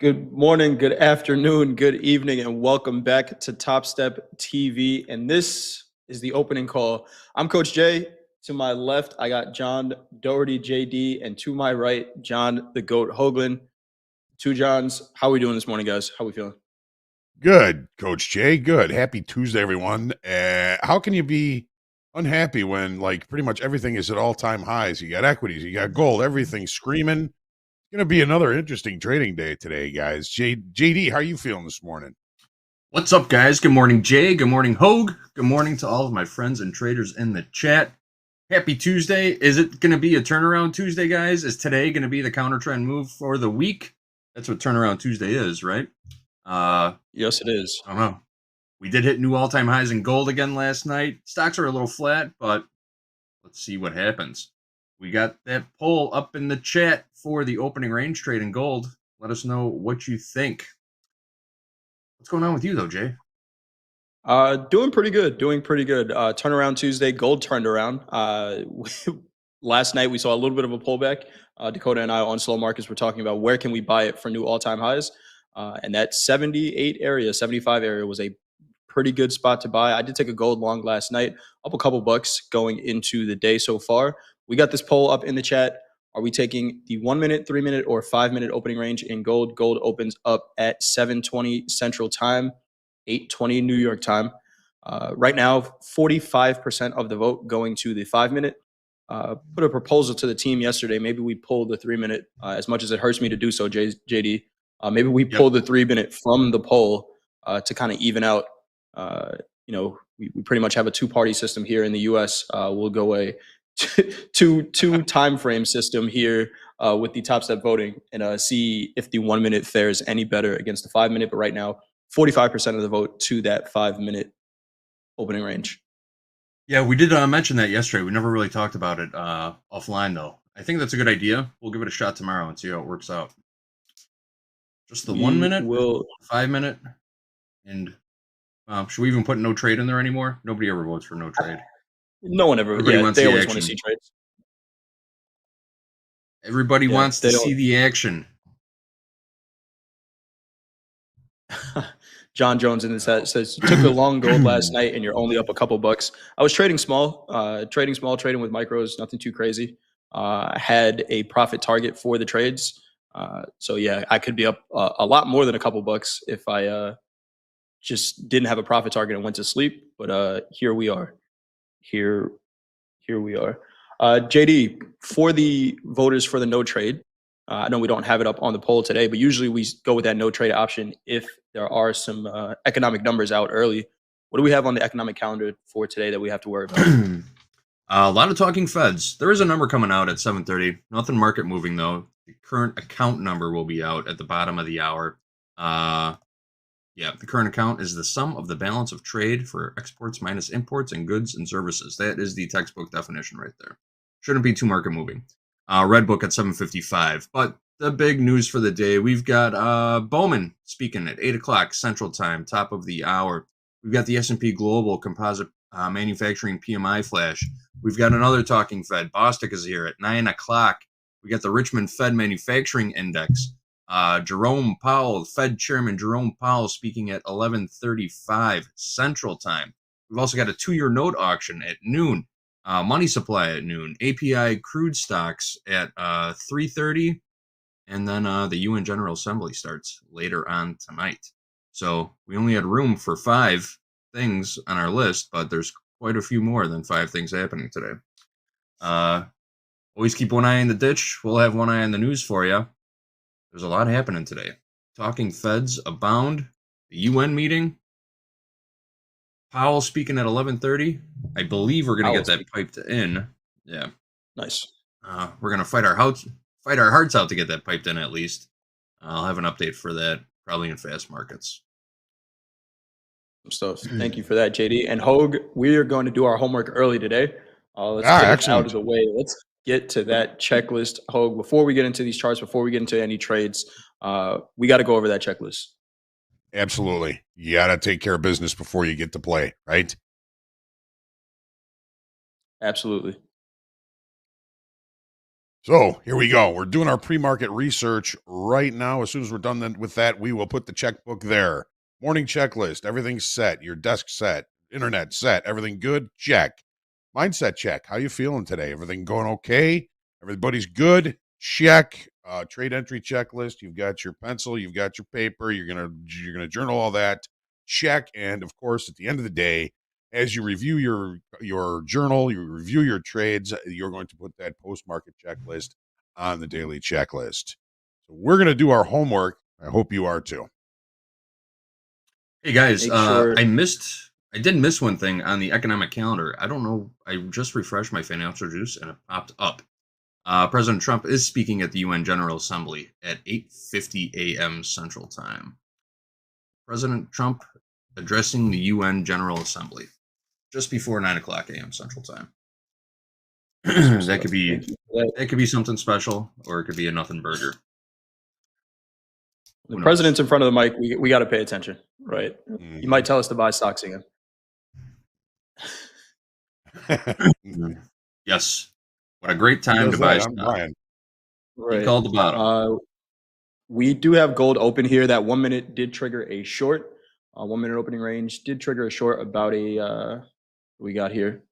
Good morning, good afternoon, good evening, and welcome back to Topstep TV. And this is the opening call. I'm Coach Jay. To my left, I got John Doherty, JD, and to my right, John the Goat Hoagland. Two Johns. How are we doing this morning, guys? How we feeling? Good, Coach Jay. Good. Happy Tuesday, everyone. How can you be unhappy when, like, pretty much everything is at all-time highs? You got equities, you got gold, everything's screaming. It's going to be another interesting trading day today, guys. JD, how are you feeling this morning? What's up, guys? Good morning, Jay. Good morning, Hoag. Good morning to all of my friends and traders in the chat. Happy Tuesday. Is it going to be a turnaround Tuesday, guys? Is today going to be the counter trend move for the week? That's what turnaround Tuesday is, right? Yes, it is. I don't know. We did hit new all-time highs in gold again last night. Stocks are a little flat, but let's see what happens. We got that poll up in the chat for the opening range trade in gold. Let us know what you think. What's going on with you, though, Jay? Doing pretty good. Turnaround Tuesday, gold turned around. Last night we saw a little bit of a pullback. Dakota and I on Slow Markets were talking about where can we buy it for new all-time highs. And that 78 area, 75 area was a pretty good spot to buy. I did take a gold long last night, up a couple bucks going into the day so far. We got this poll up in the chat. Are we taking the 1 minute, 3 minute, or 5 minute opening range in gold? Gold opens up at 7:20 Central Time, 8:20 New York time. Right now, 45% of the vote going to the 5 minute. Put a proposal to the team yesterday. Maybe we pull the 3 minute, as much as it hurts me to do so, JD. Maybe we pull the 3 minute from the poll to kind of even out. We pretty much have a two-party system here in the U.S. We'll go a two time frame system here with the Topstep voting and see if the 1 minute fares any better against the 5 minute. But right now, 45% of the vote to that 5 minute opening range. Yeah, we did mention that yesterday. We never really talked about it offline, though. I think that's a good idea. We'll give it a shot tomorrow and see how it works out. Just the 1 minute, 5 minute, and should we even put no trade in there anymore? Nobody ever votes for no trade. No one ever. Everybody wants they the always action. want to see trades. Everybody wants to see the action. John Jones in the set says, you took the long gold last night and you're only up a couple bucks. I was trading small, trading with micros, nothing too crazy. I had a profit target for the trades. So yeah, I could be up a lot more than a couple bucks if I just didn't have a profit target and went to sleep. But here we are. Here we are. JD, for the voters for the no trade, I know we don't have it up on the poll today, but usually we go with that no trade option if there are some economic numbers out early. What do we have on the economic calendar for today that we have to worry about? A lot of talking Feds. There is a number coming out at 7:30. Nothing market moving, though. The current account number will be out at the bottom of the hour. The current account is the sum of the balance of trade for exports minus imports and goods and services. That is the textbook definition right there. Shouldn't be too market moving. Red Book at 7:55. But the big news for the day, we've got Bowman speaking at 8 o'clock Central Time, top of the hour. We've got the S&P Global Composite Manufacturing PMI flash. We've got another talking Fed. Bostic is here at 9 o'clock. We got the Richmond Fed Manufacturing Index. Jerome Powell, Fed Chairman Jerome Powell, speaking at 11:35 Central Time. We've also got a 2-year note auction at noon. Money supply at noon. API crude stocks at 3:30. And then the UN General Assembly starts later on tonight. So we only had room for 5 things on our list, but there's quite a few more than 5 things happening today. Always keep one eye in the ditch. We'll have one eye on the news for you. There's a lot happening today. Talking Feds abound. The UN meeting. Powell speaking at 11:30. I believe we're going to get that piped in. Yeah. Nice. We're going to fight our hearts out to get that piped in at least. I'll have an update for that probably in fast markets. Stuff. Thank you for that, JD. And Hoag, we are going to do our homework early today. Let's get it out of the way. Let's get to that checklist, Hoag. Before we get into these charts, before we get into any trades, we got to go over that checklist. Absolutely. You got to take care of business before you get to play, right? Absolutely. So here we go. We're doing our pre-market research right now. As soon as we're done with that, we will put the checkbook there. Morning checklist. Everything's set. Your desk set. Internet set. Everything good? Check. Mindset check. How you feeling today? Everything going okay? Everybody's good? Check. Trade entry checklist. You've got your pencil. You've got your paper. You're gonna journal all that. Check. And of course, at the end of the day, as you review your journal, you review your trades, you're going to put that post-market checklist on the daily checklist. So we're going to do our homework. I hope you are too. Hey guys, Make sure- I did miss one thing on the economic calendar. I don't know. I just refreshed my financial juice and it popped up. President Trump is speaking at the UN General Assembly at 8:50 a.m. Central Time. President Trump addressing the UN General Assembly just before 9 o'clock a.m. Central Time. that could be something special, or it could be a nothing burger. The president's in front of the mic. We got to pay attention, right? Mm-hmm. You might tell us to buy stocks again. Yes. What a great time to buy stock. Right. He called the bottom. We do have gold open here. That 1 minute did trigger a short. 1 minute opening range did trigger a short about we got here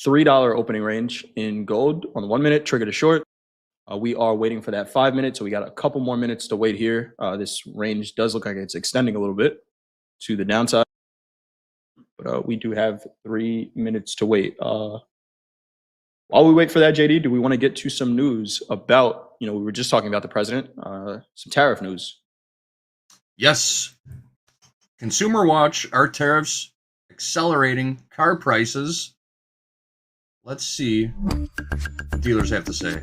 $3 opening range in gold on the 1 minute, triggered a short. We are waiting for that 5 minutes, so we got a couple more minutes to wait here. This range does look like it's extending a little bit to the downside, but we do have 3 minutes to wait. While we wait for that, JD, do we want to get to some news about, we were just talking about the president, some tariff news? Yes. Consumer Watch, are tariffs accelerating car prices? Let's see what dealers have to say.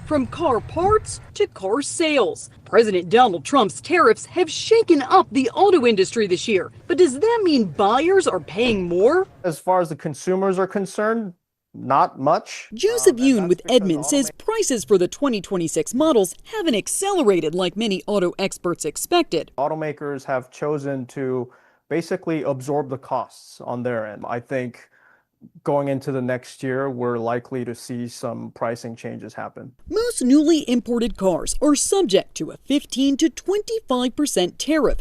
From car parts to car sales, President Donald Trump's tariffs have shaken up the auto industry this year. But does that mean buyers are paying more? As far as the consumers are concerned, not much. Joseph Yoon with Edmund says prices for the 2026 models haven't accelerated like many auto experts expected. Automakers have chosen to basically absorb the costs on their end. I think going into the next year, we're likely to see some pricing changes happen. Most newly imported cars are subject to a 15 to 25% tariff.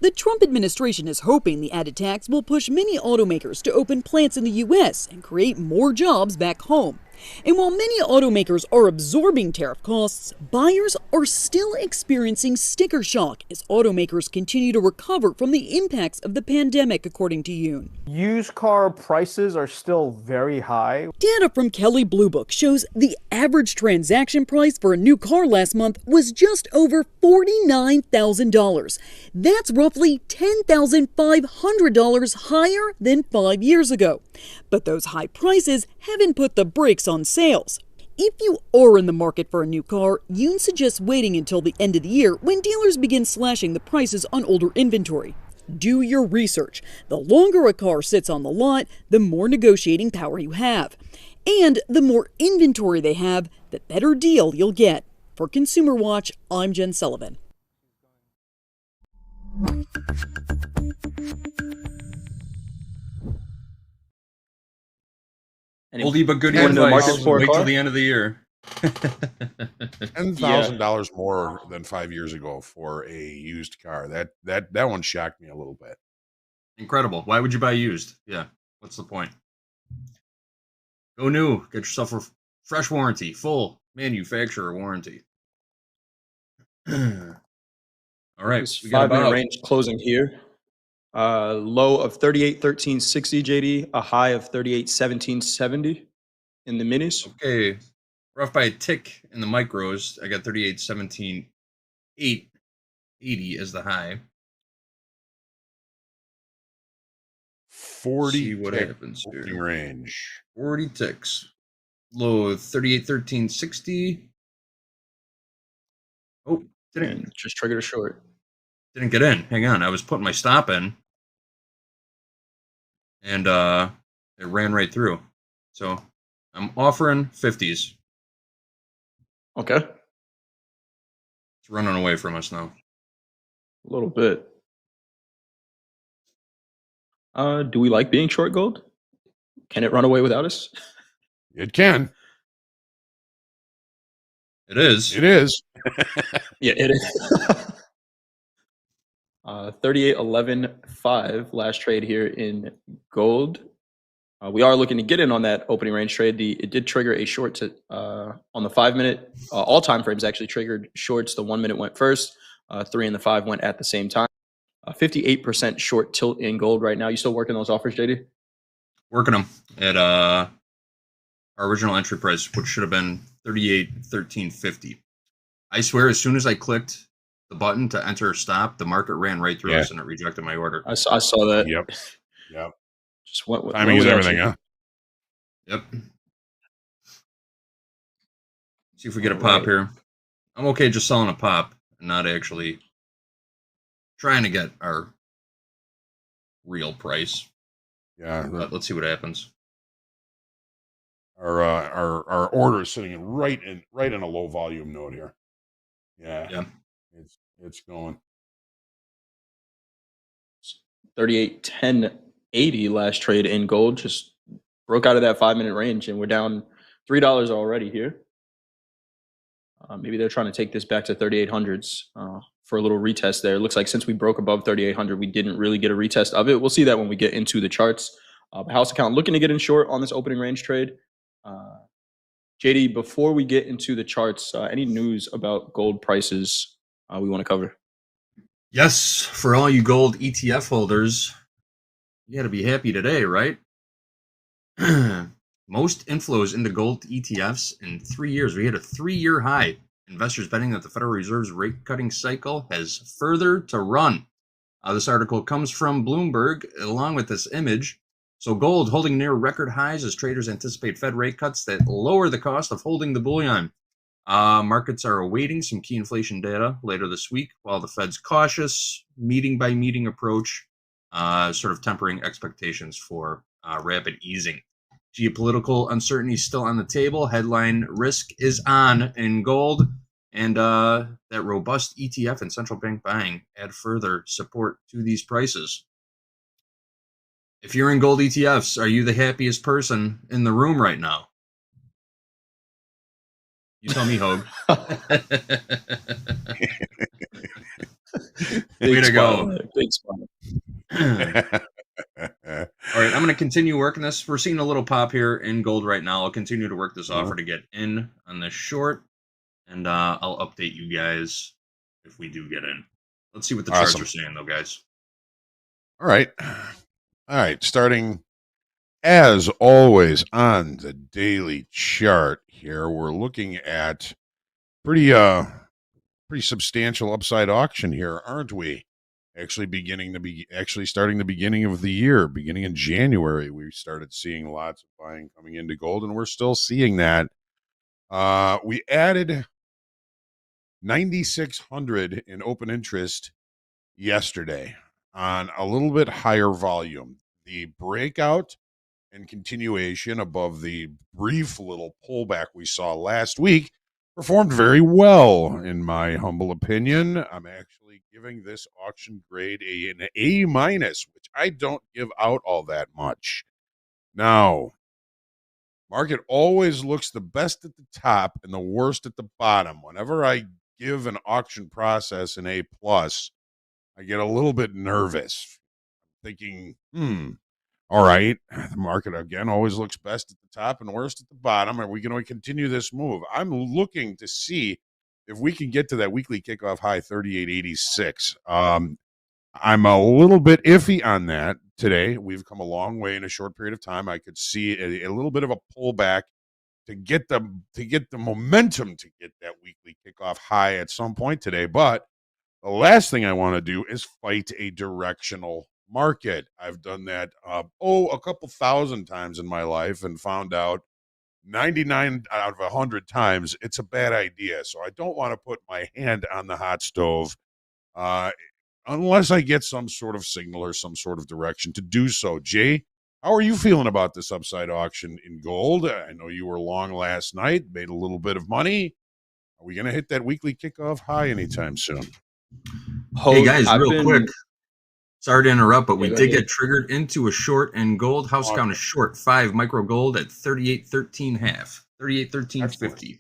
The Trump administration is hoping the added tax will push many automakers to open plants in the U.S. and create more jobs back home. And while many automakers are absorbing tariff costs, buyers are still experiencing sticker shock as automakers continue to recover from the impacts of the pandemic, according to Yoon. Used car prices are still very high. Data from Kelley Blue Book shows the average transaction price for a new car last month was just over $49,000. That's roughly $10,500 higher than 5 years ago. But those high prices haven't put the brakes on sales. If you are in the market for a new car, Yoon suggests waiting until the end of the year when dealers begin slashing the prices on older inventory. Do your research. The longer a car sits on the lot, the more negotiating power you have. And the more inventory they have, the better deal you'll get. For Consumer Watch, I'm Jen Sullivan. Oldie but goodie in the advice. market for a Wait till car? the end of the year. $10,000 more than 5 years ago for a used car. That one shocked me a little bit. Incredible. Why would you buy used? Yeah. What's the point? Go new. Get yourself a fresh warranty. Full manufacturer warranty. All right. This We got 5 minute about range closing here. Low of 38.1360 JD, a high of 38.1770 in the minis. okay. We're off by a tick in the micros. I got 38.17.880 as the high. 40 See what tick happens opening here. range. 40 ticks. Low of 38.1360. Oh, And just triggered a short. didn't get in. Hang on. I was putting my stop in. And it ran right through. So I'm offering 50s. Okay. It's running away from us now. A little bit. Do we like being short gold? Can it run away without us? It can. It is. It is. Yeah, it is. 38.11.5 last trade here in gold. We are looking to get in on that opening range trade. It did trigger a short to on the 5 minute. All time frames actually triggered shorts. The 1 minute went first. 3 and the 5 went at the same time. 58% short tilt in gold right now. You still working those offers, JD? Working them at our original entry price, which should have been 38.13.50. I swear, as soon as I clicked the button to enter or stop, the market ran right through us and it rejected my order. I saw that. Yep. Yep. Just went Timing is everything, huh? Yep. See if we get a pop here. I'm okay just selling a pop and not actually trying to get our real price. Yeah. But let's see what happens. Our order is sitting right in a low volume node here. Yeah. Yeah. It's going 38.10.80 last trade in gold. Just broke out of that 5 minute range, and we're down $3 already here. Maybe they're trying to take this back to 3800s for a little retest there. It looks like since we broke above 3800, we didn't really get a retest of it. We'll see that when we get into the charts. House account looking to get in short on this opening range trade. JD, before we get into the charts, any news about gold prices we want to cover? Yes, for all you gold ETF holders, you got to be happy today, right? Most inflows into gold ETFs in 3 years. We hit a 3-year high. Investors betting that the Federal Reserve's rate cutting cycle has further to run. This article comes from Bloomberg along with this image. So gold holding near record highs as traders anticipate Fed rate cuts that lower the cost of holding the bullion. Markets are awaiting some key inflation data later this week, while the Fed's cautious meeting-by-meeting approach sort of tempering expectations for rapid easing. Geopolitical uncertainty still on the table. Headline risk is on in gold, and that robust ETF and central bank buying add further support to these prices. If you're in gold ETFs, are you the happiest person in the room right now? You tell me, Hoag. Way to go. Big spot. All right, I'm going to continue working this. We're seeing a little pop here in gold right now. I'll continue to work this offer to get in on this short, and I'll update you guys if we do get in. Let's see what the charts are saying, though, guys. All right. Starting as always on the daily chart here, we're looking at pretty substantial upside auction here, aren't we? Actually starting the beginning of the year, beginning in January, we started seeing lots of buying coming into gold, and we're still seeing that. We added 9,600 in open interest yesterday on a little bit higher volume. The breakout and continuation above the brief little pullback we saw last week performed very well, in my humble opinion. I'm actually giving this auction grade an A-, which I don't give out all that much. Now, market always looks the best at the top and the worst at the bottom. Whenever I give an auction process an A+, I get a little bit nervous, thinking, all right, the market again always looks best at the top and worst at the bottom. Are we going to continue this move? I'm looking to see if we can get to that weekly kickoff high 38.86. I'm a little bit iffy on that today. We've come a long way in a short period of time. I could see a little bit of a pullback to get the momentum to get that weekly kickoff high at some point today. But the last thing I want to do is fight a directional market. I've done that a couple thousand times in my life and found out 99 out of 100 times it's a bad idea. So I don't want to put my hand on the hot stove unless I get some sort of signal or some sort of direction to do so. Jay, how are you feeling about this upside auction in gold? I know you were long last night, made a little bit of money. Are we going to hit that weekly kickoff high anytime soon? Hey, guys, real quick. Sorry to interrupt, but we did get triggered into a short in gold. House count is short 5 micro gold at 38.13 half, 38.13.50.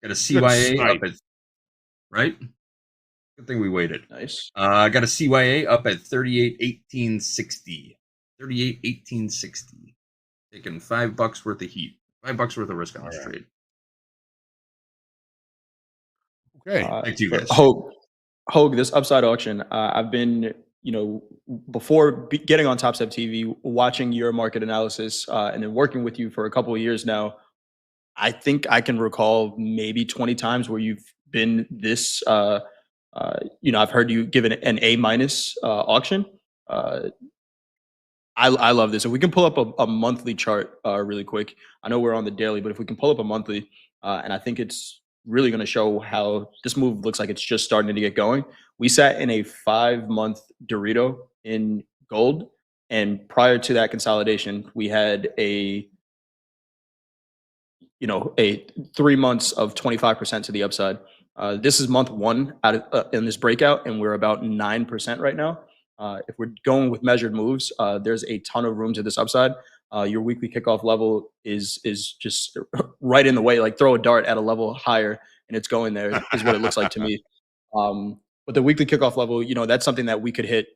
Got a CYA snipe. up at, right? Good thing we waited. Nice. I got a CYA up at 38.1860. 38.1860. Taking $5 worth of heat. $5 worth of risk on this trade. Okay. Back to you guys. Hoag, this upside auction, I've been, before getting on Topstep TV, watching your market analysis, and then working with you for a couple of years now. I think I can recall maybe 20 times where you've been this, I've heard you give an A minus auction. I love this. If we can pull up a monthly chart really quick, I know we're on the daily, but if we can pull up a monthly, and I think it's really going to show how this move looks like it's just starting to get going. We sat in a 5-month Dorito in gold, and prior to that consolidation, we had a 3 months of 25% to the upside. This is month one in this breakout, and we're about 9% right now. If we're going with measured moves, there's a ton of room to this upside. Your weekly kickoff level is just right in the way. Like throw a dart at a level higher, and it's going there. Is what it looks like to me. But the weekly kickoff level, that's something that we could hit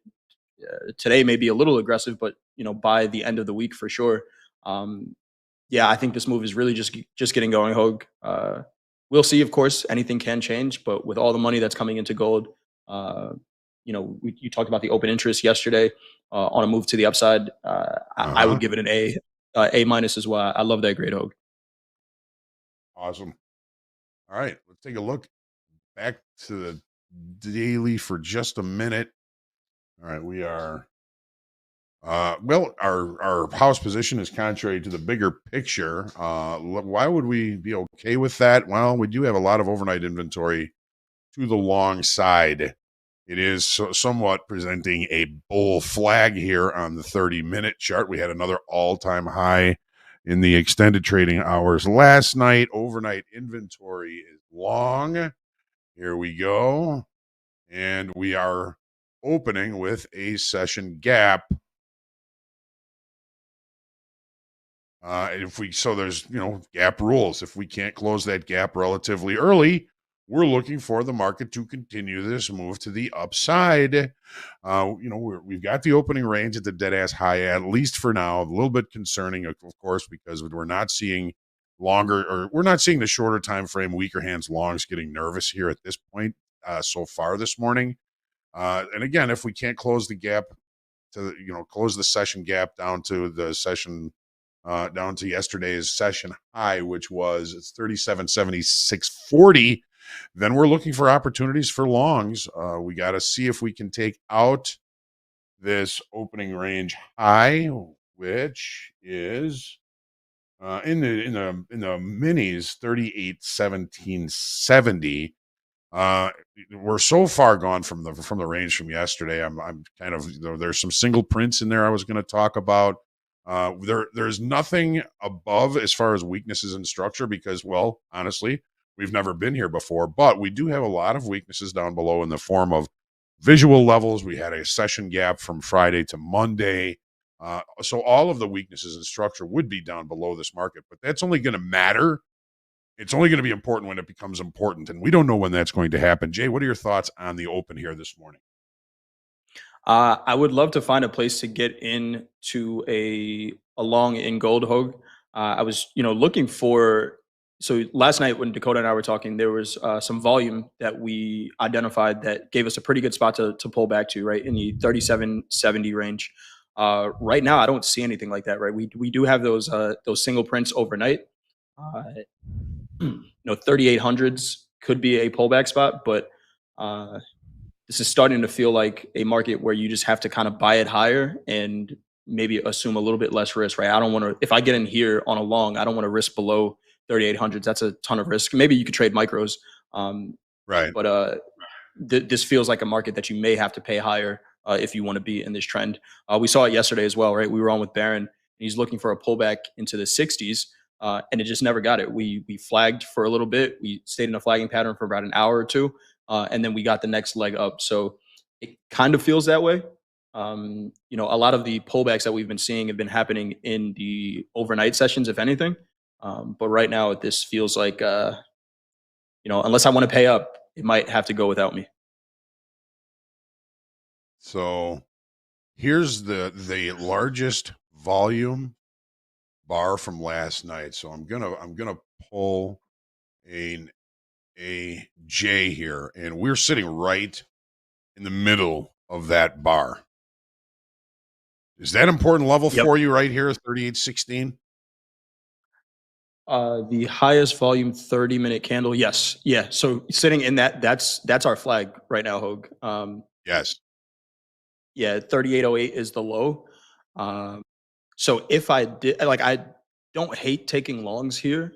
today. May be a little aggressive, but by the end of the week for sure. I think this move is really just getting going, Hoag. We'll see, of course, anything can change, but with all the money that's coming into gold, you talked about the open interest yesterday on a move to the upside. I would give it an A minus as well. I love that grade, Hoag. Awesome. All right, let's take a look back to the daily for just a minute. All right, we are our house position is contrary to the bigger picture. Why would we be okay with that? Well, we do have a lot of overnight inventory to the long side. It is somewhat presenting a bull flag here on the 30-minute chart. We had another all-time high in the extended trading hours last night. Overnight inventory is long. Here we go. And we are opening with a session gap. There's gap rules. If we can't close that gap relatively early, we're looking for the market to continue this move to the upside. We've got the opening range at the dead ass high, at least for now. A little bit concerning, of course, because we're not seeing the shorter time frame, weaker hands longs getting nervous here at this point so far this morning. And again, if we can't close the gap close the session gap down to the session. Down to yesterday's session high, which was 37.7640. Then we're looking for opportunities for longs. We got to see if we can take out this opening range high, which is in the minis 38.1770. We're so far gone from the range from yesterday. I'm kind of there's some single prints in there I was going to talk about. There's nothing above as far as weaknesses in structure because, well, honestly, we've never been here before, but we do have a lot of weaknesses down below in the form of visual levels. We had a session gap from Friday to Monday. So all of the weaknesses in structure would be down below this market, but that's only going to matter. It's only going to be important when it becomes important, and we don't know when that's going to happen. Jay, what are your thoughts on the open here this morning? I would love to find a place to get into a long in gold, Hoag. I was, looking for. So last night when Dakota and I were talking, there was some volume that we identified that gave us a pretty good spot to pull back to, right in the 37.70 range. Right now, I don't see anything like that. Right, we do have those single prints overnight. 3800s could be a pullback spot, but this is starting to feel like a market where you just have to kind of buy it higher and maybe assume a little bit less risk, right? I don't want to, if I get in here on a long, I don't want to risk below 3800s. That's a ton of risk. Maybe you could trade micros. Right. But this feels like a market that you may have to pay higher if you want to be in this trend. We saw it yesterday as well, right? We were on with Baron, and he's looking for a pullback into the 60s, and it just never got it. We flagged for a little bit. We stayed in a flagging pattern for about an hour or two. And then we got the next leg up. So it kind of feels that way. A lot of the pullbacks that we've been seeing have been happening in the overnight sessions, if anything. But right now, this feels like unless I want to pay up, it might have to go without me. So here's the largest volume bar from last night. So I'm gonna pull a J here, and we're sitting right in the middle of that bar. Is that important level Yep. for you right here, 38.16? The highest volume 30-minute candle. Yes. Yeah. So sitting in that's our flag right now, Hoag. Yes. Yeah, 3808 is the low. So if I did, I don't hate taking longs here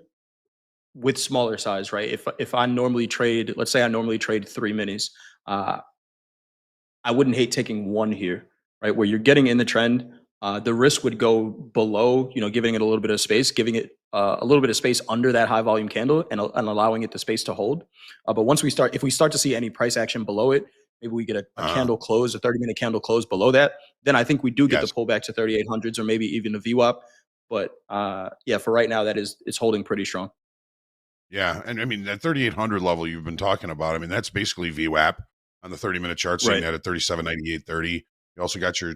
with smaller size, right? If I normally trade, let's say I normally trade 3 minis, I wouldn't hate taking one here, right? Where you're getting in the trend. The risk would go below, giving it a little bit of space, giving it a little bit of space under that high volume candle and allowing it the space to hold. But if we start to see any price action below it, maybe we get a candle close, a 30-minute candle close below that, then I think we do get the pullback to 3800s or maybe even a VWAP. But yeah, for right now, it's holding pretty strong. Yeah, and I mean that 3800 level you've been talking about. I mean that's basically VWAP on the 30-minute chart, seeing that at 37.9830. You also got your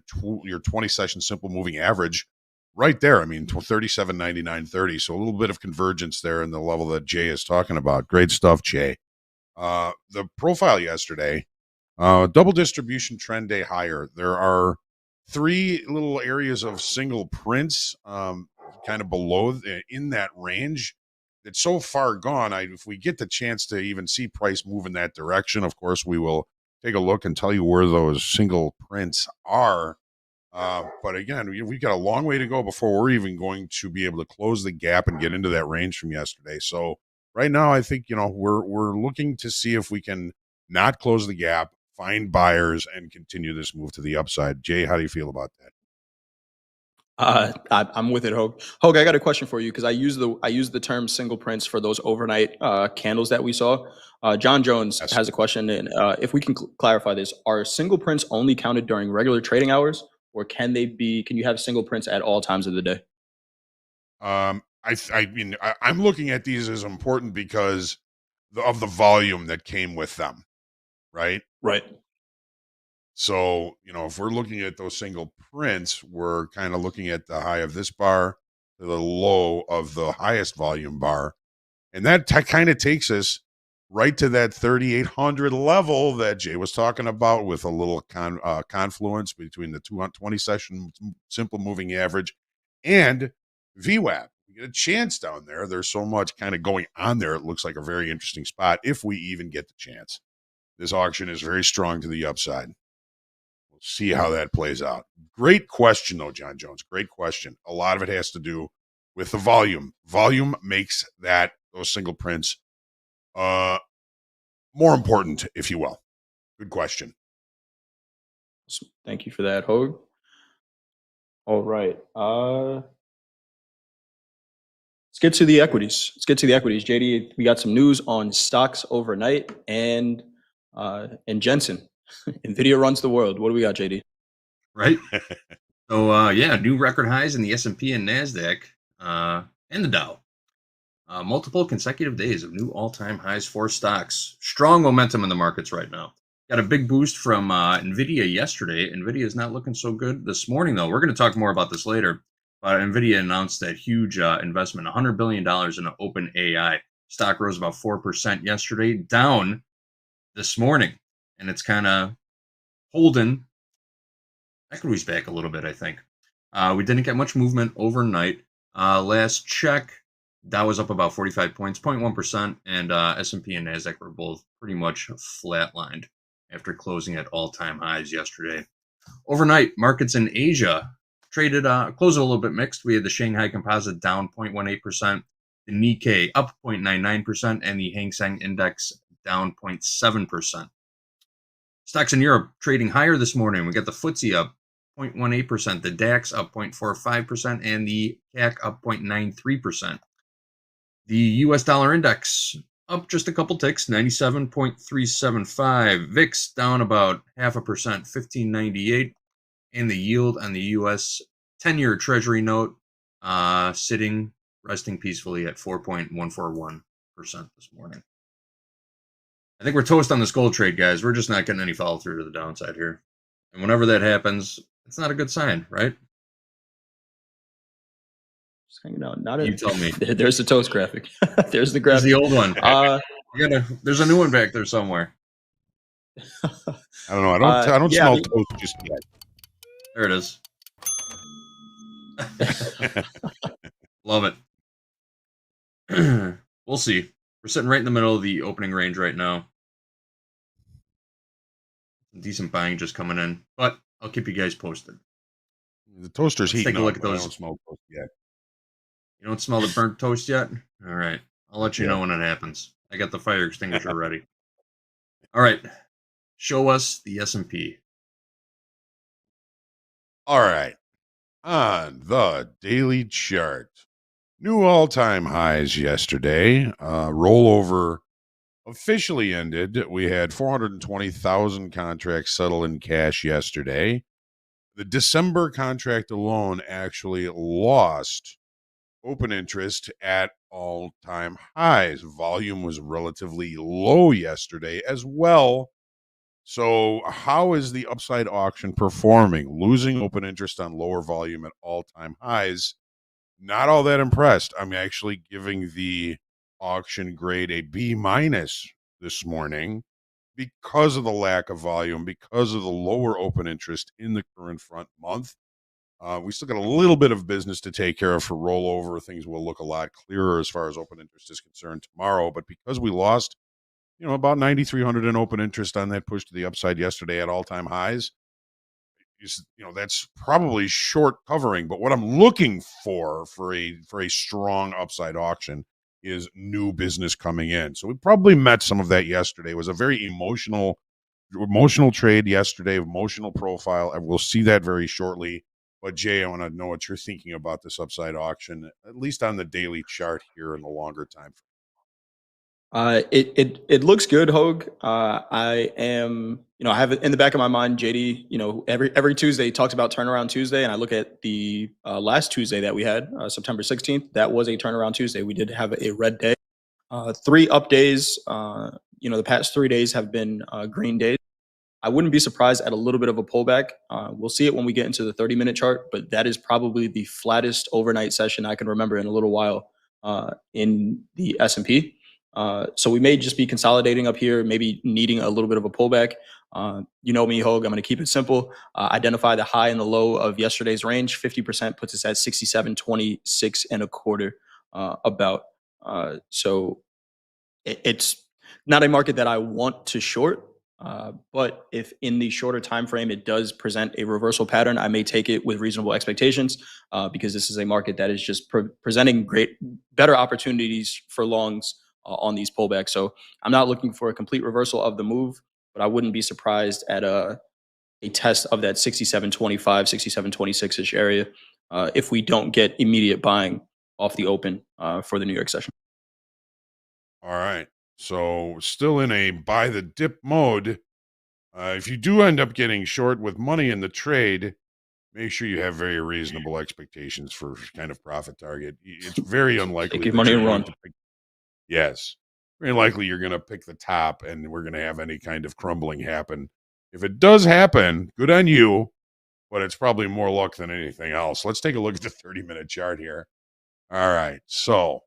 20 session simple moving average right there. I mean 37.9930. So a little bit of convergence there in the level that Jay is talking about. Great stuff, Jay. The profile yesterday, double distribution trend day higher. There are 3 little areas of single prints, kind of below in that range. It's so far gone. If we get the chance to even see price move in that direction, of course, we will take a look and tell you where those single prints are. But again, we've got a long way to go before we're even going to be able to close the gap and get into that range from yesterday. So right now, I think we're looking to see if we can not close the gap, find buyers, and continue this move to the upside. Jay, how do you feel about that? I'm with it, Hoag. Hoag, I got a question for you because I use the term single prints for those overnight candles that we saw. John Jones has a question, and if we can clarify this, are single prints only counted during regular trading hours, or can you have single prints at all times of the day? I mean, I'm looking at these as important because of the volume that came with them, right? Right. So, if we're looking at those single prints, we're kind of looking at the high of this bar to the low of the highest volume bar. And that kind of takes us right to that 3,800 level that Jay was talking about, with a little confluence between the 220 session simple moving average and VWAP. We get a chance down there. There's so much kind of going on there. It looks like a very interesting spot if we even get the chance. This auction is very strong to the upside. We'll see how that plays out. Great question, though, John Jones. Great question. A lot of it has to do with the volume. Volume makes those single prints more important, if you will. Good question. Thank you for that, Hoag. All right. Let's get to the equities. JD, we got some news on stocks overnight and Jensen. Nvidia runs the world. What do we got, JD? Right. So new record highs in the S&P and Nasdaq and the Dow. Multiple consecutive days of new all-time highs for stocks. Strong momentum in the markets right now. Got a big boost from Nvidia yesterday. Nvidia is not looking so good this morning, though. We're going to talk more about this later. But Nvidia announced that huge investment, $100 billion in OpenAI. Stock rose about 4% yesterday, down this morning. And it's kind of holding equities back a little bit, I think. We didn't get much movement overnight. Last check, Dow was up about 45 points, 0.1%, and S&P and Nasdaq were both pretty much flatlined after closing at all-time highs yesterday. Overnight, markets in Asia traded closed a little bit mixed. We had the Shanghai Composite down 0.18%, the Nikkei up 0.99%, and the Hang Seng Index down 0.7%. Stocks in Europe trading higher this morning. We got the FTSE up 0.18%, the DAX up 0.45%, and the CAC up 0.93%. The US dollar index up just a couple ticks, 97.375. VIX down about 0.5%, 1598. And the yield on the US 10-year Treasury note resting peacefully at 4.141% this morning. I think we're toast on this gold trade, guys. We're just not getting any follow through to the downside here. And whenever that happens, it's not a good sign, right? Just hanging out. Not You tell me. There's the toast graphic. There's the There's graphic. the old one. There's a new one back there somewhere. I don't know. I don't smell toast just yet. There it is. Love it. We'll see. We're sitting right in the middle of the opening range right now. Decent buying just coming in, but I'll keep you guys posted. The toaster's heating take a look up, at those. I don't smell toast yet. You don't smell the burnt toast yet? All right. I'll let you know when it happens. I got the fire extinguisher ready. All right. Show us the S&P. All right. On the daily chart, new all-time highs yesterday. Rollover officially ended. We had 420,000 contracts settle in cash yesterday. The December contract alone actually lost open interest at all-time highs. Volume was relatively low yesterday as well. So how is the upside auction performing? Losing open interest on lower volume at all-time highs. Not all that impressed. I'm actually giving the auction grade a B- this morning because of the lack of volume, because of the lower open interest in the current front month. We still got a little bit of business to take care of for rollover. Things will look a lot clearer as far as open interest is concerned tomorrow. But because we lost, about 9,300 in open interest on that push to the upside yesterday at all-time highs, that's probably short covering. But what I'm looking for a strong upside auction is new business coming in. So we probably met some of that yesterday. It was a very emotional trade yesterday, emotional profile, and we'll see that very shortly. But Jay, I want to know what you're thinking about this upside auction, at least on the daily chart here in the longer time frame. It looks good, Hoag. I have it in the back of my mind. JD, every Tuesday he talks about turnaround Tuesday, and I look at the last Tuesday that we had, September 16th. That was a turnaround Tuesday. We did have a red day. 3 up days. The past 3 days have been green days. I wouldn't be surprised at a little bit of a pullback. We'll see it when we get into the 30-minute chart, but that is probably the flattest overnight session I can remember in a little while in the S&P. So we may just be consolidating up here, maybe needing a little bit of a pullback. You know me, Hoag, I'm going to keep it simple. Identify the high and the low of yesterday's range. 50% puts us at 67.26 and a quarter about. So it's not a market that I want to short. But if in the shorter time frame it does present a reversal pattern, I may take it with reasonable expectations because this is a market that is just presenting better opportunities for longs on these pullbacks. So I'm not looking for a complete reversal of the move, but I wouldn't be surprised at a test of that 67.25, 67.26-ish area if we don't get immediate buying off the open for the New York session. All right. So still in a buy the dip mode. If you do end up getting short with money in the trade, make sure you have very reasonable expectations for kind of profit target. It's very unlikely. Take your money and run. Yes. Very likely you're going to pick the top and we're going to have any kind of crumbling happen. If it does happen, good on you, but it's probably more luck than anything else. Let's take a look at the 30-minute chart here. All right. So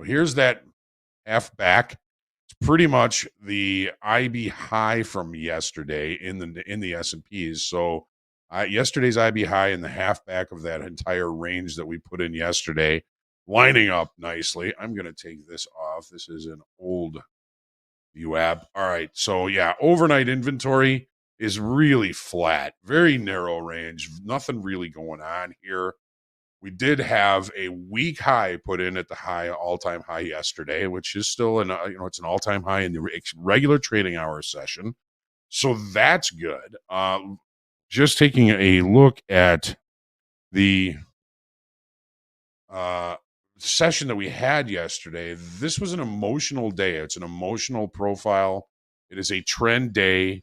here's that half back. It's pretty much the IB high from yesterday in the S&Ps. So yesterday's IB high in the half back of that entire range that we put in yesterday, lining up nicely. I'm going to take this off. This is an old VWAP. All right. So yeah, overnight inventory is really flat, very narrow range, nothing really going on here. We did have a week high put in at the all-time high yesterday, which is still it's an all-time high in the regular trading hour session. So that's good. Just taking a look at the session that we had yesterday, this was an emotional day. It's an emotional profile. It is a trend day.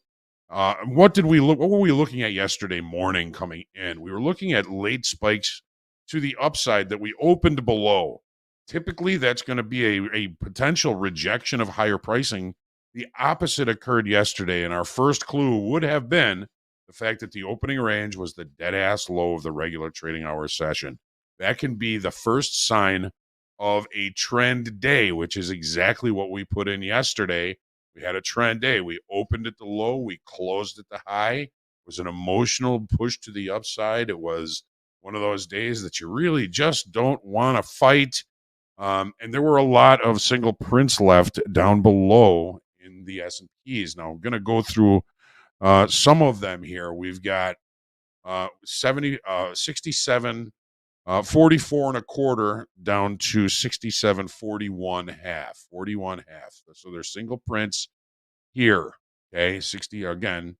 What were we looking at yesterday morning coming in? We were looking at late spikes to the upside that we opened below. Typically, that's going to be a potential rejection of higher pricing The opposite occurred yesterday, and our first clue would have been the fact that the opening range was the dead-ass low of the regular trading hour session. That can be the first sign of a trend day, which is exactly what we put in yesterday. We had a trend day. We opened at the low. We closed at the high. It was an emotional push to the upside. It was one of those days that you really just don't want to fight. And there were a lot of single prints left down below in the S&Ps. Now, I'm going to go through some of them here. We've got 67, 44 and a quarter down to 67, 41 half, 41 half. So there's single prints here. Okay, 60 again.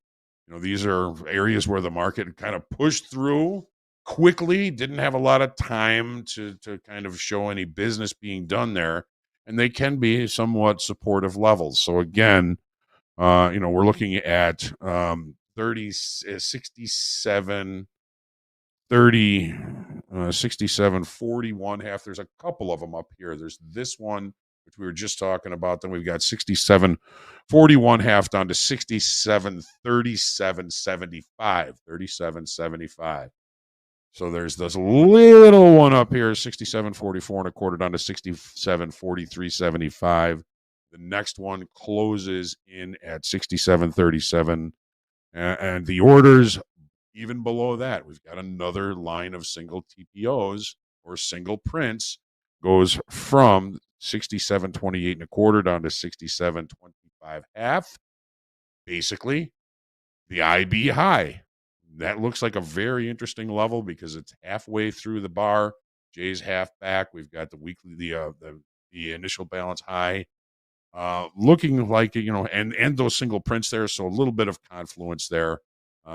These are areas where the market kind of pushed through quickly, didn't have a lot of time to kind of show any business being done there, and they can be somewhat supportive levels. So again, we're looking at 30, 67, 30, 67, 41 half. There's a couple of them up here. There's this one, which we were just talking about. Then we've got 67, 41 half down to 67, 37, 75, 37, 75. So there's this little one up here, 67, 44 and a quarter down to 67, 43, 75. The next one closes in at 67, 37. And the orders, even below that, we've got another line of single TPOs or single prints, goes from 67, 28 and a quarter down to 67, 25 half. Basically, the IB high. That looks like a very interesting level because it's halfway through the bar. J's half back. We've got the weekly, the initial balance high, looking like, and those single prints there. So a little bit of confluence there.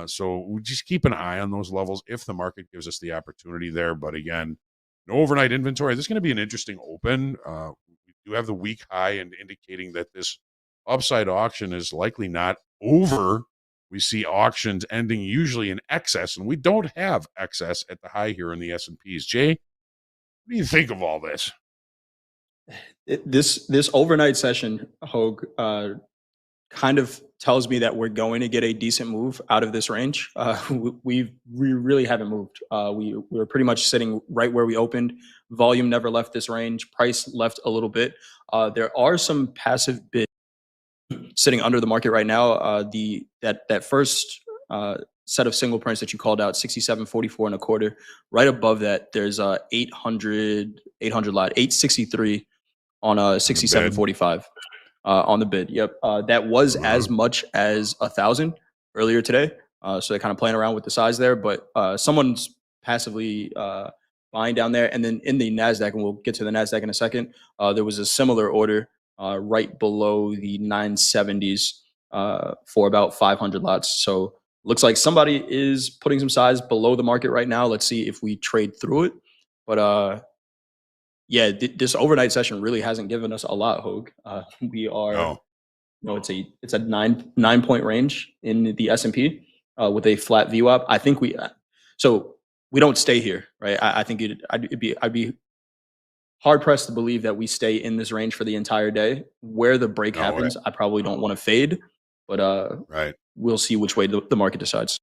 So we just keep an eye on those levels if the market gives us the opportunity there. But again, no overnight inventory. This is going to be an interesting open. We do have the week high and indicating that this upside auction is likely not over. We see auctions ending usually in excess, and we don't have excess at the high here in the S&Ps. Jay, what do you think of all this? This overnight session, Hoag, kind of tells me that we're going to get a decent move out of this range. We really haven't moved. We were pretty much sitting right where we opened. Volume never left this range. Price left a little bit. There are some passive bids sitting under the market right now. That first set of single prints that you called out, 67, 44 and a quarter. Right above that, there's 800 lot, 863 on 67.45 on the bid. Yep, that was as much as 1,000 earlier today. So they're kind of playing around with the size there, but someone's passively buying down there. And then in the Nasdaq, and we'll get to the Nasdaq in a second, there was a similar order right below the 970s for about 500 lots. So looks like somebody is putting some size below the market right now. Let's see if we trade through it. But yeah, this overnight session really hasn't given us a lot, Hoag. We are, it's a 9-point range in the S&P with a flat VWAP. I think we don't stay here, right? I think I'd be hard pressed to believe that we stay in this range for the entire day. Where the break happens, I probably don't want to fade, but we'll see which way the market decides.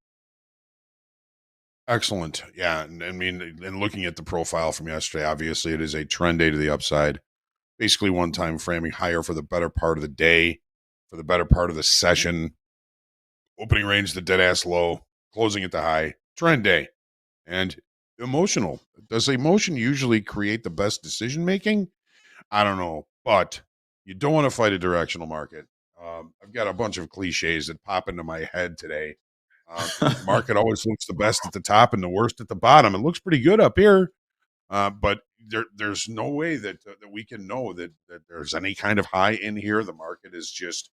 Excellent. Yeah. And I mean, and looking at the profile from yesterday, obviously it is a trend day to the upside, basically one time framing higher for the better part of the day, for the better part of the session, opening range, the dead ass low, closing at the high, trend day, and emotional. Does emotion usually create the best decision making? I don't know, but you don't want to fight a directional market. I've got a bunch of cliches that pop into my head today. The market always looks the best at the top and the worst at the bottom. It looks pretty good up here, but there's no way that we can know that there's any kind of high in here. The market is just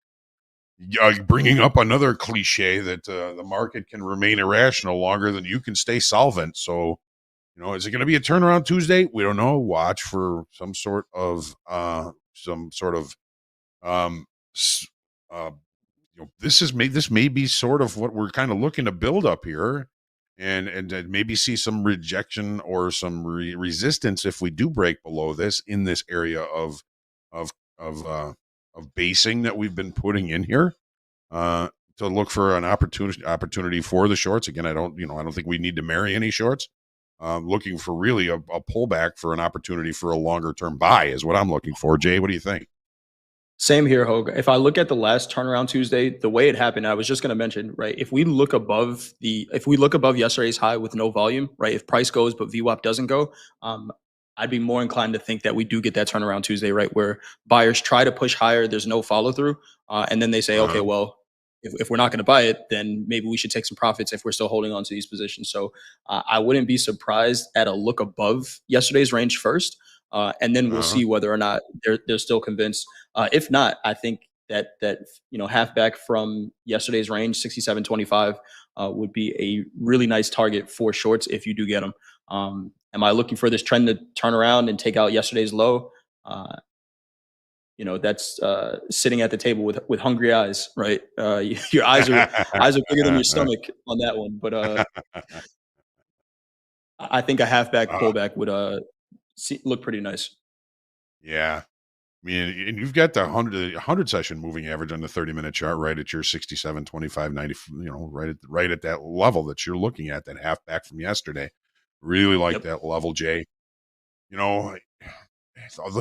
bringing up another cliche that the market can remain irrational longer than you can stay solvent. So, is it going to be a turnaround Tuesday? We don't know. Watch for some sort of this may be sort of what we're kind of looking to build up here, and maybe see some rejection or some resistance if we do break below this in this area of basing that we've been putting in here to look for an opportunity for the shorts. Again, I don't think we need to marry any shorts. Looking for really a pullback for an opportunity for a longer term buy is what I'm looking for. Jay, what do you think? Same here, Hogue. If I look at the last turnaround Tuesday, the way it happened, I was just going to mention, right? If we look above yesterday's high with no volume, right? If price goes but VWAP doesn't go, I'd be more inclined to think that we do get that turnaround Tuesday, right? Where buyers try to push higher, there's no follow through, and then they say, okay, well, if we're not going to buy it, then maybe we should take some profits if we're still holding on to these positions. So I wouldn't be surprised at a look above yesterday's range first, and then we'll see whether or not they're still convinced. If not, I think that half back from yesterday's range, 67.25, would be a really nice target for shorts if you do get them. Am I looking for this trend to turn around and take out yesterday's low? That's sitting at the table with hungry eyes, right? Your eyes are bigger than your stomach on that one. But I think a halfback pullback would look pretty nice. Yeah. I mean, and you've got the 100 session moving average on the 30-minute chart right at your 67, 25, 90, right at that level that you're looking at, that half back from yesterday. Really like that level, Jay. The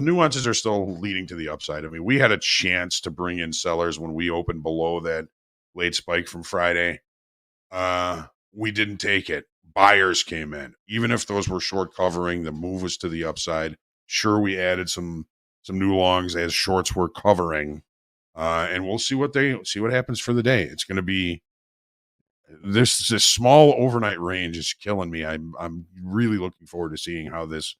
nuances are still leading to the upside. I mean, we had a chance to bring in sellers when we opened below that late spike from Friday. We didn't take it. Buyers came in. Even if those were short covering, the move was to the upside. Sure, we added some new longs as shorts were covering, and we'll see what happens for the day. It's going to be this small overnight range is killing me. I'm really looking forward to seeing how this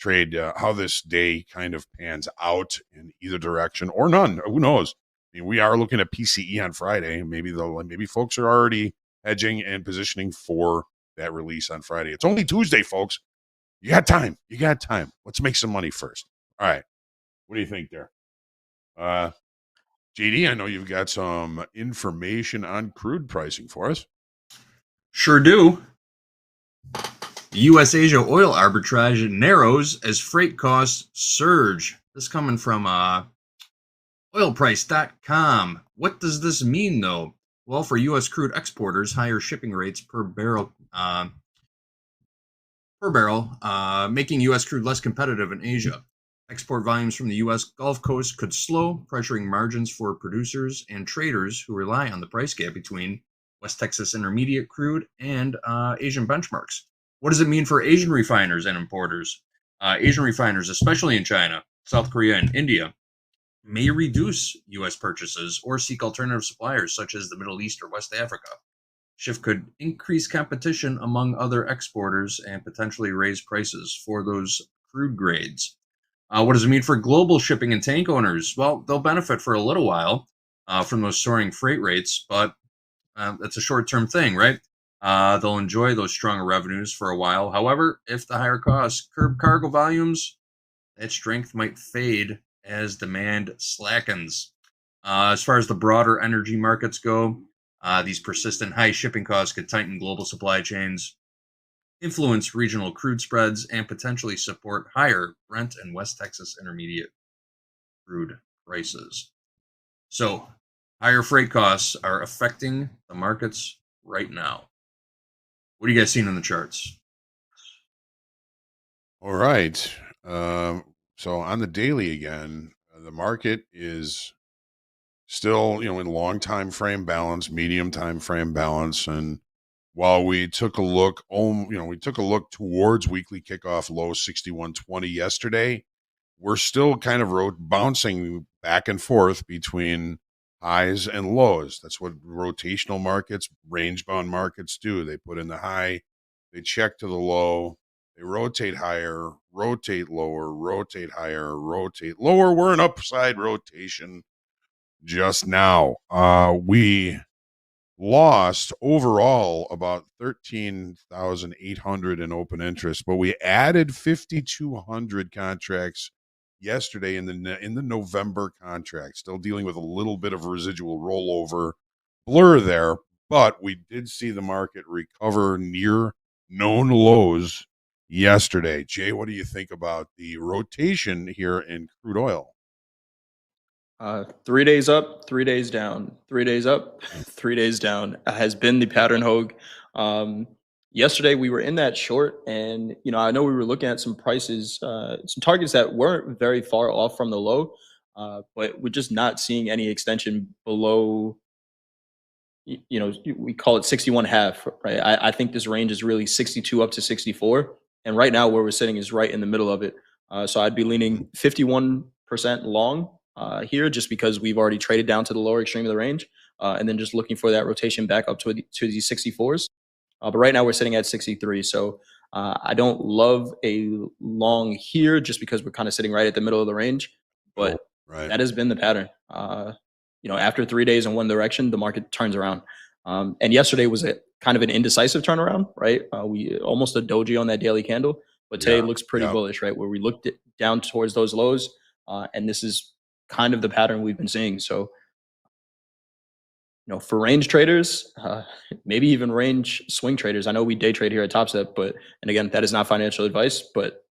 how this day kind of pans out in either direction or none. Who knows? I mean, we are looking at PCE on Friday. Maybe folks are already hedging and positioning for that release on Friday. It's only Tuesday, folks. You got time. Let's make some money first. All right. What do you think there? JD, I know you've got some information on crude pricing for us. Sure do. U.S.-Asia oil arbitrage narrows as freight costs surge. This coming from oilprice.com. What does this mean, though? Well, for U.S. crude exporters, higher shipping rates per barrel, making U.S. crude less competitive in Asia. Export volumes from the U.S. Gulf Coast could slow, pressuring margins for producers and traders who rely on the price gap between West Texas Intermediate crude and Asian benchmarks. What does it mean for Asian refiners and importers? Asian refiners, especially in China, South Korea, and India, may reduce U.S. purchases or seek alternative suppliers such as the Middle East or West Africa. Shift could increase competition among other exporters and potentially raise prices for those crude grades. What does it mean for global shipping and tank owners? Well, they'll benefit for a little while from those soaring freight rates, but that's a short-term thing, right? They'll enjoy those stronger revenues for a while. However, if the higher costs curb cargo volumes, that strength might fade as demand slackens. As far as the broader energy markets go, these persistent high shipping costs could tighten global supply chains, influence regional crude spreads, and potentially support higher Brent and West Texas Intermediate crude prices. So, higher freight costs are affecting the markets right now. What are you guys seeing in the charts? All right. So on the daily again, the market is still, in long time frame balance, medium time frame balance, and while we took a look, towards weekly kickoff low 61.20 yesterday, we're still kind of bouncing back and forth between highs and lows. That's what rotational markets, range bound markets do. They put in the high, they check to the low, they rotate higher, rotate lower, rotate higher, rotate lower. We're in upside rotation just now. We lost overall about 13,800 in open interest, but we added 5,200 contracts yesterday in the November contract. Still dealing with a little bit of residual rollover blur there, but we did see the market recover near known lows yesterday. Jay, what do you think about the rotation here in crude oil? 3 days up, 3 days down, 3 days up, 3 days down has been the pattern, Hogue. Yesterday we were in that short, and I know we were looking at some prices, some targets that weren't very far off from the low, but we're just not seeing any extension below. We call it 61 half, right? I think this range is really 62 up to 64, and right now where we're sitting is right in the middle of it. So I'd be leaning 51% long here, just because we've already traded down to the lower extreme of the range, and then just looking for that rotation back up to the 64s. But right now we're sitting at 63, so I don't love a long here, just because we're kind of sitting right at the middle of the range. But Right. that has been the pattern. After 3 days in one direction, the market turns around. And yesterday was a kind of an indecisive turnaround, right? We almost a doji on that daily candle, but today Yeah, looks pretty yeah. bullish, right? Where we looked down towards those lows, and this is kind of the pattern we've been seeing. So, for range traders, maybe even range swing traders. I know we day trade here at Topstep, and again, that is not financial advice, but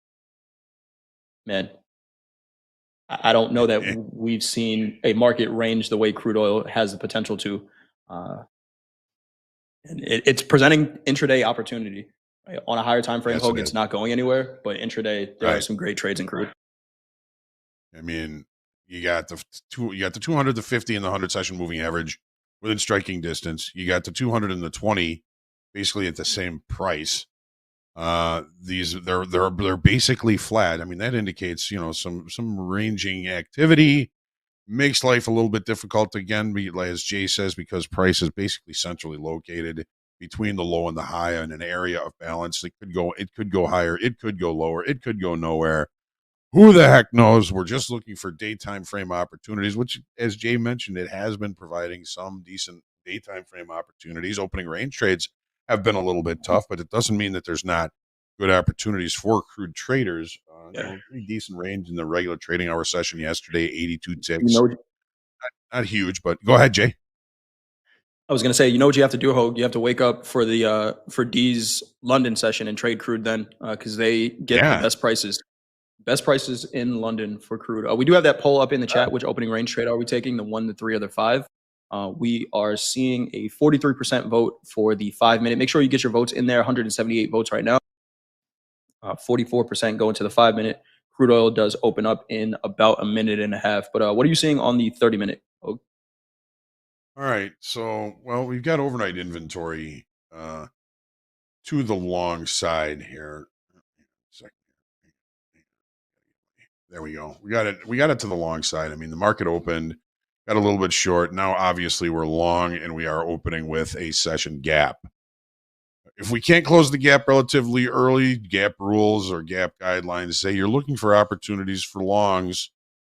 man, I don't know that we've seen a market range the way crude oil has the potential to. And it's presenting intraday opportunity. Right? On a higher time frame, Yes, Hogue, it it's is. not going anywhere, but intraday, there are Right. some great trades in crude. I mean, you got the 200, the 50, and the 100 session moving average within striking distance. You got the 200 and the 20 basically at the same price. They're basically flat. I mean, that indicates some ranging activity. Makes life a little bit difficult again, as Jay says, because price is basically centrally located between the low and the high in an area of balance. It could go higher, it could go lower, it could go nowhere. Who the heck knows? We're just looking for daytime frame opportunities, which, as Jay mentioned, it has been providing some decent daytime frame opportunities. Opening range trades have been a little bit tough, but it doesn't mean that there's not good opportunities for crude traders. Yeah. Pretty decent range in the regular trading hour session yesterday, 82 You ticks. know, Not huge, but go ahead, Jay. I was going to say, what you have to do, Hogue? You have to wake up for the for D's London session and trade crude then, because they get the best prices. Best prices in London for crude. We do have that poll up in the chat. Which opening range trade are we taking? The 1, the 3, or the 5? We are seeing a 43% vote for the 5-minute. Make sure you get your votes in there. 178 votes right now. 44% going to the 5-minute. Crude oil does open up in about a minute and a half. But what are you seeing on the 30-minute? All right. So, we've got overnight inventory to the long side here. There we go. We got it to the long side. I mean, the market opened, got a little bit short. Now, obviously, we're long and we are opening with a session gap. If we can't close the gap relatively early, gap rules or gap guidelines say you're looking for opportunities for longs.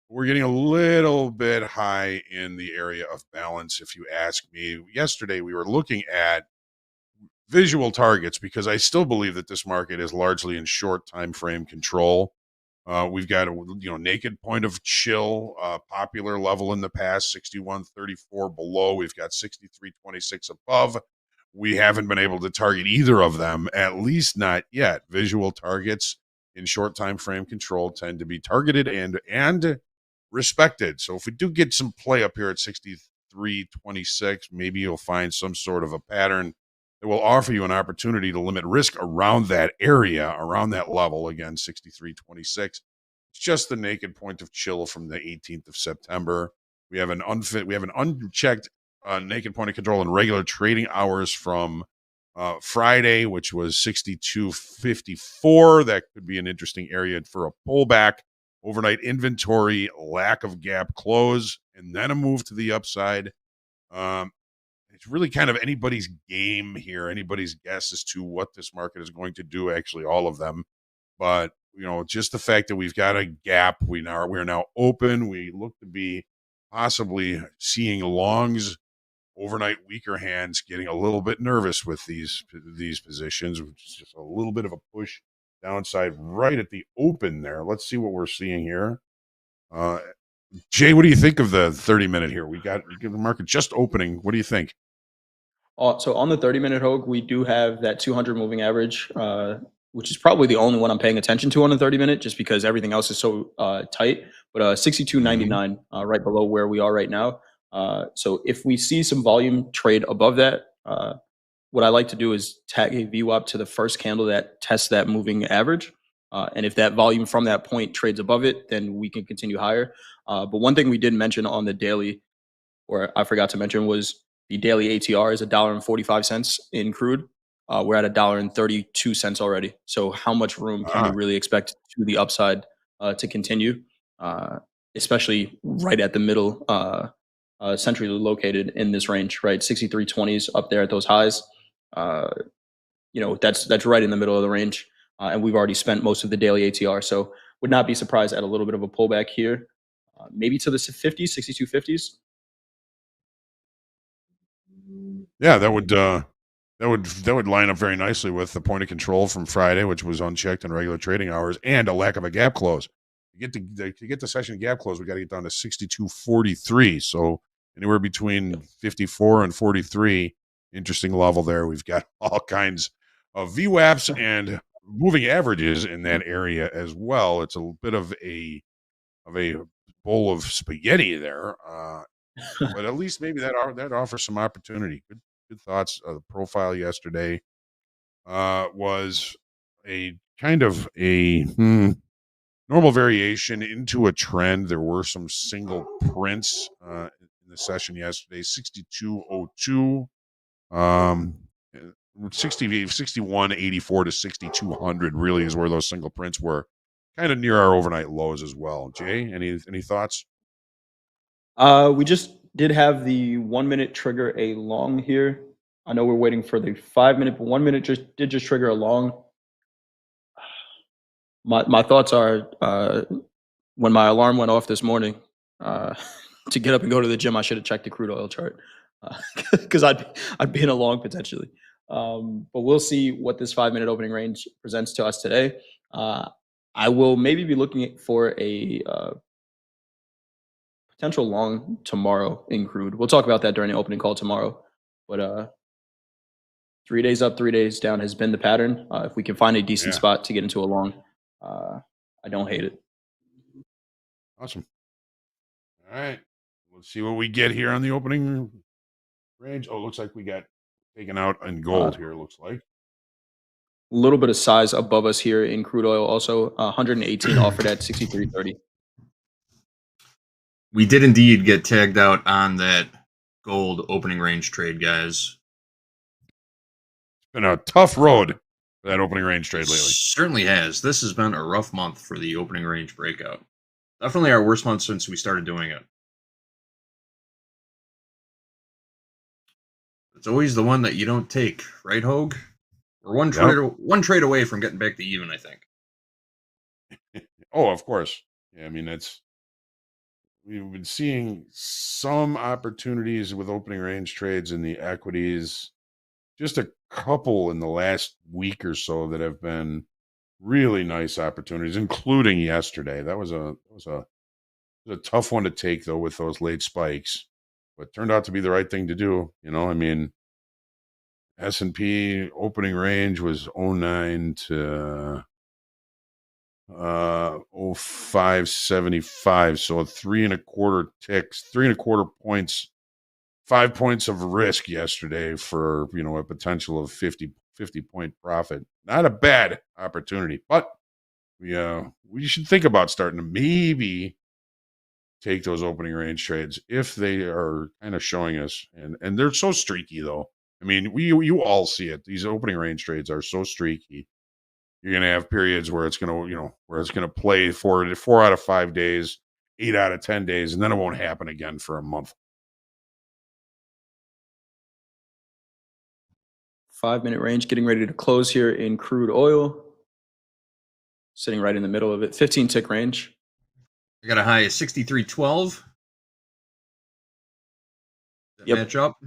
We're getting a little bit high in the area of balance, if you ask me. Yesterday, we were looking at visual targets because I still believe that this market is largely in short time frame control. We've got a naked point of chill, popular level in the past, 61.34 below. We've got 63.26 above. We haven't been able to target either of them, at least not yet. Visual targets in short time frame control tend to be targeted and respected. So if we do get some play up here at 63.26, maybe you'll find some sort of a pattern that will offer you an opportunity to limit risk around that area, around that level. Again, 63.26. It's just the naked point of chill from the 18th of September. We have an unchecked naked point of control in regular trading hours from Friday, which was 62.54. That could be an interesting area for a pullback. Overnight inventory, lack of gap close, and then a move to the upside. It's really kind of anybody's game here, anybody's guess as to what this market is going to do, actually all of them. But, just the fact that we've got a gap, we're now open. We look to be possibly seeing longs, overnight weaker hands getting a little bit nervous with these positions, which is just a little bit of a push downside right at the open there. Let's see what we're seeing here. Jay, what do you think of the 30-minute here? We got the market just opening. What do you think? So on the 30-minute, Hogue, we do have that 200 moving average which is probably the only one I'm paying attention to on the 30-minute, just because everything else is so tight. But 62.99, right below where we are right now. So if we see some volume trade above that, what I like to do is tag a VWAP to the first candle that tests that moving average. And if that volume from that point trades above it, then we can continue higher. But one thing we did mention on the daily, or I forgot to mention, was the daily ATR is $1.45 in crude. We're at $1.32 already. So how much room can we really expect to the upside to continue, especially right at the middle, centrally located in this range, right? 63.20s up there at those highs. That's right in the middle of the range, and we've already spent most of the daily ATR. So would not be surprised at a little bit of a pullback here, maybe to the 50s, 62.50s. Yeah, that would line up very nicely with the point of control from Friday, which was unchecked in regular trading hours, and a lack of a gap close. To get the session gap close, we got to get down to 62.43. So anywhere between 54 and 43, interesting level there. We've got all kinds of VWAPs and moving averages in that area as well. It's a bit of a bowl of spaghetti there. But at least maybe that offers some opportunity. Good thoughts. The profile yesterday was a kind of a normal variation into a trend. There were some single prints in the session yesterday. 6202, 6184 to 6200 really is where those single prints were. Kind of near our overnight lows as well. Jay, any thoughts? We just did have the 1 minute trigger a long here. I know we're waiting for the 5 minute, but 1 minute did trigger a long. My thoughts are, when my alarm went off this morning to get up and go to the gym, I should have checked the crude oil chart because I'd be in a long potentially. But we'll see what this 5 minute opening range presents to us today. I will maybe be looking for a potential long tomorrow in crude. We'll talk about that during the opening call tomorrow. But 3 days up, 3 days down has been the pattern. If we can find a decent spot to get into a long, I don't hate it. Awesome. All right. Let's see what we get here on the opening range. Oh, looks like we got taken out in gold here, looks like. A little bit of size above us here in crude oil also. 118 offered at 63.30. We did indeed get tagged out on that gold opening range trade, guys. It's been a tough road for that opening range trade lately. Certainly has. This has been a rough month for the opening range breakout. Definitely our worst month since we started doing it. It's always the one that you don't take, right, Hoag? We're one trade away from getting back to even, I think. Oh, of course. Yeah, I mean, we've been seeing some opportunities with opening range trades in the equities. Just a couple in the last week or so that have been really nice opportunities, including yesterday. That was a tough one to take though with those late spikes, but turned out to be the right thing to do. I mean, S&P opening range was 09 to 0575, so 3.25 ticks, 3.25 points, 5 points of risk yesterday for a potential of 50 point profit. Not a bad opportunity, but we should think about starting to maybe take those opening range trades if they are kind of showing us, and they're so streaky though. I mean, you all see it. These opening range trades are so streaky. You're going to have periods where it's going to play 4 out of 5 days, 8 out of 10 days, and then it won't happen again for a month. 5 minute range getting ready to close here in crude oil. Sitting right in the middle of it. 15 tick range. I got a high of 63.12. Match up.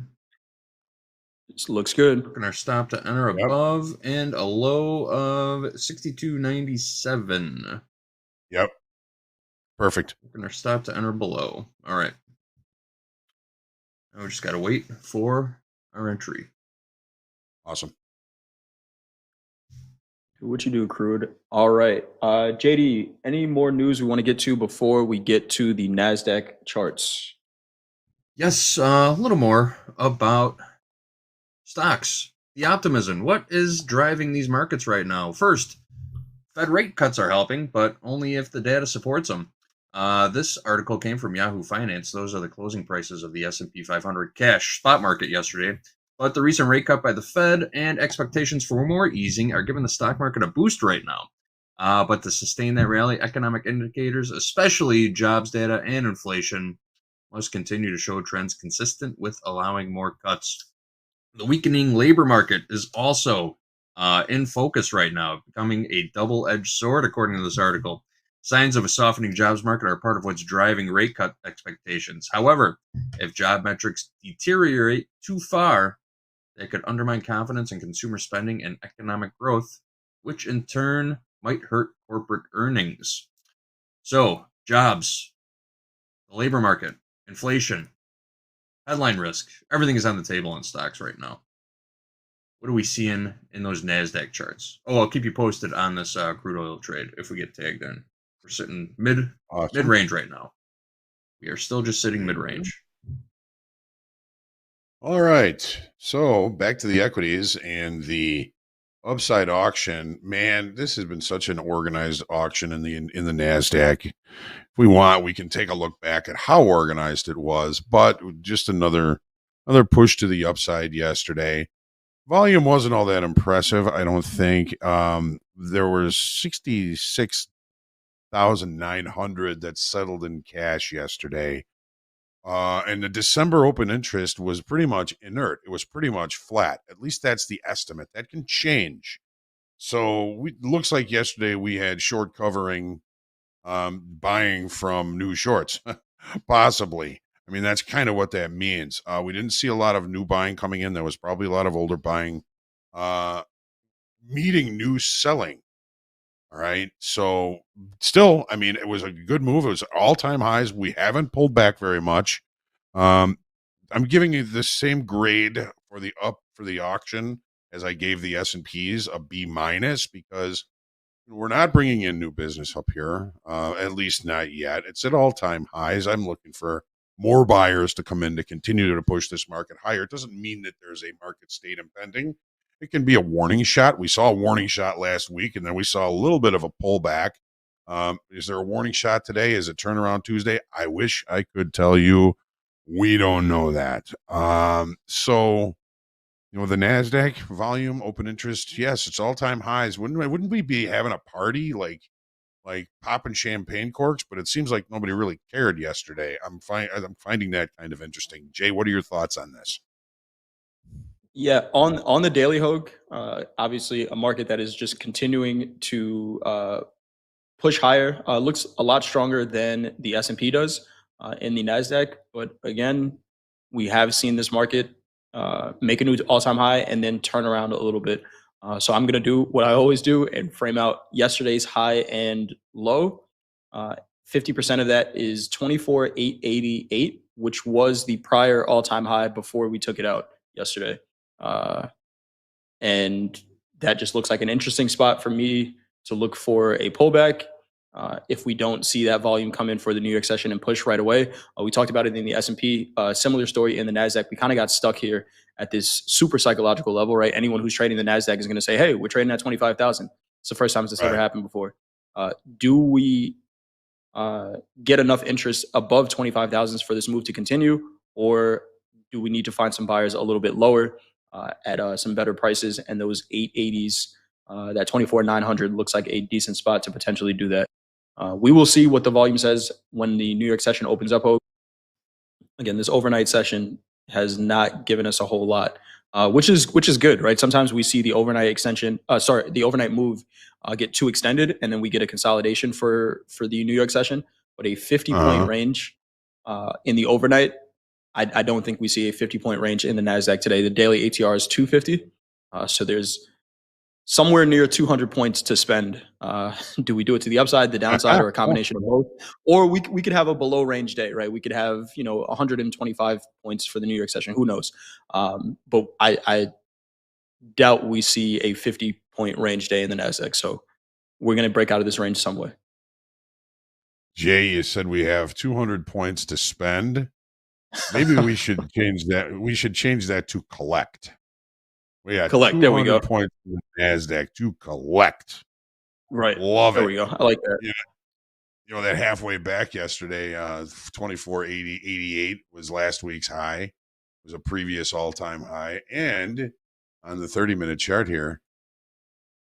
This looks good. Looking our stop to enter above and a low of 62.97. Yep. Perfect. Looking our stop to enter below. All right. Now we just got to wait for our entry. Awesome. Do what you do, Crude. All right. JD, any more news we want to get to before we get to the NASDAQ charts? Yes, a little more about stocks. The optimism. What is driving these markets right now? First, Fed rate cuts are helping, but only if the data supports them. This article came from Yahoo Finance. Those are the closing prices of the S&P 500 cash spot market yesterday. But the recent rate cut by the Fed and expectations for more easing are giving the stock market a boost right now. But to sustain that rally, economic indicators, especially jobs data and inflation, must continue to show trends consistent with allowing more cuts. The weakening labor market is also in focus right now, becoming a double-edged sword, according to this article. Signs of a softening jobs market are part of what's driving rate cut expectations. However, if job metrics deteriorate too far, they could undermine confidence in consumer spending and economic growth, which in turn might hurt corporate earnings. So, jobs, the labor market, inflation, headline risk, everything is on the table in stocks right now. What are we seeing in those NASDAQ charts? Oh, I'll keep you posted on this crude oil trade if we get tagged in. We're sitting Awesome. mid-range right now. We are still just sitting mid-range. All right. So back to the equities and the upside auction. Man, this has been such an organized auction in the NASDAQ. If we want, we can take a look back at how organized it was, but just another push to the upside yesterday. Volume wasn't all that impressive, I don't think. There was 66,900 that settled in cash yesterday. And the December open interest was pretty much inert. It was pretty much flat. At least that's the estimate. That can change. So looks like yesterday we had short covering, buying from new shorts, possibly. I mean, that's kind of what that means. We didn't see a lot of new buying coming in. There was probably a lot of older buying, meeting new selling. All right. So still, I mean, it was a good move. It was all-time highs. We haven't pulled back very much. I'm giving you the same grade for the auction as I gave the S&Ps, a B minus, because we're not bringing in new business up here, at least not yet. It's at all-time highs. I'm looking for more buyers to come in to continue to push this market higher. It doesn't mean that there's a market state impending. It can be a warning shot. We saw a warning shot last week, and then we saw a little bit of a pullback. Is there a warning shot today? Is it turnaround Tuesday? I wish I could tell you. We don't know that. So, the NASDAQ volume, open interest, yes, it's all-time highs. Wouldn't we be having a party like popping champagne corks? But it seems like nobody really cared yesterday. I'm finding that kind of interesting. Jay, what are your thoughts on this? Yeah, on the daily Hoag, obviously a market that is just continuing to push higher. Looks a lot stronger than the S&P does in the NASDAQ. But again, we have seen this market make a new all-time high and then turn around a little bit. So I'm going to do what I always do and frame out yesterday's high and low. 50% of that is 24,888, which was the prior all-time high before we took it out yesterday. And that just looks like an interesting spot for me to look for a pullback. If we don't see that volume come in for the New York session and push right away, we talked about it in the S&P. Similar story in the NASDAQ. We kind of got stuck here at this super psychological level, right? Anyone who's trading the NASDAQ is going to say, hey, we're trading at 25,000. It's the first time this ever happened before. Do we get enough interest above 25,000 for this move to continue? Or do we need to find some buyers a little bit lower at some better prices? And those 880s, that 24,900 looks like a decent spot to potentially do that. We will see what the volume says when the New York session opens up. Again, this overnight session has not given us a whole lot, which is good, right? Sometimes we see the overnight the overnight move get too extended, and then we get a consolidation for the New York session. But a 50-point range in the overnight, I don't think we see a 50-point range in the NASDAQ today. The daily ATR is 250, so there's somewhere near 200 points to spend. Do we do it to the upside, the downside, or a combination of both? Or we could have a below range day, right? We could have 125 points for the New York session. Who knows? But doubt we see a 50-point range day in the Nasdaq. So we're going to break out of this range some way. Jay, you said we have 200 points to spend. Maybe we should change that. We should change that to collect. We got Collect. There we 200 go. points in the Nasdaq to collect. Right. Love there it. we go. I like that. Yeah. You know, that halfway back yesterday, 24.88 was last week's high. It was a previous all-time high. And on the 30-minute chart here,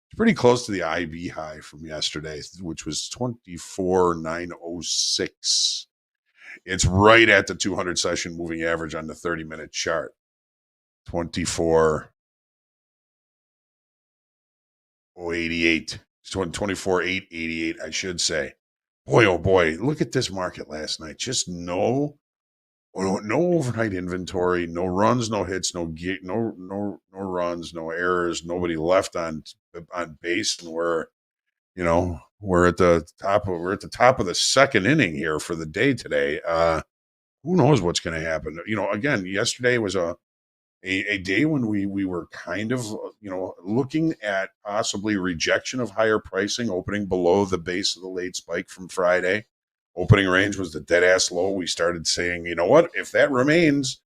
it's pretty close to the IB high from yesterday, which was 24.906. It's right at the 200 session moving average on the 30-minute chart. 24.88. 24.888, I should say. Boy, oh boy, look at this market last night. Just no overnight inventory, no runs, no hits, no runs, no errors, nobody left on base, and we're at the top of the second inning here for the day today. Who knows what's going to happen? Again, yesterday was a day when we were kind of looking at possibly rejection of higher pricing, opening below the base of the late spike from Friday. Opening range was the dead ass low. We started saying, you know what, if that remains,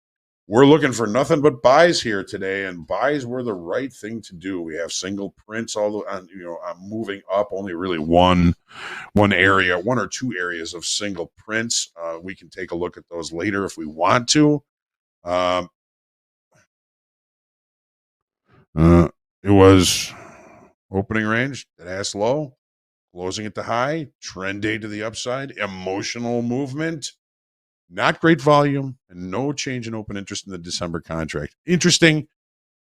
we're looking for nothing but buys here today, and buys were the right thing to do. We have single prints moving up, only really one or two areas of single prints. We can take a look at those later if we want to. It was opening range, that ass low, closing at the high, trend day to the upside, emotional movement, not great volume, and no change in open interest in the December contract. Interesting,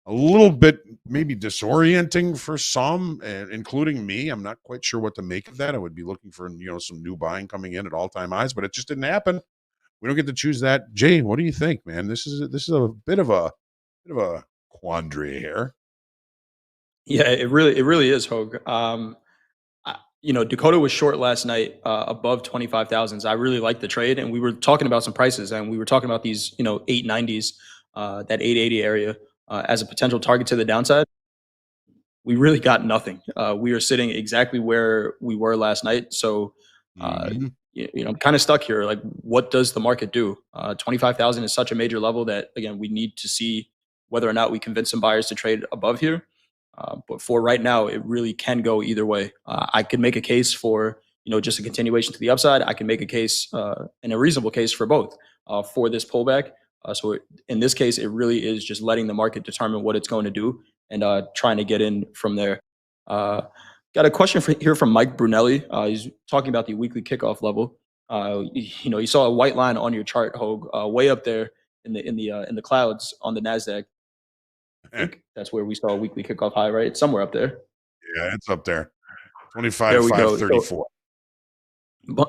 a little bit maybe disorienting for some, including me. I'm not quite sure what to make of that. I would be looking for some new buying coming in at all-time highs, but it just didn't happen. We don't get to choose that. Jay, what do you think, man? This is a bit of a quandary here. Yeah, it really is, Hoag. Dakota was short last night above 25,000. I really like the trade, and we were talking about some prices, and we were talking about these 890s, that 880 area as a potential target to the downside. We really got nothing. We are sitting exactly where we were last night. So, I'm kind of stuck here. Like, what does the market do? 25,000 is such a major level that, again, we need to see whether or not we convince some buyers to trade above here. But for right now, it really can go either way. I could make a case for just a continuation to the upside. I can make a case and a reasonable case for both for this pullback. So in this case, it really is just letting the market determine what it's going to do and trying to get in from there. Got a question here from Mike Brunelli. He's talking about the weekly kickoff level. You saw a white line on your chart, Hoag, way up there in the clouds on the Nasdaq. I think that's where we saw a weekly kickoff high, right? It's somewhere up there. Yeah, it's up there. 25,534.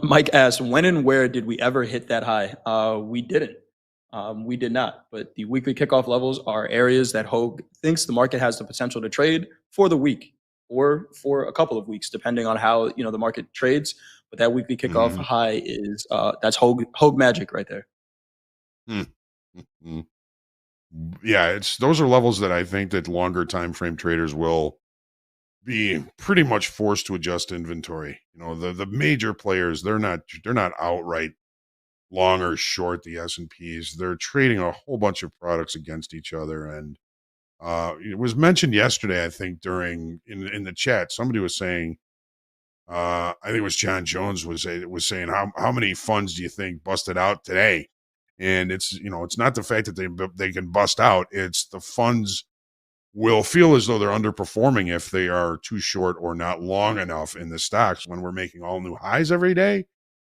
Mike asked, when and where did we ever hit that high? We didn't. We did not. But the weekly kickoff levels are areas that Hoag thinks the market has the potential to trade for the week or for a couple of weeks, depending on how the market trades. But that weekly kickoff high is that's Hoag magic right there. Yeah, those are levels that I think that longer time frame traders will be pretty much forced to adjust inventory. The major players, they're not outright long or short the S&Ps. They're trading a whole bunch of products against each other. And it was mentioned yesterday, I think, during in the chat, somebody was saying, I think it was John Jones was saying, how many funds do you think busted out today? And it's not the fact that they can bust out. It's the funds will feel as though they're underperforming if they are too short or not long enough in the stocks when we're making all new highs every day.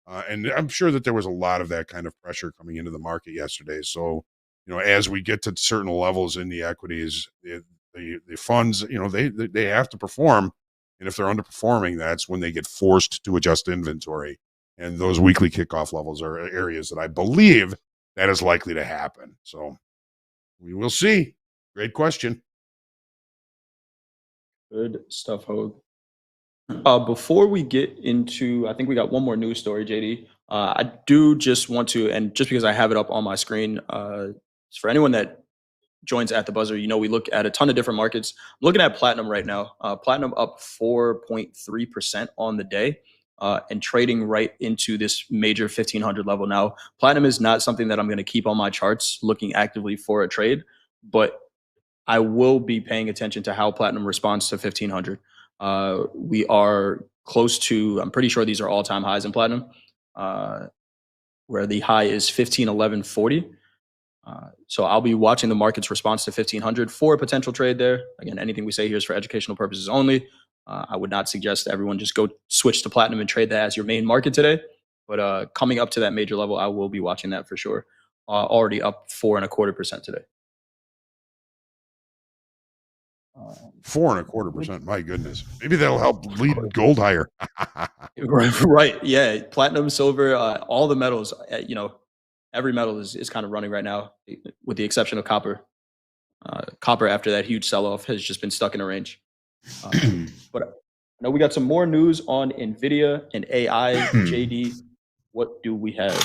And I'm sure that there was a lot of that kind of pressure coming into the market yesterday. So, as we get to certain levels in the equities, the funds, they have to perform. And if they're underperforming, that's when they get forced to adjust inventory. And those weekly kickoff levels are areas that I believe that is likely to happen. So we will see. Great question. Good stuff, Hoag. Before we get into, I think we got one more news story, JD. I do just want to, and just because I have it up on my screen, for anyone that joins at the buzzer. You know, we look at a ton of different markets. I'm looking at platinum right now. Platinum up 4.3% on the day. And trading right into this major 1500 level. Now, platinum is not something that I'm going to keep on my charts looking actively for a trade, but I will be paying attention to how platinum responds to 1500. We are close to, I'm pretty sure these are all-time highs in platinum, where the high is 1511.40. So I'll be watching the market's response to 1500 for a potential trade there. Again, anything we say here is for educational purposes only. I would not suggest everyone just go switch to platinum and trade that as your main market today. But coming up to that major level, I will be watching that for sure. Already up 4.25% today. 4.25%. My goodness. Maybe that'll help lead gold higher. Right. Yeah. Platinum, silver, all the metals, you know, every metal is kind of running right now, with the exception of copper. Copper, after that huge sell-off, has just been stuck in a range. But I know we got some more news on Nvidia and AI. JD, what do we have?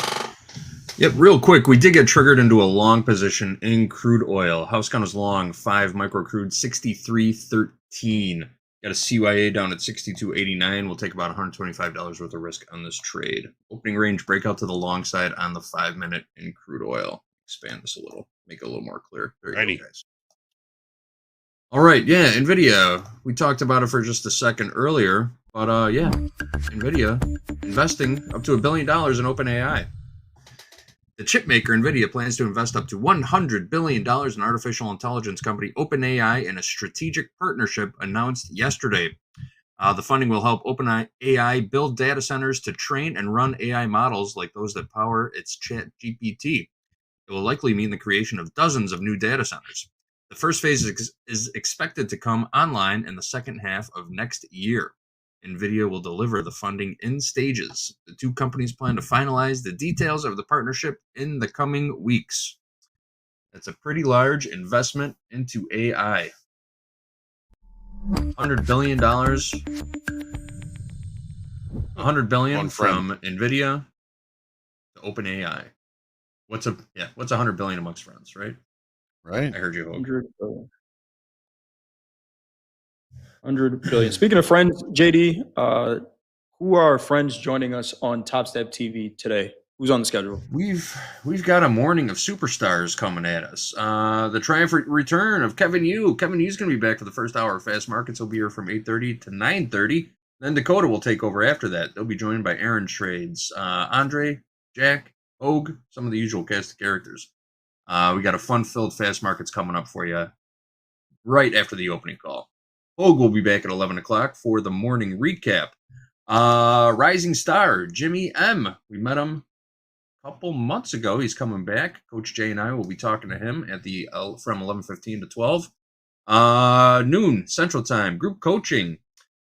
Yep, real quick, we did get triggered into a long position in crude oil. House count is long, 5 micro crude, 63.13. Got a CYA down at 62.89. We'll take about $125 worth of risk on this trade. Opening range breakout to the long side on the 5-minute in crude oil. Expand this a little, make it a little more clear. There you go, guys. All right, yeah, Nvidia. We talked about it for just a second earlier, but yeah, Nvidia investing up to $1 billion in OpenAI. The chip maker Nvidia plans to invest up to $100 billion in artificial intelligence company OpenAI in a strategic partnership announced yesterday. The funding will help OpenAI build data centers to train and run AI models like those that power its ChatGPT. It will likely mean the creation of dozens of new data centers. The first phase is expected to come online in the second half of next year. Nvidia will deliver the funding in stages. The two companies plan to finalize the details of the partnership in the coming weeks. That's a pretty large investment into AI. $100 billion. $100 billion from Nvidia to OpenAI. What's $100 billion amongst friends, right? Right. I heard you. 100 billion. 100 billion. Speaking of friends, JD, who are our friends joining us on TopstepTV today? Who's on the schedule? We've got a morning of superstars coming at us. The triumphant return of Kevin Yu. Kevin Yu's going to be back for the first hour of Fast Markets. He'll be here from 8:30 to 9:30. Then Dakota will take over after that. They'll be joined by Aaron Trades, Andre, Jack, Hoag, some of the usual cast of characters. We got a fun-filled Fast Markets coming up for you right after the opening call. Hoag will be back at 11 o'clock for the morning recap. Rising star, Jimmy M. We met him a couple months ago. He's coming back. Coach Jay and I will be talking to him at the from 11:15 to 12. Noon Central Time. Group coaching.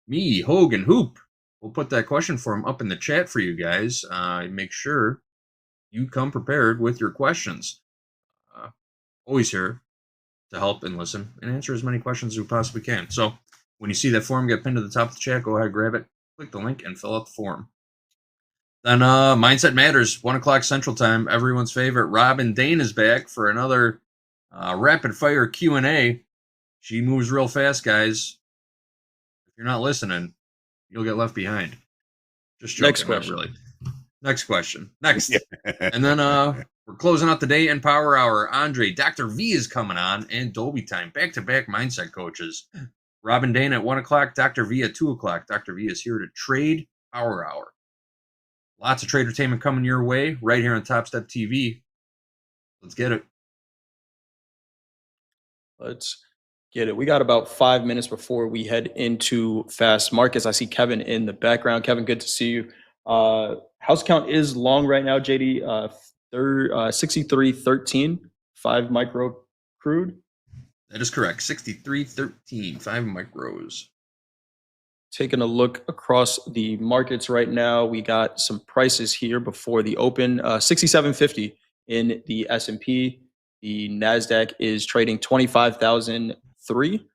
Me, Hoag, and Hoop. We'll put that question for him up in the chat for you guys. Make sure you come prepared with your questions. Always here to help and listen and answer as many questions as we possibly can. So when you see that form get pinned to the top of the chat, go ahead, grab it, click the link, and fill out the form. Then Mindset Matters, 1 o'clock Central Time. Everyone's favorite, Robin Dayne is back for another rapid-fire Q&A. She moves real fast, guys. If you're not listening, you'll get left behind. Just joking, Next question. not really. Next question. Next. And then we're closing out the day in Power Hour. Andre, Dr. V is coming on, and Dolby Time. Back-to-back mindset coaches. Robin Dayne at 1 o'clock, Dr. V at 2 o'clock. Dr. V is here to trade Power Hour. Lots of tradertainment coming your way right here on TopstepTV. Let's get it. Let's get it. We got about 5 minutes before we head into Fast Markets. I see Kevin in the background. Kevin, good to see you. House count is long right now, JD. 63.13, 5 micro crude. That is correct. 63.13, 5 micros. Taking a look across the markets right now, we got some prices here before the open. 67.50 in the S&P. The NASDAQ is trading 25,003.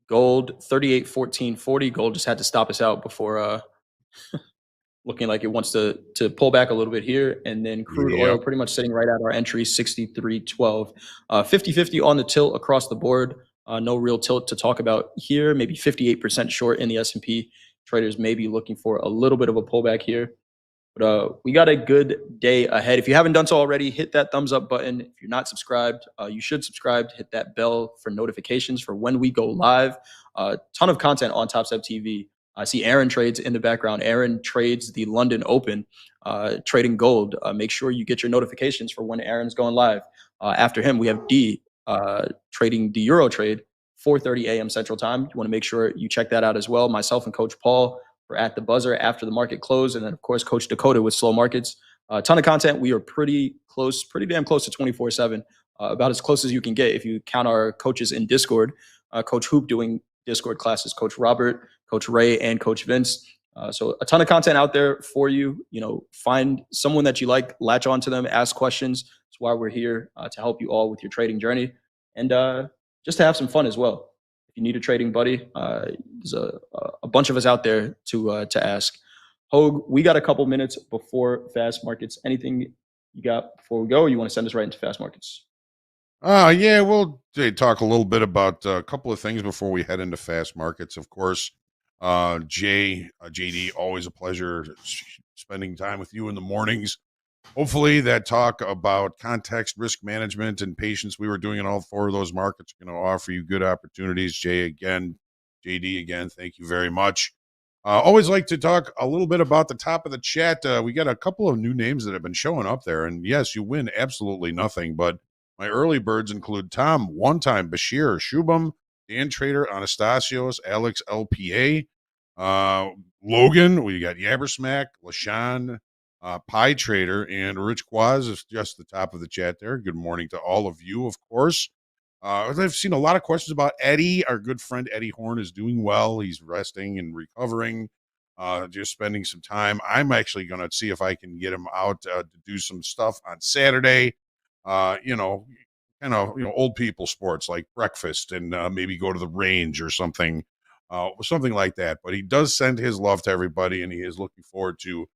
Gold 38.14.40. Gold just had to stop us out before looking like it wants to pull back a little bit here. And then crude oil pretty much sitting right at our entry, 63.12. 50-50 on the tilt across the board. No real tilt to talk about here. Maybe 58% short in the S&P. Traders may be looking for a little bit of a pullback here. But we got a good day ahead. If you haven't done so already, hit that thumbs up button. If you're not subscribed, you should subscribe. Hit that bell for notifications for when we go live. Ton of content on TopstepTV. I see Aaron trades in the background. Aaron trades the London Open, trading gold. Make sure you get your notifications for when Aaron's going live. After him, we have D trading the Euro trade, 4:30 a.m. Central Time. You want to make sure you check that out as well. Myself and Coach Paul are at the buzzer after the market close. And then, of course, Coach Dakota with Slow Markets. A ton of content. We are pretty damn close to 24/7, about as close as you can get if you count our coaches in Discord. Coach Hoop doing Discord classes, Coach Robert, Coach Ray, and Coach Vince. So a ton of content out there for you. You know, find someone that you like, latch on to them, ask questions. That's why we're here, to help you all with your trading journey and just to have some fun as well. If you need a trading buddy, there's a bunch of us out there to ask. Hoag, we got a couple minutes before fast markets. Anything you got before we go, or you want to send us right into fast markets? Yeah, we'll talk a little bit about a couple of things before we head into fast markets. Of course, JD, always a pleasure spending time with you in the mornings. Hopefully that talk about context, risk management, and patience we were doing in all four of those markets are going to offer you good opportunities. JD again, thank you very much. Always like to talk a little bit about the top of the chat. We got a couple of new names that have been showing up there, and yes, you win absolutely nothing, but my early birds include Tom, One Time, Bashir, Shubham, Dan Trader, Anastasios, Alex LPA, Logan, we got Yabbersmack, LaShawn, Pie Trader, and Rich Quaz is just the top of the chat there. Good morning to all of you, of course. I've seen a lot of questions about Eddie. Our good friend Eddie Horn is doing well. He's resting and recovering, just spending some time. I'm actually going to see if I can get him out to do some stuff on Saturday. Old people sports like breakfast and maybe go to the range or something like that. But he does send his love to everybody, and he is looking forward to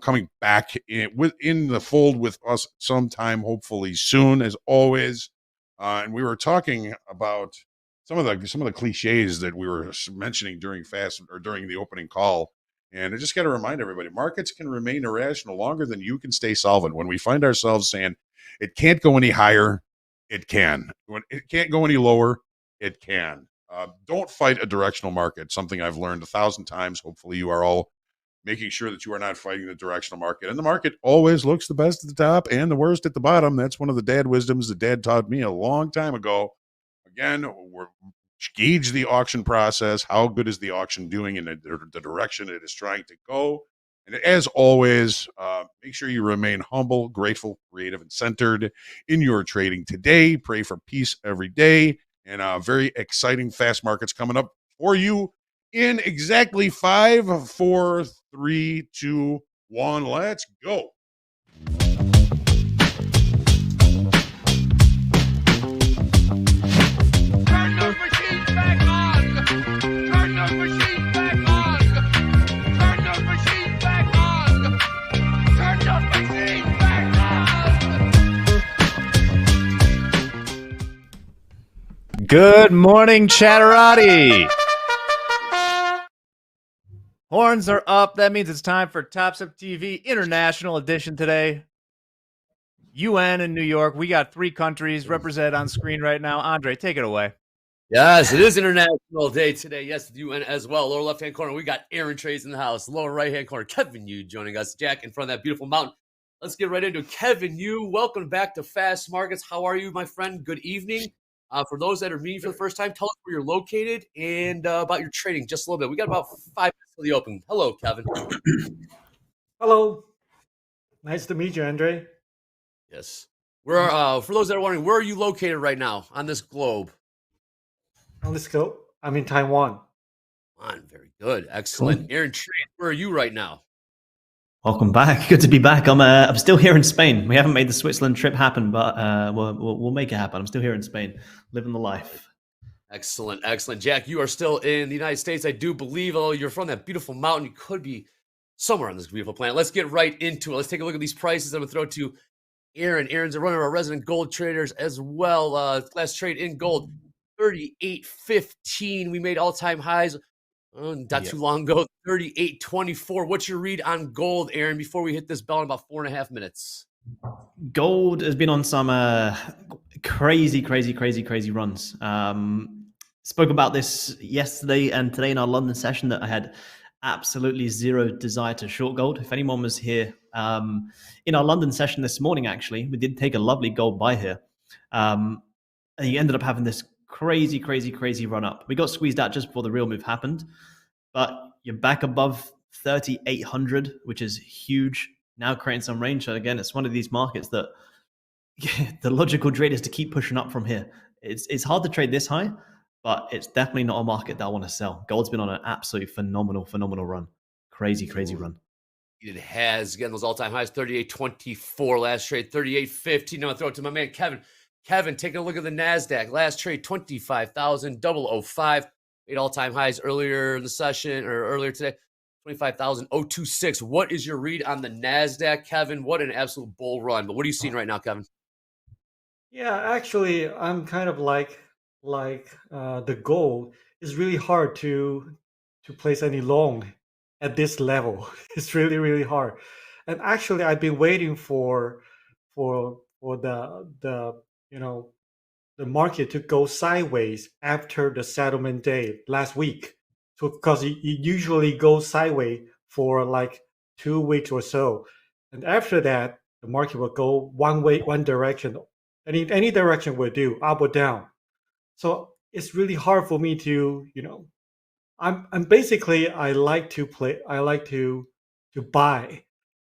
coming back in the fold with us sometime, hopefully soon, as always. And we were talking about some of the cliches that we were mentioning during the opening call. And I just got to remind everybody, markets can remain irrational longer than you can stay solvent. When we find ourselves saying it can't go any higher, it can. When it can't go any lower, it can. Don't fight a directional market, something I've learned 1,000 times. Hopefully you are all making sure that you are not fighting the directional market. And the market always looks the best at the top and the worst at the bottom. That's one of the dad wisdoms that dad taught me a long time ago. Again, we're gauge the auction process. How good is the auction doing in the direction it is trying to go? And as always, make sure you remain humble, grateful, creative, and centered in your trading today. Pray for peace every day. And very exciting fast markets coming up for you in exactly 5, 4, 3, 2, 1. Let's go. Turn those machines back on. Turn those machines back on. Turn those machines back on. Turn those machines back on. Good morning, Chatterati. Horns are up. That means it's time for TopstepTV International Edition today. UN in New York. We got 3 countries represented on screen right now. Andre, take it away. Yes, it is International Day today. Yes, the UN as well. Lower left-hand corner, we got Aaron Trades in the house. Lower right-hand corner, Kevin Yu joining us. Jack in front of that beautiful mountain. Let's get right into it. Kevin Yu, welcome back to Fast Markets. How are you, my friend? Good evening. For those that are meeting for the first time, tell us where you're located and about your trading just a little bit. We got about 5 minutes for the open. Hello, Kevin. Hello. Nice to meet you, Andre. Yes. For those that are wondering, where are you located right now on this globe? Let's go. I'm in Taiwan. Very good. Excellent. Cool. Aaron Trades, where are you right now? Welcome back. Good to be back. I'm still here in Spain. We haven't made the Switzerland trip happen, but we'll make it happen. I'm still here in Spain, living the life. Excellent. Jack, you are still in the United States, I do believe, although you're from that beautiful mountain. You could be somewhere on this beautiful planet. Let's get right into it. Let's take a look at these prices. I'm going to throw it to Aaron. Aaron's a runner of our resident gold traders as well. Last trade in gold, 38.15. We made all-time highs not too long ago, 38.24. What's your read on gold, Aaron, before we hit this bell in about 4.5 minutes? Gold has been on some crazy runs. Spoke about this yesterday and today in our London session that I had absolutely zero desire to short gold. If anyone was here in our London session this morning, actually, we did take a lovely gold buy here. And you ended up having this crazy run up. We got squeezed out just before the real move happened, but you're back above 3,800, which is huge. Now creating some range. So again, it's one of these markets that the logical trade is to keep pushing up from here. It's hard to trade this high, but it's definitely not a market that I want to sell. Gold's been on an absolutely phenomenal run. Crazy run. It has. Again, those all-time highs, 38.24 last trade, 38.15. Now I'll throw it to my man, Kevin. Kevin, taking a look at the NASDAQ. Last trade, 25,005. Made all-time highs earlier in the session or earlier today, 25,026. What is your read on the NASDAQ, Kevin? What an absolute bull run. But what are you seeing right now, Kevin? Yeah, actually, I'm kind of like the gold. It's really hard to place any long at this level. It's really hard. And actually, I've been waiting for the the market to go sideways after the settlement day last week. So because it usually goes sideways for like 2 weeks or so, and after that, the market will go one direction. Any direction will do, up or down. So it's really hard for me to, I'm basically I like to buy,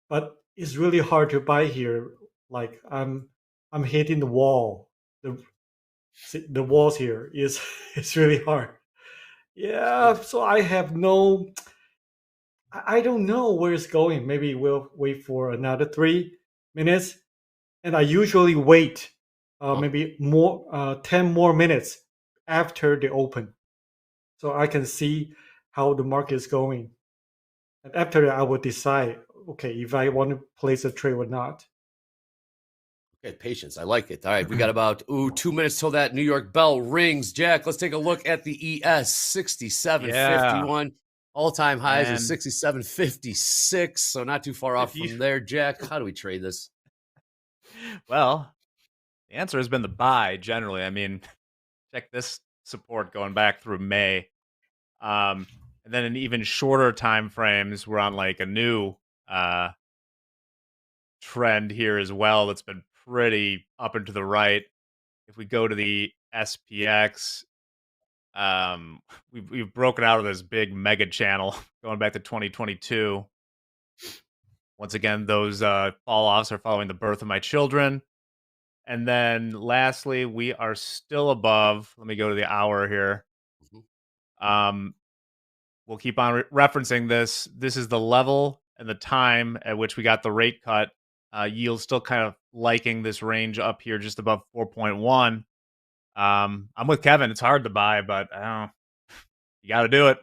but it's really hard to buy here. Like I'm hitting the wall. The walls here is it's really hard. Yeah, so I don't know where it's going. Maybe we'll wait for another 3 minutes, and I usually wait maybe 10 more minutes after the open, so I can see how the market is going. And after that, I will decide, okay, if I want to place a trade or not. Okay, patience. I like it. All right, we got about 2 minutes till that New York bell rings. Jack, let's take a look at the ES 67.51. All-time highs is 67.56, so not too far off from there. Jack, how do we trade this? Well, the answer has been the buy generally. I mean, check this support going back through May. And then in even shorter time frames, we're on like a new trend here as well that's been pretty up and to the right. If we go to the SPX, we've broken out of this big mega channel going back to 2022. Once again, those fall-offs are following the birth of my children. And then lastly, we are still above. Let me go to the hour here. We'll keep on referencing this. This is the level and the time at which we got the rate cut. Yield still kind of liking this range up here just above 4.1. I'm with Kevin. It's hard to buy, but you got to do it.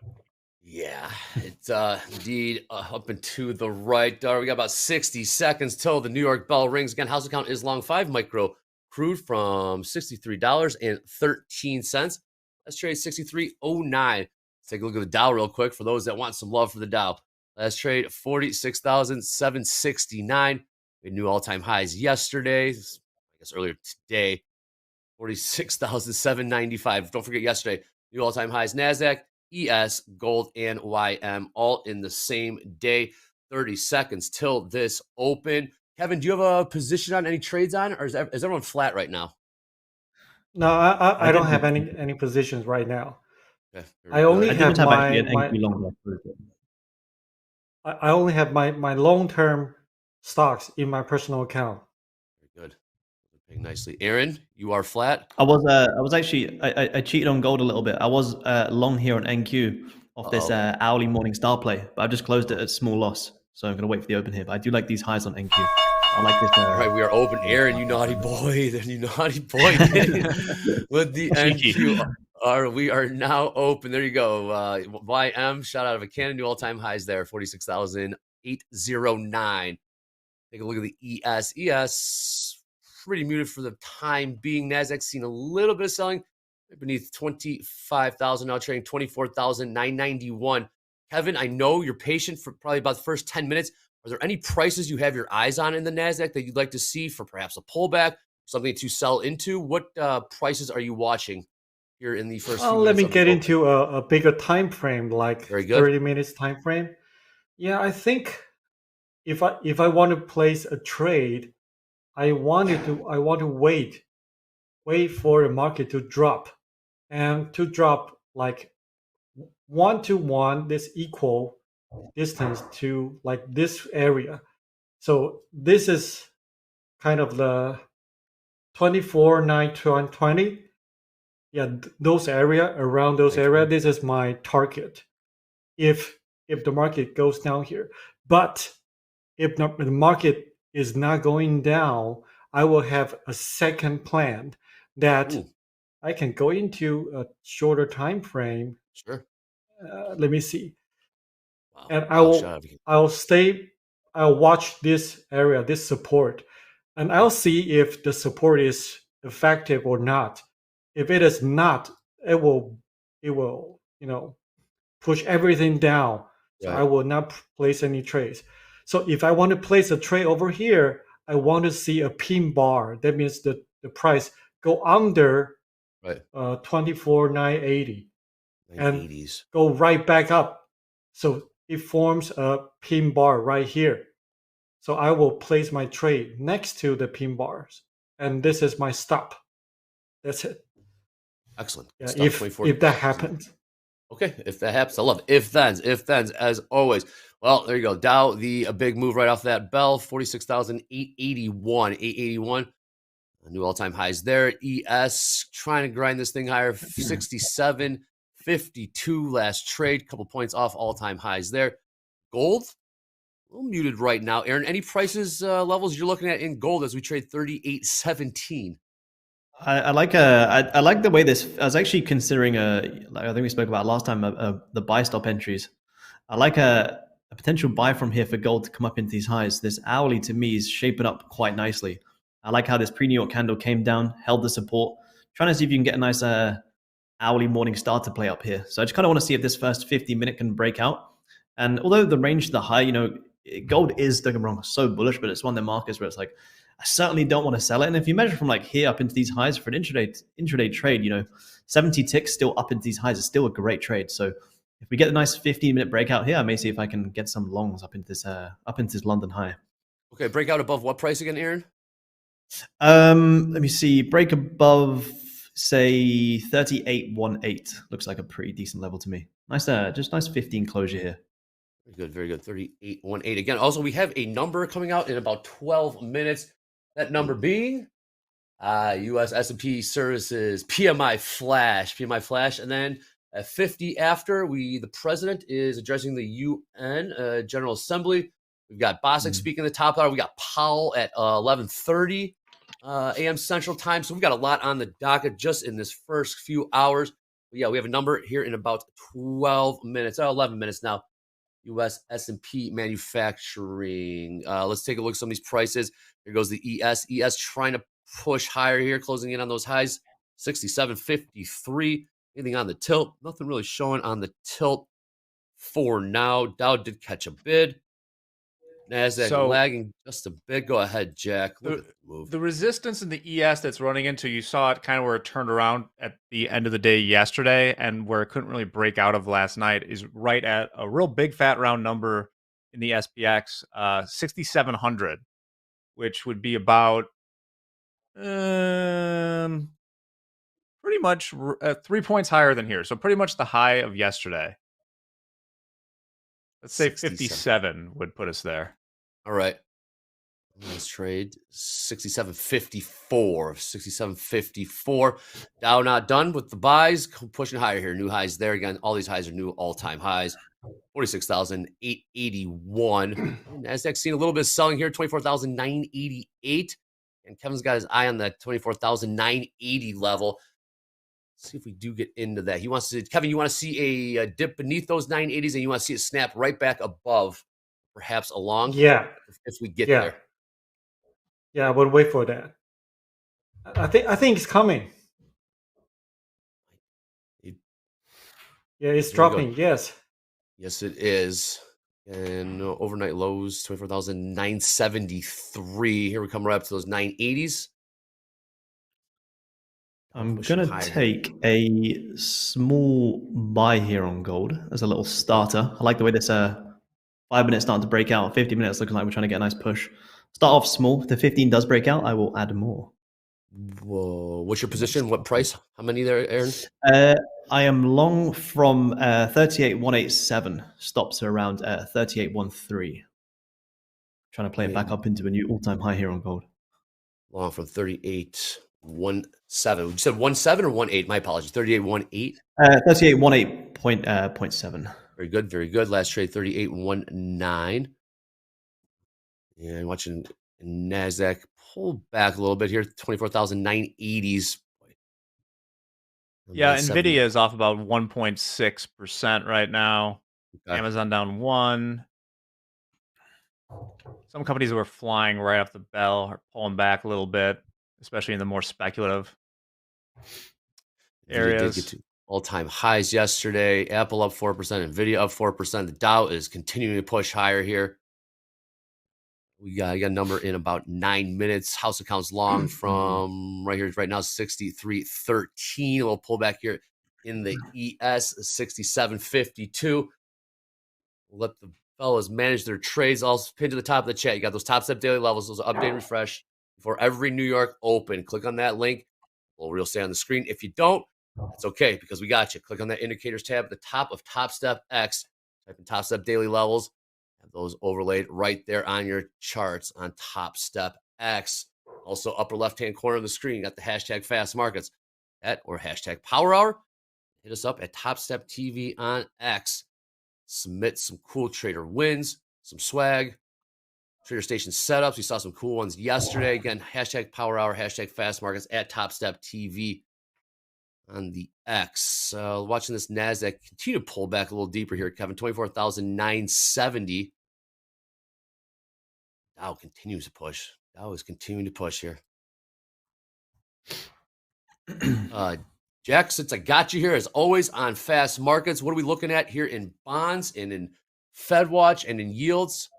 Yeah, it's indeed up and to the right. We got about 60 seconds till the New York bell rings. Again, house account is long 5 micro crude from $63.13. Let's trade 63.09. Let's take a look at the Dow real quick for those that want some love for the Dow. Let's trade 46,769. We had new all-time highs yesterday. I guess earlier today, 46,795. Don't forget yesterday, new all-time highs. NASDAQ, ES, gold, and YM all in the same day. 30 seconds till this open. Kevin, do you have a position on any trades on, or is everyone flat right now? No, I don't have any positions right now. Okay, I only have I only have my long-term stocks in my personal account. Very good. Paying nicely. Aaron, you are flat. I was actually I cheated on gold a little bit. I was long here on NQ off this hourly morning star play, but I just closed it at small loss. So I'm gonna wait for the open here. But I do like these highs on NQ. I like this. All right, we are open. Aaron, you naughty boy. Then you naughty boy. With the NQ, we are now open. There you go. YM, shot out of a cannon, new all-time highs there, 46,000. 809. Take a look at the ES. ES pretty muted for the time being. Nasdaq seen a little bit of selling beneath 25,000, now trading 24,991. Kevin, I know you're patient for probably about the first 10 minutes. Are there any prices you have your eyes on in the Nasdaq that you'd like to see for perhaps a pullback, something to sell into? What prices are you watching here in the first few minutes? Let me of the get open? into a bigger time frame, like Very good. 30 minutes time frame. Yeah, I think if I want to place a trade, I want to wait for the market to drop, and to drop like 1 to 1, this equal distance to like this area. So this is kind of the 24,920. Yeah, those area, around those area, this is my target. If the market goes down here, but if the market is not going down, I will have a second plan that I can go into a shorter time frame. Sure. Let me see. Wow. And I'll watch this area, this support, and I'll see if the support is effective or not. If it is not, it will push everything down. So I will not place any trades. So if I want to place a trade over here, I want to see a pin bar. That means the price go under 24,980 and go right back up. So it forms a pin bar right here. So I will place my trade next to the pin bars, and this is my stop. That's it. Excellent. Yeah, if that happens. Okay, if that happens, I love it. If thens, as always. Well, there you go. Dow, a big move right off that bell, 46,881, 881. New all-time highs there. ES trying to grind this thing higher, 67.52 last trade, couple points off all-time highs there. Gold, a little muted right now. Aaron, any prices levels you're looking at in gold as we trade 38.17? I like the way this. I was actually considering like I think we spoke about last time, the buy stop entries. I like a potential buy from here for gold to come up into these highs. This hourly to me is shaping up quite nicely. I like how this pre-New York candle came down, held the support. Trying to see if you can get a nice hourly morning star to play up here. So I just kind of want to see if this first 50-minute can break out. And although the range to the high, gold is, don't get me wrong, so bullish, but it's one of the markets where it's like, I certainly don't want to sell it. And if you measure from like here up into these highs for an intraday trade, 70 ticks still up into these highs is still a great trade. So if we get a nice 15-minute breakout here, I may see if I can get some longs up into this London high. Okay, breakout above what price again, Aaron? Let me see. Break above, say 38.18. Looks like a pretty decent level to me. Nice, just nice 15 closure here. Very good. 38.18. Again, also we have a number coming out in about 12 minutes. That number being U.S. S&P Services PMI Flash, and then at 50 after, the president is addressing the UN General Assembly. We've got Bostic speaking the top hour. We got Powell at 11:30 a.m. Central Time. So we've got a lot on the docket just in this first few hours. But yeah, we have a number here in about 12 minutes, 11 minutes now. U.S. S&P manufacturing. Let's take a look at some of these prices. Here goes the ES. ES trying to push higher here, closing in on those highs. 67.53. Anything on the tilt? Nothing really showing on the tilt for now. Dow did catch a bid. Nasdaq lagging just a bit. Go ahead, Jack. Look at the move. The resistance in the ES that's running into, you saw it kind of where it turned around at the end of the day yesterday, and where it couldn't really break out of last night is right at a real big fat round number in the SPX, 6,700, which would be about pretty much 3 points higher than here. So pretty much the high of yesterday. Let's say 57 would put us there. All right. Let's trade 67.54. 67.54. Dow not done with the buys. Pushing higher here. New highs there again. All these highs are new all-time highs. 46,881. Nasdaq seen a little bit of selling here. 24,988. And Kevin's got his eye on that 24,980 level. See if we do get into that. Kevin, you want to see a dip beneath those 980s, and you want to see it snap right back above perhaps along Yeah, if we get yeah, there. yeah. I would wait for that. I think it's coming. It- Yeah, it's Here we go. dropping. Yes. Yes, it is. And overnight lows 24,973. Here we come right up to those 980s. I'm Pushing going to higher here. take a small buy here on gold as a little starter. I like the way this 5 minutes starting to break out. 50 minutes looking like we're trying to get a nice push. Start off small. If the 15 does break out, I will add more. Whoa. What's your position? What price? How many there, Aaron? I am long from 38,187. Stops are around 38,13. Trying to play it back up into a new all-time high here on gold. Long from 38.17. You said 17 or 18? My apologies. 38.18. 38,18.7. Very good. Very good. Last trade 38.19. And watching NASDAQ pull back a little bit here. 24,980s. Yeah, Nvidia is off about 1.6% right now. Okay. Amazon down 1. Some companies were flying right off the bell are pulling back a little bit, especially in the more speculative Nvidia did areas. get to all-time highs yesterday. Apple up 4%. Nvidia up 4%. The Dow is continuing to push higher here. We got a number in about 9 minutes. House accounts long from right here, right now, 63.13. A little pullback here in the ES, 67.52. We'll let the fellas manage their trades. I'll pin to the top of the chat. You got those Topstep daily levels. Those are update and refresh before every New York open. Click on that link. We'll stay on the screen. If you don't, that's okay because we got you. Click on that indicators tab at the top of Topstep X. Type in Topstep daily levels. Have those overlaid right there on your charts on Topstep X. Also, upper left-hand corner of the screen, you got the hashtag fast markets or hashtag power hour. Hit us up at TopstepTV on X. Submit some cool trader wins, some swag, trader station setups. We saw some cool ones yesterday. Again, hashtag power hour, hashtag fast markets at TopstepTV on the X. Watching this NASDAQ continue to pull back a little deeper here, Kevin. 24,970. Dow continues to push. Dow is continuing to push here. Jack, since I got you here, as always, on Fast Markets, what are we looking at here in bonds and in Fed Watch and in yields?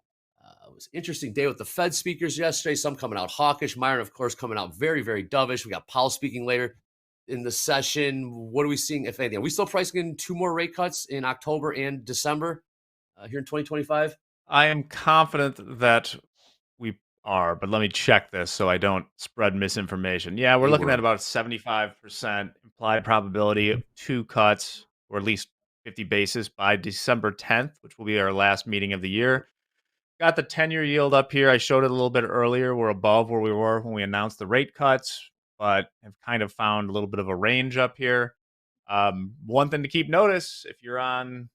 It was an interesting day with the Fed speakers yesterday. Some coming out hawkish. Myron, of course, coming out very, very dovish. We got Powell speaking later in the session. What are we seeing, if anything? Are we still pricing in 2 more rate cuts in October and December here in 2025? I am confident that we are, but let me check this so I don't spread misinformation. Yeah, we're looking at about 75% implied probability of 2 cuts, or at least 50 basis by December 10th, which will be our last meeting of the year. Got the 10-year yield up here. I showed it a little bit earlier. We're above where we were when we announced the rate cuts, but have kind of found a little bit of a range up here. One thing to keep notice, if you're on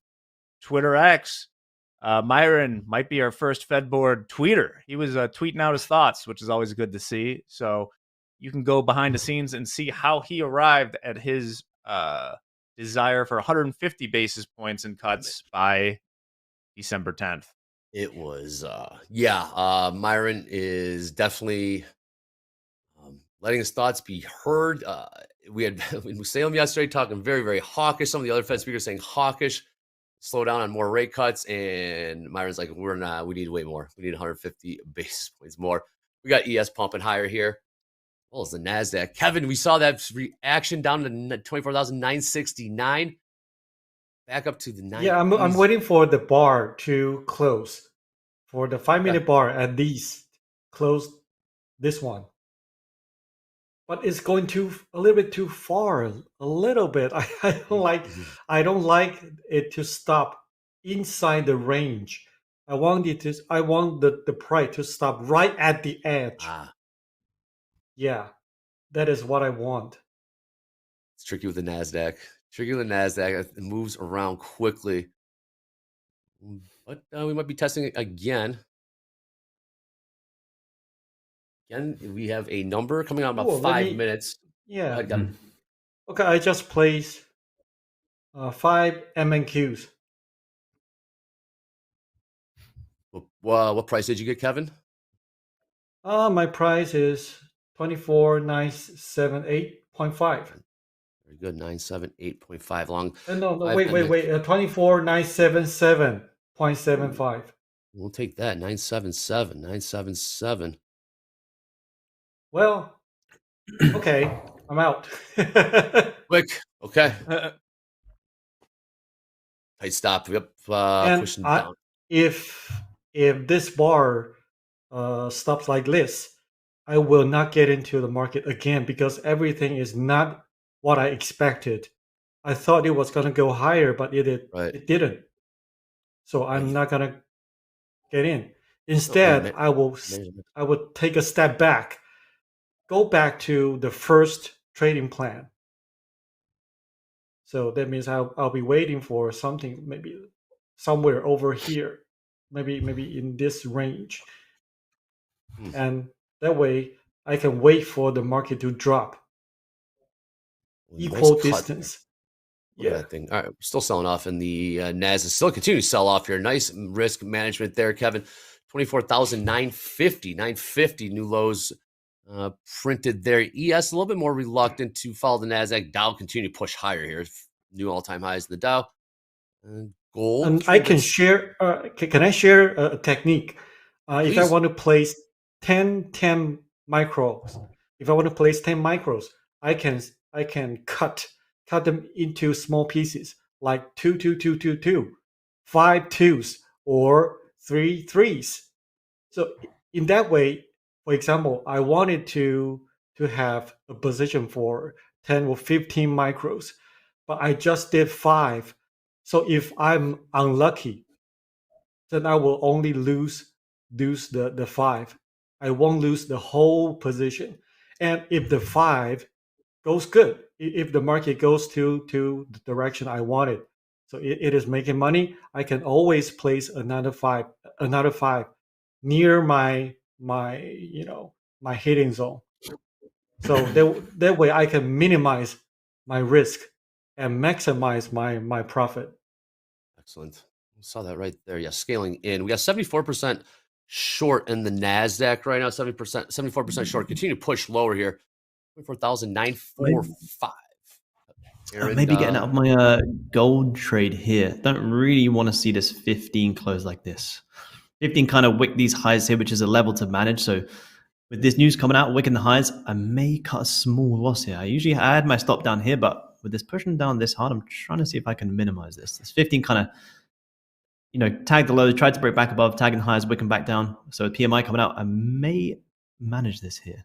Twitter X, Myron might be our first Fed board tweeter. He was tweeting out his thoughts, which is always good to see. So you can go behind the scenes and see how he arrived at his desire for 150 basis points in cuts by December 10th. It was, Myron is definitely letting his thoughts be heard. We had Salem yesterday talking very, very hawkish. Some of the other Fed speakers saying hawkish, slow down on more rate cuts. And Myron's like, we need way more. We need 150 basis points more. We got ES pumping higher here. Well, it's the NASDAQ. Kevin, we saw that reaction down to 24,969. Back up to the 9. Yeah, I'm waiting for the bar to close. For the 5-minute bar, at least close this one. But it's going a little bit too far. A little bit. I don't like it to stop inside the range. I want the price to stop right at the edge. Yeah, that is what I want. It's tricky with the NASDAQ. It moves around quickly. But we might be testing it again. Again, we have a number coming out in about 5 minutes. Yeah. Go ahead, Okay, I just placed 5 MNQs. What price did you get, Kevin? My price is 24978.5. Very good. 978.5 long. No, Five wait. index. 24977.75. We'll take that. 977. 977. Well, okay, I'm out. Quick. Okay. Tight stop. Yep. And Pushing down. if this bar stops like this, I will not get into the market again because everything is not what I expected. I thought it was gonna go higher, but it didn't. So I'm not gonna get in. Instead, I will take a step back, go back to the first trading plan. So that means I'll be waiting for something maybe somewhere over here, maybe in this range, and that way I can wait for the market to drop equal distance. Look at that thing. All right, we're still selling off in the Nasdaq. Still continue to sell off here. Nice risk management there, Kevin. 24,950. 950 new lows printed there. ES a little bit more reluctant to follow the Nasdaq. Dow continue to push higher here. New all-time highs in the Dow. Gold. And I can share. Can I share a technique? If I want to place 10 micros, if I want to place 10 micros, I can cut them into small pieces, like 2, 5 twos, or 3 threes. So in that way, for example, I wanted to have a position for 10 or 15 micros, but I just did 5. So if I'm unlucky, then I will only lose the 5. I won't lose the whole position. And if the 5 goes good, if the market goes to the direction I wanted, so it is making money, I can always place another 5 near my hitting zone. So that way I can minimize my risk and maximize my profit. Excellent. We saw that right there. Yeah, scaling in. We got 74% short in the Nasdaq right now. 74% short. Continue to push lower here. 24,945. Maybe getting out of my gold trade here. Don't really want to see this 15 close like this. 15 kind of wick these highs here, which is a level to manage. So with this news coming out, wicking the highs, I may cut a small loss here. I had my stop down here, but with this pushing down this hard, I'm trying to see if I can minimize this. This 15 kind of, tagged the low, tried to break back above, tagging highs, wicking back down. So with PMI coming out, I may manage this here.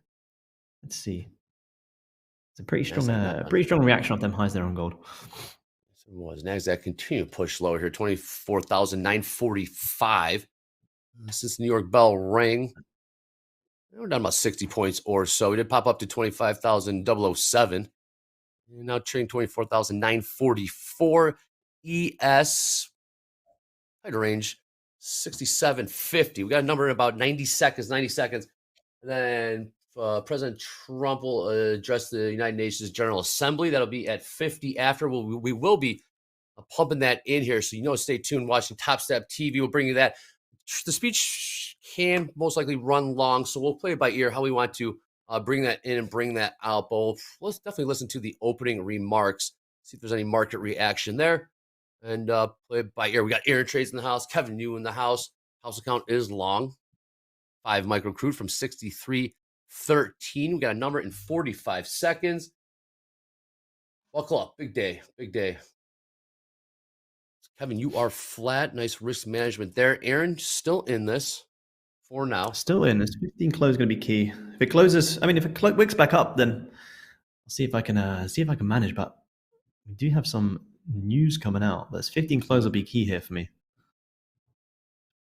Let's see. It's a pretty strong reaction off them highs there on gold. It was. Nasdaq continue to push lower here. 24,945. Since New York bell rang, we're down about 60 points or so. We did pop up to 25,007. And now trading 24,944. ES, tighter range, 67.50. We got a number in about 90 seconds. And then President Trump will address the United Nations General Assembly. That'll be at 50 after. We will be pumping that in here. So, stay tuned, watching TopstepTV. We'll bring you that. The speech can most likely run long, so we'll play it by ear how we want to bring that in and bring that out. But let's definitely listen to the opening remarks, see if there's any market reaction there, and play it by ear. We got Aaron trades in the house, Kevin Yu in the house. House account is long. 5 micro crude from 63.13. We got a number in 45 seconds. Buckle up. Big day. Kevin, you are flat. Nice risk management there. Aaron, still in this for now. Still in this. 15 close is going to be key. If it closes, if it wicks back up, then I'll see if I can manage. But we do have some news coming out. But 15 close will be key here for me.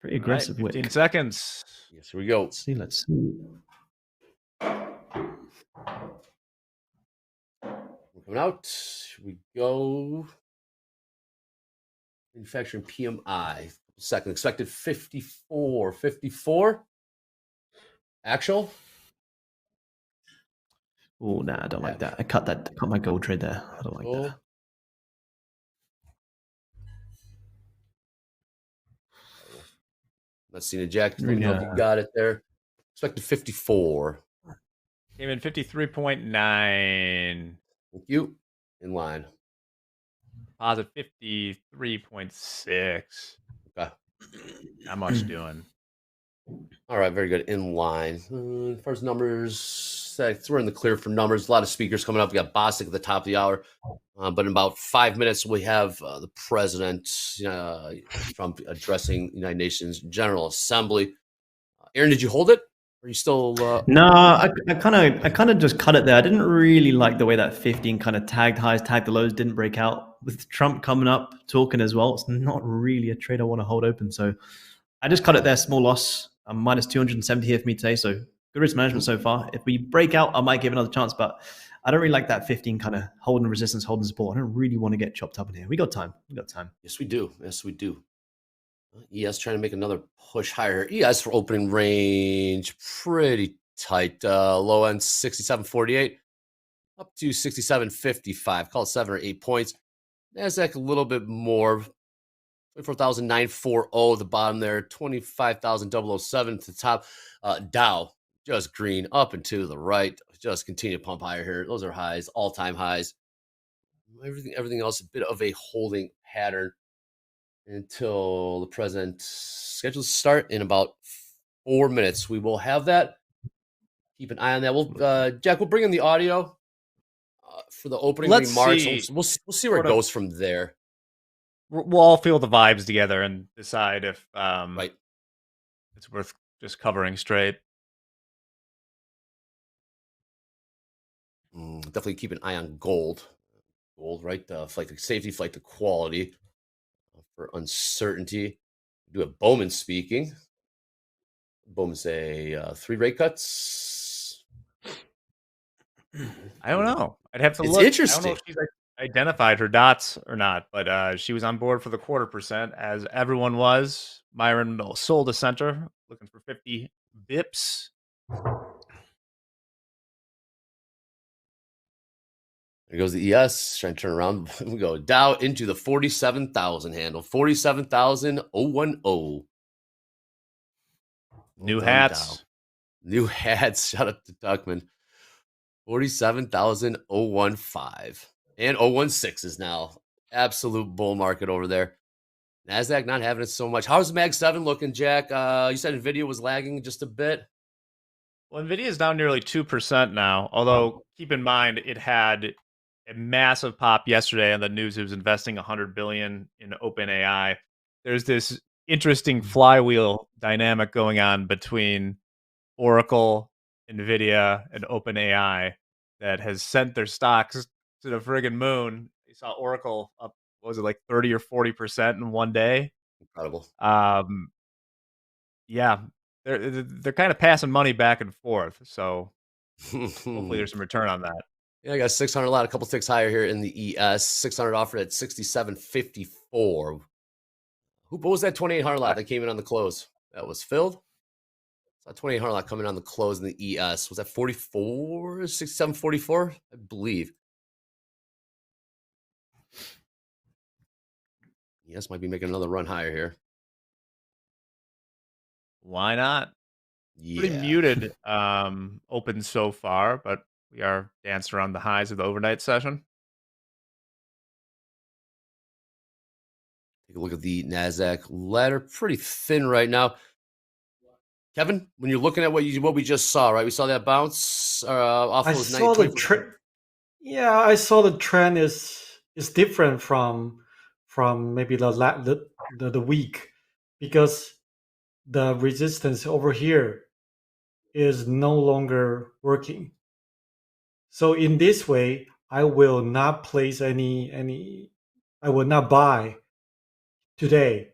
Pretty aggressive wick. 15 seconds. Yes, here we go. Let's see. We're coming out. Here we go. Manufacturing PMI. Second expected 54. Actual. Oh, nah, I don't like that. I cut my gold trade there. I don't like that. Not seeing it, Jack. Let me know if you got it there. Expected 54. Came in 53.9. Thank you. In line. Deposit 53.6. Okay. Not much doing. All right, very good. In line. First numbers, we're in the clear for numbers. A lot of speakers coming up. We got Bostic at the top of the hour. But in about 5 minutes, we have the president, Trump, addressing the United Nations General Assembly. Aaron, did you hold it? Are you still? No, I kind of just cut it there. I didn't really like the way that 15 kind of tagged highs, tagged the lows, didn't break out. With Trump coming up, talking as well, it's not really a trade I want to hold open. So I just cut it there, small loss. I'm minus 270 here for me today. So good risk management so far. If we break out, I might give another chance, but I don't really like that 15 kind of holding resistance, holding support. I don't really want to get chopped up in here. We got time. Yes, we do. ES trying to make another push higher. ES for opening range, pretty tight. Low end 67.48 up to 67.55. Call it 7 or 8 points. NASDAQ a little bit more. 24,940 the bottom there. 25,007 to the top. Dow just green up and to the right. Just continue to pump higher here. Those are highs, all-time highs. Everything else a bit of a holding pattern until the president scheduled to start in about 4 minutes. We will have that. Keep an eye on that. Jack, we'll bring in the audio for the opening remarks. See. We'll see where it goes from there. We'll all feel the vibes together and decide if Right. it's worth just covering straight. Definitely keep an eye on gold. Gold, right? Flight to safety, flight to quality. For uncertainty, we do have Bowman speaking. Bowman say 3 rate cuts. I don't know. I'd have to It's look. interesting. I don't know if she's identified her dots or not, but she was on board for the 0.25%, as everyone was. Myron sold a center, looking for 50 bips. There goes the ES, trying to turn around. We go Dow into the 47,000 handle. 47,010. New hats. Dow. New hats. Shout out to Duckman. 47,015. And 016 is now. Absolute bull market over there. NASDAQ not having it so much. How's Mag 7 looking, Jack? You said Nvidia was lagging just a bit. Well, Nvidia is down nearly 2% now, although keep in mind it had a massive pop yesterday on the news. It was investing $100 billion in OpenAI. There's this interesting flywheel dynamic going on between Oracle, Nvidia, and OpenAI that has sent their stocks to the friggin' moon. You saw Oracle up, what was it, like 30 or 40% in one day? Incredible. Yeah, they're kind of passing money back and forth. So hopefully there's some return on that. Yeah, I got 600 lot, a couple ticks higher here in the ES. 600 offered at 67.54. What was that 2,800 lot that came in on the close? That was filled. So 2,800 lot coming on the close in the ES. Was that 44? 67.44? I believe. ES might be making another run higher here. Why not? Yeah. Pretty muted open so far, but we are dancing around the highs of the overnight session. Take a look at the NASDAQ ladder. Pretty thin right now. Kevin, when you're looking at what we just saw, right? We saw that bounce off I those saw the trend. Yeah, I saw the trend is different from maybe the week, because the resistance over here is no longer working. So in this way, I will not place any I will not buy today,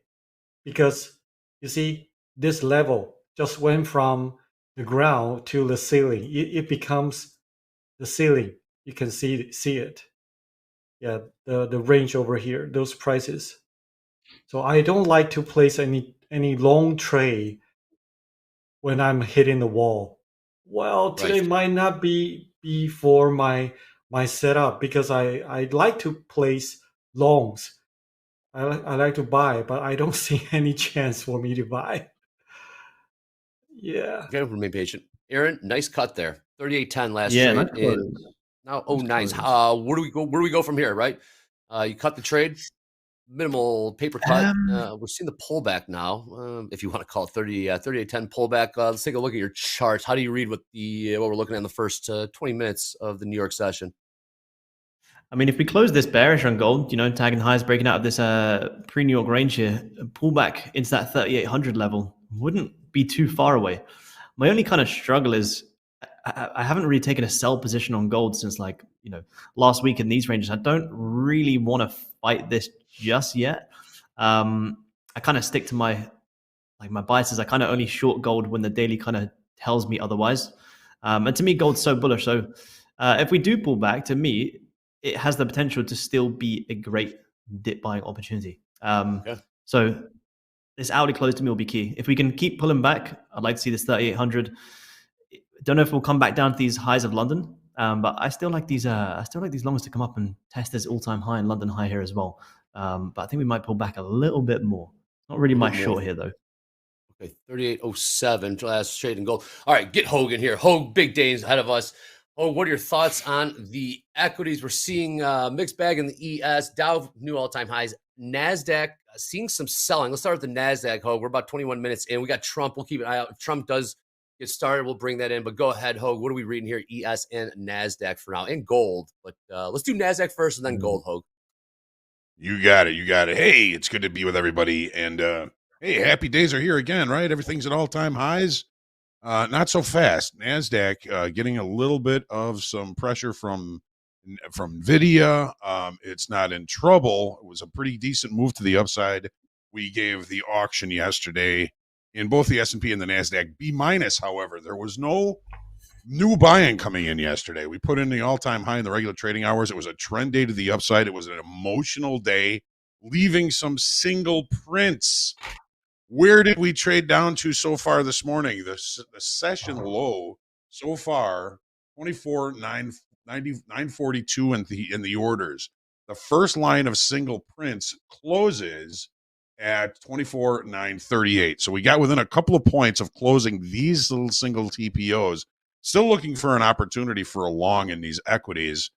because you see this level just went from the ground to the ceiling. It becomes the ceiling. You can see it. Yeah, the range over here, those prices. So I don't like to place any long trade when I'm hitting the wall. Well, today might not be for my setup, because I like to place longs. I like to buy, but I don't see any chance for me to buy. Yeah. Okay, remain patient. Aaron, nice cut there. 38.10 last Yeah, trade. nice And close. now Nice 09. close. Where do we go? Where do we go from here? Right? You cut the trade, minimal paper cut. We're seeing the pullback now. If you want to call it 38.10 pullback. Let's take a look at your charts. How do you read what we're looking at in the first 20 minutes of the New York session? I mean, if we close this bearish on gold, tagging highs, breaking out of this pre-New York range here, pull back into that 3,800 level wouldn't be too far away. My only kind of struggle is I haven't really taken a sell position on gold since last week in these ranges. I don't really want to fight this just yet. I kind of stick to my biases. I kind of only short gold when the daily kind of tells me otherwise. And to me, gold's so bullish. So if we do pull back, to me, it has the potential to still be a great dip buying opportunity. So this hourly close to me will be key. If we can keep pulling back, I'd like to see this 3,800. Don't know if we'll come back down to these highs of London, but I still like these. I still like these longs to come up and test this all-time high and London high here as well. But I think we might pull back a little bit more. Not really my short here though. Okay, 38.07 last trade in gold. All right, get Hogan here. Hogue, big Dayne's ahead of us. Oh, what are your thoughts on the equities? We're seeing mixed bag in the ES, Dow new all-time highs, NASDAQ seeing some selling. Let's start with the NASDAQ, Hogue. We're about 21 minutes in. We got Trump. We'll keep an eye out. If Trump does get started, we'll bring that in. But go ahead, Hogue. What are we reading here? ES and NASDAQ for now, and gold. But let's do NASDAQ first and then gold, Hogue. You got it. You got it. Hey, it's good to be with everybody. And hey, happy days are here again, right? Everything's at all-time highs. Not so fast. NASDAQ getting a little bit of some pressure from Nvidia. It's not in trouble. It was a pretty decent move to the upside. We gave the auction yesterday in both the S&P and the NASDAQ B-. However, there was no new buying coming in yesterday. We put in the all-time high in the regular trading hours. It was a trend day to the upside. It was an emotional day, leaving some single prints. Where did we trade down to so far this morning? The session low so far, 24,942 in the orders. The first line of single prints closes at 24,938. So we got within a couple of points of closing these little single TPOs. Still looking for an opportunity for a long in these equities.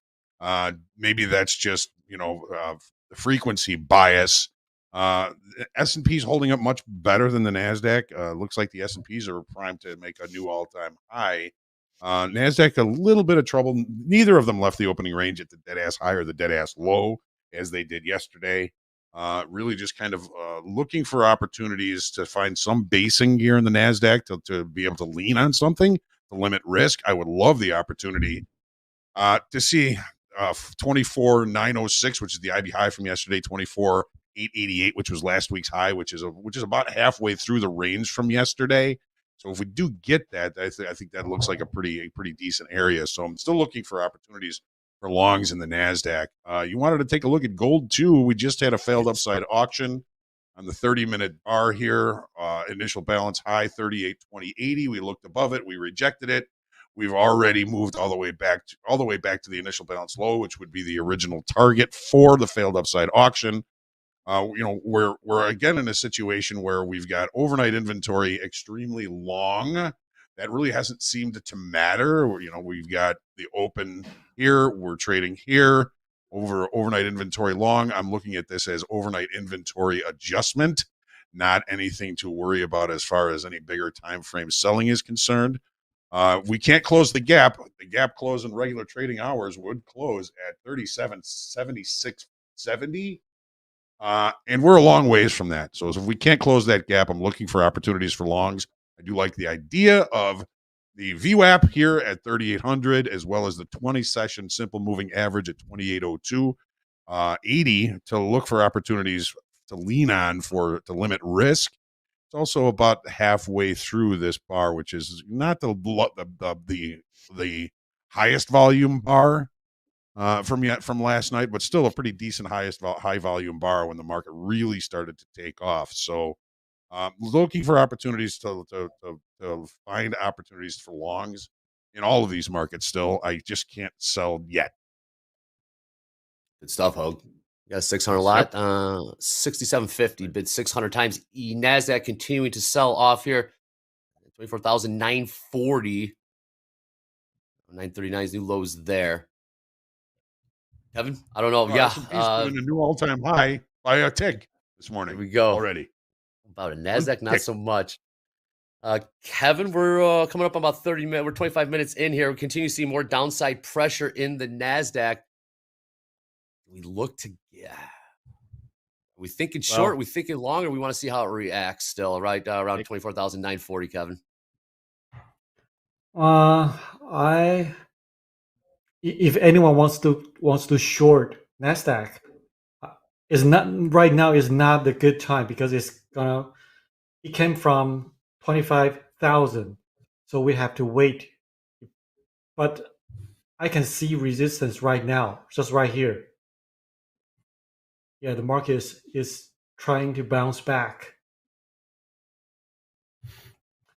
Maybe that's just the frequency bias. S&P is holding up much better than the NASDAQ. Looks like the S&Ps are primed to make a new all-time high. NASDAQ, a little bit of trouble. Neither of them left the opening range at the dead-ass high or the dead-ass low as they did yesterday. Really just kind of looking for opportunities to find some basing gear in the NASDAQ to be able to lean on something to limit risk. I would love the opportunity to see 24,906, which is the IB high from yesterday, 24,888, which was last week's high, which is about halfway through the range from yesterday. So if we do get that, I think that looks like a pretty decent area. So I'm still looking for opportunities for longs in the NASDAQ. You wanted to take a look at gold too. We just had a failed upside auction on the 30-minute bar here. Initial balance high 38,2080. We looked above it. We rejected it. We've already moved all the way back to the initial balance low, which would be the original target for the failed upside auction. We're again in a situation where we've got overnight inventory extremely long. That really hasn't seemed to matter. We've got the open here. We're trading here over overnight inventory long. I'm looking at this as overnight inventory adjustment, not anything to worry about as far as any bigger time frame selling is concerned. We can't close the gap. The gap close in regular trading hours would close at 37.7670. And we're a long ways from that. So if we can't close that gap, I'm looking for opportunities for longs. I do like the idea of the VWAP here at 3,800, as well as the 20-session simple moving average at 2802, 80 to look for opportunities to lean on to limit risk. It's also about halfway through this bar, which is not the highest volume bar from last night, but still a pretty decent high volume bar when the market really started to take off. So looking for opportunities to find opportunities for longs in all of these markets still. I just can't sell yet. Good stuff, Hogue. You got a 600 lot, 6750 bid 600 times. NASDAQ continuing to sell off here. 24,940. 939 is new lows there. Kevin, I don't know. Yeah. S&P's doing a new all-time high by a tick this morning. Here we go. Already. About a NASDAQ, not tick. so much. Kevin, we're coming up on about 30 minutes. We're 25 minutes in here. We continue to see more downside pressure in the NASDAQ. We look to, yeah. Are we thinking short? Are we thinking long? Or we want to see how it reacts still, right? Around 24,940, Kevin. If anyone wants to short Nasdaq, is not right now is not the good time because it came from 25,000, so we have to wait. But I can see resistance right now, just right here. Yeah, the market is trying to bounce back.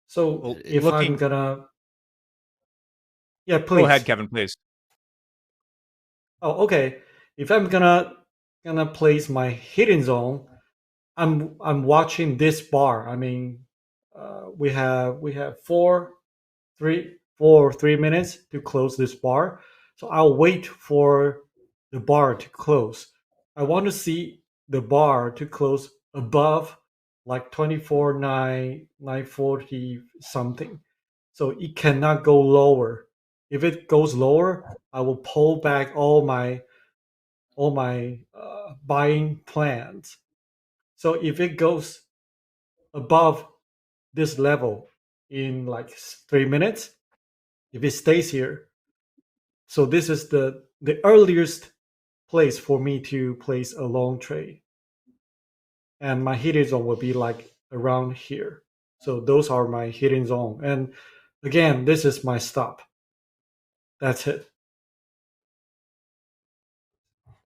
So if I'm gonna, yeah, please go ahead, Kevin, please. Oh, okay. If I'm gonna place my hidden zone, I'm watching this bar. I mean, we have 3 minutes to close this bar, so I'll wait for the bar to close. I want to see the bar to close above like 24,940 something. So it cannot go lower. If it goes lower, I will pull back all my buying plans. So if it goes above this level in like 3 minutes, if it stays here, so this is the earliest place for me to place a long trade, and my hidden zone will be like around here. So those are my hidden zone, and again, this is my stop. That's it.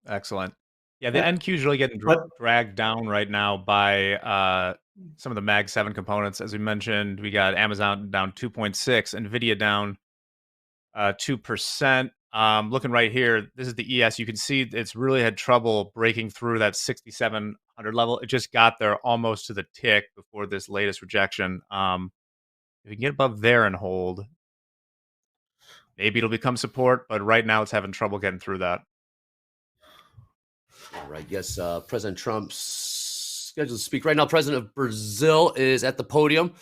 Excellent. Yeah, the NQ is really getting dragged down right now by some of the Mag 7 components. As we mentioned, we got Amazon down 2.6, Nvidia down 2%. Looking right here, this is the ES. You can see it's really had trouble breaking through that 6,700 level. It just got there almost to the tick before this latest rejection. If you can get above there and hold, maybe it'll become support, but right now it's having trouble getting through that. All right. Yes, President Trump's scheduled to speak right now. President of Brazil is at the podium,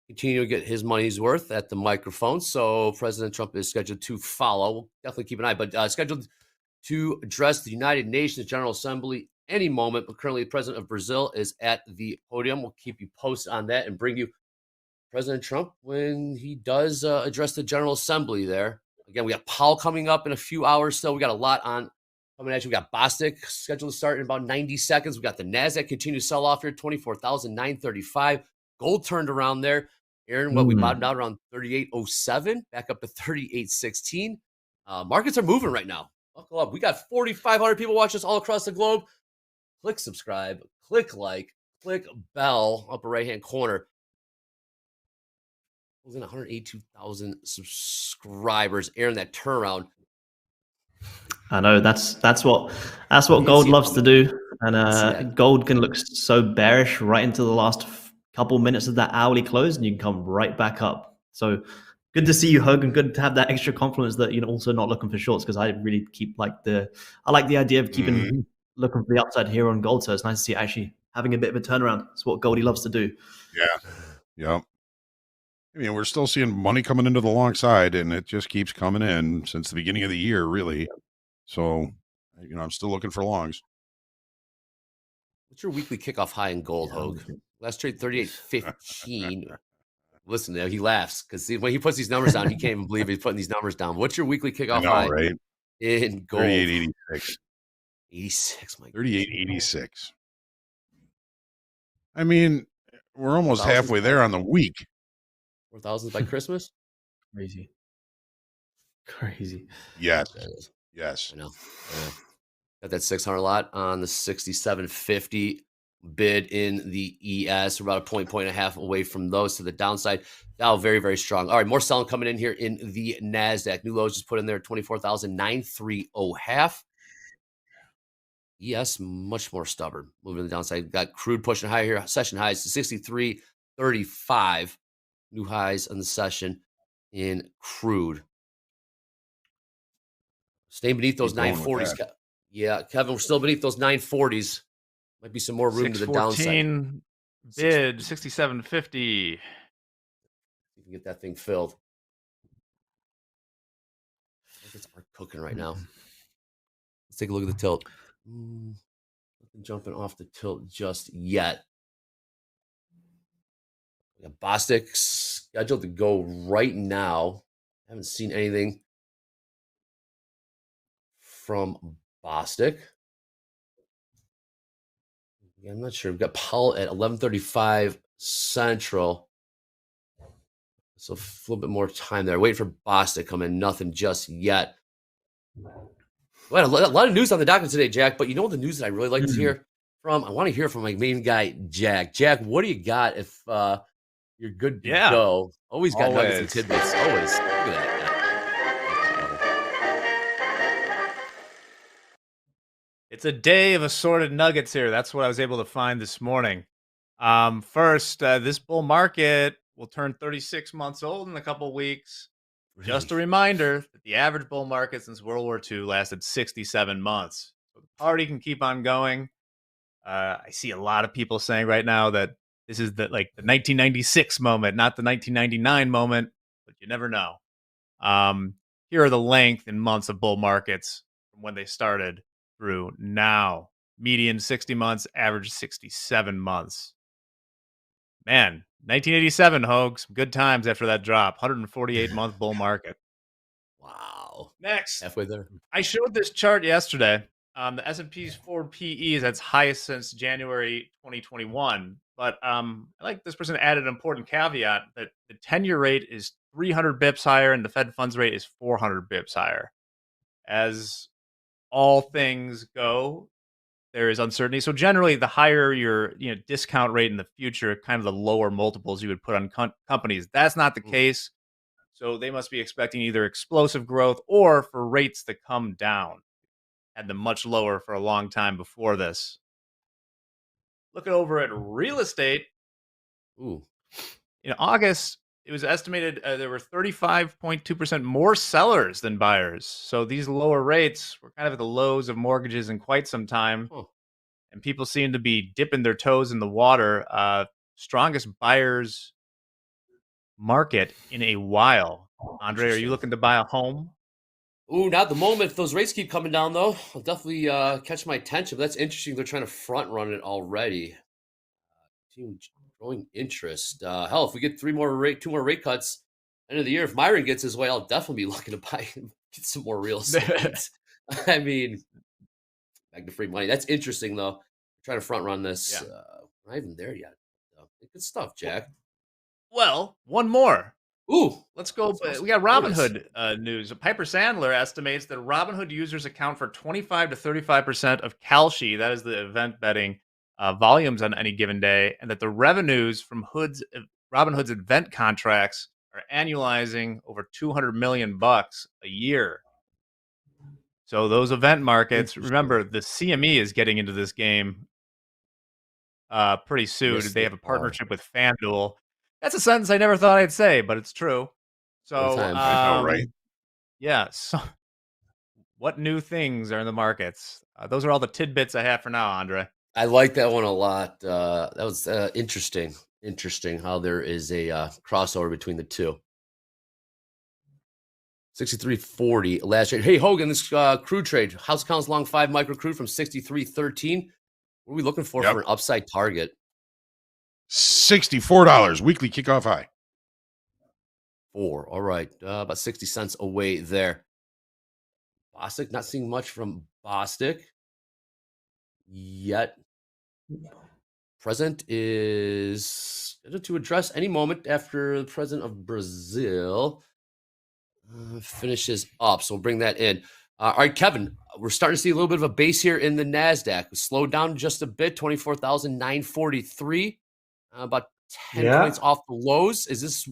continuing to get his money's worth at the microphone. So President Trump is scheduled to follow. We'll definitely keep an eye, but scheduled to address the United Nations General Assembly any moment. But currently, the President of Brazil is at the podium. We'll keep you posted on that and bring you President Trump when he does address the General Assembly there. Again, we got Powell coming up in a few hours still. We got a lot on coming at you. We got Bostic scheduled to start in about 90 seconds. We got the NASDAQ continue to sell off here, 24,935. Gold turned around there. Aaron, we bottomed out around 38.07, back up to 38.16. Markets are moving right now. Buckle up. We got 4,500 people watching us all across the globe. Click subscribe, click like, click bell, upper right-hand corner. Within 182,000 subscribers. Aaron, that turnaround. I know that's what gold loves to do, and gold can look so bearish right into the last couple minutes of that hourly close, and you can come right back up. So good to see you, Hogan. Good to have that extra confidence that you're also not looking for shorts, because I really I like the idea of keeping looking for the upside here on gold. So it's nice to see it actually having a bit of a turnaround. It's what Goldie loves to do. Yeah. I mean, we're still seeing money coming into the long side, and it just keeps coming in since the beginning of the year, really. So, I'm still looking for longs. What's your weekly kickoff high in gold, Hogue? Last trade 38.15. Listen, he laughs because when he puts these numbers down, he can't even believe he's putting these numbers down. What's your weekly kickoff high right? in gold? 38.86. 86, my 38.86. I mean, we're almost halfway there on the week. 4,000 by Christmas? Crazy. Yes. I know. Got that 600 lot on the 67.50 bid in the ES. We're about a point and a half away from those to the downside. Now very, very strong. All right, more selling coming in here in the NASDAQ. New lows just put in there 24,930 half. ES much more stubborn. Moving to the downside. Got crude pushing higher here. Session highs to 63.35. new highs on the session in crude. Staying beneath those Keep going with 940s. that. Yeah, Kevin, we're still beneath those 940s. Might be some more room to the downside. 614 bid 67.50. You can get that thing filled. Markets are cooking right now. Let's take a look at the tilt. Nothing jumping off the tilt just yet. We got Bostic scheduled to go right now. Haven't seen anything from Bostic. Yeah, I'm not sure. We've got Powell at 11:35 Central. So a little bit more time there. Waiting for Bostic to come in. Nothing just yet. Well, a lot of news on the docket today, Jack. But you know the news that I really like to hear from? I want to hear from my main guy, Jack. Jack, what do you got if you're good to go? Always got nuggets and tidbits. Always. Look at that. It's a day of assorted nuggets here. That's what I was able to find this morning. First, this bull market will turn 36 months old in a couple weeks. Really? Just a reminder that the average bull market since World War II lasted 67 months. So the party can keep on going. I see a lot of people saying right now that this is the 1996 moment, not the 1999 moment, but you never know. Here are the length in months of bull markets from when they started through now. Median 60 months, average 67 months. Man, 1987, Hogue, some good times after that drop. 148-month bull market. Wow. Next, halfway there. I showed this chart yesterday. The S&P's forward PE is at its highest since January 2021. But I like this person added an important caveat that the 10-year rate is 300 bips higher and the Fed funds rate is 400 bips higher. As all things go, there is uncertainty. So generally, the higher your discount rate in the future, kind of the lower multiples you would put on companies. That's not the case. So they must be expecting either explosive growth or for rates to come down. Had them much lower for a long time before this. Looking over at real estate. Ooh. In August, it was estimated there were 35.2% more sellers than buyers. So these lower rates were kind of at the lows of mortgages in quite some time. And people seem to be dipping their toes in the water. Strongest buyers market in a while. Andre, are you looking to buy a home? Ooh, not the moment. If those rates keep coming down, though, I'll definitely catch my attention. But that's interesting. They're trying to front run it already. Growing interest. Hell, if we get two more rate cuts end of the year, if Myron gets his way, I'll definitely be looking to buy him, get some more real estate. I mean, back to free money. That's interesting, though. Trying to front run this. Yeah. Not even there yet. Good stuff, Jack. Well, one more. Ooh, let's go. We got Robinhood news. Piper Sandler estimates that Robinhood users account for 25 to 35% of Kalshi, that is the event betting volumes on any given day, and that the revenues from Robinhood's event contracts are annualizing over $200 million a year. So those event markets, remember, the CME is getting into this game pretty soon. Yes, they have a partnership with FanDuel. That's a sentence I never thought I'd say, but it's true. So, I know, right? Yeah. So, what new things are in the markets? Those are all the tidbits I have for now, Andre. I like that one a lot. That was interesting. Interesting how there is a crossover between the two. 63.40 last trade. Hey, Hogan, this crude trade. House counts long 5 micro crude from 63.13. What are we looking for an upside target? $64 weekly kickoff high. 4. All right. About 60 cents away there. Bostic, not seeing much from Bostic yet. President is scheduled to address any moment after the president of Brazil finishes up. So we'll bring that in. All right, Kevin, we're starting to see a little bit of a base here in the NASDAQ. We slowed down just a bit, 24,943. About 10 points off the lows. Is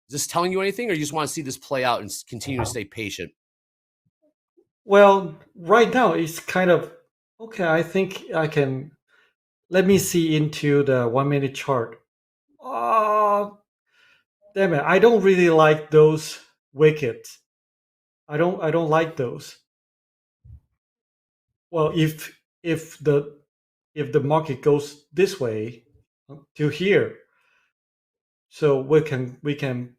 this telling you anything, or you just want to see this play out and continue to stay patient? Well, right now it's kind of okay. I think I can. Let me see into the 1 minute chart. damn it, I don't really like those wickets. I don't like those. Well, if the market goes this way to here, so we can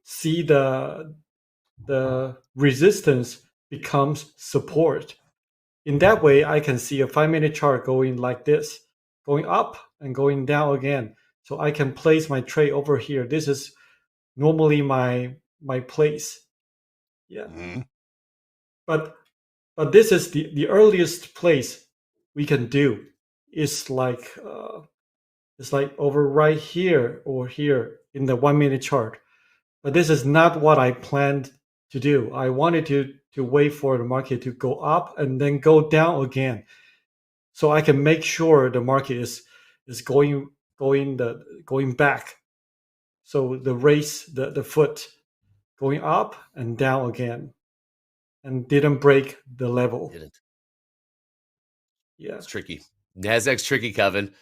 see the resistance becomes support. In that way, I can see a 5-minute chart going like this, going up and going down again. So I can place my trade over here. This is normally my place. Yeah. Mhm. But this is the earliest place we can do. It's like over right here or here in the 1-minute chart. But this is not what I planned to do. I wanted to wait for the market to go up and then go down again, so I can make sure the market is going back. So the foot going up and down again, and didn't break the level. Didn't. Yeah. It's tricky. Nasdaq's tricky, Kevin.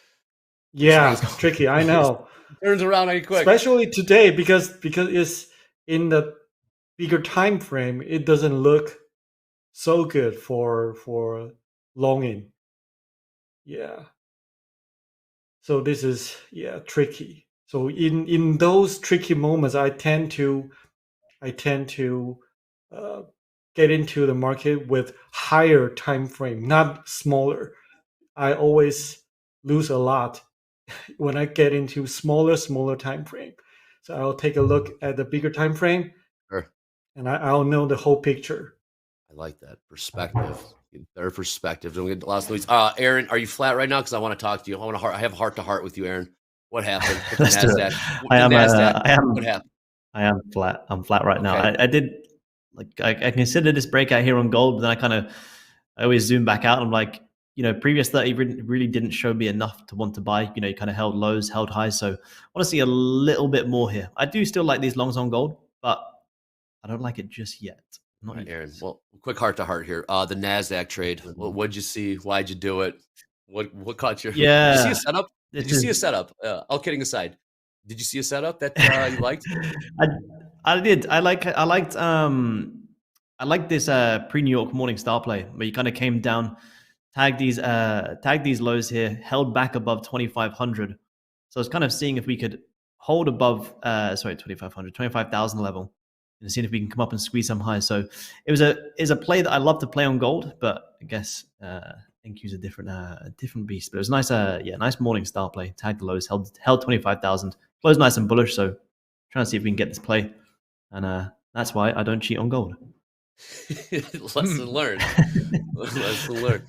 Yeah, it's tricky. I know. Turns around pretty quick. Especially today because it's in the bigger time frame. It doesn't look so good for longing. Yeah. So this is tricky. So in those tricky moments, I tend to get into the market with higher time frame, not smaller. I always lose a lot when I get into smaller time frame. So I'll take a look at the bigger time frame, Sure. and I'll know the whole picture. I like that perspective. Better perspective. Don't get the last leads. Aaron, are you flat right now? Because I want to talk to you. I have heart to heart with you, Aaron. What happened with the Let's do it. Nasdaq? I am. What happened? I am flat. I'm flat right now. Okay. I did I considered this breakout here on gold, but then I always zoom back out. And I'm like, previous 30 really didn't show me enough to want to buy. You kind of held lows, held highs. So I want to see a little bit more here. I do still like these longs on gold, but I don't like it just yet. Not Right, yet. Aaron. Well, quick heart to heart here. The Nasdaq trade. What'd you see? Why'd you do it? What caught your? Yeah. Did you see a setup? Did you see a setup? All kidding aside, did you see a setup that you liked? I did. I liked this pre-New York morning star play where you kind of came down, tagged these lows here, held back above 2,500. So I was kind of seeing if we could hold above 2,500, 25,000 level, and seeing if we can come up and squeeze some highs. So it is a play that I love to play on gold, but I guess NQ's a different beast. But it was nice, nice morning star play. Tagged the lows, held 25,000, closed nice and bullish. So trying to see if we can get this play, and that's why I don't cheat on gold. Lesson learned. Lesson learned.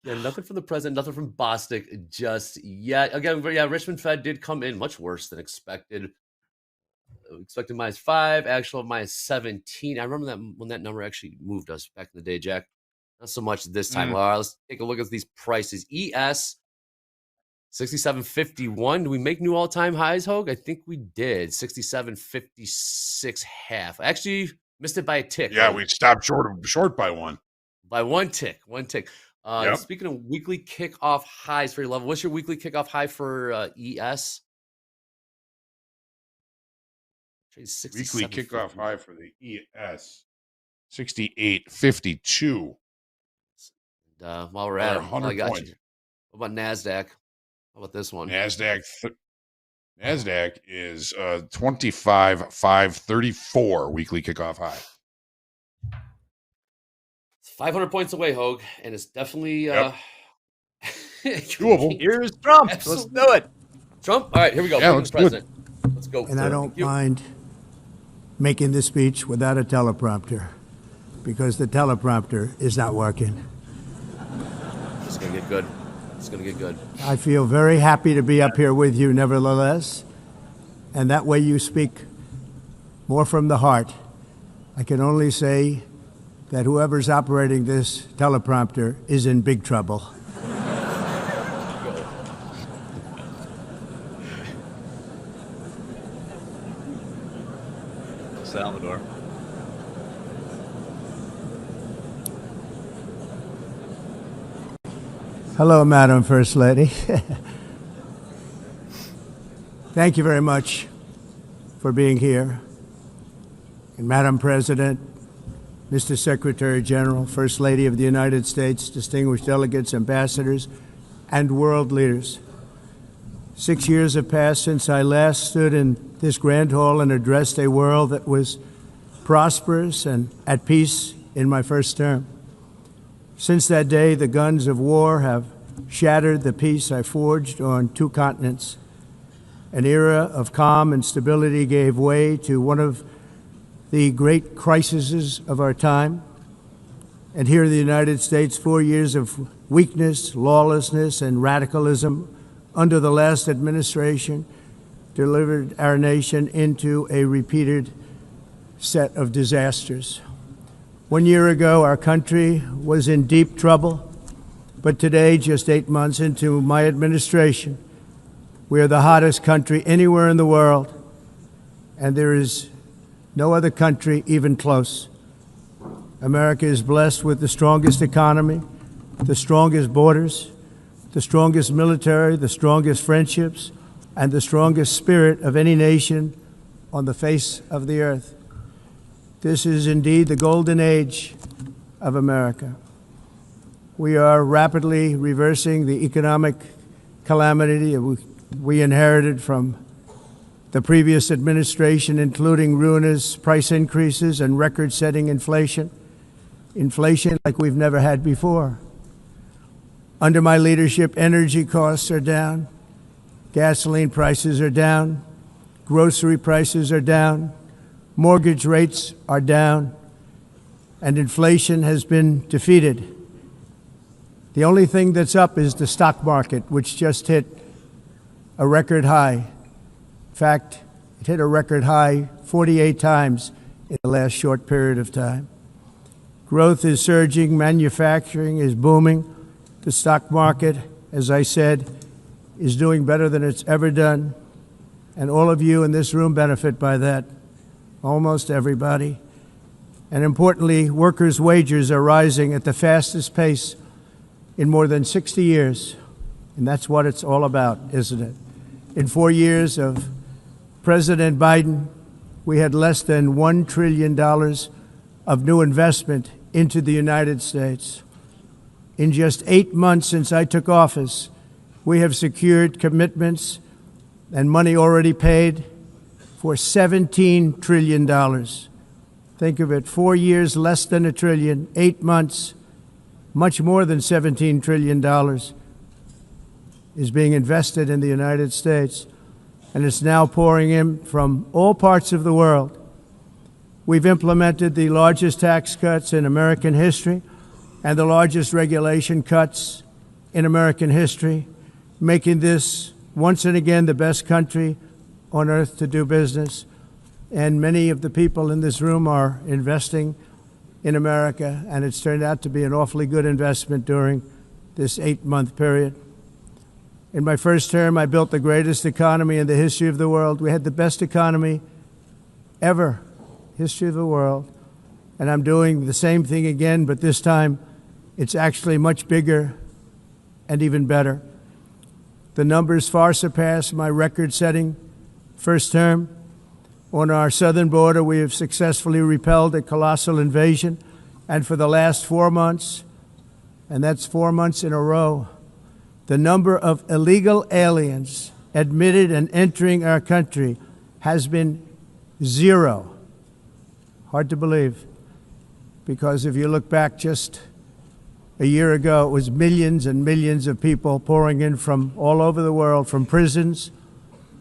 Nothing from the president, nothing from Bostic just yet. Again, Richmond Fed did come in much worse than expected. Expected -5, actual -17. I remember that when that number actually moved us back in the day, Jack. Not so much this time. Well, let's take a look at these prices. ES 67.51. Do we make new all-time highs, Hoag? I think we did. 67.56 half. Actually, missed it by a tick. Yeah, we stopped short by one. By one tick. Yep. Speaking of weekly kickoff highs for your level, what's your weekly kickoff high for ES? Weekly kickoff high for the ES 68.52. While we're at it, 100 I got points. you. What about NASDAQ? How about this one? NASDAQ is 25,534 weekly kickoff high. It's 500 points away, Hoag, and it's definitely Doable. Here's Trump. Absolutely. Let's do it. Trump. All right, here we go. Yeah, Bring let's the do it. president. Let's go. And I don't mind making the speech without a teleprompter because the teleprompter is not working. It's gonna get good. It's gonna get good. I feel very happy to be up here with you nevertheless, and that way you speak more from the heart. I can only say that whoever's operating this teleprompter is in big trouble. Salvador. Hello, Madam First Lady. Thank you very much for being here. And Madam President, Mr. Secretary General, First Lady of the United States, distinguished delegates, ambassadors, and world leaders. 6 years have passed since I last stood in this grand hall and addressed a world that was prosperous and at peace in my first term. Since that day, the guns of war have shattered the peace I forged on 2 continents. An era of calm and stability gave way to one of the great crises of our time. And here in the United States, 4 years of weakness, lawlessness, and radicalism under the last administration delivered our nation into a repeated set of disasters. 1 year ago, our country was in deep trouble, but today, just 8 months into my administration, we are the hottest country anywhere in the world, and there is no other country even close. America is blessed with the strongest economy, the strongest borders, the strongest military, the strongest friendships, and the strongest spirit of any nation on the face of the earth. This is indeed the golden age of America. We are rapidly reversing the economic calamity we inherited from the previous administration, including ruinous price increases and record-setting inflation like we've never had before. Under my leadership, energy costs are down, gasoline prices are down, grocery prices are down, mortgage rates are down, and inflation has been defeated. The only thing that's up is the stock market, which just hit a record high. In fact, it hit a record high 48 times in the last short period of time. Growth is surging, manufacturing is booming. The stock market, as I said, is doing better than it's ever done. And all of you in this room benefit by that, almost everybody. And importantly, workers' wages are rising at the fastest pace in more than 60 years. And that's what it's all about, isn't it? In 4 years of President Biden, we had less than $1 trillion of new investment into the United States. In just 8 months since I took office, we have secured commitments and money already paid for $17 trillion. Think of it, 4 years, less than $1 trillion, 8 months, much more than $17 trillion is being invested in the United States, and it's now pouring in from all parts of the world. We've implemented the largest tax cuts in American history and the largest regulation cuts in American history, making this once and again the best country on earth to do business. And many of the people in this room are investing in America, and it's turned out to be an awfully good investment during this 8-month period. In my first term, I built the greatest economy in the history of the world. We had the best economy ever, history of the world. And I'm doing the same thing again, but this time it's actually much bigger and even better. The numbers far surpass my record-setting first term. On our southern border, we have successfully repelled a colossal invasion. And for the last 4 months, and that's 4 months in a row, the number of illegal aliens admitted and entering our country has been 0. Hard to believe, because if you look back just a year ago, it was millions and millions of people pouring in from all over the world, from prisons,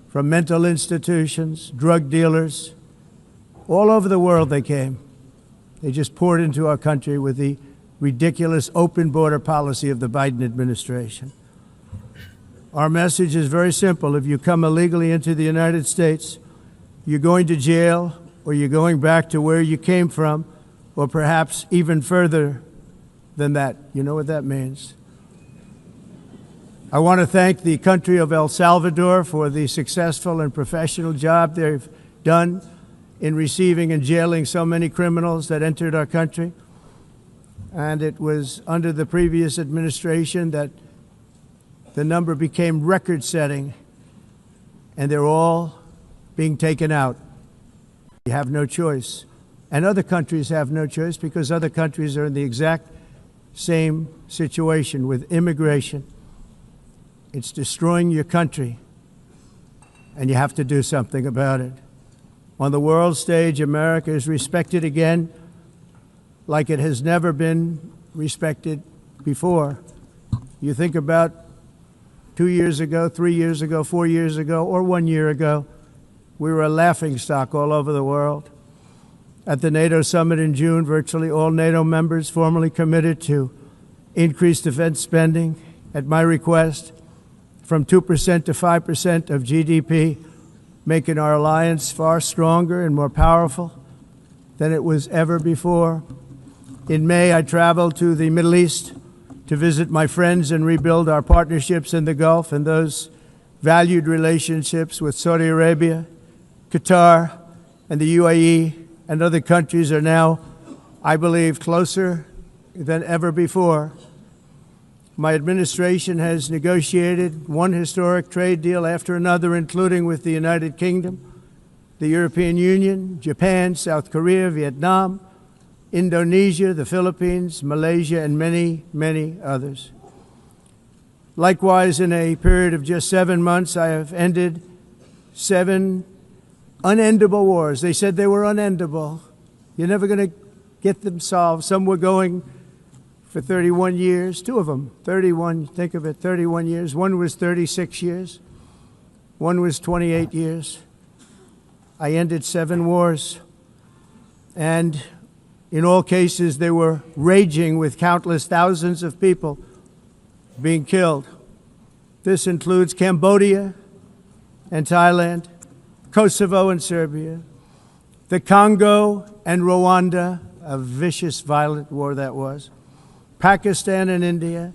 from mental institutions, drug dealers. All over the world they came. They just poured into our country with the ridiculous open border policy of the Biden administration. Our message is very simple. If you come illegally into the United States, you're going to jail, or you're going back to where you came from, or perhaps even further than that. You know what that means. I want to thank the country of El Salvador for the successful and professional job they've done in receiving and jailing so many criminals that entered our country. And it was under the previous administration that the number became record-setting, and they're all being taken out. You have no choice. And other countries have no choice because other countries are in the exact same situation with immigration. It's destroying your country, and you have to do something about it. On the world stage, America is respected again like it has never been respected before. You think about 2 years ago, 3 years ago, 4 years ago, or 1 year ago, we were a laughingstock all over the world. At the NATO summit in June, virtually all NATO members formally committed to increase defense spending at my request from 2% to 5% of GDP, making our alliance far stronger and more powerful than it was ever before. In May, I traveled to the Middle East to visit my friends and rebuild our partnerships in the Gulf and those valued relationships with Saudi Arabia, Qatar, and the UAE and other countries are now, I believe, closer than ever before. My administration has negotiated one historic trade deal after another, including with the United Kingdom, the European Union, Japan, South Korea, Vietnam, Indonesia, the Philippines, Malaysia, and many, many others. Likewise, in a period of just 7 months, I have ended 7 unendable wars. They said they were unendable. You're never going to get them solved. Some were going for 31 years, 2 of them, 31, think of it, 31 years. One was 36 years. One was 28 years. I ended 7 wars. And in all cases, they were raging with countless thousands of people being killed. This includes Cambodia and Thailand, Kosovo and Serbia, the Congo and Rwanda, a vicious, violent war that was, Pakistan and India,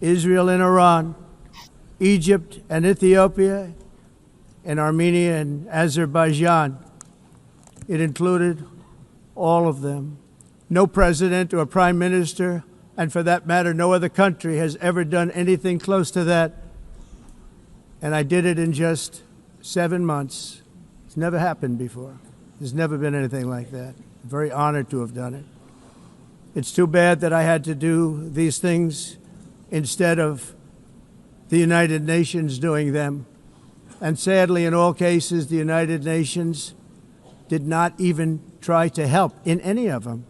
Israel and Iran, Egypt and Ethiopia, and Armenia and Azerbaijan. It included all of them. No president or prime minister, and for that matter, no other country has ever done anything close to that. And I did it in just 7 months. It's never happened before. There's never been anything like that. I'm very honored to have done it. It's too bad that I had to do these things instead of the United Nations doing them. And sadly, in all cases, the United Nations did not even try to help in any of them.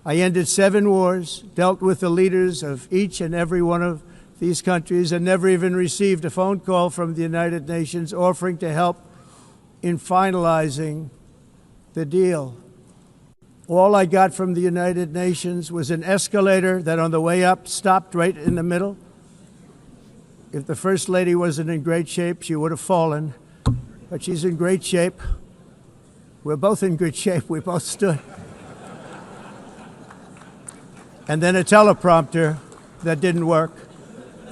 I ended 7 wars, dealt with the leaders of each and every one of these countries, and never even received a phone call from the United Nations offering to help in finalizing the deal. All I got from the United Nations was an escalator that on the way up stopped right in the middle. If the First Lady wasn't in great shape, she would have fallen, but she's in great shape. We're both in good shape. We both stood. And then a teleprompter that didn't work.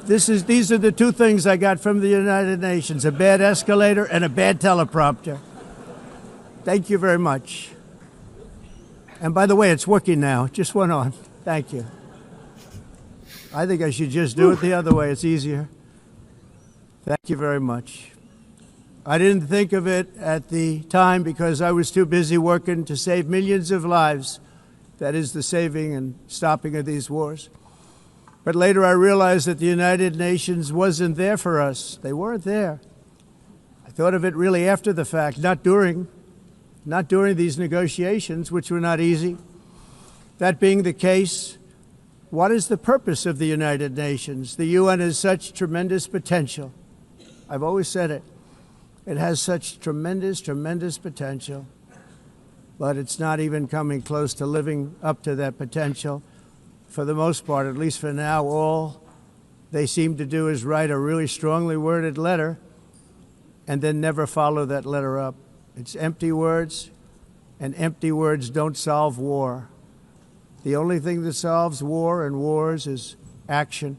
These are the 2 things I got from the United Nations, a bad escalator and a bad teleprompter. Thank you very much. And by the way, it's working now. It just went on. Thank you. I think I should just do it the other way. It's easier. Thank you very much. I didn't think of it at the time because I was too busy working to save millions of lives. That is the saving and stopping of these wars. But later I realized that the United Nations wasn't there for us. They weren't there. I thought of it really after the fact, not during these negotiations, which were not easy. That being the case, what is the purpose of the United Nations? The UN has such tremendous potential. I've always said it. It has such tremendous, tremendous potential, but it's not even coming close to living up to that potential. For the most part, at least for now, all they seem to do is write a really strongly worded letter and then never follow that letter up. It's empty words, and empty words don't solve war. The only thing that solves war and wars is action.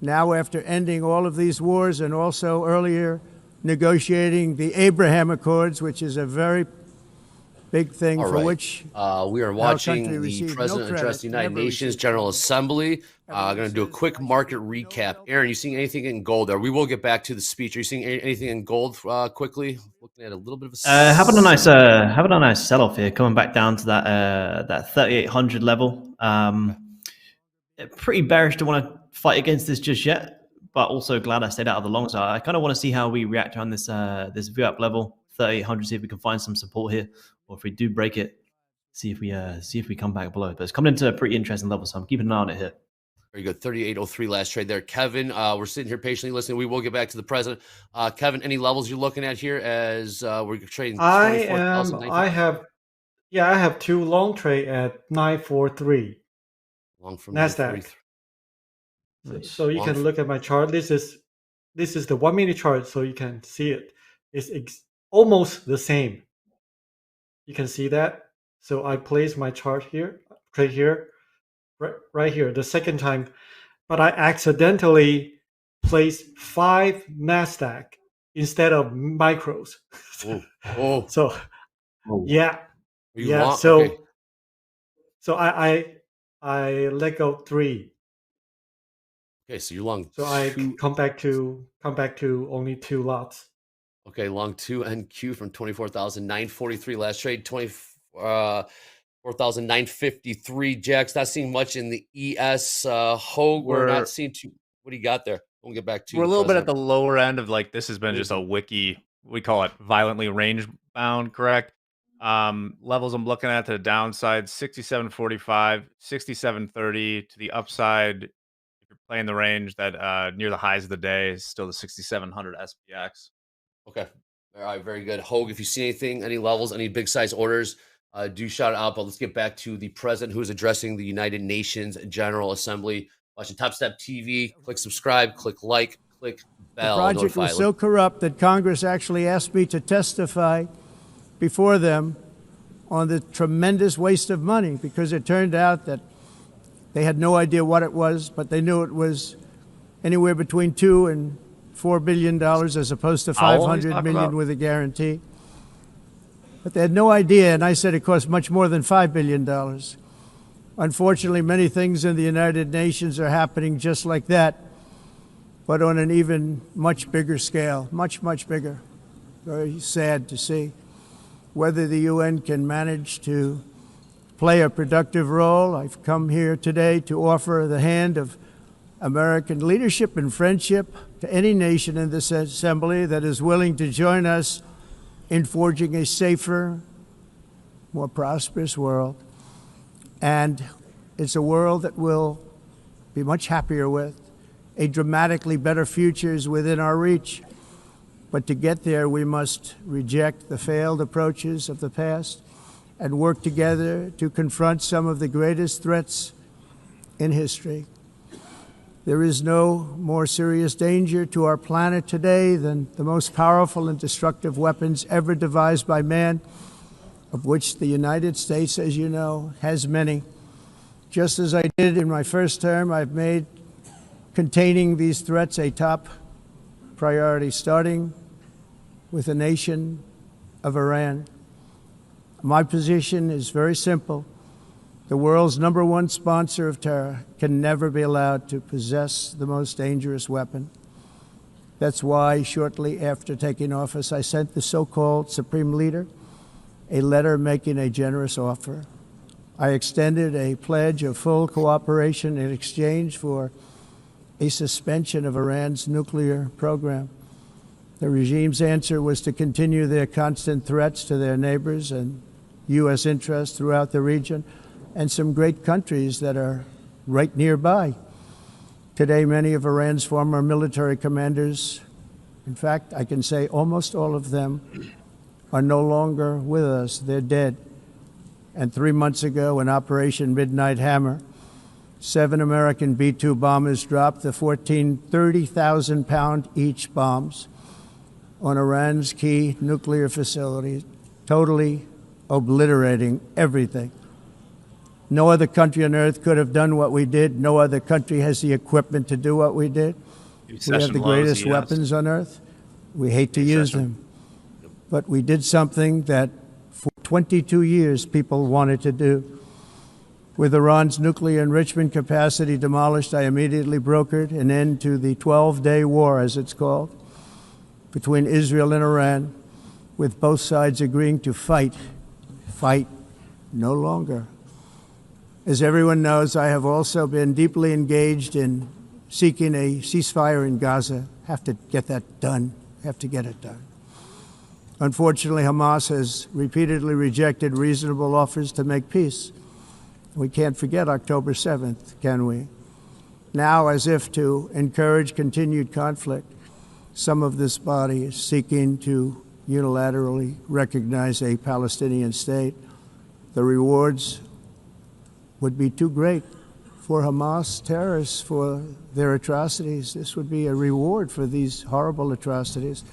Now, after ending all of these wars and also earlier negotiating the Abraham Accords, which is a very big thing All for right. which we are watching country the received President no address the credit, United never Nations received General credit. Assembly. Going to do a quick market recap. Aaron, you seeing anything in gold there? We will get back to the speech. Are you seeing anything in gold quickly? Looking at a little bit of having a nice sell-off here, coming back down to that 3,800 level. Pretty bearish to want to fight against this just yet, but also glad I stayed out of the long side. I kind of want to see how we react on this this VWAP level 3,800. See if we can find some support here, or if we do break it, see if we come back below. But it's coming into a pretty interesting level, so I'm keeping an eye on it here. Very good. 38.03 last trade there. Kevin, we're sitting here patiently listening. We will get back to the president. Kevin, any levels you're looking at here as we're trading? I have two long trade at 943. Long from NASDAQ. So you can look at my chart. This is the 1 minute chart, so you can see it. It's almost the same. You can see that. So I place my chart here, right here. Right here, the second time, but I accidentally placed 5 NASDAQ instead of micros. So yeah. So I let go 3. Okay, so you're long. So I come back to only 2 lots. Okay, long 2 NQ from 24,943 last trade. 4,953. Jack's not seeing much in the ES. Hoag, we're not seeing too. What do you got there? We'll get back to. We're a little bit at the lower end of like this has been just a wiki. We call it violently range bound, correct? Levels I'm looking at to the downside 67.45, 67.30 to the upside. If you're playing the range that near the highs of the day is still the 6,700 SPX. Okay, all right, very good. Hoag, if you see anything, any levels, any big size orders. Do shout it out, but let's get back to the president who is addressing the United Nations General Assembly. Watching TopstepTV, click subscribe, click like, click bell. The project was so corrupt that Congress actually asked me to testify before them on the tremendous waste of money, because it turned out that they had no idea what it was, but they knew it was anywhere between $2 and $4 billion as opposed to $500 million with a guarantee. But they had no idea, and I said it cost much more than $5 billion. Unfortunately, many things in the United Nations are happening just like that, but on an even much bigger scale, much, much bigger. Very sad to see. Whether the UN can manage to play a productive role, I've come here today to offer the hand of American leadership and friendship to any nation in this assembly that is willing to join us in forging a safer, more prosperous world. And it's a world that we'll be much happier with. A dramatically better future is within our reach. But to get there, we must reject the failed approaches of the past and work together to confront some of the greatest threats in history. There is no more serious danger to our planet today than the most powerful and destructive weapons ever devised by man, of which the United States, as you know, has many. Just as I did in my first term, I've made containing these threats a top priority, starting with the nation of Iran. My position is very simple. The world's #1 sponsor of terror can never be allowed to possess the most dangerous weapon. That's why shortly after taking office, I sent the so-called Supreme Leader a letter making a generous offer. I extended a pledge of full cooperation in exchange for a suspension of Iran's nuclear program. The regime's answer was to continue their constant threats to their neighbors and U.S. interests throughout the region, and some great countries that are right nearby. Today, many of Iran's former military commanders, in fact, I can say almost all of them, are no longer with us. They're dead. And 3 months ago, in Operation Midnight Hammer, 7 American B-2 bombers dropped the 14 30,000-pound each bombs on Iran's key nuclear facilities, totally obliterating everything. No other country on earth could have done what we did. No other country has the equipment to do what we did. We have the greatest weapons on earth. We hate to use them. But we did something that for 22 years people wanted to do. With Iran's nuclear enrichment capacity demolished, I immediately brokered an end to the 12-day war, as it's called, between Israel and Iran. with both sides agreeing to fight no longer. As everyone knows, I have also been deeply engaged in seeking a ceasefire in Gaza. Have to get that done. Have to get it done. Unfortunately, Hamas has repeatedly rejected reasonable offers to make peace. We can't forget October 7th, can we? Now, as if to encourage continued conflict, some of this body is seeking to unilaterally recognize a Palestinian state. The rewards would be too great for Hamas terrorists for their atrocities. This would be a reward for these horrible atrocities,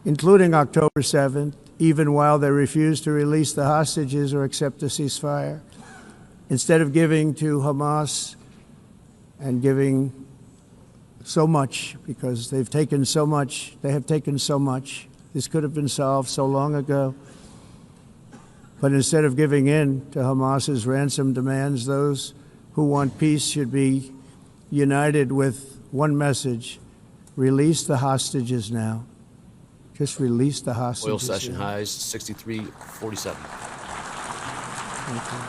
including October 7th, even while they refuse to release the hostages or accept a ceasefire. Instead of giving to Hamas and giving so much, because they've taken so much, they have taken so much. This could have been solved so long ago. But instead of giving in to Hamas's ransom demands, those who want peace should be united with one message: release the hostages now. Just release the hostages. Oil session highs 63.47. Thank you.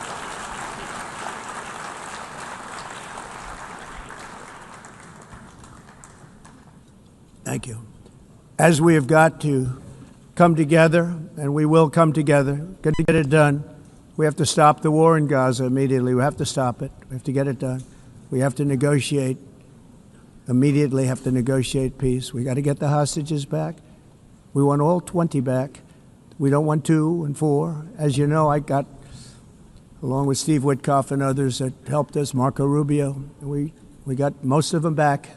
Thank you. As we have got to come together, and we will come together, got to get it done. We have to stop the war in Gaza immediately. We have to stop it. We have to get it done. We have to negotiate, immediately have to negotiate peace. We got to get the hostages back. We want all 20 back. We don't want 2 and 4. As you know, I got, along with Steve Witkoff and others that helped us, Marco Rubio, we got most of them back.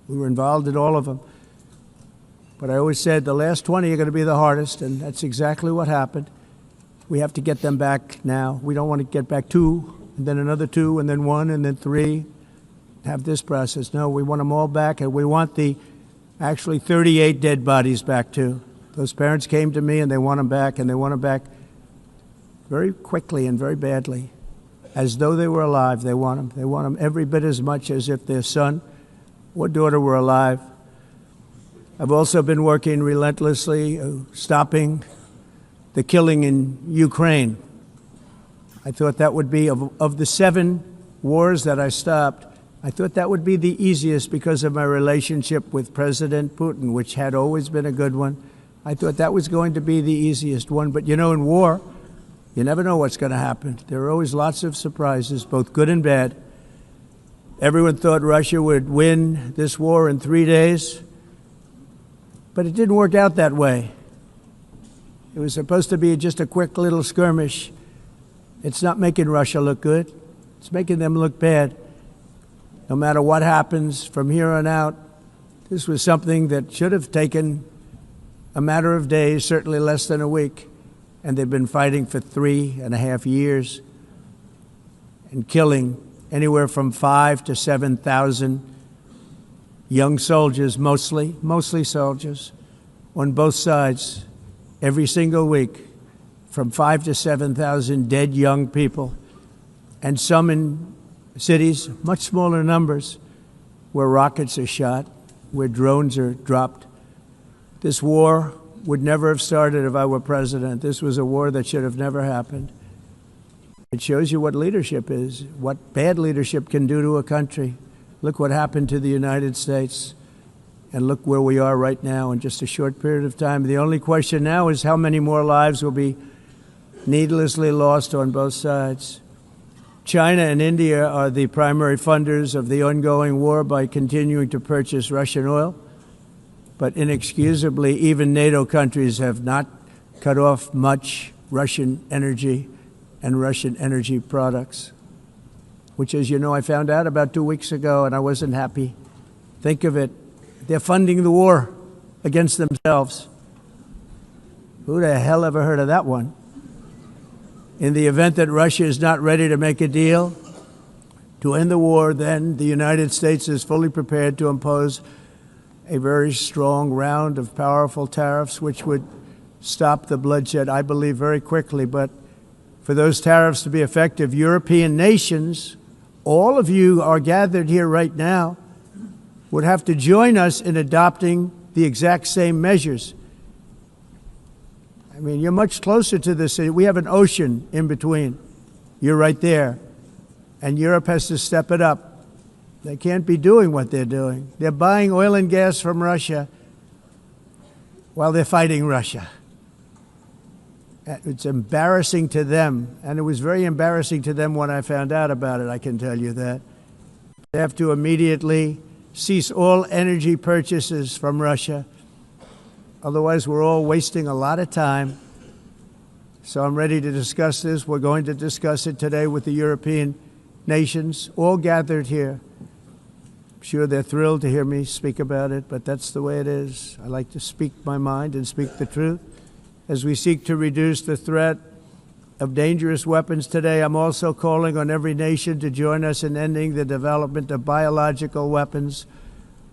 We were involved in all of them. But I always said the last 20 are going to be the hardest, and that's exactly what happened. We have to get them back now. We don't want to get back 2, and then another 2, and then 1, and then 3. Have this process. No, we want them all back, and we want the actually 38 dead bodies back too. Those parents came to me, and they want them back, and they want them back very quickly and very badly, as though they were alive. They want them. They want them every bit as much as if their son or daughter were alive. I've also been working relentlessly, stopping the killing in Ukraine. I thought that would be, of the 7 wars that I stopped, I thought that would be the easiest because of my relationship with President Putin, which had always been a good one. I thought that was going to be the easiest one. But you know, in war, you never know what's going to happen. There are always lots of surprises, both good and bad. Everyone thought Russia would win this war in 3 days, but it didn't work out that way. It was supposed to be just a quick little skirmish. It's not making Russia look good. It's making them look bad. No matter what happens from here on out, this was something that should have taken a matter of days, certainly less than a week, and they've been fighting for 3.5 years and killing anywhere from 5,000 to 7,000 young soldiers, mostly soldiers, on both sides, every single week, from 5,000 to 7,000 dead young people, and some in cities, much smaller numbers, where rockets are shot, where drones are dropped. This war would never have started if I were president. This was a war that should have never happened. It shows you what leadership is, what bad leadership can do to a country. Look what happened to the United States, and look where we are right now in just a short period of time. The only question now is how many more lives will be needlessly lost on both sides. China and India are the primary funders of the ongoing war by continuing to purchase Russian oil. But inexcusably, even NATO countries have not cut off much Russian energy and Russian energy products, which, as you know, I found out about 2 weeks ago, and I wasn't happy. Think of it. They're funding the war against themselves. Who the hell ever heard of that one? In the event that Russia is not ready to make a deal to end the war, then the United States is fully prepared to impose a very strong round of powerful tariffs, which would stop the bloodshed, I believe, very quickly. But for those tariffs to be effective, European nations, all of you are gathered here right now, would have to join us in adopting the exact same measures. I mean, you're much closer to the city. We have an ocean in between. You're right there. And Europe has to step it up. They can't be doing what they're doing. They're buying oil and gas from Russia while they're fighting Russia. It's embarrassing to them, and it was very embarrassing to them when I found out about it, I can tell you that. They have to immediately cease all energy purchases from Russia. Otherwise, we're all wasting a lot of time. So I'm ready to discuss this. We're going to discuss it today with the European nations, all gathered here. I'm sure they're thrilled to hear me speak about it, but that's the way it is. I like to speak my mind and speak the truth. As we seek to reduce the threat of dangerous weapons today, I'm also calling on every nation to join us in ending the development of biological weapons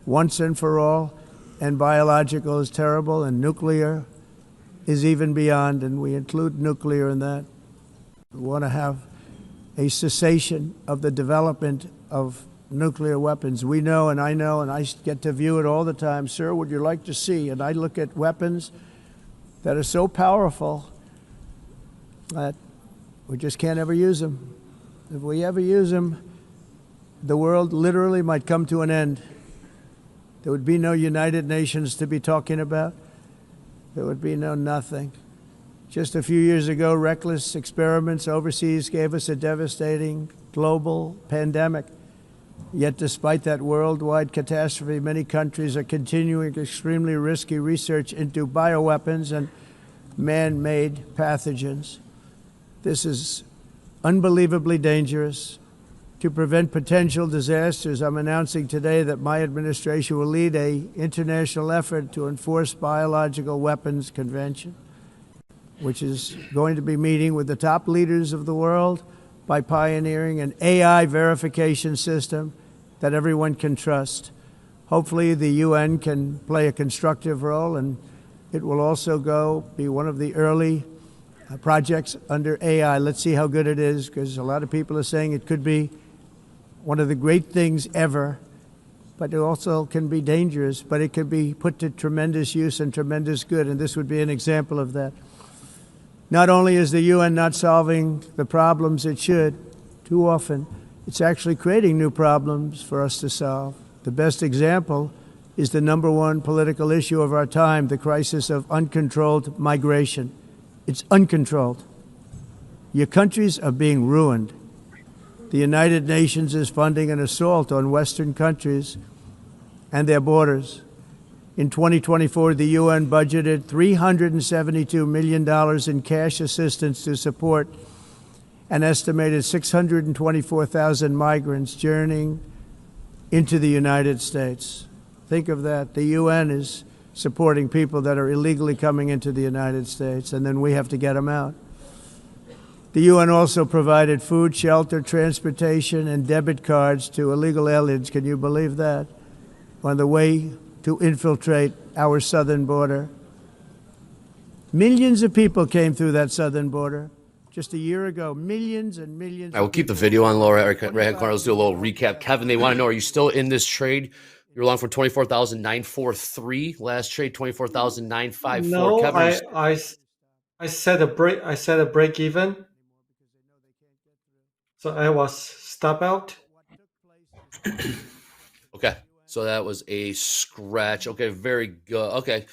once and for all. And biological is terrible, and nuclear is even beyond, and we include nuclear in that. We want to have a cessation of the development of nuclear weapons. We know, and I get to view it all the time. Sir, would you like to see? And I look at weapons that are so powerful that we just can't ever use them. If we ever use them, the world literally might come to an end. There would be no United Nations to be talking about. There would be no nothing. Just a few years ago, reckless experiments overseas gave us a devastating global pandemic. Yet despite that worldwide catastrophe, many countries are continuing extremely risky research into bioweapons and man-made pathogens. This is unbelievably dangerous. To prevent potential disasters, I'm announcing today that my administration will lead an international effort to enforce biological weapons convention, which is going to be meeting with the top leaders of the world by pioneering an AI verification system that everyone can trust. Hopefully the UN can play a constructive role, and it will also be one of the early projects under AI. Let's see how good it is, because a lot of people are saying it could be one of the great things ever, but it also can be dangerous, but it could be put to tremendous use and tremendous good, and this would be an example of that. Not only is the UN not solving the problems it should, too often, it's actually creating new problems for us to solve. The best example is the number one political issue of our time, the crisis of uncontrolled migration. It's uncontrolled. Your countries are being ruined. The United Nations is funding an assault on Western countries and their borders. In 2024, the UN budgeted $372 million in cash assistance to support an estimated 624,000 migrants journeying into the United States. Think of that. The UN is supporting people that are illegally coming into the United States, and then we have to get them out. The UN also provided food, shelter, transportation, and debit cards to illegal aliens. Can you believe that? On the way to infiltrate our southern border. Millions of people came through that southern border just a year ago. Millions and millions. I will keep the video on lower right-hand corner. Let's do a little recap. Kevin, they want to know, are you still in this trade? You're long for 24,943. Last trade, 24,954. No, Kevin, I set a break. I set a break even. So I was stop out. Okay, so that was a scratch. Okay, very good. Okay,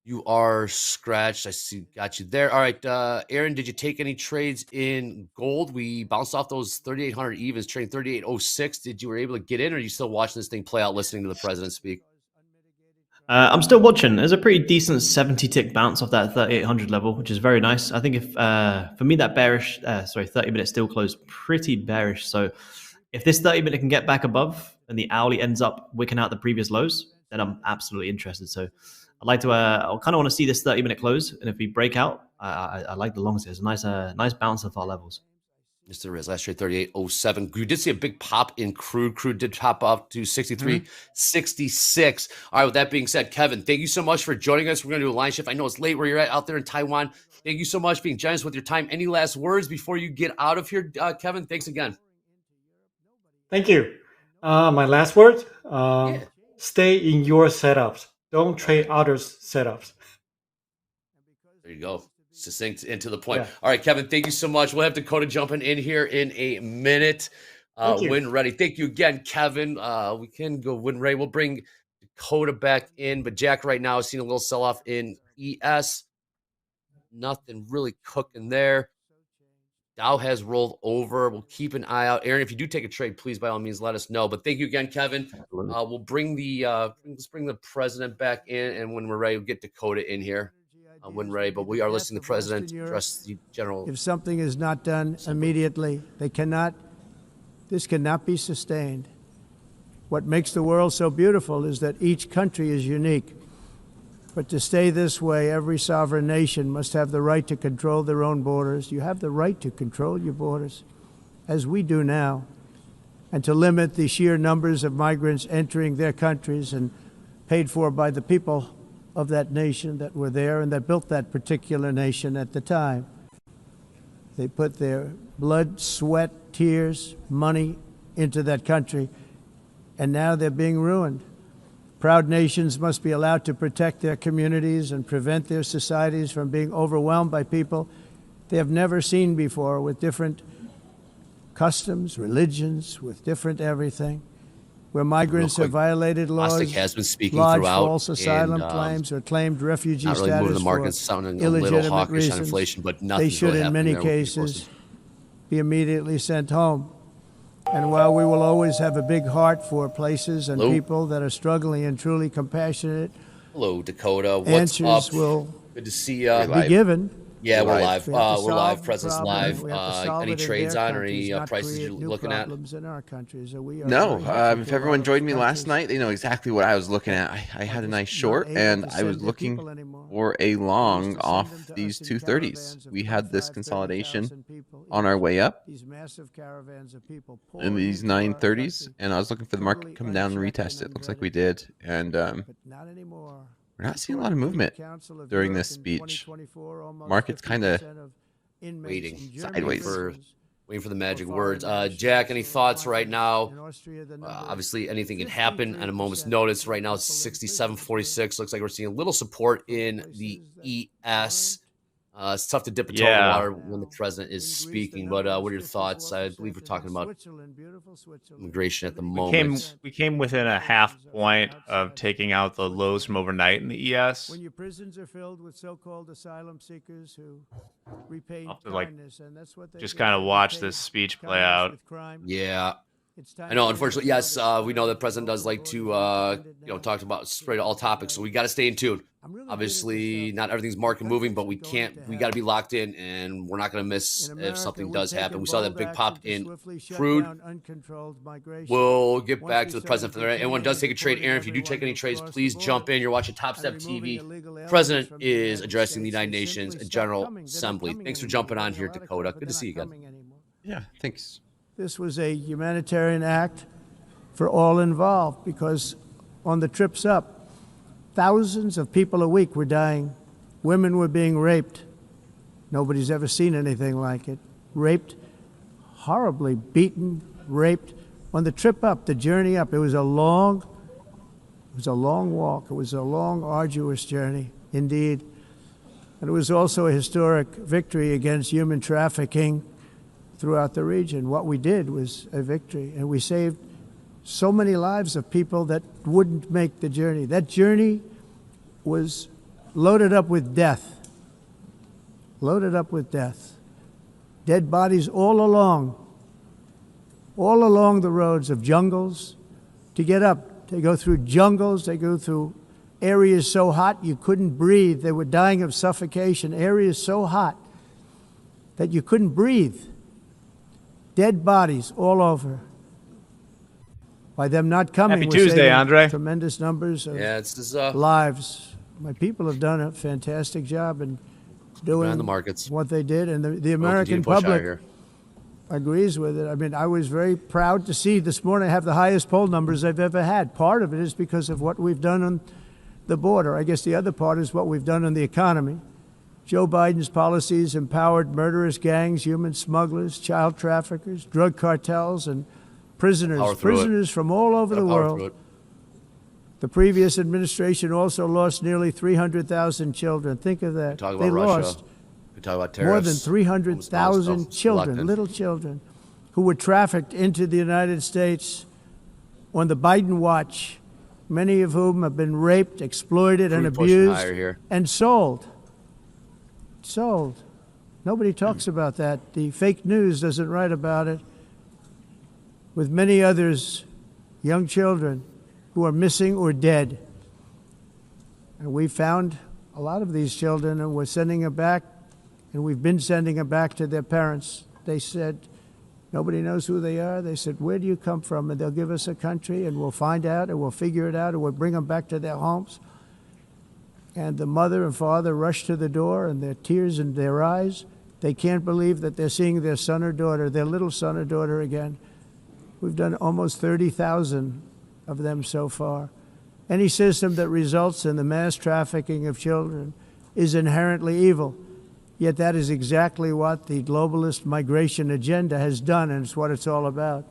you are scratched. I see, got you there. All right, Aaron, did you take any trades in gold? We bounced off those 3,800 evens, trading 3,806. Did you were able to get in, or are you still watching this thing play out, listening to the president speak? I'm still watching. There's a pretty decent 70 tick bounce off that 3,800 level, which is very nice. I think if for me that 30-minute still closed pretty bearish. So if this 30-minute can get back above and the hourly ends up wicking out the previous lows, then I'm absolutely interested. So I'd like to, I kind of want to see this 30-minute close, and if we break out, I like the longs. There's a nice bounce off our levels. Yes, there is. Last trade 38.07. You did see a big pop in Crude. Crude did top up to 63.66. All right, with that being said, Kevin, thank you so much for joining us. We're going to do a line shift. I know it's late where you're at out there in Taiwan. Thank you so much for being generous with your time. Any last words before you get out of here, Kevin? Thanks again. Thank you. My last word, stay in your setups. Don't trade others' setups. There you go. succinct and to the point. Yeah. All right, Kevin, thank you so much. We'll have Dakota jumping in here in a minute. Thank you. Win ready. Thank you again, Kevin. We can go win ready. We'll bring Dakota back in, but Jack right now is seeing a little sell-off in ES. Nothing really cooking there. Dow has rolled over. We'll keep an eye out. Aaron, if you do take a trade, please by all means let us know. But thank you again, Kevin. We'll bring the let's bring the president back in, and when we're ready, we'll get Dakota in here. When ready, but we are listening to the president address the general. If something is not done immediately, this cannot be sustained. What makes the world so beautiful is that each country is unique. But to stay this way, every sovereign nation must have the right to control their own borders. You have the right to control your borders, as we do now, and to limit the sheer numbers of migrants entering their countries and paid for by the people of that nation that were there and that built that particular nation at the time. They put their blood, sweat, tears, money into that country, and now they're being ruined. Proud nations must be allowed to protect their communities and prevent their societies from being overwhelmed by people they have never seen before, with different customs, religions, with different everything, where migrants have violated laws, has been speaking lodged throughout, false asylum and, claims, or claimed refugee not really status moving the markets, for sounding a little illegitimate hawkish on reasons. inflation, but They nothing's should, really in many happening there. cases, be immediately sent home. And while we will always have a big heart for places and Hello? people that are struggling and truly compassionate, Hello, Dakota. What's answers up? will Good to see you. be given. Yeah, we're live. We have to We're solve live. the President's problem. live. We have to solve Any it in trades their on or countries, any not prices create you're new looking at? problems in our countries. So we are No, very happy if to everyone allow joined me countries last night, they know exactly what I was looking at. I had a nice short, able and to I was send their looking people anymore. for a long to off send them to these us in 230s. caravans of We had this 25,000, consolidation 30,000 people on each. our way up These massive caravans of people in pouring these into our 930s, country, and I was looking for the market to totally come down and unchecked retest and it. Looks like we unvetted. did, and But not anymore. we're not seeing a lot of movement during this speech. Market's kind of Waiting sideways. Waiting for the magic words. Jack, any thoughts right now? Obviously, anything can happen at a moment's notice. Right now, it's 67.46. Looks like we're seeing a little support in the ES. It's tough to dip a toe in the water when the president is speaking, but what are your thoughts? I believe we're talking about immigration at the moment. We came within a half point of taking out the lows from overnight in the ES. When your prisons are filled with so-called asylum seekers who repay I'll have to, like, kindness, and that's what they just get. kind of They watch repay this speech play kindness out. with crime. Yeah. It's time I know, to unfortunately, end yes, we know the president does like to, talk about spread all topics, so we got to stay in tune. Obviously, not everything's market moving, but we got to be locked in, and we're not going to miss if something does happen. We saw that big pop in crude. We'll get back to the president for that. Anyone does take a trade, Aaron, if you do take any trades, please jump in. You're watching Topstep TV. President is addressing the United Nations General Assembly. Thanks for jumping on here, Dakota. Good to see you again. Yeah, thanks. This was a humanitarian act for all involved, because on the trips up, thousands of people a week were dying. Women were being raped. Nobody's ever seen anything like it. Raped, horribly beaten, raped. On the trip up, the journey up, it was a long walk. It was a long, arduous journey, indeed. And it was also a historic victory against human trafficking throughout the region. What we did was a victory, and we saved so many lives of people that wouldn't make the journey. That journey was loaded up with death. Loaded up with death. Dead bodies all along the roads of jungles to get up. They go through jungles, they go through areas so hot you couldn't breathe. They were dying of suffocation, areas so hot that you couldn't breathe. Dead bodies all over. By them not coming, Happy we're Tuesday, saving Andre. tremendous numbers of It's lives. My people have done a fantastic job in doing on the markets. what they did, and the We'll American continue to push out public here. agrees with it. I mean, I was very proud to see this morning I have the highest poll numbers I've ever had. Part of it is because of what we've done on the border. I guess the other part is what we've done on the economy. Joe Biden's policies empowered murderous gangs, human smugglers, child traffickers, drug cartels, and prisoners from all over the world. The previous administration also lost nearly 300,000 children. Think of that. Talk about They Russia. lost We talk about More tariffs. than 300,000 children, little children, who were trafficked into the United States on the Biden watch, many of whom have been raped, exploited, and Crude pushing abused higher here. and sold. Sold. Nobody talks about that. The fake news doesn't write about it. With many others, young children who are missing or dead. And we found a lot of these children, and we're sending them back, and we've been sending them back to their parents. They said, nobody knows who they are. They said, where do you come from? And they'll give us a country, and we'll find out, and we'll figure it out, and we'll bring them back to their homes. And the mother and father rush to the door, and their tears in their eyes. They can't believe that they're seeing their son or daughter, their little son or daughter again. We've done almost 30,000 of them so far. Any system that results in the mass trafficking of children is inherently evil. Yet that is exactly what the globalist migration agenda has done, and it's what it's all about.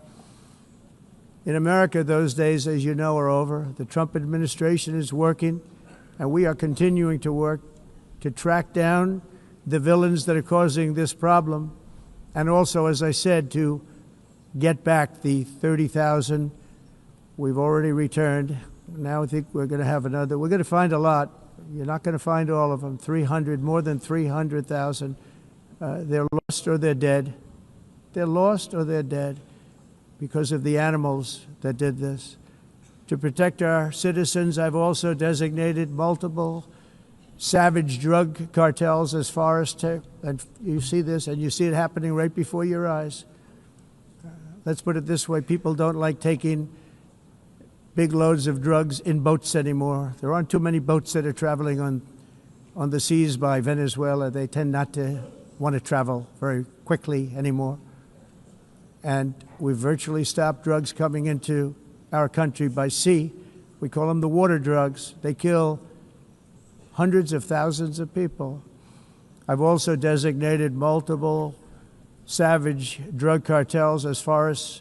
In America, those days, as you know, are over. The Trump administration is working, and we are continuing to work to track down the villains that are causing this problem, and also, as I said, to get back the 30,000 we've already returned. Now I think we're going to have another. We're going to find a lot. You're not going to find all of them. 300, more than 300,000. They're lost or they're dead. They're lost or they're dead because of the animals that did this. To protect our citizens, I've also designated multiple savage drug cartels as far as and you see this, and you see it happening right before your eyes. Let's put it this way. People don't like taking big loads of drugs in boats anymore. There aren't too many boats that are traveling on the seas by Venezuela. They tend not to want to travel very quickly anymore. And we've virtually stopped drugs coming into our country by sea. We call them the water drugs. They kill hundreds of thousands of people. I've also designated multiple savage drug cartels as far as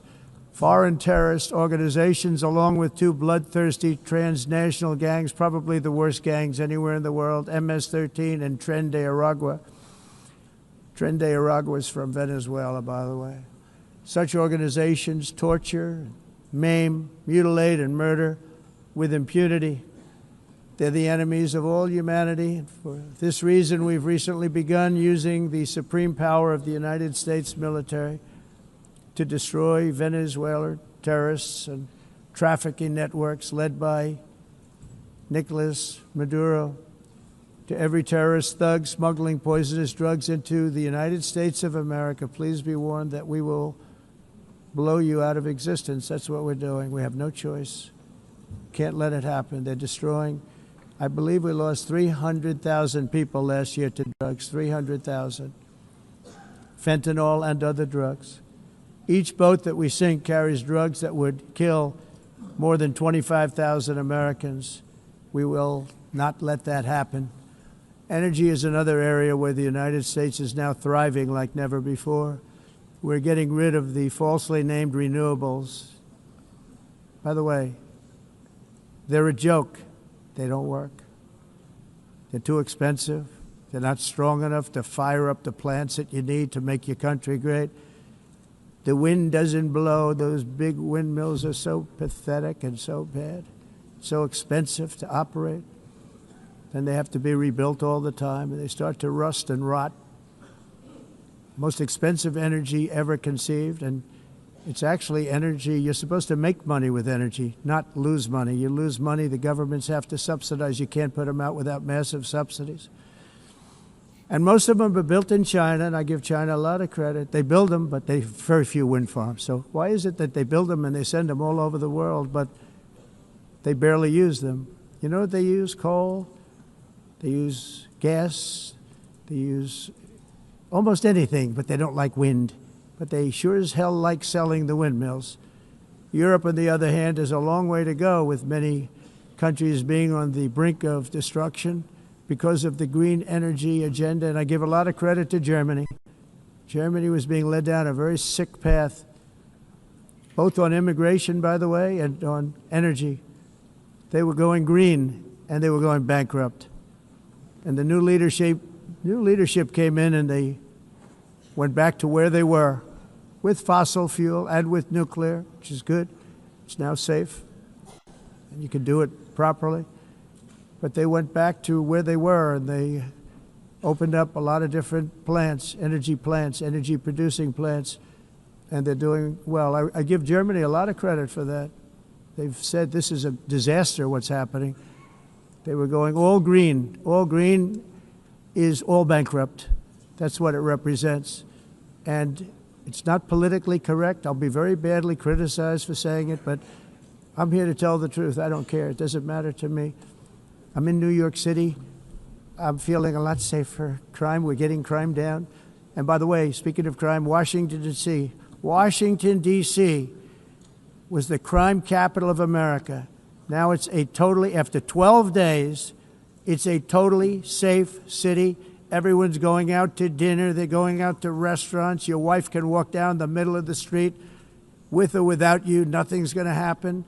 foreign terrorist organizations, along with two bloodthirsty transnational gangs, probably the worst gangs anywhere in the world, MS-13 and Tren de Aragua. Tren de Aragua is from Venezuela, by the way. Such organizations torture, maim, mutilate, and murder with impunity. They're the enemies of all humanity. And for this reason, we've recently begun using the supreme power of the United States military to destroy Venezuelan terrorists and trafficking networks led by Nicolas Maduro. To every terrorist thug smuggling poisonous drugs into the United States of America, please be warned that we will blow you out of existence. That's what we're doing. We have no choice. Can't let it happen. They're destroying. I believe we lost 300,000 people last year to drugs, 300,000. Fentanyl and other drugs. Each boat that we sink carries drugs that would kill more than 25,000 Americans. We will not let that happen. Energy is another area where the United States is now thriving like never before. We're getting rid of the falsely named renewables. By the way, they're a joke. They don't work. They're too expensive. They're not strong enough to fire up the plants that you need to make your country great. The wind doesn't blow. Those big windmills are so pathetic and so bad, so expensive to operate. Then they have to be rebuilt all the time, and they start to rust and rot. Most expensive energy ever conceived, and it's actually energy. You're supposed to make money with energy, not lose money. You lose money, the governments have to subsidize. You can't put them out without massive subsidies. And most of them are built in China, and I give China a lot of credit. They build them, but they very few wind farms. So why is it that they build them and they send them all over the world, but they barely use them? You know what they use? Coal. They use gas. They use almost anything, but they don't like wind. But they sure as hell like selling the windmills. Europe, on the other hand, has a long way to go, with many countries being on the brink of destruction because of the green energy agenda, and I give a lot of credit to Germany. Germany was being led down a very sick path, both on immigration, by the way, and on energy. They were going green, and they were going bankrupt. And the new leadership New leadership came in and they went back to where they were with fossil fuel and with nuclear, which is good. It's now safe, and you can do it properly. But they went back to where they were, and they opened up a lot of different plants, energy-producing plants, and they're doing well. I give Germany a lot of credit for that. They've said this is a disaster, what's happening. They were going all green. All green is all bankrupt. That's what it represents. And it's not politically correct. I'll be very badly criticized for saying it, but I'm here to tell the truth. I don't care. It doesn't matter to me. I'm in New York City. I'm feeling a lot safer. Crime, we're getting crime down. And by the way, speaking of crime, Washington, D.C. Washington, D.C. was the crime capital of America. Now it's a totally, after 12 days, it's a totally safe city. Everyone's going out to dinner. They're going out to restaurants. Your wife can walk down the middle of the street with or without you. Nothing's going to happen.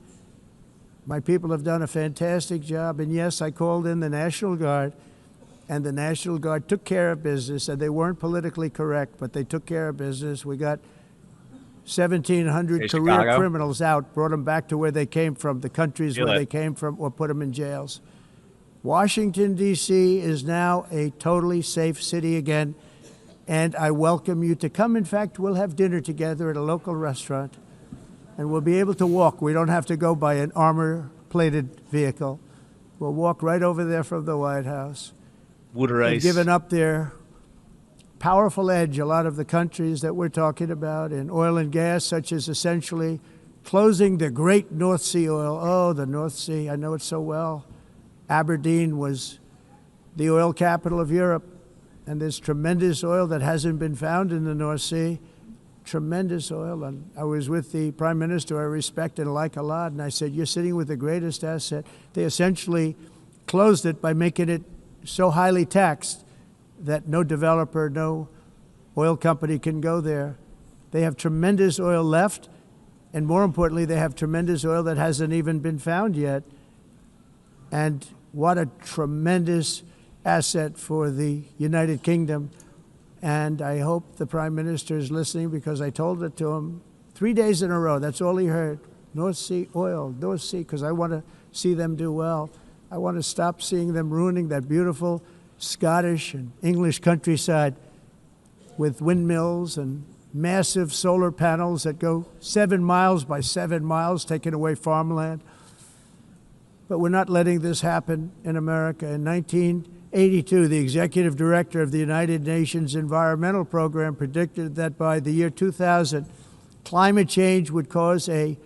My people have done a fantastic job. And yes, I called in the National Guard, and the National Guard took care of business. And they weren't politically correct, but they took care of business. We got 1,700 career criminals out, brought them back to where they came from, the countries where they came from, or put them in jails. Washington, D.C. is now a totally safe city again, and I welcome you to come. In fact, we'll have dinner together at a local restaurant, and we'll be able to walk. We don't have to go by an armor-plated vehicle. We'll walk right over there from the White House. They've given up their powerful edge, a lot of the countries that we're talking about, in oil and gas, such as essentially closing the great North Sea oil. Oh, the North Sea, I know it so well. Aberdeen was the oil capital of Europe, and there's tremendous oil that hasn't been found in the North Sea. Tremendous oil. And I was with the Prime Minister I respect and like a lot, and I said, you're sitting with the greatest asset. They essentially closed it by making it so highly taxed that no developer, no oil company can go there. They have tremendous oil left, and more importantly, they have tremendous oil that hasn't even been found yet. And what a tremendous asset for the United Kingdom. And I hope the Prime Minister is listening, because I told it to him 3 days in a row. That's all he heard. North Sea oil, North Sea, because I want to see them do well. I want to stop seeing them ruining that beautiful Scottish and English countryside with windmills and massive solar panels that go 7 miles by 7 miles, taking away farmland. But we're not letting this happen in America. In 1982, the executive director of the United Nations Environmental Program predicted that by the year 2000, climate change would cause a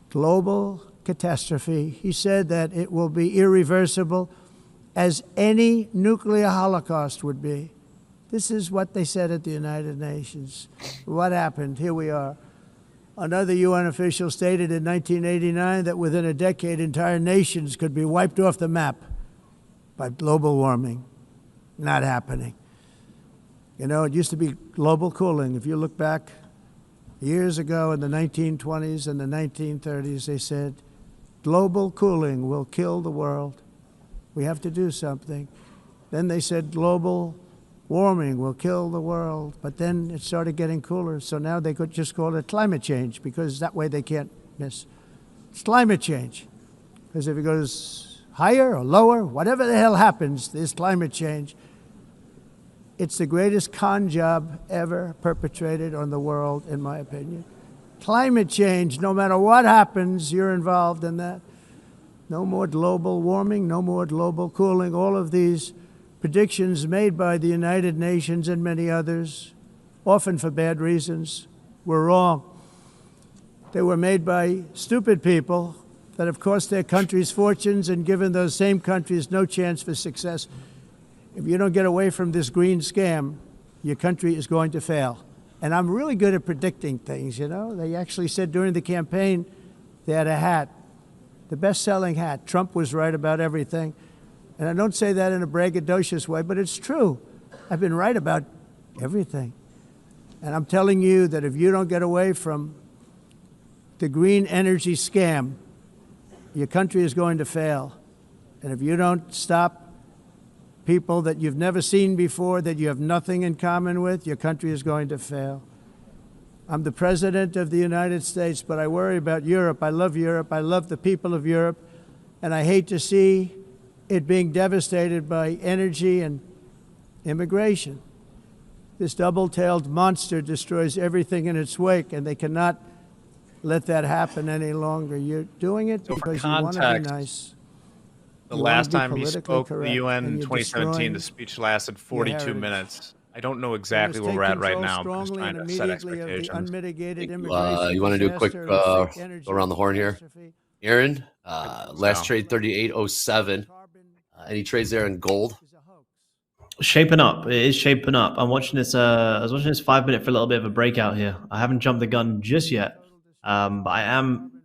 global catastrophe. He said that it will be irreversible, as any nuclear holocaust would be. This is what they said at the United Nations. What happened? Here we are. Another UN official stated in 1989 that within a decade, entire nations could be wiped off the map by global warming. Not happening. You know, it used to be global cooling. If you look back years ago in the 1920s and the 1930s, they said, global cooling will kill the world. We have to do something. Then they said global warming will kill the world, but then it started getting cooler, so now they could just call it climate change, because that way they can't miss. It's climate change, because if it goes higher or lower, whatever the hell happens, there's climate change. It's the greatest con job ever perpetrated on the world, in my opinion. Climate change, no matter what happens, you're involved in that. No more global warming, no more global cooling. All of these predictions made by the United Nations and many others, often for bad reasons, were wrong. They were made by stupid people that have cost their countries fortunes and given those same countries no chance for success. If you don't get away from this green scam, your country is going to fail. And I'm really good at predicting things, you know. They actually said during the campaign they had a hat, the best-selling hat. Trump was right about everything. And I don't say that in a braggadocious way, but it's true. I've been right about everything. And I'm telling you that if you don't get away from the green energy scam, your country is going to fail. And if you don't stop people that you've never seen before, that you have nothing in common with, your country is going to fail. I'm the president of the United States, but I worry about Europe. I love Europe. I love the people of Europe. And I hate to see it being devastated by energy and immigration. This double-tailed monster destroys everything in its wake, and they cannot let that happen any longer. You're doing it So for because you want to be context, nice. The You wanna last be time he politically spoke at correct, the UN and in you're 2017, the destroying speech lasted your 42 heritage. minutes. I don't know We exactly must where take we're at right control now, but I'm strongly trying and to set immediately of the expectations. unmitigated You immigration want to do a quick disaster and the fake energy go around the horn here, catastrophe. Aaron? Last So. trade 38.07. Any trades there in gold? Shaping up. It is shaping up. I'm watching this. I was watching this 5 minute for a little bit of a breakout here. I haven't jumped the gun just yet, but I am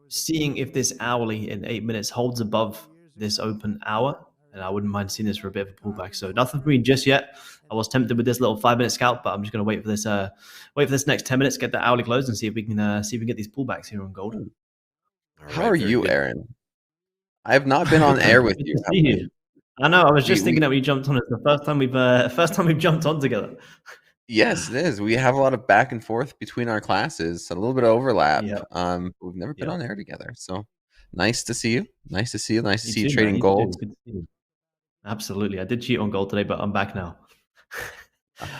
seeing if this hourly in 8 minutes holds above this open hour, and I wouldn't mind seeing this for a bit of a pullback. So nothing for me just yet. I was tempted with this little 5 minute scalp, but I'm just going to wait for this. Wait for this next 10 minutes, get the hourly closed, and see if we can get these pullbacks here on gold. How are you, Aaron? I have not been on air with Good you. to see you. I know. I was just We- thinking that we jumped on it. The first time we've jumped on together. Yes, it is. We have a lot of back and forth between our classes, a little bit of overlap. Yep. We've never been Yep. on air together. So nice to see you. Nice to see you. Nice to You see you too, trading man. You gold. too. Good to see you. Absolutely. I did cheat on gold today, but I'm back now.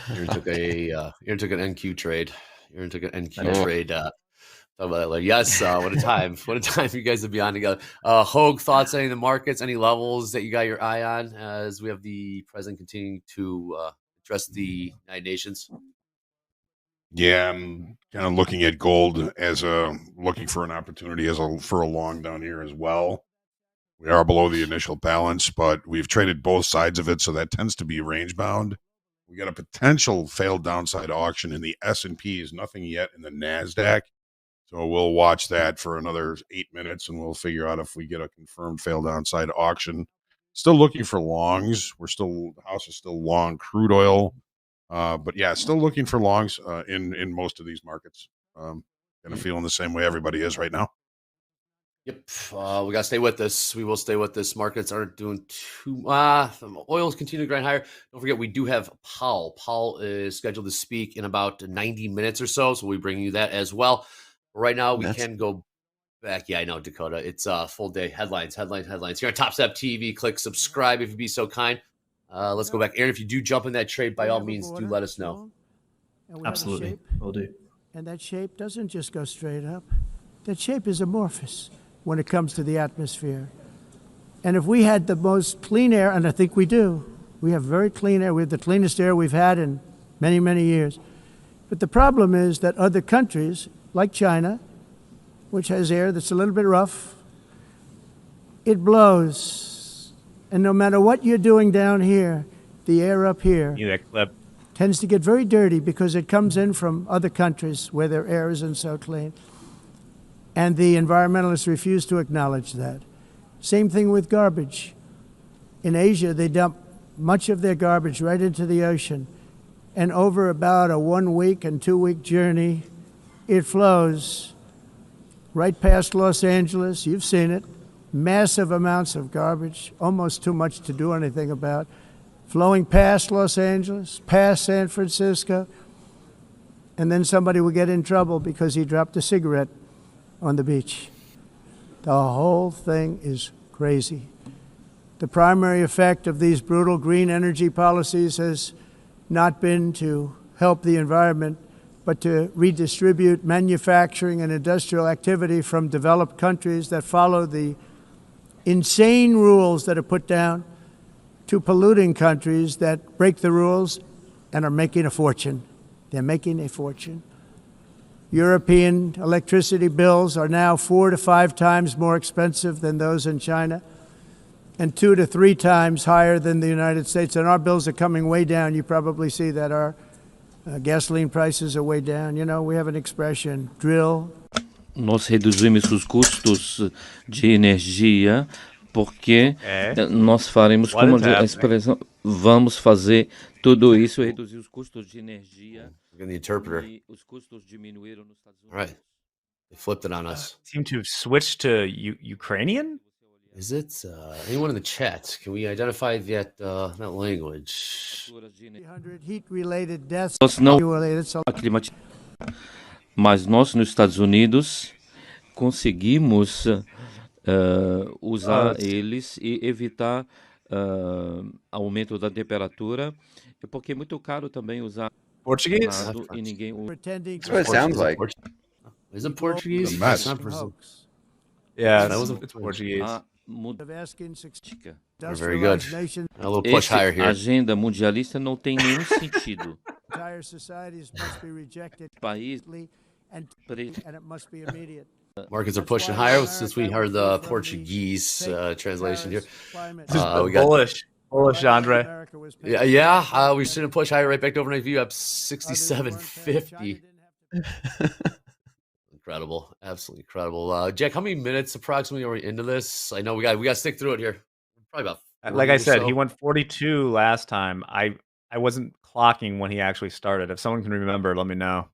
Aaron took an NQ trade. Aaron took an NQ Oh. trade. Talk about that later. Yes, what a time! What a time you guys to be on together. Hoag, thoughts on any of the markets, any levels that you got your eye on as we have the president continuing to address the United Nations? Yeah, I'm kind of looking at gold as looking for an opportunity for a long down here as well. We are below the initial balance, but we've traded both sides of it, so that tends to be range bound. We got a potential failed downside auction in the S&Ps, nothing yet in the Nasdaq. So we'll watch that for another 8 minutes, and we'll figure out if we get a confirmed failed downside auction. Still looking for longs. The house is still long crude oil. But yeah, still looking for longs in most of these markets. Kind of feeling the same way everybody is right now. Yep, we gotta stay with this. We will stay with this. Markets aren't doing too. Oil's continue to grind higher. Don't forget, we do have Powell. Powell is scheduled to speak in about 90 minutes or so, so we bring you that as well. Right now, we can go back. Yeah, I know, Dakota. It's full day headlines here on Topstep TV. Click subscribe if you'd be so kind. Let's go back, Aaron. If you do jump in that trade, by all means, do let us know. Absolutely, will do. And that shape doesn't just go straight up. That shape is amorphous when it comes to the atmosphere. And if we had the most clean air, and I think we do, we have very clean air. We have the cleanest air we've had in many, many years. But the problem is that other countries, like China, which has air that's a little bit rough, it blows. And no matter what you're doing down here, the air up here that clip. tends to get very dirty because it comes in from other countries where their air isn't so clean. And the environmentalists refuse to acknowledge that. Same thing with garbage. In Asia, they dump much of their garbage right into the ocean. And over about a 1 week and 2 week journey, it flows right past Los Angeles. You've seen it. Massive amounts of garbage, almost too much to do anything about, flowing past Los Angeles, past San Francisco. And then somebody will get in trouble because he dropped a cigarette on the beach. The whole thing is crazy. The primary effect of these brutal green energy policies has not been to help the environment, but to redistribute manufacturing and industrial activity from developed countries that follow the insane rules that are put down to polluting countries that break the rules and are making a fortune. They're making a fortune. European electricity bills are now 4 to 5 times more expensive than those in China, and 2 to 3 times higher than the United States. And our bills are coming way down. You probably see that our gasoline prices are way down. You know, we have an expression, drill. Nós reduzimos os custos de energia porque nós faremos, como a expressão, vamos fazer tudo isso e reduzir os custos de energia. We're the interpreter. Os custos diminuíram nos Estados Unidos. All right. They flipped it on us. Seem to have switched to Ukrainian? Is it anyone in the chat? Can we identify that language? Heat-related deaths. Nós não mas nós nos Estados Unidos conseguimos usar eles e evitar aumento da temperatura, porque é muito caro também usar Portuguese? e ninguém That's what it sounds like. Is it Portuguese? The mess. It's not Brazil. Yeah, That was it's Portuguese. Very good. A little push higher here. Agenda mundialista não tem nenhum sentido. Entire societies must be rejected País and it must be immediate. Markets are pushing higher since we heard the Portuguese translation here. We got bullish, Andre. Yeah. We're seeing a push higher right back to overnight VWAP 67.50. Incredible, absolutely incredible. Jack, how many minutes approximately are we into this? I know we got to stick through it here. Probably about 40 Like I or said, so. he went 42 last time. I wasn't clocking when he actually started. If someone can remember, let me know.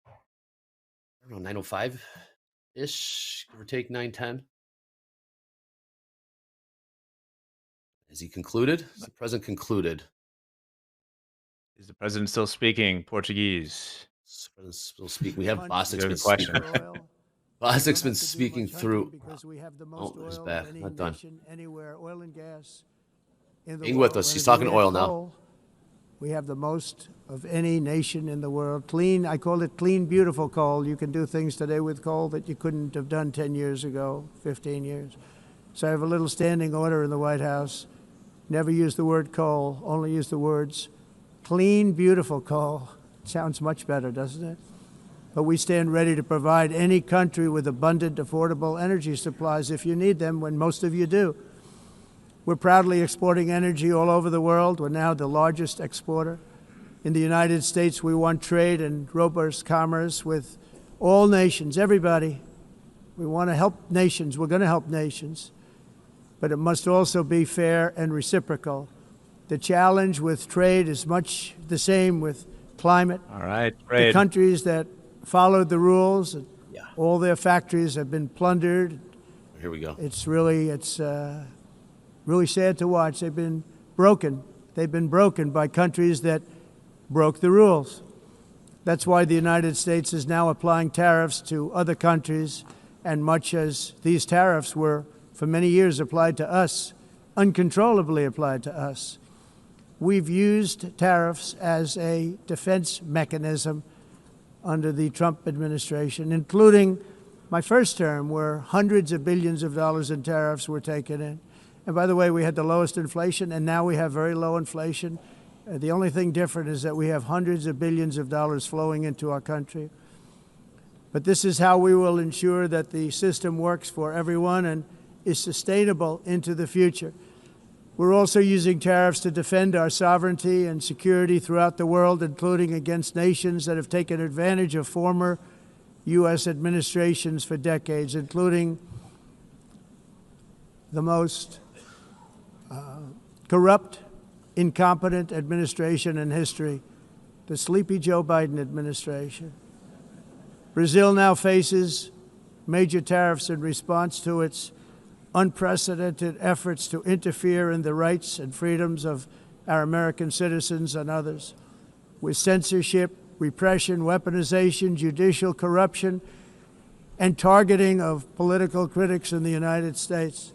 I don't know, 905 ish, give or take 910. Is he concluded? Is the president concluded? Is the president still speaking Portuguese? Is the president still speaking? We have Bostick's been Good speaking. Bostick's been speaking through. Oh, he's back. Not done. Being with us. He's talking oil now. We have the most of any nation in the world. Clean, I call it clean, beautiful coal. You can do things today with coal that you couldn't have done 10 years ago, 15 years. So I have a little standing order in the White House. Never use the word coal, only use the words clean, beautiful coal. It sounds much better, doesn't it? But we stand ready to provide any country with abundant, affordable energy supplies if you need them, when most of you do. We're proudly exporting energy all over the world. We're now the largest exporter. In the United States, we want trade and robust commerce with all nations, everybody. We want to help nations. We're going to help nations. But it must also be fair and reciprocal. The challenge with trade is much the same with climate. All right, trade. The countries that followed the rules, all their factories have been plundered. Here we go. It's really sad to watch. They've been broken. They've been broken by countries that broke the rules. That's why the United States is now applying tariffs to other countries, and much as these tariffs were for many years applied to us, uncontrollably applied to us. We've used tariffs as a defense mechanism under the Trump administration, including my first term, where hundreds of billions of dollars in tariffs were taken in. And by the way, we had the lowest inflation, and now we have very low inflation. The only thing different is that we have hundreds of billions of dollars flowing into our country. But this is how we will ensure that the system works for everyone and is sustainable into the future. We're also using tariffs to defend our sovereignty and security throughout the world, including against nations that have taken advantage of former U.S. administrations for decades, including the most corrupt, incompetent administration in history, the sleepy Joe Biden administration. Brazil now faces major tariffs in response to its unprecedented efforts to interfere in the rights and freedoms of our American citizens and others, with censorship, repression, weaponization, judicial corruption, and targeting of political critics in the United States.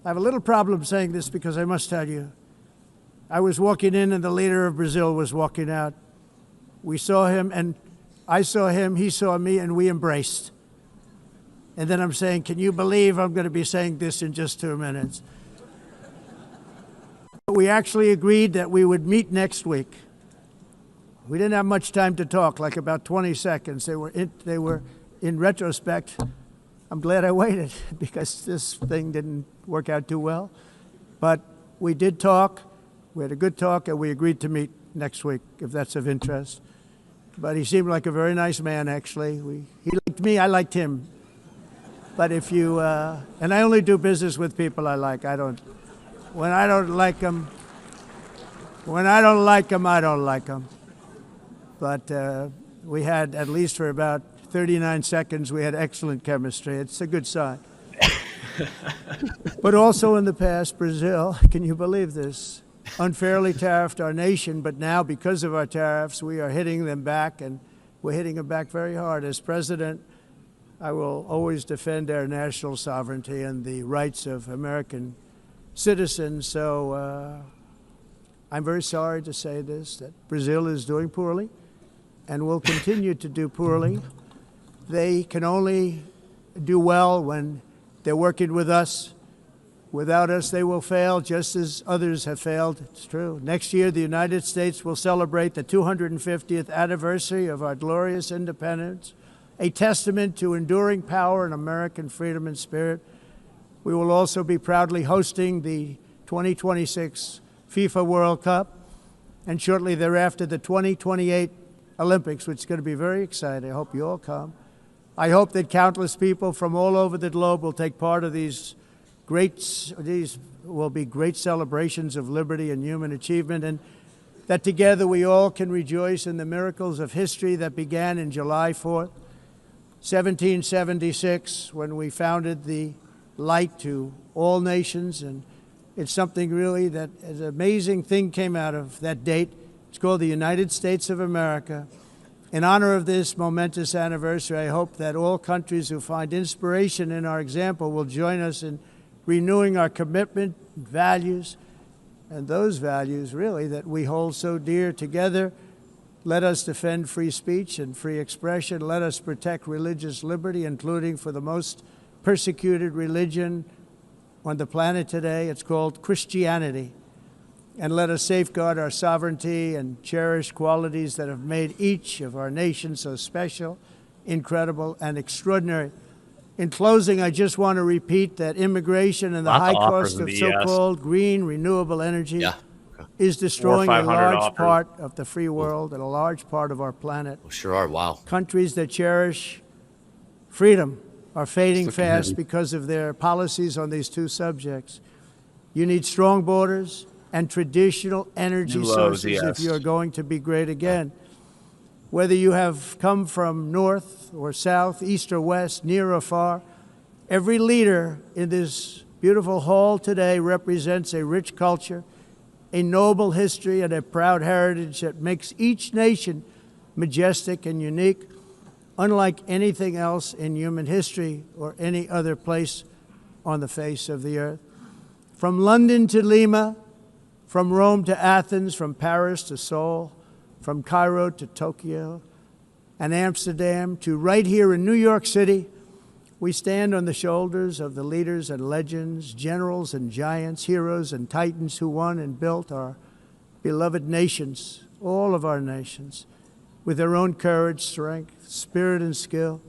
I have a little problem saying this because I must tell you, I was walking in and the leader of Brazil was walking out. We saw him and I saw him, he saw me, and we embraced. And then I'm saying, can you believe I'm going to be saying this in just 2 minutes? We actually agreed that we would meet next week. We didn't have much time to talk, like about 20 seconds. They were in retrospect, I'm glad I waited because this thing didn't work out too well. But we did talk, we had a good talk, and we agreed to meet next week, if that's of interest. But he seemed like a very nice man, actually. He liked me, I liked him. But if you, and I only do business with people I like. When I don't like them, I don't like them. But we had, at least for about 39 seconds, we had excellent chemistry. It's a good sign. But also in the past, Brazil, can you believe this, unfairly tariffed our nation, but now because of our tariffs, we are hitting them back, and we're hitting them back very hard. As president, I will always defend our national sovereignty and the rights of American citizens. So I'm very sorry to say this, that Brazil is doing poorly and will continue to do poorly. They can only do well when they're working with us. Without us, they will fail, just as others have failed. It's true. Next year, the United States will celebrate the 250th anniversary of our glorious independence, a testament to enduring power and American freedom and spirit. We will also be proudly hosting the 2026 FIFA World Cup, and shortly thereafter, the 2028 Olympics, which is going to be very exciting. I hope you all come. I hope that countless people from all over the globe will take part of these will be great celebrations of liberty and human achievement, and that together we all can rejoice in the miracles of history that began in July 4th, 1776, when we founded the light to all nations. And it's something really that an amazing thing came out of that date. It's called the United States of America. In honor of this momentous anniversary, I hope that all countries who find inspiration in our example will join us in renewing our commitment, values, and those values really that we hold so dear. Together, let us defend free speech and free expression. Let us protect religious liberty, including for the most persecuted religion on the planet today. It's called Christianity. And let us safeguard our sovereignty and cherish qualities that have made each of our nations so special, incredible, and extraordinary. In closing, I just want to repeat that immigration and the high cost of so-called green renewable energy is destroying a large part of the free world and a large part of our planet. Sure are. Wow. Countries that cherish freedom are fading fast because of their policies on these two subjects. You need strong borders and traditional energy sources if you're going to be great again. Whether you have come from north or south, east or west, near or far, every leader in this beautiful hall today represents a rich culture, a noble history, and a proud heritage that makes each nation majestic and unique, unlike anything else in human history or any other place on the face of the earth. From London to Lima, from Rome to Athens, from Paris to Seoul, from Cairo to Tokyo and Amsterdam to right here in New York City, we stand on the shoulders of the leaders and legends, generals and giants, heroes and titans who won and built our beloved nations, all of our nations, with their own courage, strength, spirit, and skill.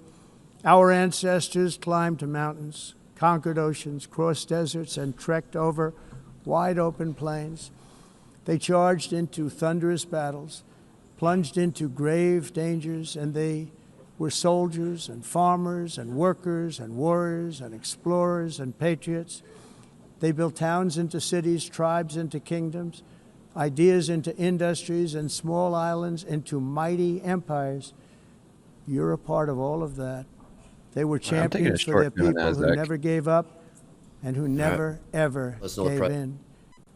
Our ancestors climbed mountains, conquered oceans, crossed deserts, and trekked over wide open plains. They charged into thunderous battles, plunged into grave dangers, and they were soldiers and farmers and workers and warriors and explorers and patriots. They built towns into cities, tribes into kingdoms, ideas into industries, and small islands into mighty empires. You're a part of all of that. They were champions for their people who never gave up and who never, ever gave in.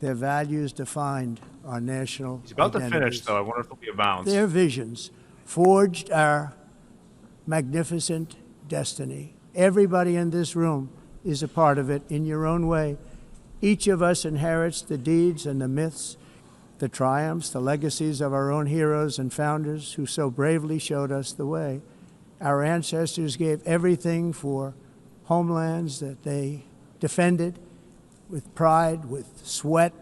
Their values defined our national He's about identities. to finish, though. I wonder if there'll be a bounce. Their visions forged our magnificent destiny. Everybody in this room is a part of it in your own way. Each of us inherits the deeds and the myths, the triumphs, the legacies of our own heroes and founders who so bravely showed us the way. Our ancestors gave everything for homelands that they defended with pride, with sweat,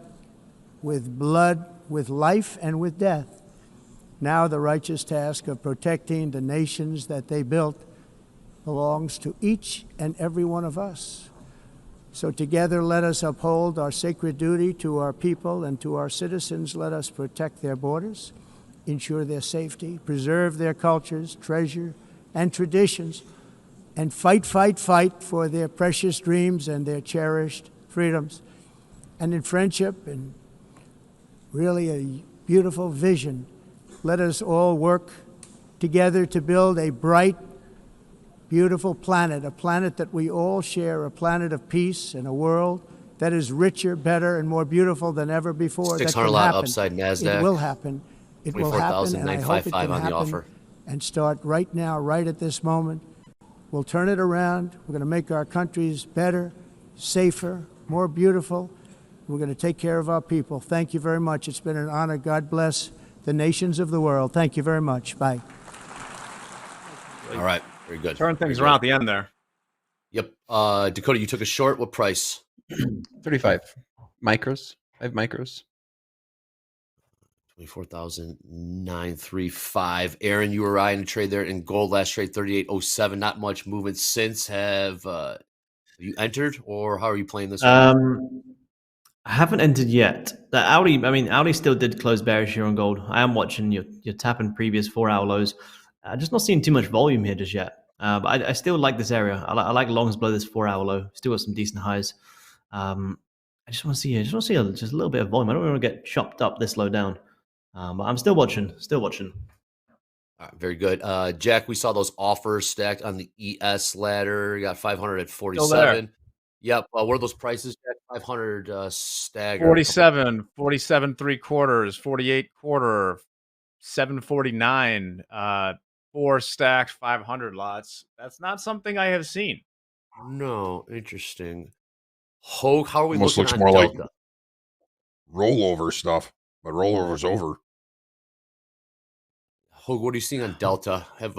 with blood, with life, and with death. Now the righteous task of protecting the nations that they built belongs to each and every one of us. So together let us uphold our sacred duty to our people and to our citizens. Let us protect their borders, ensure their safety, preserve their cultures, treasure, and traditions, and fight, fight, fight for their precious dreams and their cherished freedoms. And in friendship and really a beautiful vision, let us all work together to build a bright, beautiful planet, a planet that we all share, a planet of peace and a world that is richer, better, and more beautiful than ever before. That 600 can lot happen. upside NASDAQ. It will happen. It will happen, and I hope it can 24,955 on the happen offer. and start right now, right at this moment. We'll turn it around. We're going to make our countries better, safer, more beautiful. We're going to take care of our people. Thank you very much. It's been an honor. God bless the nations of the world. Thank you very much. Bye. All right. Very good. Turn things Very around good. at the end there. Yep. Dakota, you took a short. What price? 35 micros, 5 micros. 24,935. Aaron, you were eyeing to trade there in gold last trade, 38.07. Not much movement since. Have you entered, or how are you playing this one? I haven't entered yet. The Audi still did close bearish here on gold. I am watching your tapping previous 4-hour lows. Just not seeing too much volume here just yet. But I still like this area. I like longs below this 4-hour low. Still got some decent highs. I just want to see just a little bit of volume. I don't want to get chopped up this low down. But I'm still watching. All right, very good. Jack, we saw those offers stacked on the ES ladder. You got 500 at 47. Yep. What are those prices, Jack? 500 stagger. 47, 47 3/4, 48 quarter, 749, 4 stacked 500 lots. That's not something I have seen. No, interesting. Hoag, how are we Almost looking looks on more Delta? like rollover stuff, but rollover's over. Hoag, what are you seeing on Delta? Have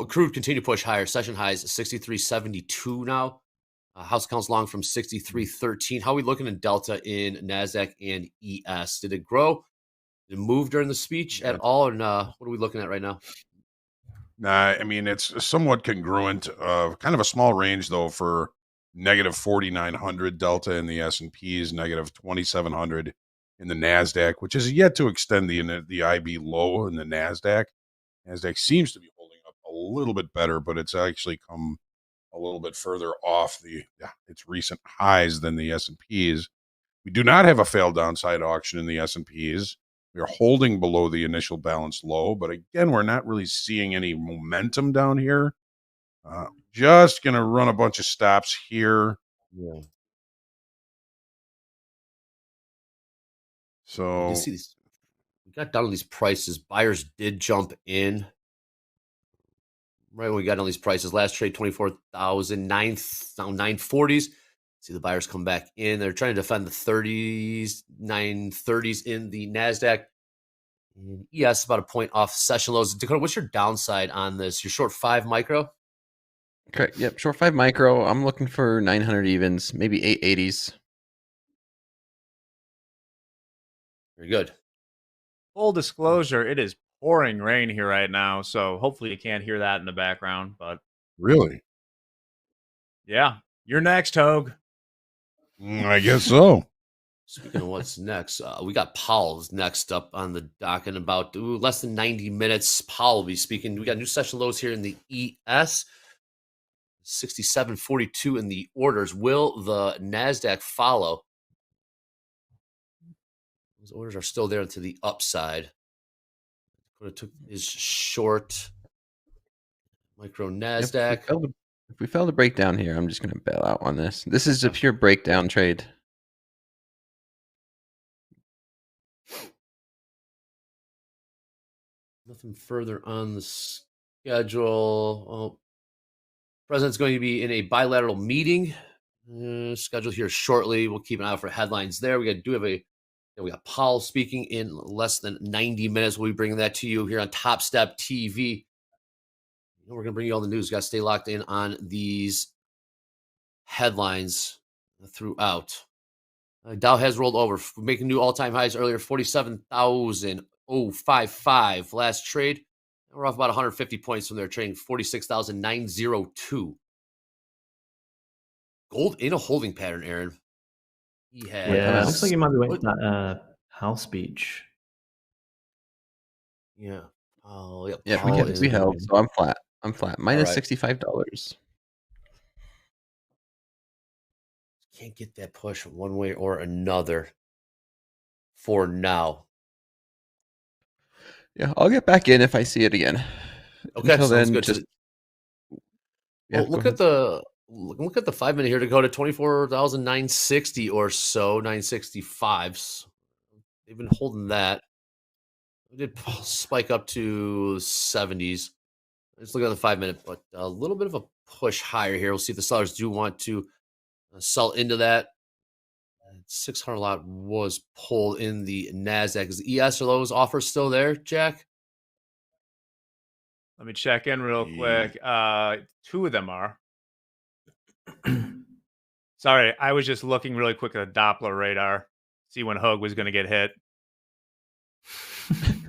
Crude continue to push higher? Session highs 63.72 now. House counts long from 63.13. How are we looking in Delta in NASDAQ and ES? Did it grow? Did it move during the speech at all? And what are we looking at right now? Nah, I mean, it's somewhat congruent. Kind of a small range, though, for negative 4,900 Delta in the S&Ps, negative 2,700 in the NASDAQ, which is yet to extend the IB low in the NASDAQ. NASDAQ seems to be holding up a little bit better, but it's actually come a little bit further off its recent highs than the S&Ps. We do not have a failed downside auction in the S&Ps. We are holding below the initial balance low, but again, we're not really seeing any momentum down here. Just going to run a bunch of stops here. Yeah. So you see these, we got down on these prices. Buyers did jump in right when we got on these prices. Last trade 24,000, now 940s. See the buyers come back in. They're trying to defend the 30s, 930s in the NASDAQ. And ES about a point off session lows. Dakota, what's your downside on this? You're short 5 micro? Correct. Yep. Short 5 micro. I'm looking for 900 evens, maybe 880s. Very good. Full disclosure, it is pouring rain here right now, so hopefully you can't hear that in the background. But really, yeah, you're next, Hoag. I guess so. Speaking of what's next, we got Powell's next up on the dock in about less than 90 minutes. Powell will be speaking. We got new session lows here in the ES, 67.42 in the orders. Will the NASDAQ follow? Those orders are still there to the upside. It took his short micro NASDAQ. If we fail to break down here, I'm just going to bail out on this. This is a pure breakdown trade. Nothing further on the schedule. Well, President's going to be in a bilateral meeting scheduled here shortly. We'll keep an eye out for headlines there. We got Powell speaking in less than 90 minutes. We'll be bringing that to you here on TopstepTV. We're going to bring you all the news. You got to stay locked in on these headlines throughout. Dow has rolled over, making new all-time highs earlier, 47,055 last trade. We're off about 150 points from there, trading 46,902. Gold in a holding pattern, Aaron. He has. Yeah, looks like you might be waiting for that House speech. Yeah. Oh, yep. Yeah, we held, so I'm flat. Minus right. $65. Can't get that push one way or another for now. Yeah, I'll get back in if I see it again. Okay, Until sounds then, good. just Well, look at the 5 minute here to go to 24,960 or so, 965s. They've been holding that. We did spike up to 70s. Let's look at the 5 minute, but a little bit of a push higher here. We'll see if the sellers do want to sell into that. 600 lot was pulled in the NASDAQ. Is the ES or those offers still there, Jack? Let me check in real quick. 2 of them are. Sorry, I was just looking really quick at the Doppler radar, see when Hoag was going to get hit.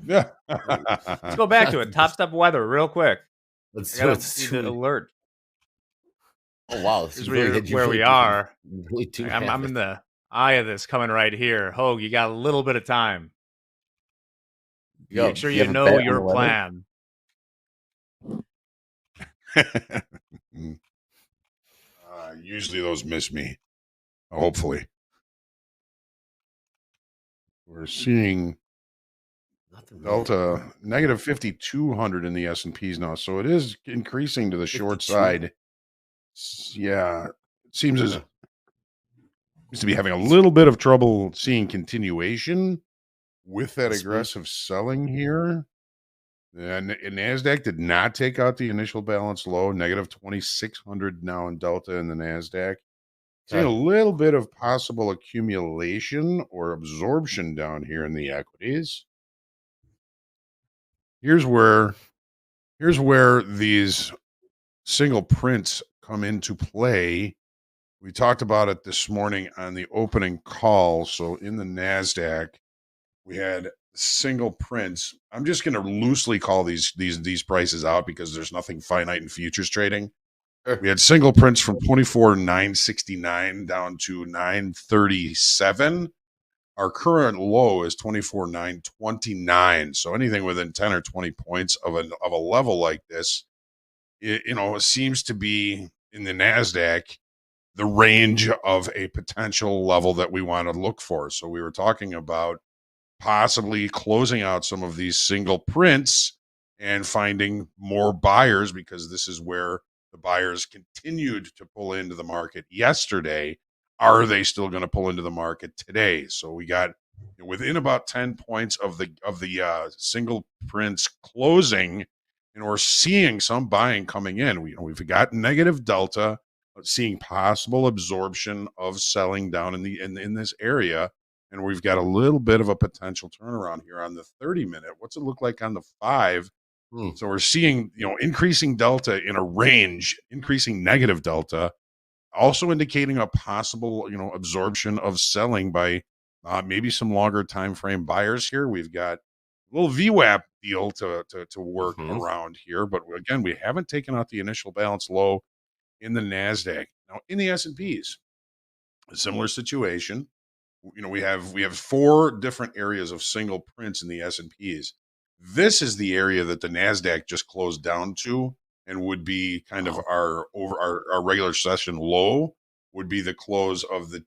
Yeah. Let's go back to it. Topstep weather, real quick. Let's I gotta see the alert. Oh wow, Here's where we are. Really do I'm in the eye of this coming right here. Hoag, you got a little bit of time. Make sure you know your plan. Usually those miss me. Hopefully. We're seeing Delta negative 5,200 in the S&Ps now. So it is increasing to the short 52? side. Yeah. It seems to be having a little bit of trouble seeing continuation with that aggressive selling here. And NASDAQ did not take out the initial balance low, negative 2,600 now in Delta in the NASDAQ. Seeing a little bit of possible accumulation or absorption down here in the equities. Here's where these single prints come into play. We talked about it this morning on the opening call. So in the NASDAQ, we had single prints. I'm just going to loosely call these prices out because there's nothing finite in futures trading. We had single prints from 24,969 down to 937. Our current low is 24,929. So anything within 10 or 20 points of a level like this, it seems to be in the NASDAQ the range of a potential level that we want to look for. So we were talking about possibly closing out some of these single prints and finding more buyers, because this is where the buyers continued to pull into the market yesterday. Are they still going to pull into the market today? So we got within about 10 points of the single prints closing, and we're seeing some buying coming in. We've got negative delta, seeing possible absorption of selling down in this area, and we've got a little bit of a potential turnaround here on the 30-minute. What's it look like on the 5? So we're seeing, increasing delta in a range, increasing negative delta, also indicating a possible, absorption of selling by maybe some longer time frame buyers here. We've got a little VWAP deal to work around here, but again, we haven't taken out the initial balance low in the NASDAQ. Now, in the S&Ps, a similar situation. We have 4 different areas of single prints in the S&Ps. This is the area that the NASDAQ just closed down to, and would be kind of our regular session low, would be the close of the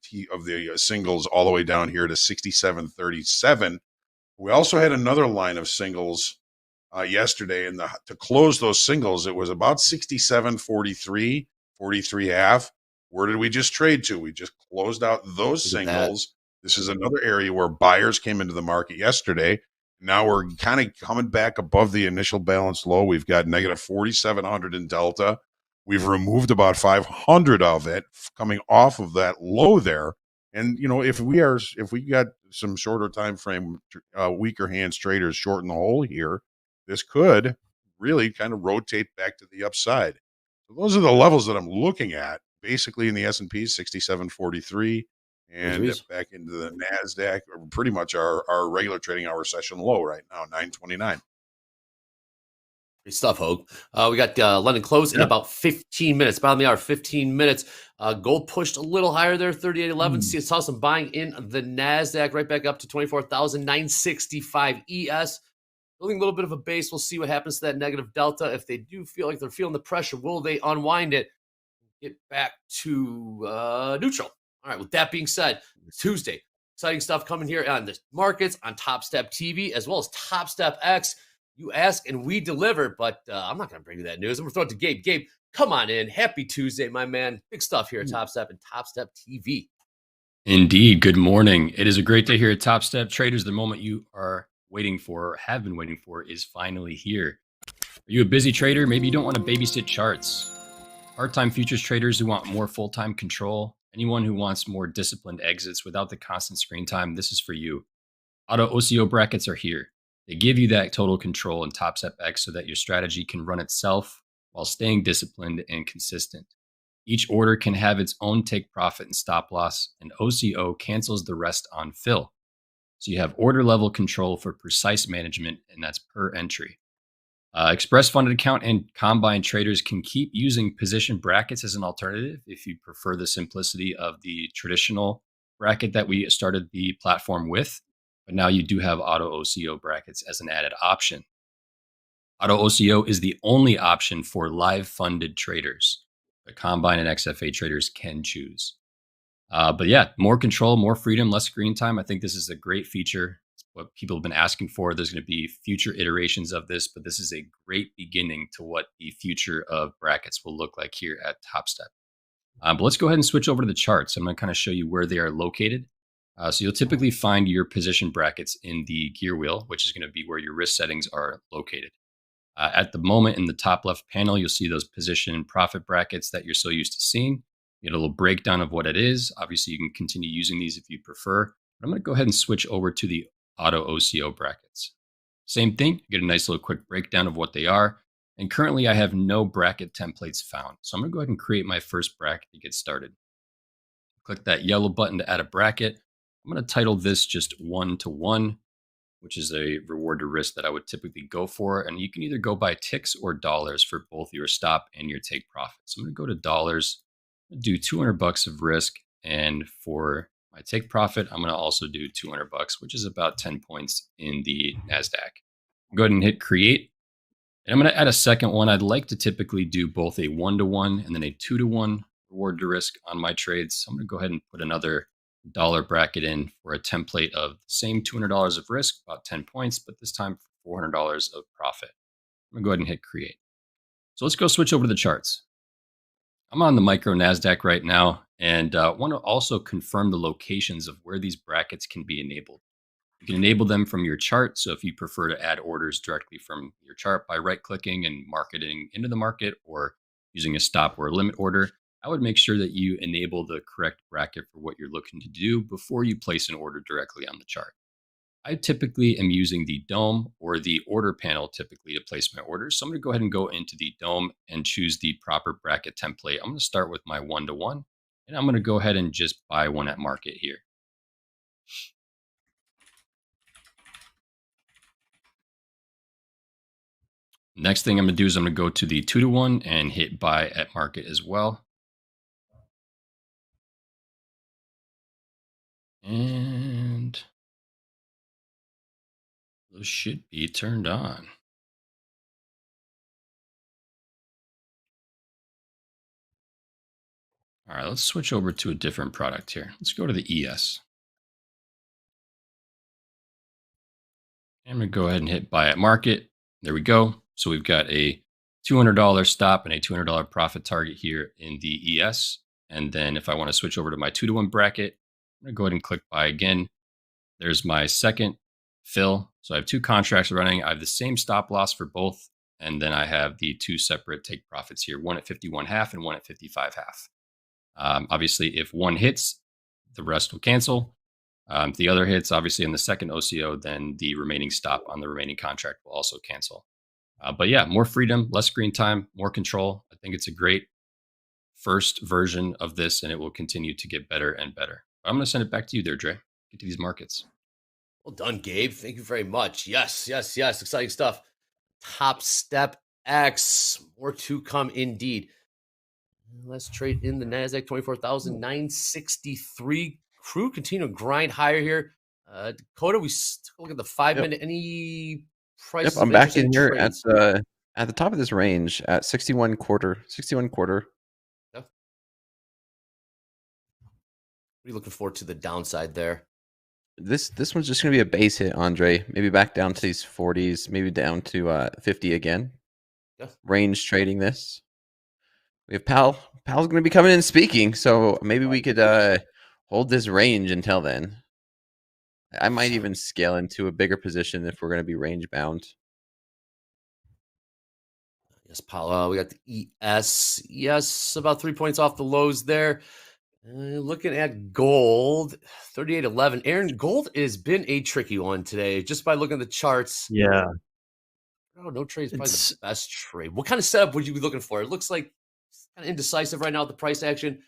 singles all the way down here to 67.37. We also had another line of singles yesterday, and to close those singles, it was about 67.43, 43.5. Where did we just trade to? We just closed out those singles. This is another area where buyers came into the market yesterday. Now we're kind of coming back above the initial balance low. We've got negative 4,700 in delta. We've removed about 500 of it coming off of that low there. And if we got some shorter time frame, weaker hands traders shorting the hole here, this could really kind of rotate back to the upside. So those are the levels that I'm looking at, basically in the S&P 67.43. And back into the NASDAQ, pretty much our regular trading hour session low right now, 929. Great stuff, Hoag. We got London close in about 15 minutes, bottom of the hour, 15 minutes. Gold pushed a little higher there, 38.11. Saw some buying in the NASDAQ, right back up to 24,965 ES. Building a little bit of a base. We'll see what happens to that negative delta. If they do feel like they're feeling the pressure, will they unwind it, get back to neutral? All right, with that being said, Tuesday, exciting stuff coming here on the markets, on TopstepTV, as well as Topstep X. You ask and we deliver, but I'm not going to bring you that news. I'm going to throw it to Gabe. Gabe, Come on in. Happy Tuesday, my man. Big stuff here at Topstep and Topstep TV. Indeed. Good morning. It is a great day here at Topstep. Traders, the moment you are waiting for or have been waiting for is finally here. Are you a busy trader? Maybe you don't want to babysit charts. Part-time futures traders who want more full-time control. Anyone who wants more disciplined exits without the constant screen time, this is for you. Auto OCO brackets are here. They give you that total control in Topstep X so that your strategy can run itself while staying disciplined and consistent. Each order can have its own take profit and stop loss, and OCO cancels the rest on fill. So you have order level control for precise management, and that's per entry. Express funded account and combine traders can keep using position brackets as an alternative if you prefer the simplicity of the traditional bracket that we started the platform with. But now you do have auto OCO brackets as an added option. Auto OCO is the only option for live funded traders. The combine and XFA traders can choose. But yeah, more control, more freedom, less screen time. I think this is a great feature. It's what people have been asking for. There's going to be future iterations of this, but this is a great beginning to what the future of brackets will look like here at Topstep. But let's go ahead and switch over to the charts. I'm going to kind of show you where they are located. So you'll typically find your position brackets in the gear wheel, which is going to be where your risk settings are located. At the moment in the top left panel, you'll see those position and profit brackets that you're so used to seeing. You get a little breakdown of what it is. Obviously, you can continue using these if you prefer. But I'm going to go ahead and switch over to the auto OCO brackets. Same thing, you get a nice little quick breakdown of what they are. And currently, I have no bracket templates found. So I'm going to go ahead and create my first bracket to get started. Click that yellow button to add a bracket. I'm going to title this just 1-to-1. Which is a reward to risk that I would typically go for. And you can either go by ticks or dollars for both your stop and your take profit. So I'm going to go to dollars, do $200 of risk. And for my take profit, I'm going to also do $200, which is about 10 points in the NASDAQ. Go ahead and hit create. And I'm going to add a second one. I'd like to typically do both a 1-to-1 and then a 2-to-1 reward to risk on my trades. So I'm going to go ahead and put another dollar bracket in for a template of the same $200 of risk, about 10 points, but this time for $400 of profit. I'm gonna go ahead and hit create. So let's go switch over to the charts. I'm on the micro NASDAQ right now and want to also confirm the locations of where these brackets can be enabled. You can enable them from your chart. So if you prefer to add orders directly from your chart by right clicking and marketing into the market or using a stop or a limit order, I would make sure that you enable the correct bracket for what you're looking to do before you place an order directly on the chart. I typically am using the DOM or the order panel typically to place my orders. So I'm going to go ahead and go into the DOM and choose the proper bracket template. I'm going to start with my 1-to-1 and I'm going to go ahead and just buy one at market here. Next thing I'm going to do is I'm going to go to the 2-to-1 and hit buy at market as well. And those should be turned on. All right, let's switch over to a different product here. Let's go to the ES. I'm going to go ahead and hit buy at market. There we go. So we've got a $200 stop and a $200 profit target here in the ES. And then if I want to switch over to my 2-to-1 bracket, I'm going to go ahead and click buy again. There's my second fill. So I have two contracts running. I have the same stop loss for both. And then I have the two separate take profits here, one at 51.5 and one at 55.5. Obviously, if one hits, the rest will cancel. If the other hits, obviously, in the second OCO, then the remaining stop on the remaining contract will also cancel. But yeah, more freedom, less screen time, more control. I think it's a great first version of this, and it will continue to get better and better. I'm going to send it back to you there, Dre. Get to these markets. Well done, Gabe. Thank you very much. Yes. Exciting stuff. Topstep X. More to come indeed. Let's trade in the NASDAQ 24,963. Crude continue to grind higher here. Dakota, we took a look at the 5-minute. Any prices? Yep, I'm back in here at the top of this range at 61.25. 61.25. Yep. What are you looking forward to the downside there? This one's just going to be a base hit, Andre. Maybe back down to these 40s, maybe down to 50 again. Yeah. Range trading this. We have Powell. Powell's going to be coming in and speaking, so maybe we could hold this range until then. I might even scale into a bigger position if we're going to be range bound. Yes, Powell. We got the ES. Yes, about 3 points off the lows there. Looking at gold, 38.11. Aaron, gold has been a tricky one today. Just by looking at the charts. Yeah. Oh, no trade is probably the best trade. What kind of setup would you be looking for? It looks like it's kind of indecisive right now with the price action.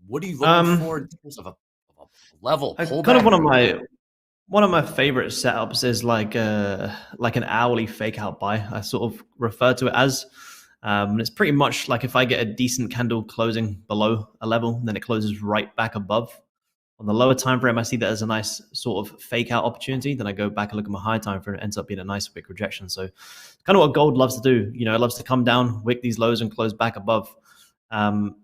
What are you looking for in terms of a level pullback? Kind of one of my favorite setups is like an hourly fake out buy. I sort of refer to it as. It's pretty much like if I get a decent candle closing below a level, then it closes right back above. On the lower time frame, I see that as a nice sort of fake out opportunity. Then I go back and look at my high time frame, it ends up being a nice quick rejection. So kind of what gold loves to do. You know, it loves to come down, wick these lows and close back above. And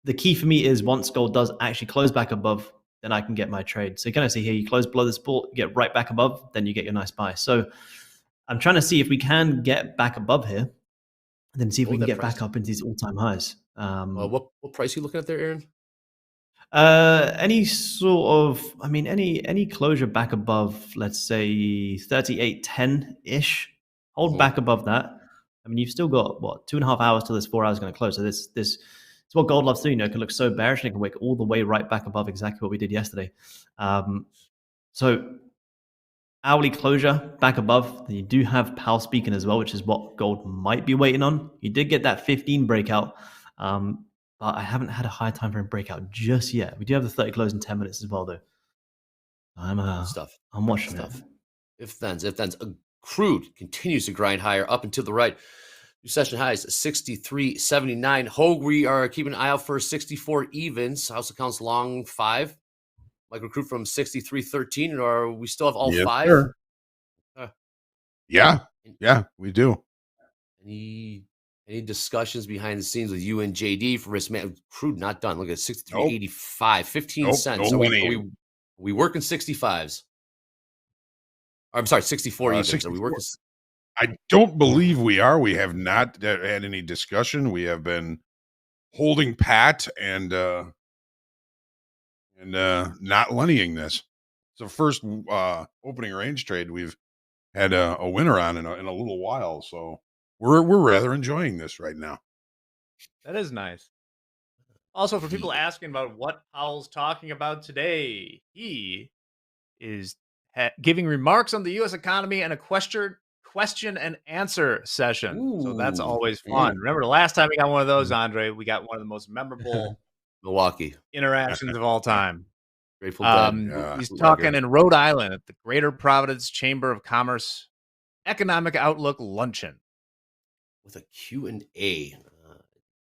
the key for me is once gold does actually close back above, then I can get my trade. So you kind of see here, you close below the support, you get right back above, then you get your nice buy. So I'm trying to see if we can get back above here, and then see if we can get back up into these all-time highs. What price are you looking at there, Aaron? Any sort of, I mean, any closure back above, let's say 38.10-ish, hold back above that. I mean, you've still got, what, 2.5 hours till this 4 hours going to close. So this is what gold loves to do. You know, it can look so bearish and it can wick all the way right back above exactly what we did yesterday. So hourly closure back above. Then you do have Powell speaking as well, which is what gold might be waiting on. You did get that 15 breakout. But I haven't had a high time frame breakout just yet. We do have the 30 close in 10 minutes as well, though. I'm watching stuff. If thens. Crude continues to grind higher up and to the right. New session highs 63.79. Hoag, we are keeping an eye out for 64 evens. House accounts long 5. Micro Crude from 63.13, or we still have all 5? Sure. Yeah, we do. Any discussions behind the scenes with you and JD for risk man? Crude not done. Look at 63.85, 15 cents. Are we working 65s? I'm sorry, 64 evens. Are we working? I don't believe we are. We have not had any discussion. We have been holding pat and not moneying this. It's the first opening range trade we've had a winner on in a little while. So we're rather enjoying this right now. That is nice. Also, for people asking about what Powell's talking about today, he is giving remarks on the U.S. economy and a question and answer session. So that's always fun. Remember the last time we got one of those, Andre? We got one of the most memorable Milwaukee interactions of all time. Grateful Dead. He's talking in Rhode Island at the Greater Providence Chamber of Commerce Economic Outlook Luncheon. With a Q&A.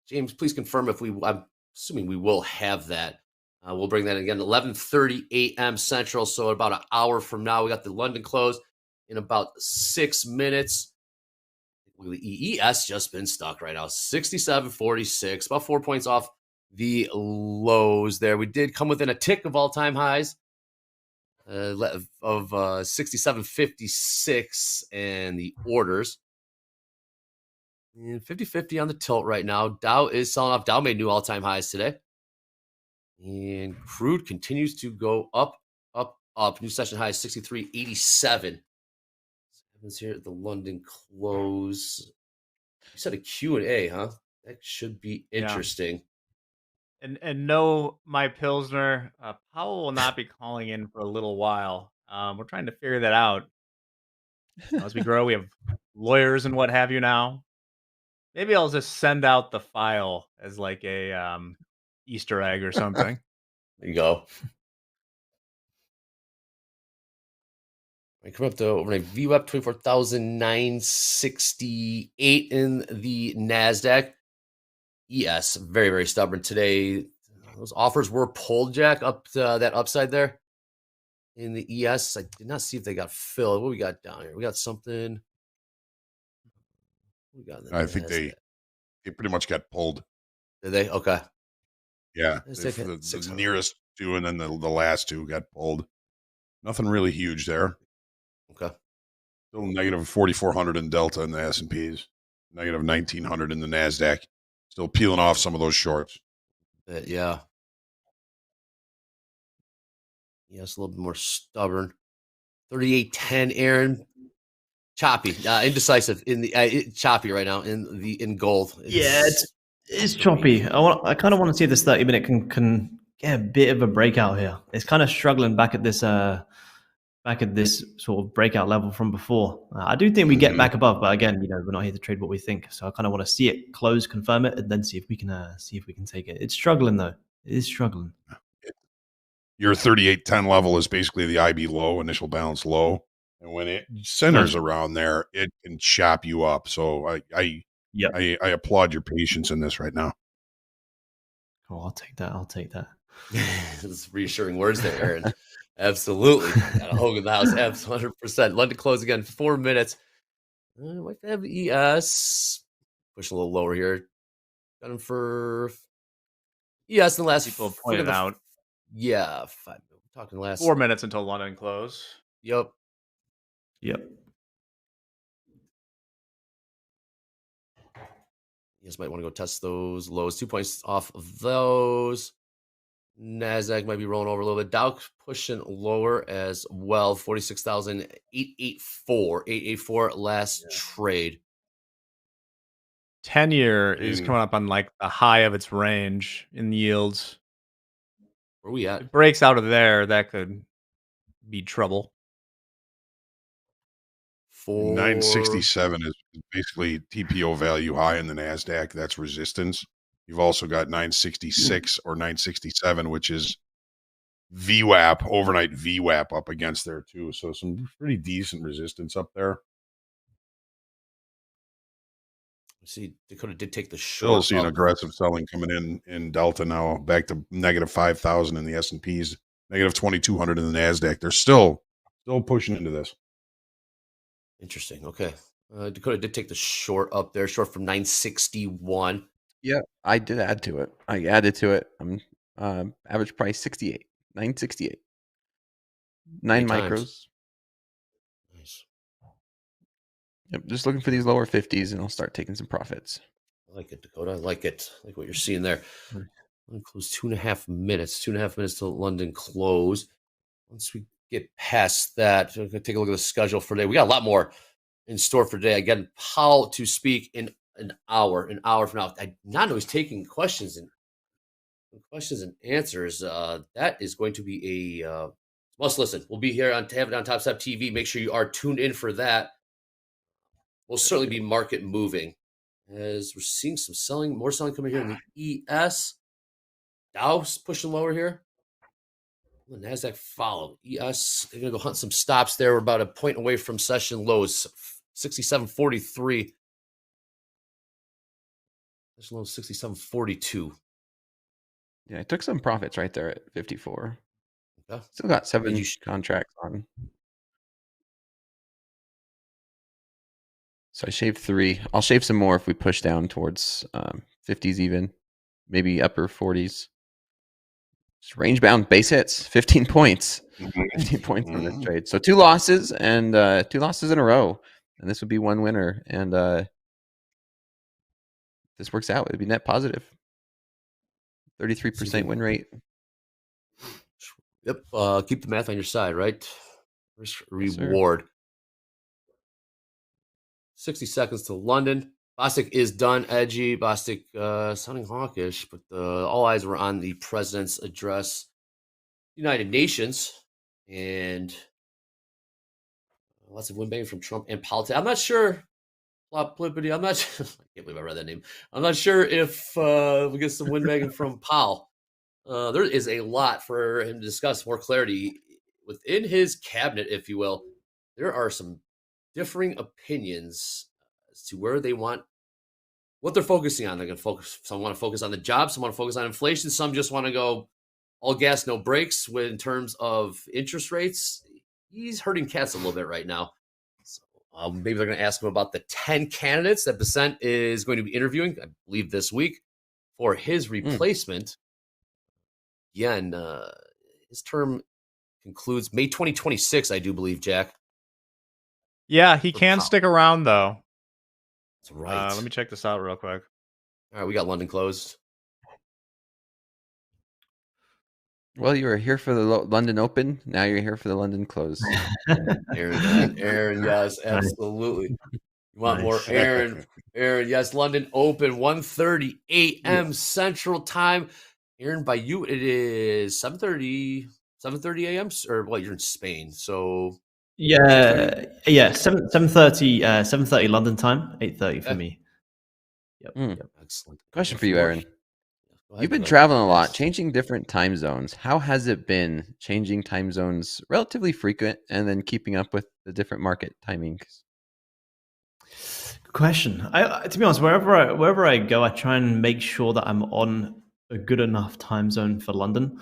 James, please confirm if I'm assuming we will have that. We'll bring that in again, 11:30 a.m. Central. So about an hour from now, we got the London close in about 6 minutes. The EES just been stuck right now, 67.46, about 4 points off the lows there. We did come within a tick of all-time highs of 67.56 and the orders. And 50-50 on the tilt right now. Dow is selling off. Dow made new all-time highs today. And crude continues to go up, up, up. New session high is 63.87. Happens here at the London close. You said a Q&A, huh? That should be interesting. Yeah. And no, my Pilsner, Powell will not be calling in for a little while. We're trying to figure that out. As we grow, we have lawyers and what have you now. Maybe I'll just send out the file as like a Easter egg or something. There you go. I come up to overnight VWAP 24,968 in the NASDAQ. ES, very, very stubborn today. Those offers were pulled, Jack, up to that upside there in the ES. I did not see if they got filled. What we got down here? We got something. We got I think they pretty much got pulled. Did they? Okay. Yeah. The nearest two and then the last two got pulled. Nothing really huge there. Okay. Still negative 4,400 in Delta in the S&Ps. Negative 1,900 in the NASDAQ. Still peeling off some of those shorts. Yeah. Yes, a little bit more stubborn. 38.10, Aaron. Choppy, indecisive in the choppy right now in gold. It's choppy. I kind of want to see if this 30-minute can get a bit of a breakout here. It's kind of struggling back at this sort of breakout level from before. I do think we get back above, but again, we're not here to trade what we think. So I kind of want to see it close, confirm it, and then see if we can take it. It's struggling though. It is struggling. Your 38.10 level is basically the IB low, initial balance low. And when it centers around there, it can chop you up. So I applaud your patience in this right now. Oh, I'll take that. It's reassuring words there, Aaron. Absolutely. Got a Hogan in the house. 100%. London close again. 4 minutes. Might have ES. Push a little lower here. Got him for ES in the last. People pointed out. Yeah. 5. We're talking last 4 minutes until London close. Yep. You guys might want to go test those lows. 2 points off of those. NASDAQ might be rolling over a little bit. Dow pushing lower as well. 46,884. 884 last trade. 10-year is coming up on like the high of its range in yields. Where are we at? It breaks out of there. That could be trouble. 967 is basically TPO value high in the NASDAQ. That's resistance. You've also got 966 or 967, which is VWAP, overnight VWAP up against there too. So some pretty decent resistance up there. See, Dakota did take the Still short. seeing aggressive selling coming in Delta now, back to negative 5,000 in the S&Ps, negative 2,200 in the NASDAQ. They're still pushing into this. Interesting. Okay. Dakota did take the short up there, short from 961. Yeah, I did add to it. I added to it. Average price 68, 968. 9 micros. Nice. Yep, just looking for these lower 50s, and I'll start taking some profits. I like it, Dakota. I like it. I like what you're seeing there. London close 2.5 minutes. 2.5 minutes till London close. Once we get past that, we're going to take a look at the schedule for today. We got a lot more in store for today. Again, Powell to speak in an hour from now. I not know he's taking questions and answers. That is going to be a must listen. We'll be here have it on Topstep TV. Make sure you are tuned in for that. We'll certainly be market moving as we're seeing more selling coming here in the ES. Dow's pushing lower here. The NASDAQ follow. ES, they're going to go hunt some stops there. We're about a point away from session lows. 67.43. Session low 67.42. Yeah, I took some profits right there at 54. Okay. Still got 7 contracts on. So I shaved 3. I'll shave some more if we push down towards 50s even. Maybe upper 40s. Just range bound base hits, 15 points. 15 points on this trade. So 2 losses and 2 losses in a row. And this would be 1 winner. And this works out. It'd be net positive. 33% win rate. Yep. Keep the math on your side, right? Risk reward. 60 seconds to London. Bostic is done. Edgy. Bostic sounding hawkish, but all eyes were on the president's address, United Nations, and lots of windbanging from Trump and politics. I'm not sure. Plippity. I'm not sure. I can't believe I read that name. I'm not sure if we get some windbanging from Powell. There is a lot for him to discuss, more clarity within his cabinet, if you will. There are some differing opinions as to where they want, what they're focusing on. They're going to focus. Some want to focus on the jobs. Some want to focus on inflation. Some just want to go all gas, no brakes in terms of interest rates. He's hurting cats a little bit right now. So, maybe they're going to ask him about the 10 candidates that Besant is going to be interviewing, I believe, this week for his replacement. Again, his term concludes May 2026, I do believe, Jack. Yeah, he can stick around, though. That's right. Let me check this out real quick. All right, we got London closed. Well, you were here for the London Open. Now you're here for the London Close. Aaron, yes, absolutely. You want more, Aaron? Aaron, yes, London Open, 1:30 a.m. Central Time. Aaron, by you, it is 7:30 a.m. Or what? You're in Spain, so yeah, 7:30 London time, 8:30 for me. Yep. Excellent. Question for you, Aaron. Ahead, You've been brother. traveling a lot, changing different time zones. How has it been changing time zones relatively frequent and then keeping up with the different market timings? Good question. To be honest, wherever I go, I try and make sure that I'm on a good enough time zone for London.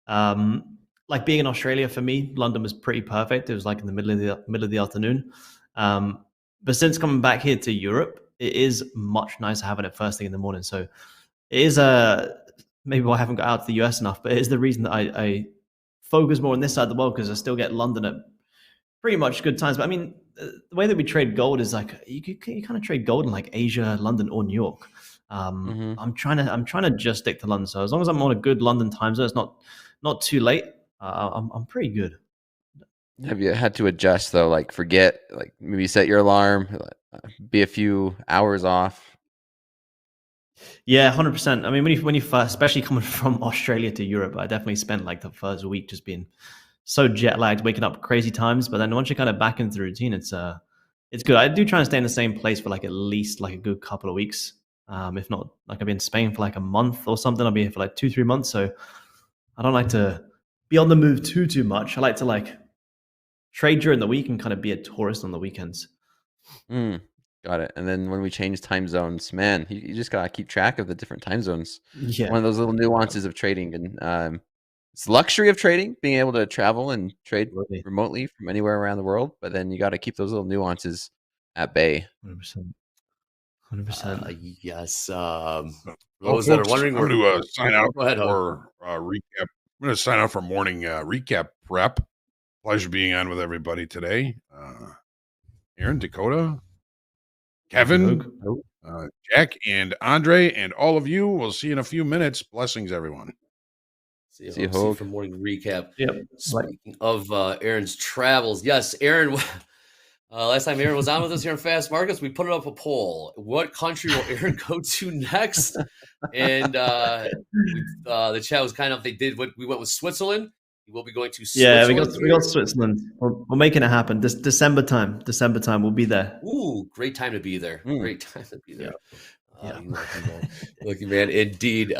Like being in Australia for me, London was pretty perfect. It was like in the middle of the afternoon. But since coming back here to Europe, it is much nicer having it first thing in the morning. So it is maybe why I haven't got out to the US enough, but it is the reason that I focus more on this side of the world, because I still get London at pretty much good times. But I mean, the way that we trade gold is like you kind of trade gold in like Asia, London, or New York. I'm trying to just stick to London. So as long as I'm on a good London time zone, it's not too late. I'm pretty good. Have you had to adjust though? Like forget, like maybe set your alarm, be a few hours off. Yeah, 100%. I mean, when you first, especially coming from Australia to Europe, I definitely spent like the first week just being so jet lagged, waking up crazy times. But then once you're kind of back into the routine, it's good. I do try and stay in the same place for like at least like a good couple of weeks. If not, like I've been in Spain for like a month or something. I'll be here for like 2-3 months. So I don't like to be on the move too much. I like to like trade during the week and kind of be a tourist on the weekends. Got it. And then when we change time zones, man, you just gotta keep track of the different time zones. Yeah. One of those little nuances of trading, and it's the luxury of trading, being able to travel and trade remotely from anywhere around the world. But then you got to keep those little nuances at bay. 100%. Yes. Well, Those that are folks, wondering, I'm going to sign out Go ahead, Hope. for recap. I'm going to sign out for morning recap prep. Pleasure being on with everybody today. Aaron, Dakota, Kevin, Jack, and Andre, and all of you. We'll see you in a few minutes. Blessings, everyone. See you for morning recap. Yep. Speaking of Aaron's travels, yes, Aaron. Last time Aaron was on with us here in Fast Markets, we put up a poll. What country will Aaron go to next? And the chat was kind of, we went with Switzerland. We will be going to Switzerland. Yeah, we got Switzerland. We're making it happen. This December time, we'll be there. Ooh, great time to be there. Great time to be there. Lucky man, indeed.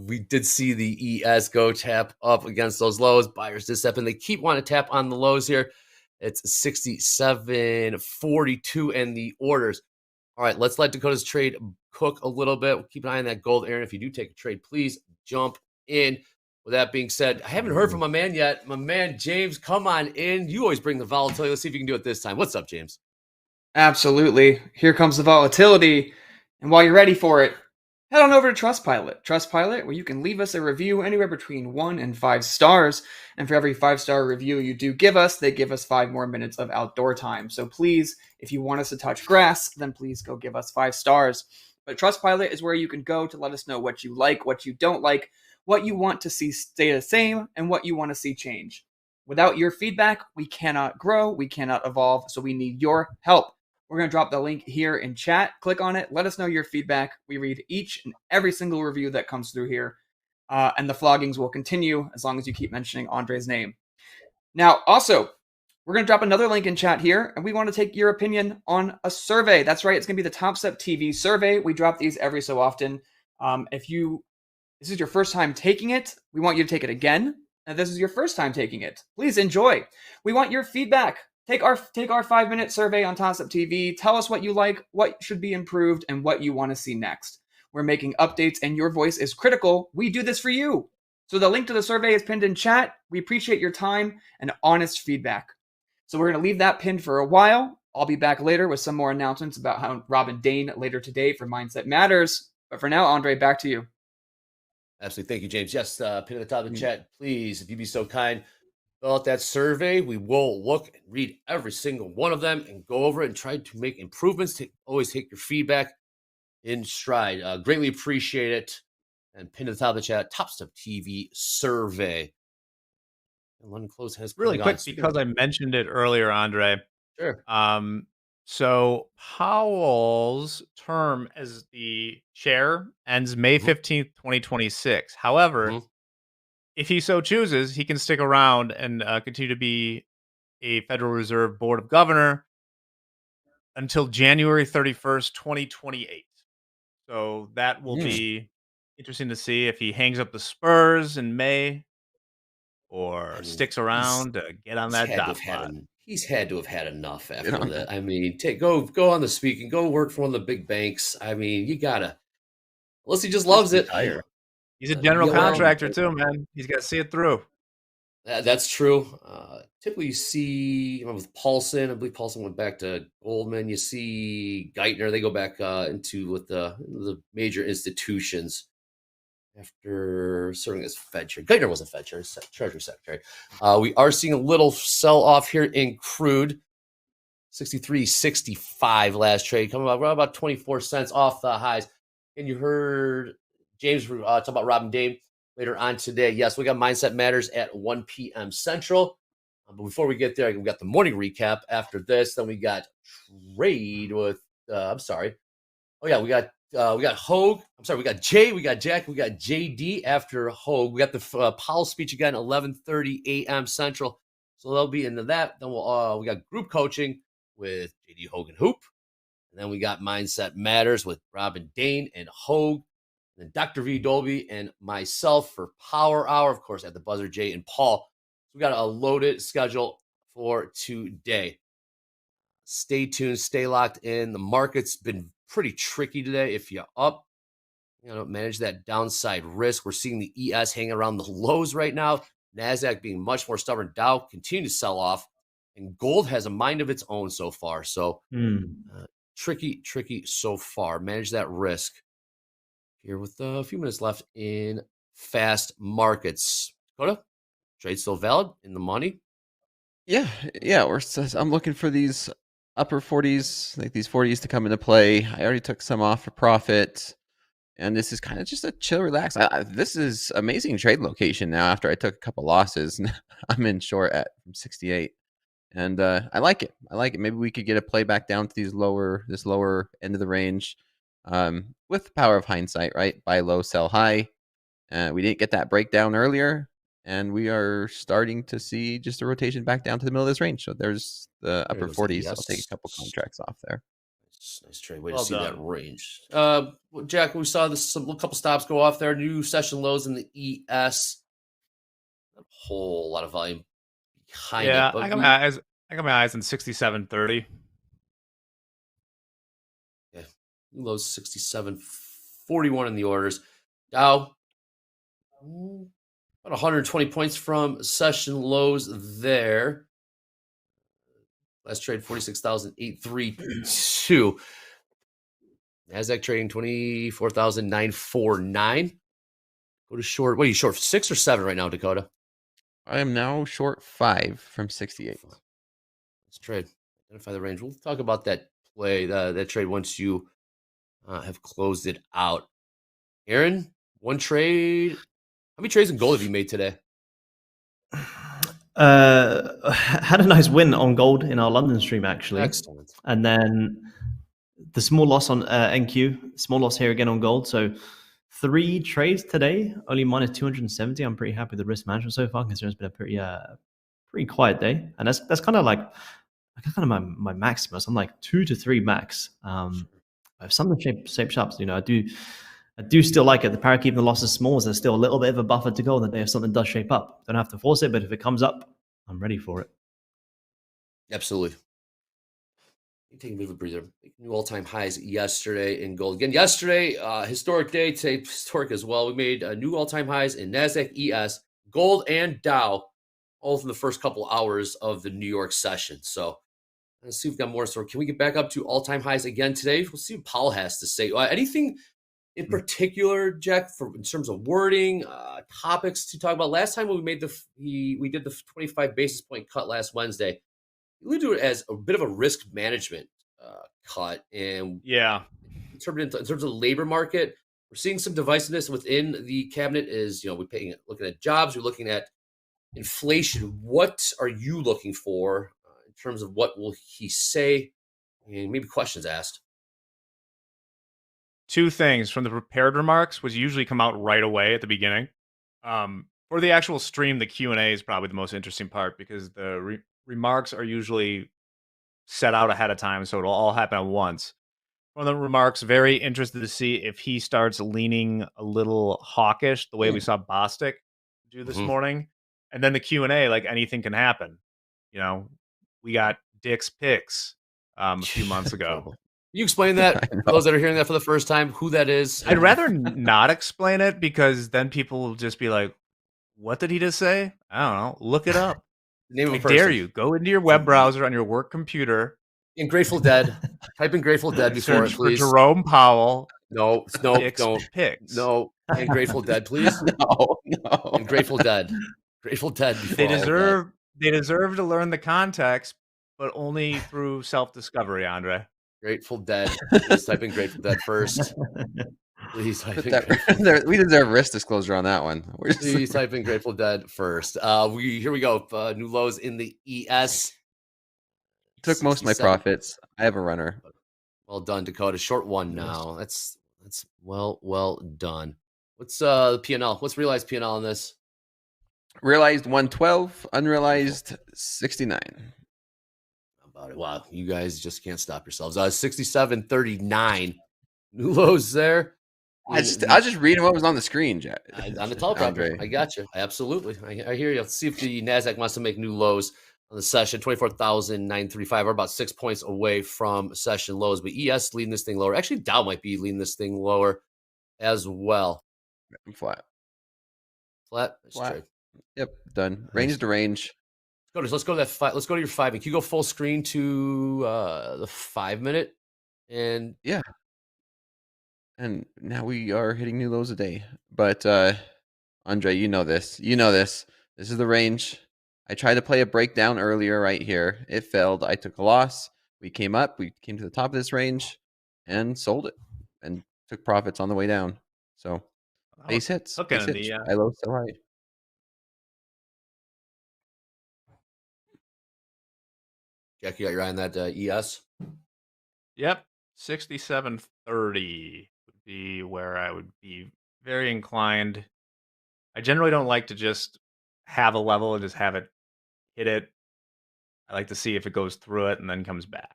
We did see the ES go tap up against those lows. Buyers did step in. They keep wanting to tap on the lows here. It's 67.42 and the orders. All right, let's let Dakota's trade cook a little bit. We'll keep an eye on that gold, Aaron. If you do take a trade, please jump in. With that being said, I haven't heard from my man yet. My man, James, come on in. You always bring the volatility. Let's see if you can do it this time. What's up, James? Absolutely. Here comes the volatility. And while you're ready for it, head on over to Trustpilot. Trustpilot, where you can leave us a review anywhere between 1 and 5 stars. And for every 5-star review you do give us, they give us 5 more minutes of outdoor time. So please, if you want us to touch grass, then please go give us 5 stars. But Trustpilot is where you can go to let us know what you like, what you don't like, what you want to see stay the same, and what you want to see change. Without your feedback, we cannot grow, we cannot evolve, so we need your help. We're going to drop the link here in chat. Click on it. Let us know your feedback. We read each and every single review that comes through here. And the floggings will continue as long as you keep mentioning Andre's name. Now, also, we're going to drop another link in chat here, and we want to take your opinion on a survey. That's right. It's going to be the TopstepTV survey. We drop these every so often. If this is your first time taking it, we want you to take it again. And this is your first time taking it, please enjoy. We want your feedback. Take our 5-minute survey on TopstepTV. Tell us what you like, what should be improved, and what you want to see next. We're making updates, and your voice is critical. We do this for you. So the link to the survey is pinned in chat. We appreciate your time and honest feedback. So we're going to leave that pinned for a while. I'll be back later with some more announcements about how Rob and Dayne later today for Mindset Matters. But for now, Andre, back to you. Absolutely. Thank you, James. Yes, pin at the top of the chat, please, if you'd be so kind. Fill out that survey. We will look and read every single one of them and go over it and try to make improvements. Always take your feedback in stride. Greatly appreciate it. And pin to the top of the chat, TopstepTV survey. And London Close has Really coming on. quick, because I mentioned it earlier, Andre. Sure. So Powell's term as the chair ends May 15th, 2026. However, if he so chooses, he can stick around and continue to be a Federal Reserve Board of Governor until January 31st, 2028. So that will be interesting to see if he hangs up the spurs in May or sticks around to get on that dot plot. He's had to have had enough after that. I mean, go on the speaking, go work for one of the big banks. I mean, you gotta, unless he just loves it. He's a general contractor too, man. He's got to see it through. That's true. Typically, you see with Paulson. I believe Paulson went back to Goldman. You see Geithner. They go back into with the major institutions after serving as Fed chair. Geithner wasn't Fed chair; Treasury Secretary. We are seeing a little sell off here in crude. 63.65 last trade, coming about 24 cents off the highs. And you heard James talk about Robin Dayne later on today. Yes, we got Mindset Matters at 1 p.m. Central. But before we get there, we got the morning recap after this. Then we got trade with, I'm sorry. Oh, yeah, we got Hoag. I'm sorry, we got Jay, we got Jack, we got JD after Hoag. We got the Powell speech again, 11:30 a.m. Central. So they'll be into that. Then we got group coaching with JD Hogan Hoop. And then we got Mindset Matters with Robin Dayne and Hoag. And then Dr. V. Dolby and myself for Power Hour, of course, at the buzzer, Jay and Paul. So we got a loaded schedule for today. Stay tuned, stay locked in. The market's been pretty tricky today. If you're up, manage that downside risk. We're seeing the ES hanging around the lows right now. NASDAQ being much more stubborn. Dow continue to sell off. And gold has a mind of its own so far. So tricky so far. Manage that risk. Here with a few minutes left in fast markets. Dakota, trade still valid in the money? Yeah. I'm looking for these upper 40s, like these 40s to come into play. I already took some off for profit. And this is kind of just a chill, relax. This is amazing trade location now after I took a couple losses. I'm in short at 68. And I like it. Maybe we could get a play back down to this lower end of the range with the power of hindsight, right? Buy low, sell high. We didn't get that breakdown earlier, and we are starting to see just a rotation back down to the middle of this range. So there's the upper 40s. Yes. I'll take a couple contracts off there. Nice trade. Way to see that range. Jack, we saw a couple stops go off there. New session lows in the ES. A whole lot of volume behind it. I got my eyes on 67.30. Yeah, lows 67.41 in the orders. Dow about 120 points from session lows there. Last trade 46,832. NASDAQ trading 24,949. Go to short. What are you short? 6 or 7 right now, Dakota? I am now short 5 from 68. Let's trade. Identify the range. We'll talk about that play, that trade once you have closed it out. Aaron, one trade. How many trades in gold have you made today? Had a nice win on gold in our London stream, actually. Excellent. And then the small loss on NQ, small loss here again on gold. So 3 trades today, only minus 270. I'm pretty happy with the risk management so far, considering it's been a pretty quiet day. And that's kind of like my maximus. I'm like 2 to 3 max. If something shapes up, I do still like it. The power keeping the losses small, so there's still a little bit of a buffer to go on the day if something does shape up. Don't have to force it, but if it comes up, I'm ready for it. Absolutely. Taking a bit of a breather. New all-time highs yesterday in gold. Again, yesterday, historic day. Today, historic as well. We made new all-time highs in NASDAQ, ES, gold, and Dow, all in the first couple hours of the New York session. So let's see if we've got more. So can we get back up to all-time highs again today? We'll see what Powell has to say. Anything in particular, Jack, in terms of wording, topics to talk about? Last time when we did the 25 basis point cut last Wednesday, we do it as a bit of a risk management cut, and interpret it in terms of the labor market. We're seeing some divisiveness within the cabinet. We're looking at jobs, we're looking at inflation. What are you looking for in terms of what will he say? And maybe questions asked. Two things from the prepared remarks, which usually come out right away at the beginning. For the actual stream, the Q&A is probably the most interesting part because the remarks are usually set out ahead of time, so it'll all happen at once. From the remarks, very interested to see if he starts leaning a little hawkish, the way we saw Bostic do this morning. And then the Q&A, like anything can happen. We got Dick's picks a few months ago. You explain that for those that are hearing that for the first time, who that is? I'd rather not explain it because then people will just be like, what did he just say? I don't know. Look it up. Name of a I person. dare you. Go into your web browser on your work computer. In Grateful Dead. Type in Grateful Dead before it, Search please. for Jerome Powell. No, Dick's don't. Picks. No, and Grateful Dead, please. No. And Grateful Dead. Grateful Dead before They all of that. deserve to learn the context, but only through self-discovery, Andre. Grateful Dead. Please type in Grateful Dead first. Please type in We deserve risk disclosure on that one. Please type in Grateful Dead first. Here we go. New lows in the ES. Took most of my 67. profits. I have a runner. Well done, Dakota. Short one now. That's well done. What's the P&L? What's realized P&L on this? Realized 112, unrealized 69. About it. Wow, you guys just can't stop yourselves. 67.39. New lows there. I was just reading what was on the screen, Jack. On the teleprompter. I got you. Absolutely. I hear you. Let's see if the NASDAQ wants to make new lows on the session. 24,935. We're about 6 points away from session lows, but ES leading this thing lower. Actually, Dow might be leading this thing lower as well. I'm flat. Flat? Yep, done. Range to range. Let's go to that five. Let's go to your 5. Can you go full screen to the 5 minute? And yeah. And now we are hitting new lows a day. But Andre, you know this. This is the range. I tried to play a breakdown earlier right here. It failed. I took a loss. We came up. We came to the top of this range and sold it and took profits on the way down. So base hits. Okay, Base hits. I low, so high. Jack, you got your eye on that ES? Yep. 67.30 would be where I would be very inclined. I generally don't like to just have a level and just have it hit it. I like to see if it goes through it and then comes back.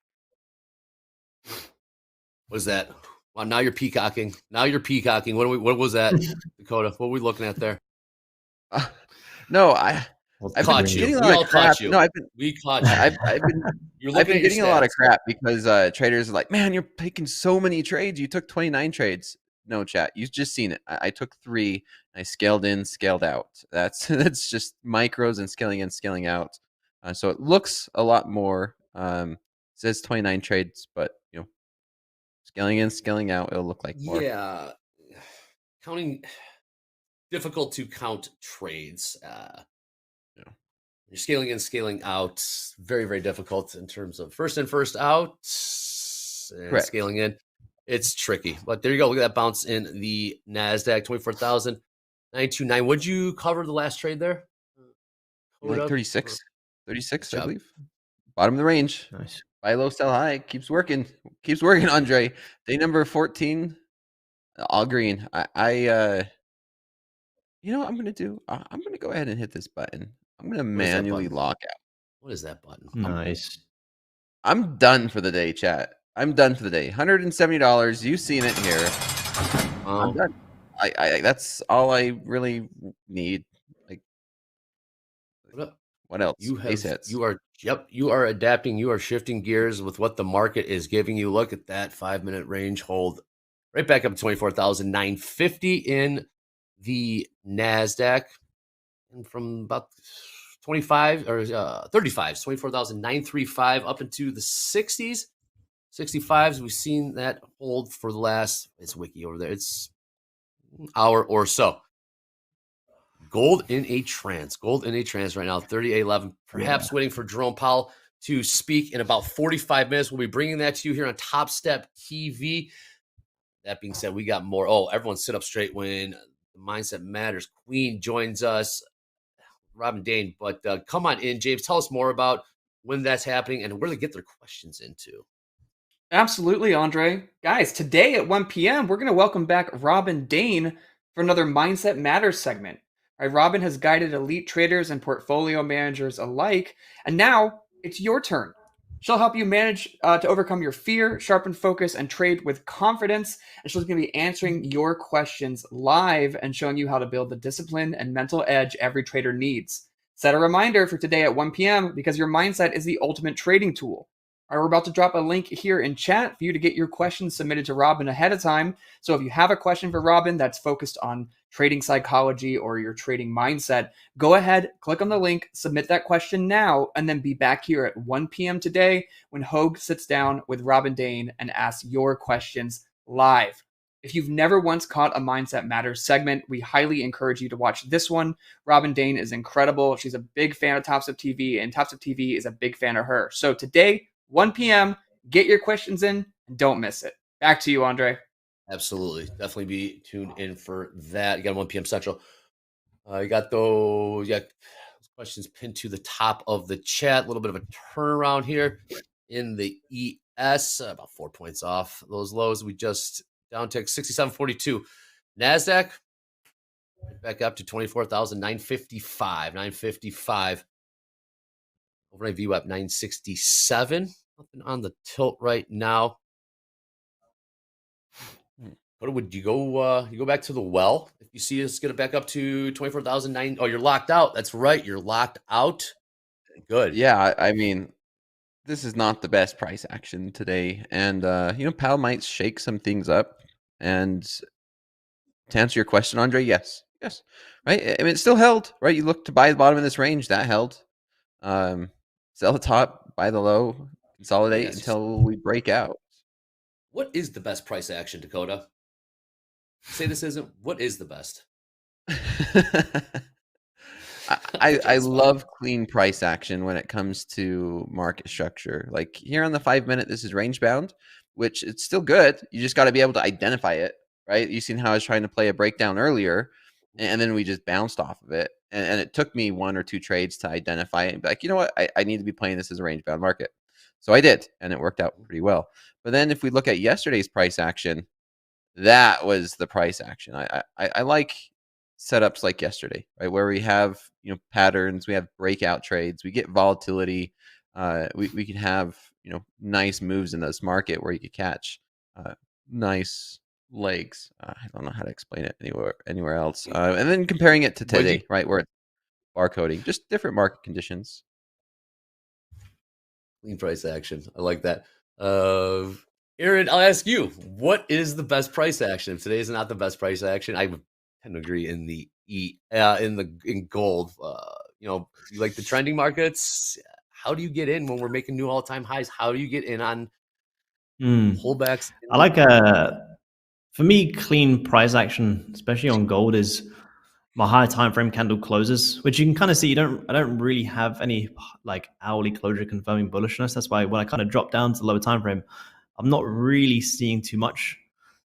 What is that? Well, now you're peacocking. What was that, Dakota? What are we looking at there? No, I've been getting a lot of crap. No, we caught you. I've been getting a lot of crap because traders are like, man, you're taking so many trades. You took 29 trades. No, chat. You've just seen it. I took 3. I scaled in, scaled out. That's just micros and scaling in, scaling out. So it looks a lot more. Says 29 trades, but scaling in, scaling out, it'll look like more. Yeah, counting difficult to count trades. You're scaling in, scaling out. Very, very difficult in terms of first in, first out. And Correct. Scaling in. It's tricky. But there you go. Look at that bounce in the NASDAQ. 24,929. Would you cover the last trade there? Like 36. 36, I believe. Bottom of the range. Nice. Buy low, sell high. Keeps working. Keeps working, Andre. Day number 14. All green. I'm gonna go ahead and hit this button. I'm gonna manually lock out. What is that button? Nice. I'm done for the day, chat. I'm done for the day. $170. You've seen it here. I'm done. I that's all I really need. Like, what else? You are adapting. You are shifting gears with what the market is giving you. Look at that 5 minute range hold right back up to 24,950 in the NASDAQ, and from about 25 or 35, 24,935 up into the 60s, 65s. We've seen that hold for the last, it's wiki over there, it's an hour or so. Gold in a trance right now, 38.11. Perhaps waiting for Jerome Powell to speak in about 45 minutes. We'll be bringing that to you here on Top Step TV. That being said, we got more. Oh, everyone sit up straight when the mindset matters. Queen joins us, Robin Dayne. But come on in, James. Tell us more about when that's happening and where they get their questions into. Absolutely, Andre. Guys, today at 1 p.m., we're going to welcome back Robin Dayne for another Mindset Matters segment. Right, Robin has guided elite traders and portfolio managers alike, and now it's your turn. She'll help you manage to overcome your fear, sharpen focus, and trade with confidence. And she's going to be answering your questions live and showing you how to build the discipline and mental edge every trader needs. Set a reminder for today at 1 p.m. because your mindset is the ultimate trading tool. All right, we're about to drop a link here in chat for you to get your questions submitted to Robin ahead of time. So if you have a question for Robin that's focused on trading psychology or your trading mindset, go ahead, click on the link, submit that question now, and then be back here at 1 p.m. today when Hoag sits down with Robin Dayne and asks your questions live. If you've never once caught a Mindset Matters segment, we highly encourage you to watch this one. Robin Dayne is incredible. She's a big fan of TopstepTV, and TopstepTV is a big fan of her. So today, 1 p.m., get your questions in and don't miss it. Back to you, Andre. Absolutely. Definitely be tuned in for that. You got 1 p.m. Central. You got those questions pinned to the top of the chat. A little bit of a turnaround here in the ES, about 4 points off those lows. We just downtick 67.42. NASDAQ back up to 24,955. 955. Overnight VWAP 967. Nothing on the tilt right now. Would you go? You go back to the well if you see us get it back up to 24,009. Oh, you're locked out. That's right. You're locked out. Good. Yeah, I mean, this is not the best price action today, and Powell might shake some things up. And to answer your question, Andre, yes, right. I mean, it still held, right? You look to buy the bottom of this range, that held. Sell the top, buy the low, consolidate until we break out. What is the best price action, Dakota? Say this isn't. What is the best? I love clean price action when it comes to market structure. Like here on the 5 minute, this is range bound, which it's still good. You just got to be able to identify it, right? You've seen how I was trying to play a breakdown earlier, and then we just bounced off of it. And it took me 1 or 2 trades to identify it and be like, you know what? I need to be playing this as a range bound market. So I did, and it worked out pretty well. But then if we look at yesterday's price action, that was the price action. I like setups like yesterday, right, where we have patterns, we have breakout trades, we get volatility, we can have nice moves in this market where you could catch nice legs. I don't know how to explain it anywhere else. And then comparing it to today, right, where it's barcoding, just different market conditions. Clean price action. I like that. Aaron, I'll ask you, what is the best price action? If today is not the best price action, I would tend to agree in in gold. You like the trending markets. How do you get in when we're making new all-time highs? How do you get in on pullbacks? I like for me, clean price action, especially on gold, is my higher time frame candle closes, which you can kind of see. I don't really have any like hourly closure confirming bullishness. That's why when I kind of drop down to the lower time frame, I'm not really seeing too much.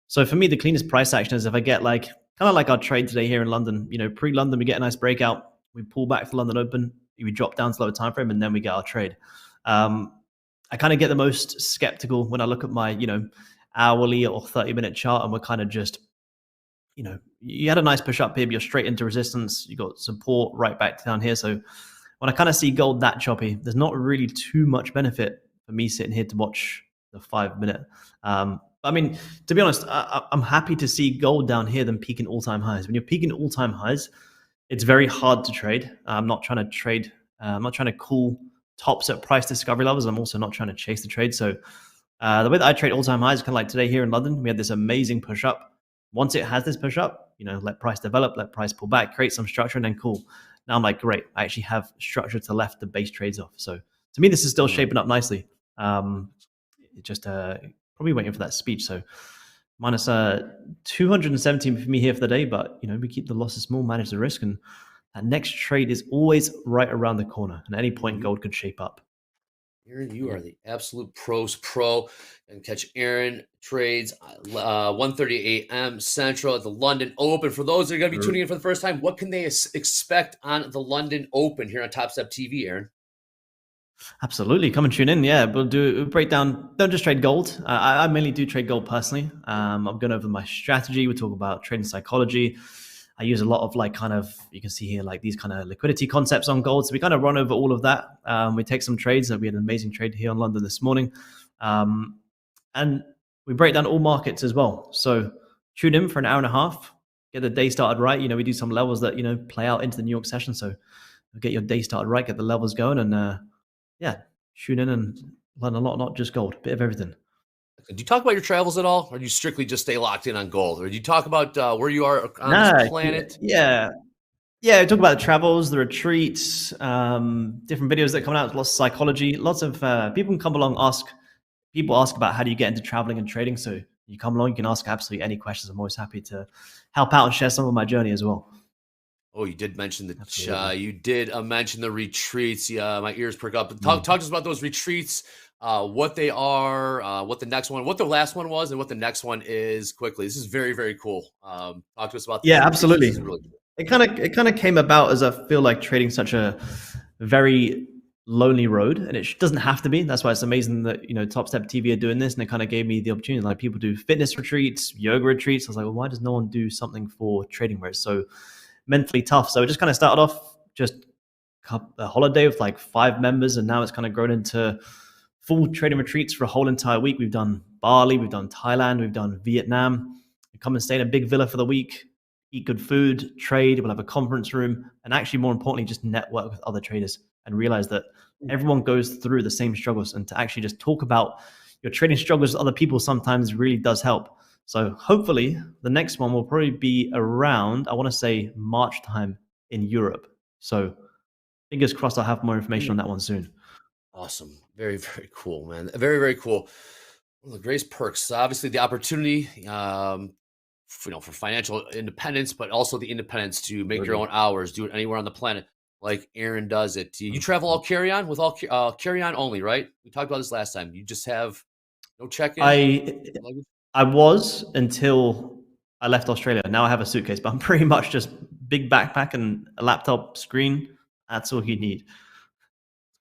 So for me, the cleanest price action is if I get kind of like our trade today here in London. Pre-London, we get a nice breakout, we pull back to London Open, we drop down to lower time frame, and then we get our trade. I kind of get the most skeptical when I look at my hourly or 30-minute chart, and we're kind of just you had a nice push up here, but you're straight into resistance. You got support right back down here. So when I kind of see gold that choppy, there's not really too much benefit for me sitting here to watch the 5 minute. I mean, to be honest, I'm happy to see gold down here than peaking all-time highs. When you're peaking all-time highs, it's very hard to trade. I'm not trying to trade. I'm not trying to call tops at price discovery levels. I'm also not trying to chase the trade. So the way that I trade all-time highs, kind of like today here in London, we had this amazing push up. Once it has this push up, let price develop, let price pull back, create some structure, and then cool. Now I'm like, great, I actually have structure to left the base trades off. So to me, this is still shaping up nicely. Just probably waiting for that speech. So minus 217 for me here for the day, but we keep the losses small, manage the risk, and that next trade is always right around the corner. And at any point, gold could shape up. Aaron, you are the absolute pros pro. And catch Aaron trades 1:30 a.m. Central at the London Open. For those that are going to be tuning in for the first time, what can they expect on the London Open here on TopStep TV, Aaron? Absolutely. Come and tune in. Yeah, we'll do a breakdown. Don't just trade gold. I mainly do trade gold personally. I'm going over my strategy. We talk about trading psychology. I use a lot of you can see here, like these kind of liquidity concepts on gold. So we kind of run over all of that. We take some trades. We had an amazing trade here on London this morning. And we break down all markets as well. So tune in for an hour and a half, get the day started right. We do some levels that, play out into the New York session. So get your day started right, get the levels going, and tune in and learn a lot, not just gold, a bit of everything. Do you talk about your travels at all, or do you strictly just stay locked in on gold? Or do you talk about where you are on this planet? Yeah, I talk about the travels, the retreats, different videos that come out, lots of psychology, lots of people can come along, people ask about how do you get into traveling and trading. So you come along, you can ask absolutely any questions. I'm always happy to help out and share some of my journey as well. Oh, you did mention mention the retreats. Yeah, my ears perk up. Talk to us about those retreats, what they are, what the last one was, and what the next one is quickly. This is very, very cool. Talk to us about that. Yeah, absolutely. Really cool. It kind of came about as I feel like trading such a very lonely road, and it doesn't have to be. That's why it's amazing that TopstepTV are doing this, and it kind of gave me the opportunity. Like, people do fitness retreats, yoga retreats. I was like, well, why does no one do something for trading where it's so mentally tough? So it just kind of started off just a holiday with like 5 members, and now it's kind of grown into full trading retreats for a whole entire week. We've done Bali, we've done Thailand, we've done Vietnam. We come and stay in a big villa for the week, eat good food, trade. We'll have a conference room, and actually, more importantly, just network with other traders and realize that everyone goes through the same struggles. And to actually just talk about your trading struggles with other people sometimes really does help. So hopefully the next one will probably be around, I want to say, March time in Europe. So fingers crossed I'll have more information on that one soon. Awesome. Very, very cool, man. Very, very cool. One of the greatest perks, obviously, the opportunity, for financial independence, but also the independence to make your own hours, do it anywhere on the planet, like Aaron does it. You travel all carry-on with all carry-on only, right? We talked about this last time. You just have no check-in? I was until I left Australia. Now I have a suitcase, but I'm pretty much just big backpack and a laptop screen. That's all you need.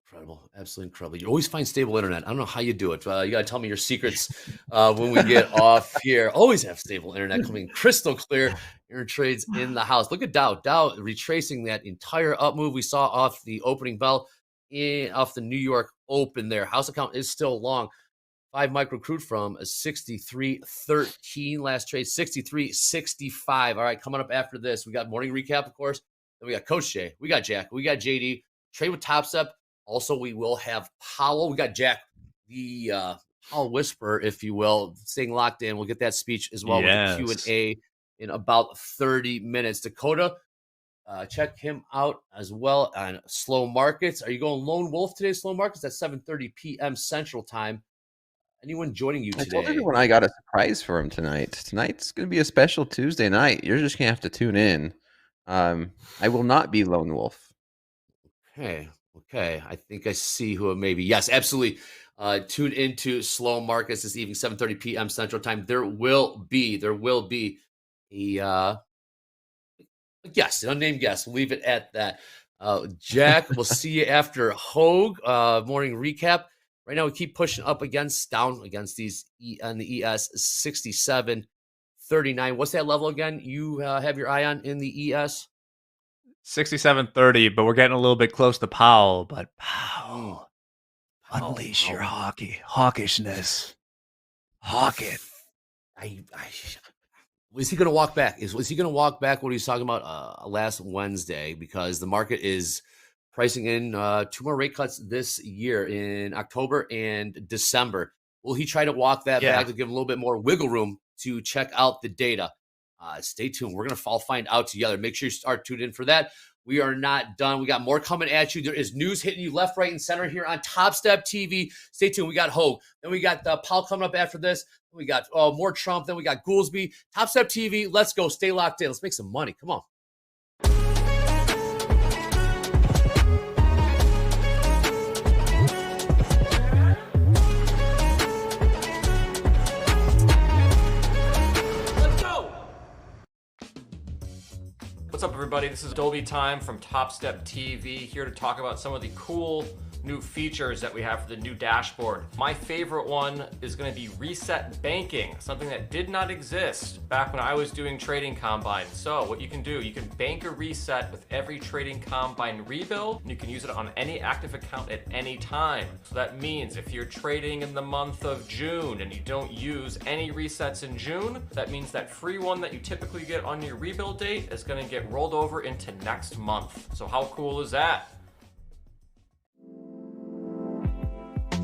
Incredible. Absolutely incredible. You always find stable internet. I don't know how you do it. You got to tell me your secrets when we get off here. Always have stable internet coming crystal clear. Aaron trades in the house. Look at Dow. Dow retracing that entire up move we saw off the opening bell off the New York Open there. House account is still long. 5 micro crude from a 63.13 last trade, 63.65. All right, coming up after this, we got morning recap, of course. Then we got Coach Jay, we got Jack, we got JD, trade with Topstep. Also, we will have Powell. We got Jack, the Powell whisperer, if you will, staying locked in. We'll get that speech as well with the Q&A in about 30 minutes. Dakota, check him out as well on Slow Markets. Are you going Lone Wolf today, Slow Markets? That's 7:30 p.m. Central Time. Anyone joining you today? I told everyone I got a surprise for him tonight. Tonight's going to be a special Tuesday night. You're just going to have to tune in. I will not be Lone Wolf. Okay. I think I see who it may be. Yes, absolutely. Tune into Slow Markets this evening, 7:30 p.m. Central Time. There will be a guest, an unnamed guest. We'll leave it at that. Jack, we'll see you after Hoag morning recap. Right now, we keep pushing down against these on the ES 67.39. What's that level again? You have your eye on in the ES 67.30, but we're getting a little bit close to Powell. But Powell, unleash your hawkishness. Hawk it. Is he going to walk back? Is he going to walk back what he was talking about last Wednesday? Because the market is pricing in 2 more rate cuts this year in October and December. Will he try to walk that back to give him a little bit more wiggle room to check out the data? Stay tuned. We're going to all find out together. Make sure you start tuned in for that. We are not done. We got more coming at you. There is news hitting you left, right, and center here on TopstepTV. Stay tuned. We got Hoag. Then we got Powell coming up after this. We got more Trump. Then we got Goolsby. TopstepTV. Let's go. Stay locked in. Let's make some money. Come on. What's up, everybody? This is Dolby Time from TopstepTV, here to talk about some of the cool new features that we have for the new dashboard. My favorite one is going to be reset banking, something that did not exist back when I was doing trading combine. So what you can do, you can bank a reset with every trading combine rebuild, and you can use it on any active account at any time. So that means if you're trading in the month of June and you don't use any resets in June, that means that free one that you typically get on your rebuild date is going to get rolled over into next month. So how cool is that?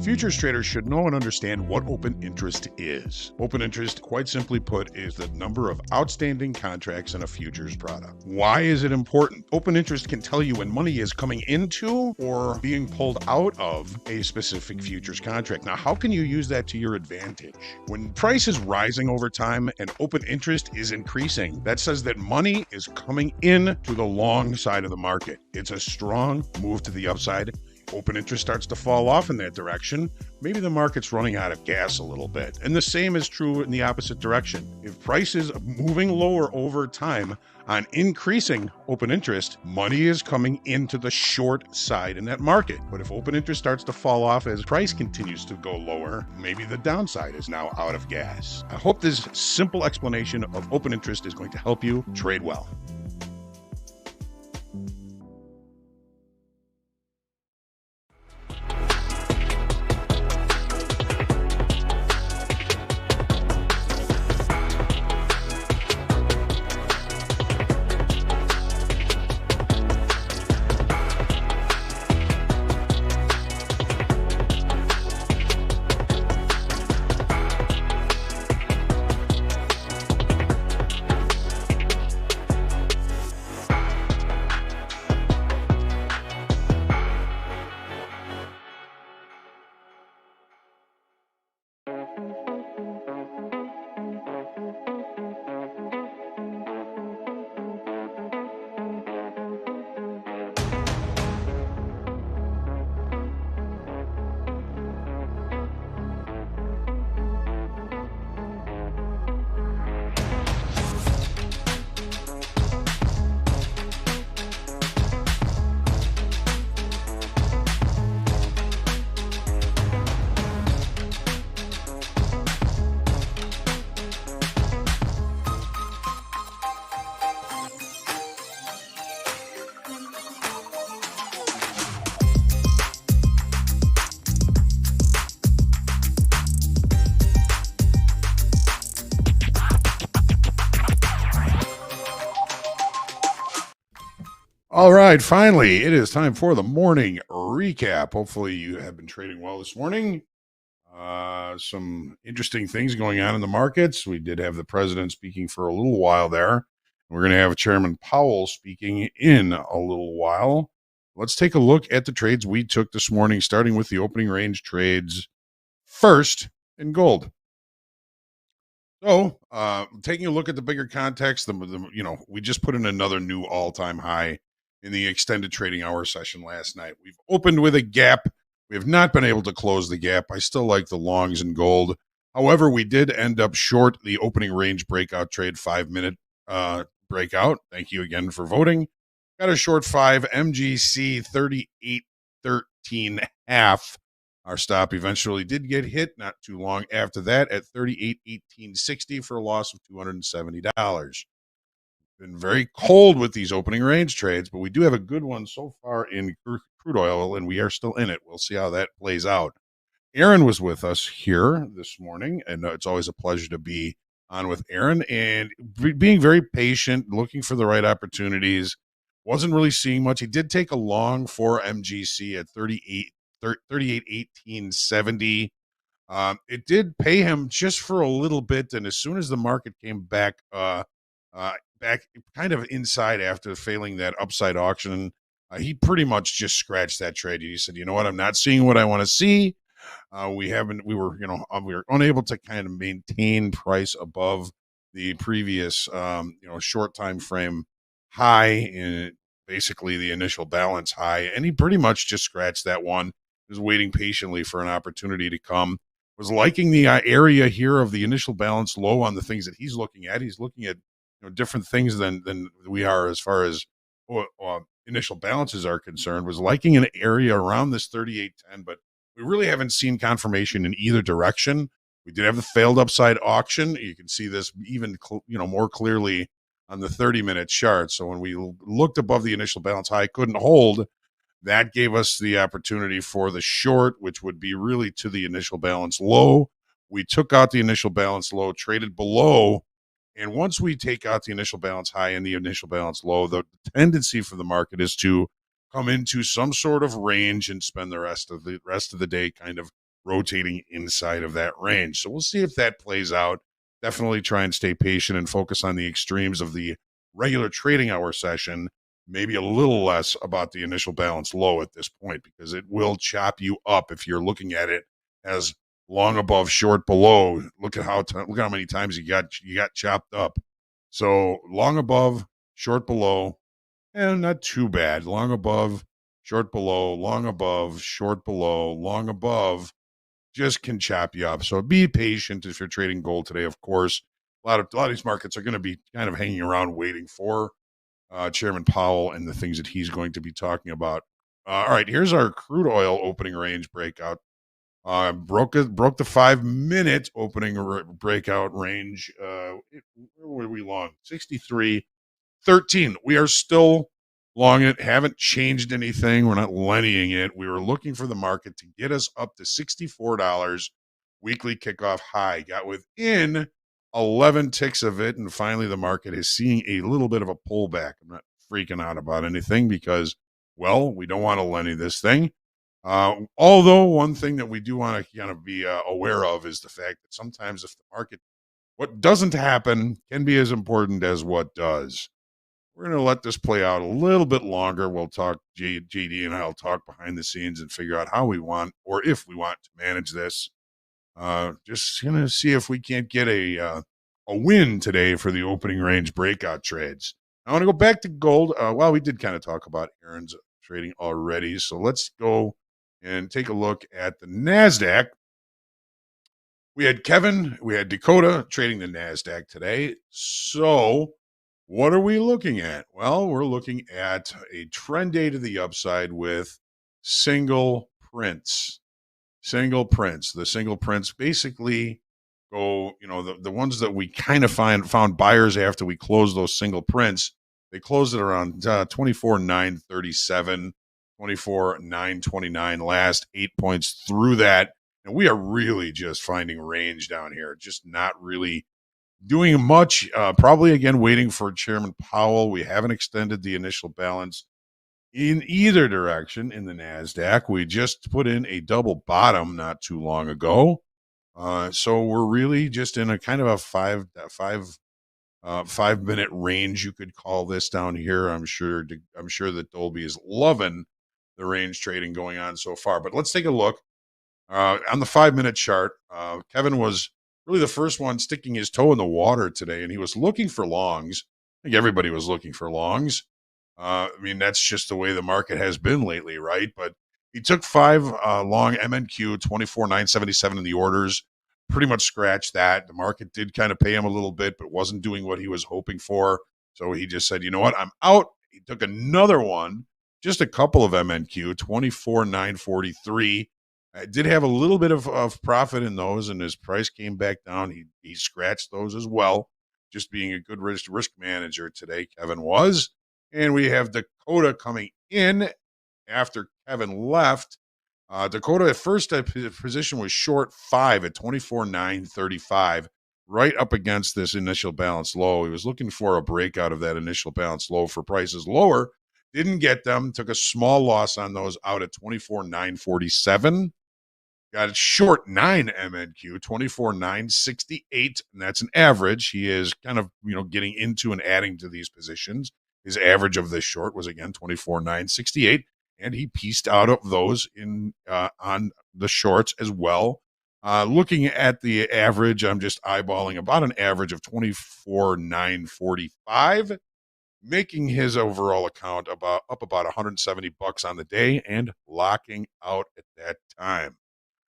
Futures traders should know and understand what open interest is. Open interest, quite simply put, is the number of outstanding contracts in a futures product. Why is it important? Open interest can tell you when money is coming into or being pulled out of a specific futures contract. Now, how can you use that to your advantage? When price is rising over time and open interest is increasing, that says that money is coming in to the long side of the market. It's a strong move to the upside. Open interest starts to fall off in that direction, maybe the market's running out of gas a little bit. And the same is true in the opposite direction. If price is moving lower over time on increasing open interest, money is coming into the short side in that market. But if open interest starts to fall off as price continues to go lower, maybe the downside is now out of gas. I hope this simple explanation of open interest is going to help you trade well. All right, finally, it is time for the morning recap. Hopefully you have been trading well this morning. Some interesting things going on in the markets. We did have the president speaking for a little while there. We're going to have Chairman Powell speaking in a little while. Let's take a look at the trades we took this morning, starting with the opening range trades first in gold. So, taking a look at the bigger context, we just put in another new all-time high in the extended trading hour session last night. We've opened with a gap. We have not been able to close the gap. I still like the longs in gold. However, we did end up short the opening range breakout trade 5-minute breakout. Thank you again for voting. Got a short 5 MGC 38.13 half. Our stop eventually did get hit not too long after that at 38.1860 for a loss of $270. Been very cold with these opening range trades, but we do have a good one so far in crude oil, and we are still in it. We'll see how that plays out. Aaron was with us here this morning, and it's always a pleasure to be on with Aaron, and being very patient, looking for the right opportunities. Wasn't really seeing much. He did take a long for MGC at 38.1870. It did pay him just for a little bit, and as soon as the market came back kind of inside after failing that upside auction, he pretty much just scratched that trade. He said, you know what, I'm not seeing what I want to see. We were unable to kind of maintain price above the previous short time frame high in basically the initial balance high, and he pretty much just scratched that one. Was waiting patiently for an opportunity to come. Was liking the area here of the initial balance low on the things that he's looking at. He's looking at different things than we are as far as initial balances are concerned. Was liking an area around this 38.10, but we really haven't seen confirmation in either direction. We did have the failed upside auction. You can see this even more clearly on the 30-minute chart. So when we looked above the initial balance high, couldn't hold. That gave us the opportunity for the short, which would be really to the initial balance low. We took out the initial balance low, traded below. And once we take out the initial balance high and the initial balance low, the tendency for the market is to come into some sort of range and spend the rest of the day kind of rotating inside of that range. So we'll see if that plays out. Definitely try and stay patient and focus on the extremes of the regular trading hour session, maybe a little less about the initial balance low at this point, because it will chop you up if you're looking at it as long above, short below. Look at how many times you got chopped up. So long above, short below, and not too bad. Long above, short below, long above, short below, long above, just can chop you up. So be patient if you're trading gold today. Of course, a lot of these markets are going to be kind of hanging around waiting for Chairman Powell and the things that he's going to be talking about. All right, here's our crude oil opening range breakout. Broke the 5-minute opening breakout range. Where were we long? 63.13. We are still long it. Haven't changed anything. We're not lennying it. We were looking for the market to get us up to $64 weekly kickoff high. Got within 11 ticks of it, and finally the market is seeing a little bit of a pullback. I'm not freaking out about anything because, well, we don't want to lenny this thing. Although one thing that we do want to kind of be aware of is the fact that sometimes if the market, what doesn't happen can be as important as what does. We're going to let this play out a little bit longer. We'll talk, JD and I'll talk behind the scenes and figure out how we want, or if we want to manage this. Just going to see if we can't get a win today for the opening range breakout trades. I want to go back to gold. Well, we did kind of talk about Aaron's trading already. So let's go and take a look at the NASDAQ. We had Kevin, we had Dakota trading the NASDAQ today. So what are we looking at? Well, we're looking at a trend day to the upside with single prints. Single prints. The single prints basically go, the ones that we kind of found buyers after we closed those single prints. They closed it around 24,937, 24,929, last 8 points through that. And we are really just finding range down here, just not really doing much. Probably, again, waiting for Chairman Powell. We haven't extended the initial balance in either direction in the NASDAQ. We just put in a double bottom not too long ago. So we're really just in a kind of a 5-minute range, you could call this down here. I'm sure that Dolby is loving the range trading going on so far. But let's take a look on the 5-minute chart. Kevin was really the first one sticking his toe in the water today, and he was looking for longs. I think everybody was looking for longs. I mean, that's just the way the market has been lately, right? But he took 5 long MNQ, 24,977 in the orders, pretty much scratched that. The market did kind of pay him a little bit, but wasn't doing what he was hoping for. So he just said, you know what, I'm out. He took another one, just a couple of MNQ, 24,943. I did have a little bit of profit in those, and his price came back down. He scratched those as well, just being a good risk manager today, Kevin was. And we have Dakota coming in after Kevin left. Dakota at first position was short 5 at 24,935, right up against this initial balance low. He was looking for a breakout of that initial balance low for prices lower. Didn't get them. Took a small loss on those out at 24,947. Got it short 9 MNQ, 24,968, and that's an average. He is kind of, getting into and adding to these positions. His average of this short was, again, 24,968, and he pieced out of those in on the shorts as well. Looking at the average, I'm just eyeballing about an average of 24,945, making his overall account up about $170 on the day and locking out at that time.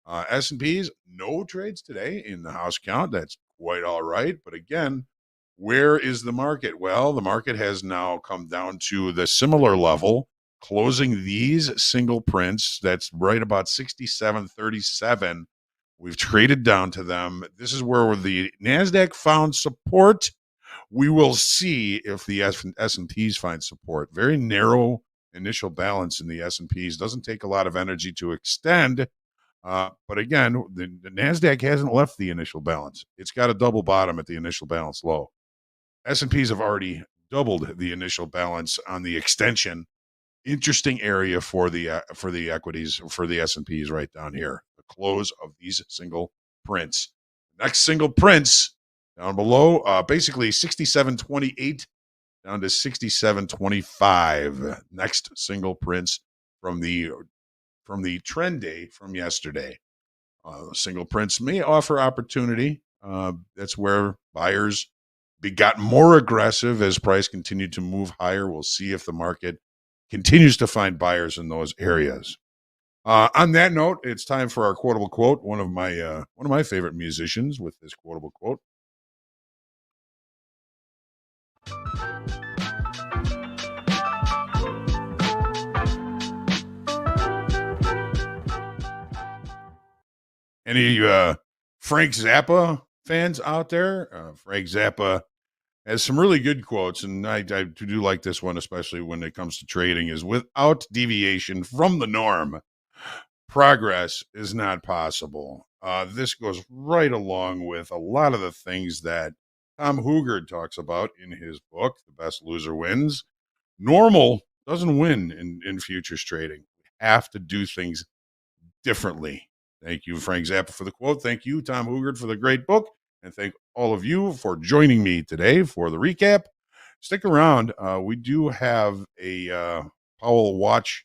S&Ps, no trades today in the house count. That's quite all right. But again, Where is the market? Well, the market has now come down to the similar level, closing these single prints. That's right about 67.37. We've traded down to them. This is where the NASDAQ found support. We will see if the S&Ps find support. Very narrow initial balance in the S&Ps. Doesn't take a lot of energy to extend. But again, the NASDAQ hasn't left the initial balance. It's got a double bottom at the initial balance low. S&Ps have already doubled the initial balance on the extension. Interesting area for the equities, for the S&Ps right down here. The close of these single prints. Next single prints down below, basically 67.28 down to 67.25. Next single prints from the trend day from yesterday. Single prints may offer opportunity. That's where buyers got more aggressive as price continued to move higher. We'll see if the market continues to find buyers in those areas. On that note, it's time for our quotable quote. One of my favorite musicians with this quotable quote. Any Frank Zappa fans out there? Frank Zappa has some really good quotes, and I do like this one, especially when it comes to trading, is without deviation from the norm, progress is not possible. This goes right along with a lot of the things that Tom Hoagland talks about in his book, The Best Loser Wins. Normal doesn't win in futures trading. We have to do things differently. Thank you, Frank Zappa, for the quote. Thank you, Tom Hoagland, for the great book. And thank all of you for joining me today for the recap. Stick around. We do have a Powell Watch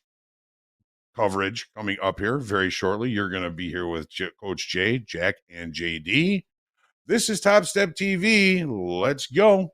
coverage coming up here very shortly. You're going to be here with Coach Jay, Jack, and JD. This is Topstep TV. Let's go.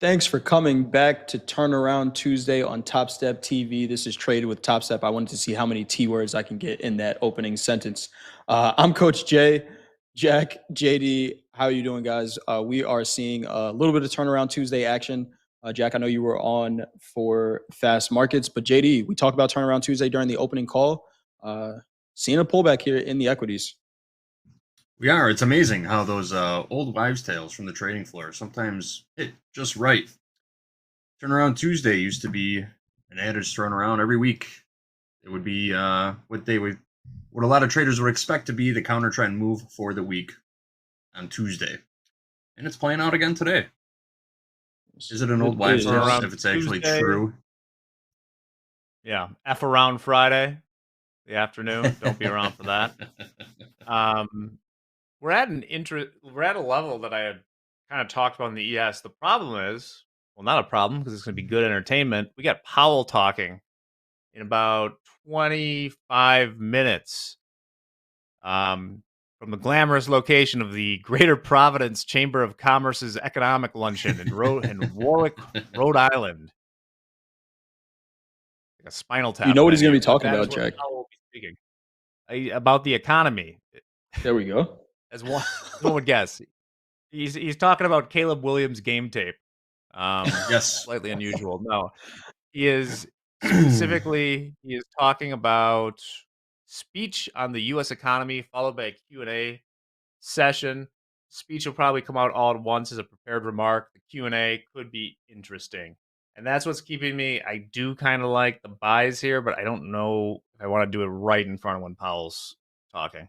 Thanks for coming back to Turnaround Tuesday on Topstep TV. This is Traded with Topstep. I wanted to see how many T words I can get in that opening sentence. I'm Coach Jay, Jack, JD. How are you doing, guys? We are seeing a little bit of Turnaround Tuesday action. Jack, I know you were on for fast markets, but JD, we talked about Turnaround Tuesday during the opening call. Seeing a pullback here in the equities. We are. It's amazing how those old wives' tales from the trading floor sometimes hit just right. Turnaround Tuesday used to be an adage thrown around every week. It would be what a lot of traders would expect to be the counter trend move for the week on Tuesday, and it's playing out again today. Is it an old wives' tale if it's actually Tuesday. true? Yeah, F around Friday, the afternoon. Don't be around for that. We're at a level that I had kind of talked about in the ES. The problem is, well, not a problem because it's going to be good entertainment. We got Powell talking in about 25 minutes from the glamorous location of the Greater Providence Chamber of Commerce's Economic Luncheon in Warwick, Rhode Island. Like a Spinal Tap. You know what he's going to venue, be talking but that about, is where Jack? Powell will be speaking. About the economy. There we go. As one would guess. He's talking about Caleb Williams' game tape. Yes. Slightly unusual. No. He is specifically talking about speech on the U.S. economy, followed by a Q&A session. Speech will probably come out all at once as a prepared remark. The Q&A could be interesting. And that's what's keeping me. I do kind of like the buys here, but I don't know if I want to do it right in front of when Powell's talking.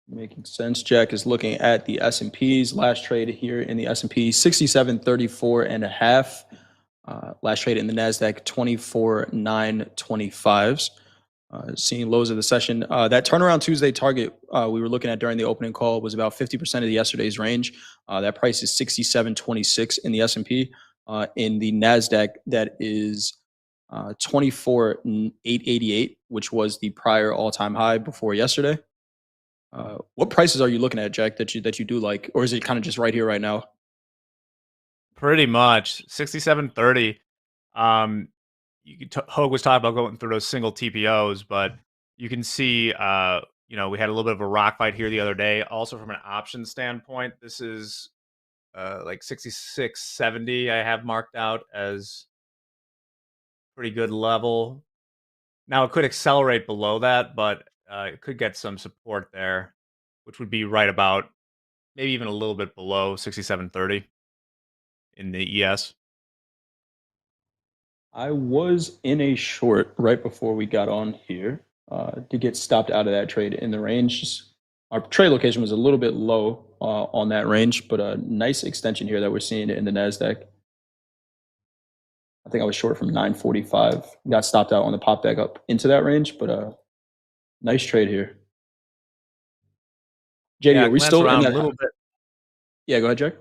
Making sense. Jack is looking at the S&Ps. Last trade here in the S&P, 67.34.5. Last trade in the NASDAQ, 24.925s. Seeing lows of the session. That turnaround Tuesday target we were looking at during the opening call was about 50% of yesterday's range. That price is 67.26 in the S&P. In the NASDAQ, that is 24.888, which was the prior all-time high before yesterday. What prices are you looking at, Jack, that you do like, or is it kind of just right here, right now? Pretty much 67.30. Hoag was talking about going through those single TPOs, but you can see, we had a little bit of a rock fight here the other day. Also, from an option standpoint, this is like 66.70. I have marked out as pretty good level. Now it could accelerate below that, but it could get some support there, which would be right about maybe even a little bit below 67.30 in the ES. I was in a short right before we got on here to get stopped out of that trade in the range. Our trade location was a little bit low on that range, but a nice extension here that we're seeing in the NASDAQ. I think I was short from 945. Got stopped out on the pop back up into that range, but nice trade here. JD, are we still in that? A little bit. Yeah, go ahead, Jack.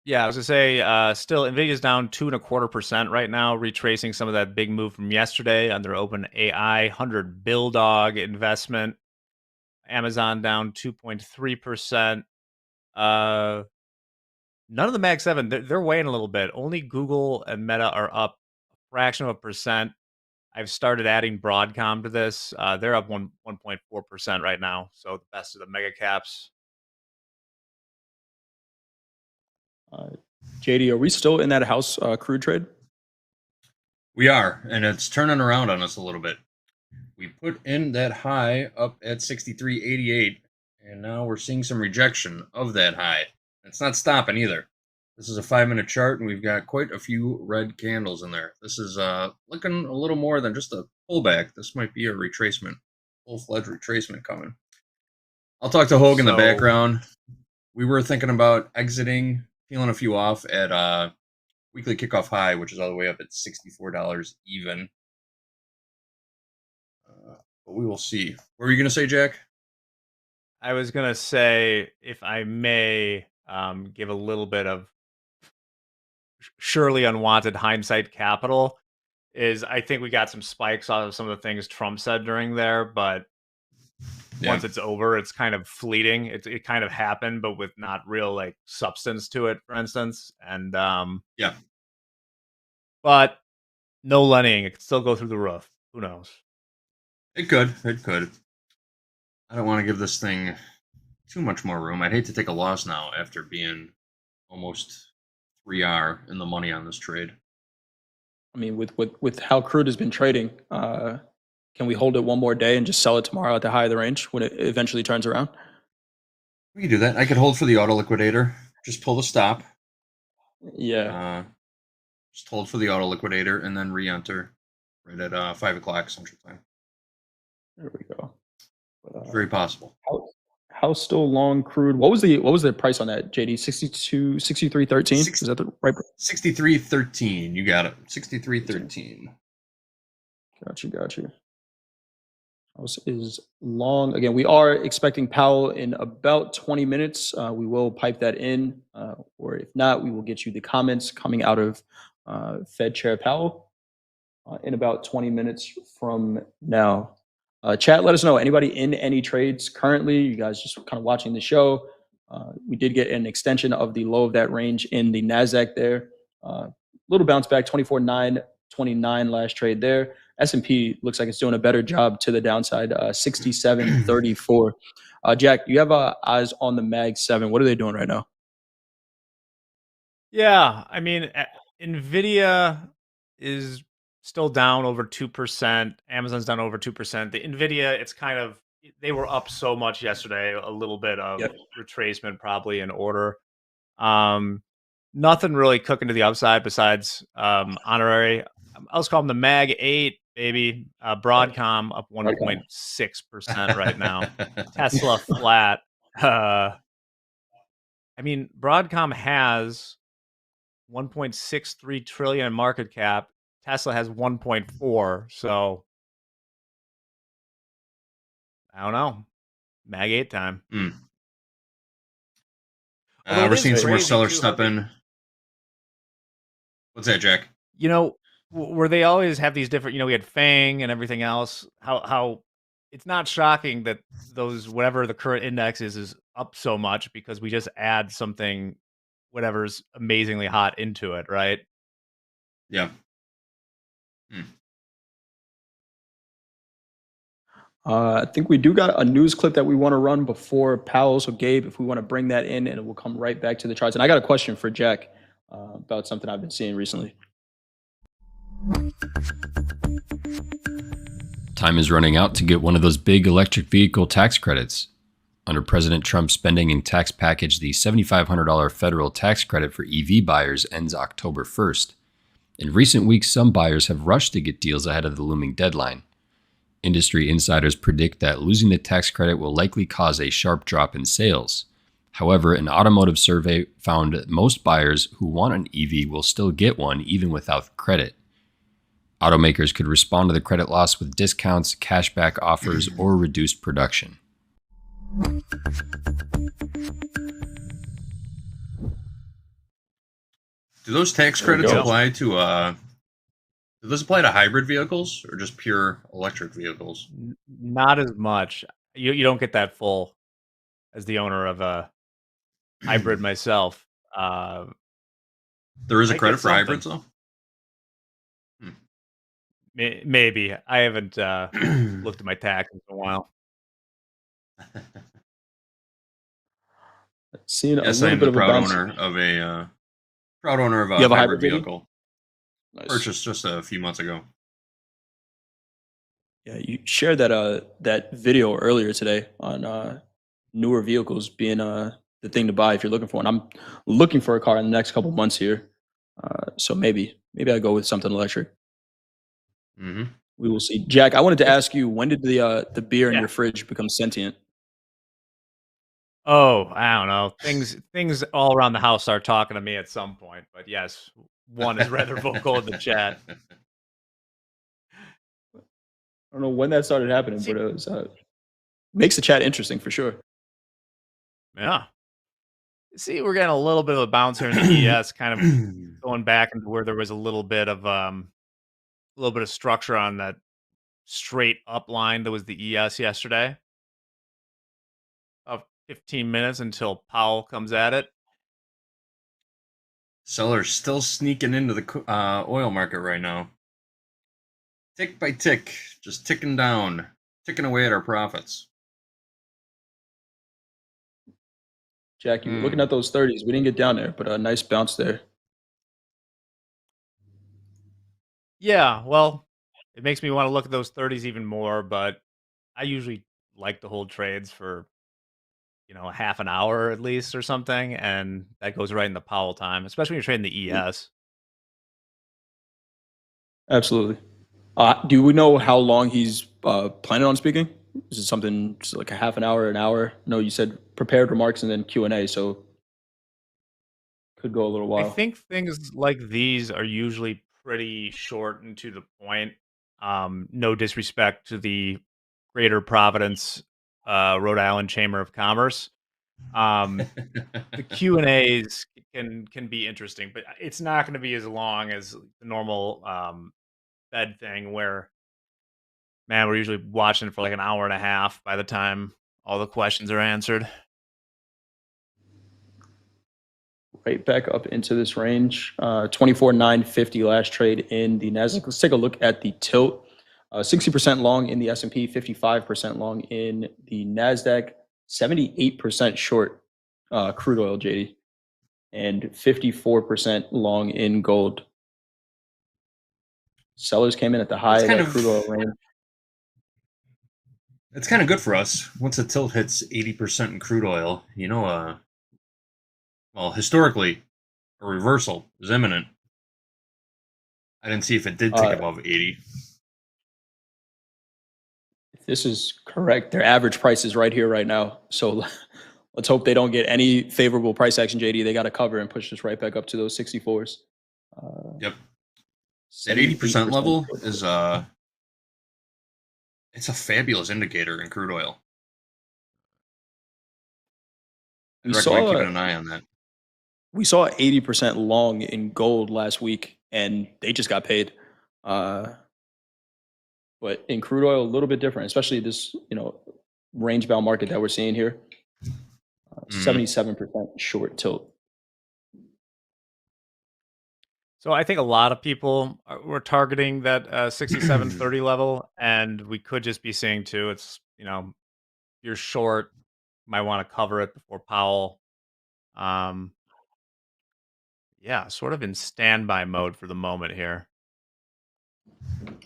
Yeah, I was gonna say, still Nvidia's down 2.25% right now, retracing some of that big move from yesterday on their OpenAI 100 bill dog investment. Amazon down 2.3%. None of the Mag 7, they're weighing a little bit. Only Google and Meta are up a fraction of a percent. I've started adding Broadcom to this. They're up 1.4% right now. So the best of the mega caps. JD, are we still in that house crude trade? We are, and it's turning around on us a little bit. We put in that high up at 63.88, and now we're seeing some rejection of that high. It's not stopping either. This is a 5-minute chart, and we've got quite a few red candles in there. This is looking a little more than just a pullback. This might be a retracement, full-fledged retracement coming. I'll talk to Hoag in the background. We were thinking about exiting, peeling a few off at weekly kickoff high, which is all the way up at $64 even. But we will see. What were you going to say, Jack? I was going to say, if I may give a little bit of surely unwanted hindsight capital, is I think we got some spikes out of some of the things Trump said during there, but once it's over, it's kind of fleeting. It kind of happened, but with not real like substance to it, for instance. And Yeah. But no lennying, it could still go through the roof. Who knows? It could. It could. I don't want to give this thing too much more room. I'd hate to take a loss now after being almost 3R in the money on this trade. I mean, with how Crude has been trading, can we hold it one more day and just sell it tomorrow at the high of the range when it eventually turns around? We can do that. I could hold for the auto liquidator. Just pull the stop. Yeah. Just hold for the auto liquidator and then re-enter right at 5 o'clock Central Time. There we go. Very possible. How still long Crude? What was the price on that, JD? 63.13? Is that the right price? 63.13. You got it. 63.13. Got you. House is long. Again, we are expecting Powell in about 20 minutes. We will pipe that in, or if not, we will get you the comments coming out of Fed Chair Powell in about 20 minutes from now. Chat, let us know. Anybody in any trades currently? You guys just kind of watching the show. We did get an extension of the low of that range in the NASDAQ there. Little bounce back, 24,929 last trade there. S&P looks like it's doing a better job to the downside, 67.34. Jack, you have eyes on the Mag 7. What are they doing right now? Yeah, I mean, Nvidia is still down over 2%. Amazon's down over 2%. The Nvidia, it's kind of, they were up so much yesterday, a little bit of retracement probably in order. Nothing really cooking to the upside besides honorary. I'll just call them the Mag 8, baby. Broadcom up 1.6% right now. Tesla flat. I mean, Broadcom has 1.63 trillion in market cap. Tesla has 1.4. So I don't know. Mag 8 time. We're seeing some more sellers step in. What's that, Jack? You know, where they always have these different, we had Fang and everything else. How it's not shocking that those, whatever the current index is up so much because we just add something, whatever's amazingly hot into it, right? Yeah. I think we do got a news clip that we want to run before Powell. So Gabe, if we want to bring that in, and it will come right back to the charts. And I got a question for Jack about something I've been seeing recently. Time is running out to get one of those big electric vehicle tax credits. Under President Trump's spending and tax package, the $7,500 federal tax credit for EV buyers ends October 1st. In recent weeks, some buyers have rushed to get deals ahead of the looming deadline. Industry insiders predict that losing the tax credit will likely cause a sharp drop in sales. However, an automotive survey found that most buyers who want an EV will still get one even without the credit. Automakers could respond to the credit loss with discounts, cashback offers, or reduced production. Do those tax credits apply to do those apply to hybrid vehicles or just pure electric vehicles? Not as much. You don't get that full as the owner of a hybrid myself. There is a credit for hybrids though? Maybe. I haven't looked at my taxes in a while. Seeing yes, a I little am bit the of a proud bounce. owner of a You have a hybrid hybrid vehicle. Nice. Purchased just a few months ago. Yeah, you shared that video earlier today on newer vehicles being the thing to buy if you're looking for one. I'm looking for a car in the next couple months here, so maybe I go with something electric. We will see. Jack, I wanted to ask you, when did the beer in your fridge become sentient? Oh, I don't know. Things all around the house are talking to me at some point. But yes, one is rather vocal in the chat. I don't know when that started happening, but it was makes the chat interesting for sure. Yeah. See, we're getting a little bit of a bounce here in the ES, kind of going back into where there was a little bit of structure on that straight up line that was the ES yesterday. 15 minutes until Powell comes at it. Sellers still sneaking into the oil market right now. Tick by tick, just ticking down, ticking away at our profits. Jack, you were looking at those 30s. We didn't get down there, but a nice bounce there. Yeah, well, it makes me want to look at those 30s even more, but I usually like to hold trades for, a half an hour at least or something, and that goes right in the Powell time, especially when you're trading the ES. Absolutely. Do we know how long he's planning on speaking? Is it something just like a half an hour, an hour? No, you said prepared remarks and then Q&A, so could go a little I while. think things like these are usually pretty short and to the point. No disrespect to the Greater Providence, Rhode Island Chamber of Commerce. The Q&As can be interesting, but it's not going to be as long as the normal Fed thing where, man, we're usually watching for like an hour and a half by the time all the questions are answered. Right back up into this range. 24,950 last trade in the Nasdaq. Let's take a look at the tilt. 60% long in the S&P, 55% long in the Nasdaq, 78% short crude oil, JD, and 54% long in gold. Sellers came in at the high of that crude oil range. It's kind of good for us. Once the tilt hits 80% in crude oil, well, historically, a reversal is imminent. I didn't see if it did tick above 80. If this is correct, their average price is right here, right now. So let's hope they don't get any favorable price action, JD. They got to cover and push this right back up to those 64s. Yep. That 80% level is it's a fabulous indicator in crude oil. I recommend keeping an eye on that. We saw 80% long in gold last week, and they just got paid. But in crude oil, a little bit different, especially this, range bound market that we're seeing here. 77% short tilt. So I think a lot of people were targeting that 67.30 level, and we could just be saying too, it's, you're short, might want to cover it before Powell. Yeah, sort of in standby mode for the moment here.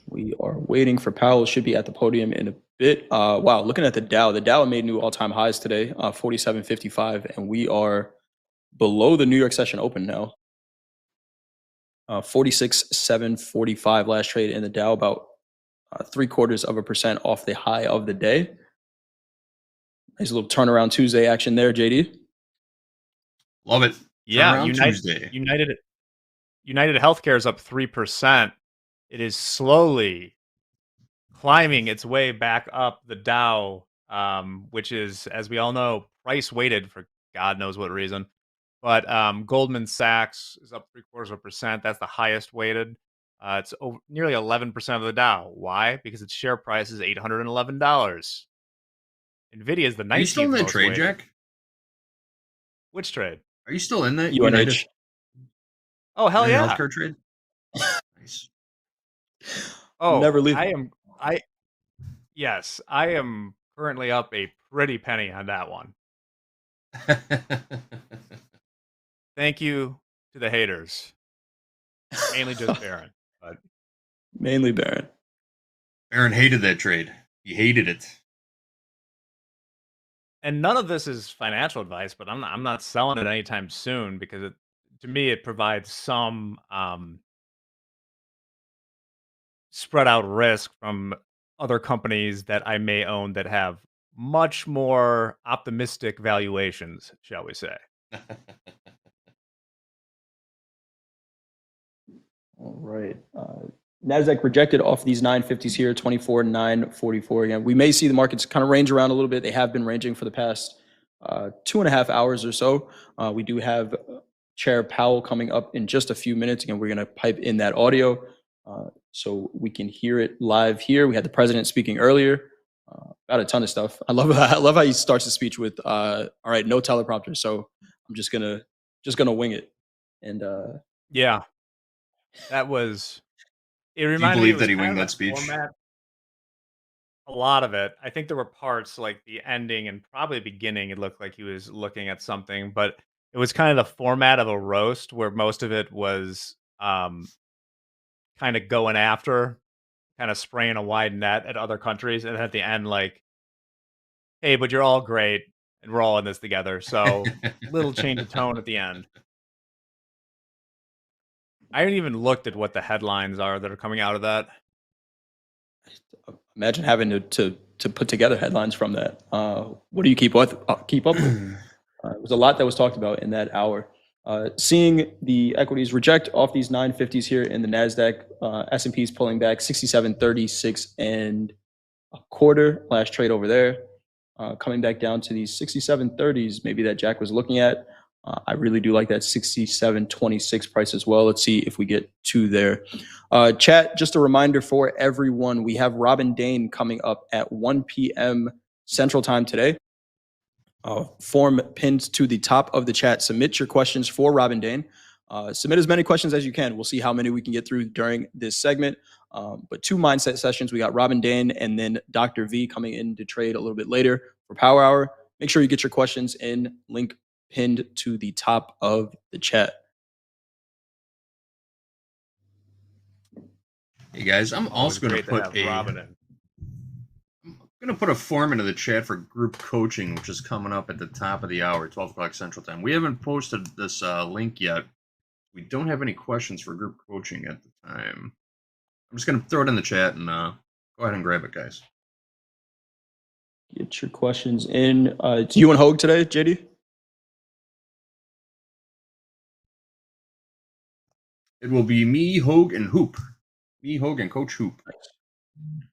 We are waiting for Powell. Should be at the podium in a bit. Wow, looking at the Dow made new all-time highs today, 47.55, and we are below the New York session open now. 46.745 last trade in the Dow, about 0.75% off the high of the day. Nice little turnaround Tuesday action there, JD. Love it. Yeah, Tuesday. United Healthcare is up 3%. It is slowly climbing its way back up the Dow, which is, as we all know, price weighted for God knows what reason. But Goldman Sachs is up 0.75%. That's the highest weighted. It's nearly 11% of the Dow. Why? Because its share price is $811. Nvidia is the 19th. Are you still in that most trade, weighted. Jack? Which trade? Are you still in that UNH? Oh, hell yeah. Healthcare trade? Nice. Oh, Never leave. Yes, I am currently up a pretty penny on that one. Thank you to the haters. Mainly just Baron. But Mainly Baron. Baron hated that trade. He hated it. And none of this is financial advice, but I'm not selling it anytime soon because to me it provides some spread out risk from other companies that I may own that have much more optimistic valuations, shall we say. All right. Nasdaq rejected off these 950s here, 24,944. Again, we may see the markets kind of range around a little bit. They have been ranging for the past 2.5 hours or so. We do have Chair Powell coming up in just a few minutes. Again, we're going to pipe in that audio so we can hear it live here. We had the president speaking earlier. Got a ton of stuff. I love how he starts the speech with, "All right, no teleprompter, so I'm just gonna wing it." And Yeah, that was. It Do you reminded me. It believe was that he kind winged of that speech? format. A lot of it. I think there were parts like the ending and probably the beginning. It looked like he was looking at something, but it was kind of the format of a roast where most of it was kind of going after, kind of spraying a wide net at other countries, and at the end, like, "Hey, but you're all great, and we're all in this together." So, little change of tone at the end. I haven't even looked at what the headlines are that are coming out of that. imagine having to put together headlines from that. What do you keep up with? It was a lot that was talked about in that hour. Seeing the equities reject off these 950s here in the Nasdaq, S&P's pulling back 67.36 and a quarter last trade over there, coming back down to these 67.30s, maybe that Jack was looking at. I really do like that 67.26 price as well. Let's see if we get to there. Chat, just a reminder for everyone, we have Robin Dayne coming up at 1 p.m. Central Time today. Form pinned to the top of the chat. Submit your questions for Robin Dayne. Submit as many questions as you can. We'll see how many we can get through during this segment. But 2 mindset sessions. We got Robin Dayne and then Dr. V coming in to trade a little bit later for Power Hour. Make sure you get your questions in. Link pinned to the top of the chat. Hey guys, I'm also going to put a form into the chat for group coaching, which is coming up at the top of the hour, 12 o'clock Central Time. We haven't posted this link yet. We don't have any questions for group coaching at the time. I'm just going to throw it in the chat and go ahead and grab it, guys. Get your questions in. It's you and Hoag today, JD? It will be me, Hoag, and Hoop. Me, Hoag, and Coach Hoop.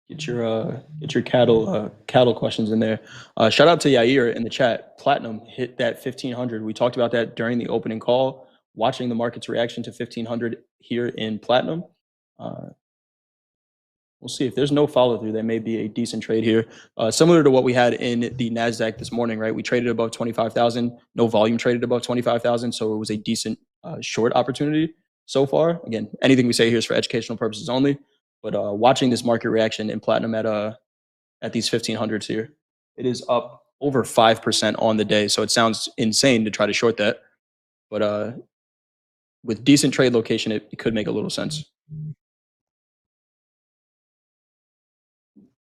Get your cattle questions in there. Shout out to Yair in the chat. Platinum hit that 1500. We talked about that during the opening call. Watching the market's reaction to 1500 here in Platinum. We'll see if there's no follow through. There may be a decent trade here, similar to what we had in the Nasdaq this morning. Right, we traded above 25,000. No volume traded above 25,000, so it was a decent short opportunity so far. Again, anything we say here is for educational purposes only. But watching this market reaction in Platinum at these 1500s here, it is up over 5% on the day. So it sounds insane to try to short that, but with decent trade location, it could make a little sense.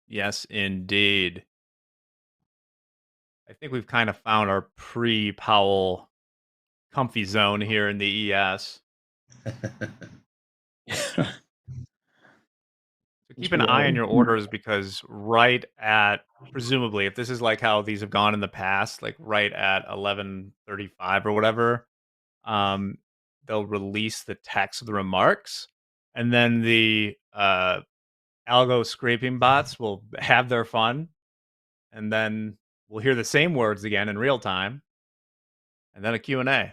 Yes, indeed. I think we've kind of found our pre-Powell comfy zone here in the ES. So keep an eye on your orders, because right at, presumably, if this is like how these have gone in the past, like right at 11:35 or whatever, they'll release the text of the remarks, and then the algo scraping bots will have their fun, and then we'll hear the same words again in real time, and then a Q&A.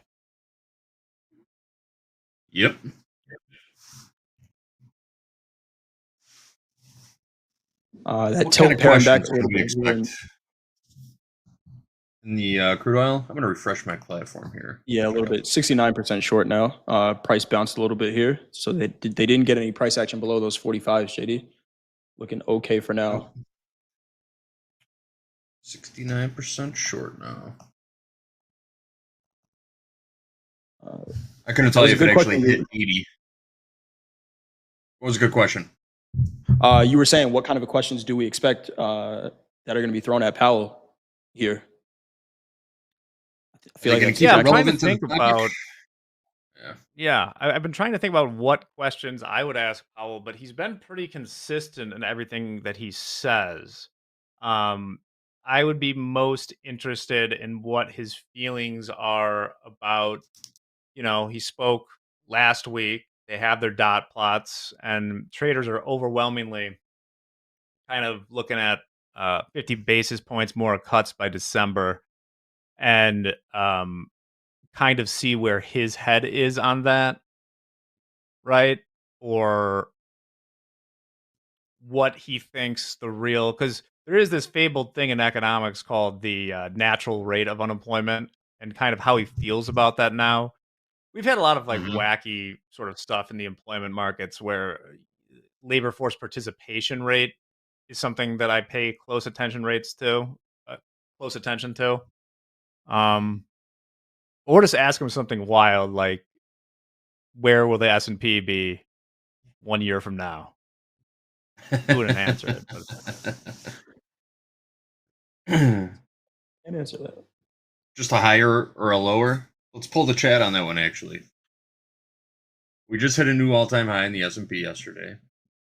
Yep. That tilt pairing back a little bit. In the crude oil, I'm going to refresh my platform here. Yeah, a little bit. 69% short now. Price bounced a little bit here, so they didn't get any price action below those 45s. JD, looking okay for now. 69% short now. I couldn't tell you if it actually hit 80. What was a good question? You were saying, what kind of questions do we expect that are going to be thrown at Powell here? I feel like I'm trying to think about. Yeah, I've been trying to think about what questions I would ask Powell, but he's been pretty consistent in everything that he says. I would be most interested in what his feelings are about, he spoke last week. They have their dot plots, and traders are overwhelmingly kind of looking at 50 basis points more cuts by December, and kind of see where his head is on that, right? Or what he thinks the real, because there is this fabled thing in economics called the natural rate of unemployment, and kind of how he feels about that now. We've had a lot of like wacky sort of stuff in the employment markets where labor force participation rate is something that I pay close attention to. Or just ask him something wild like, where will the S&P be 1 year from now? He wouldn't answer it. Can't answer that. Just a higher or a lower? Let's pull the chat on that one, actually. We just hit a new all-time high in the S&P yesterday.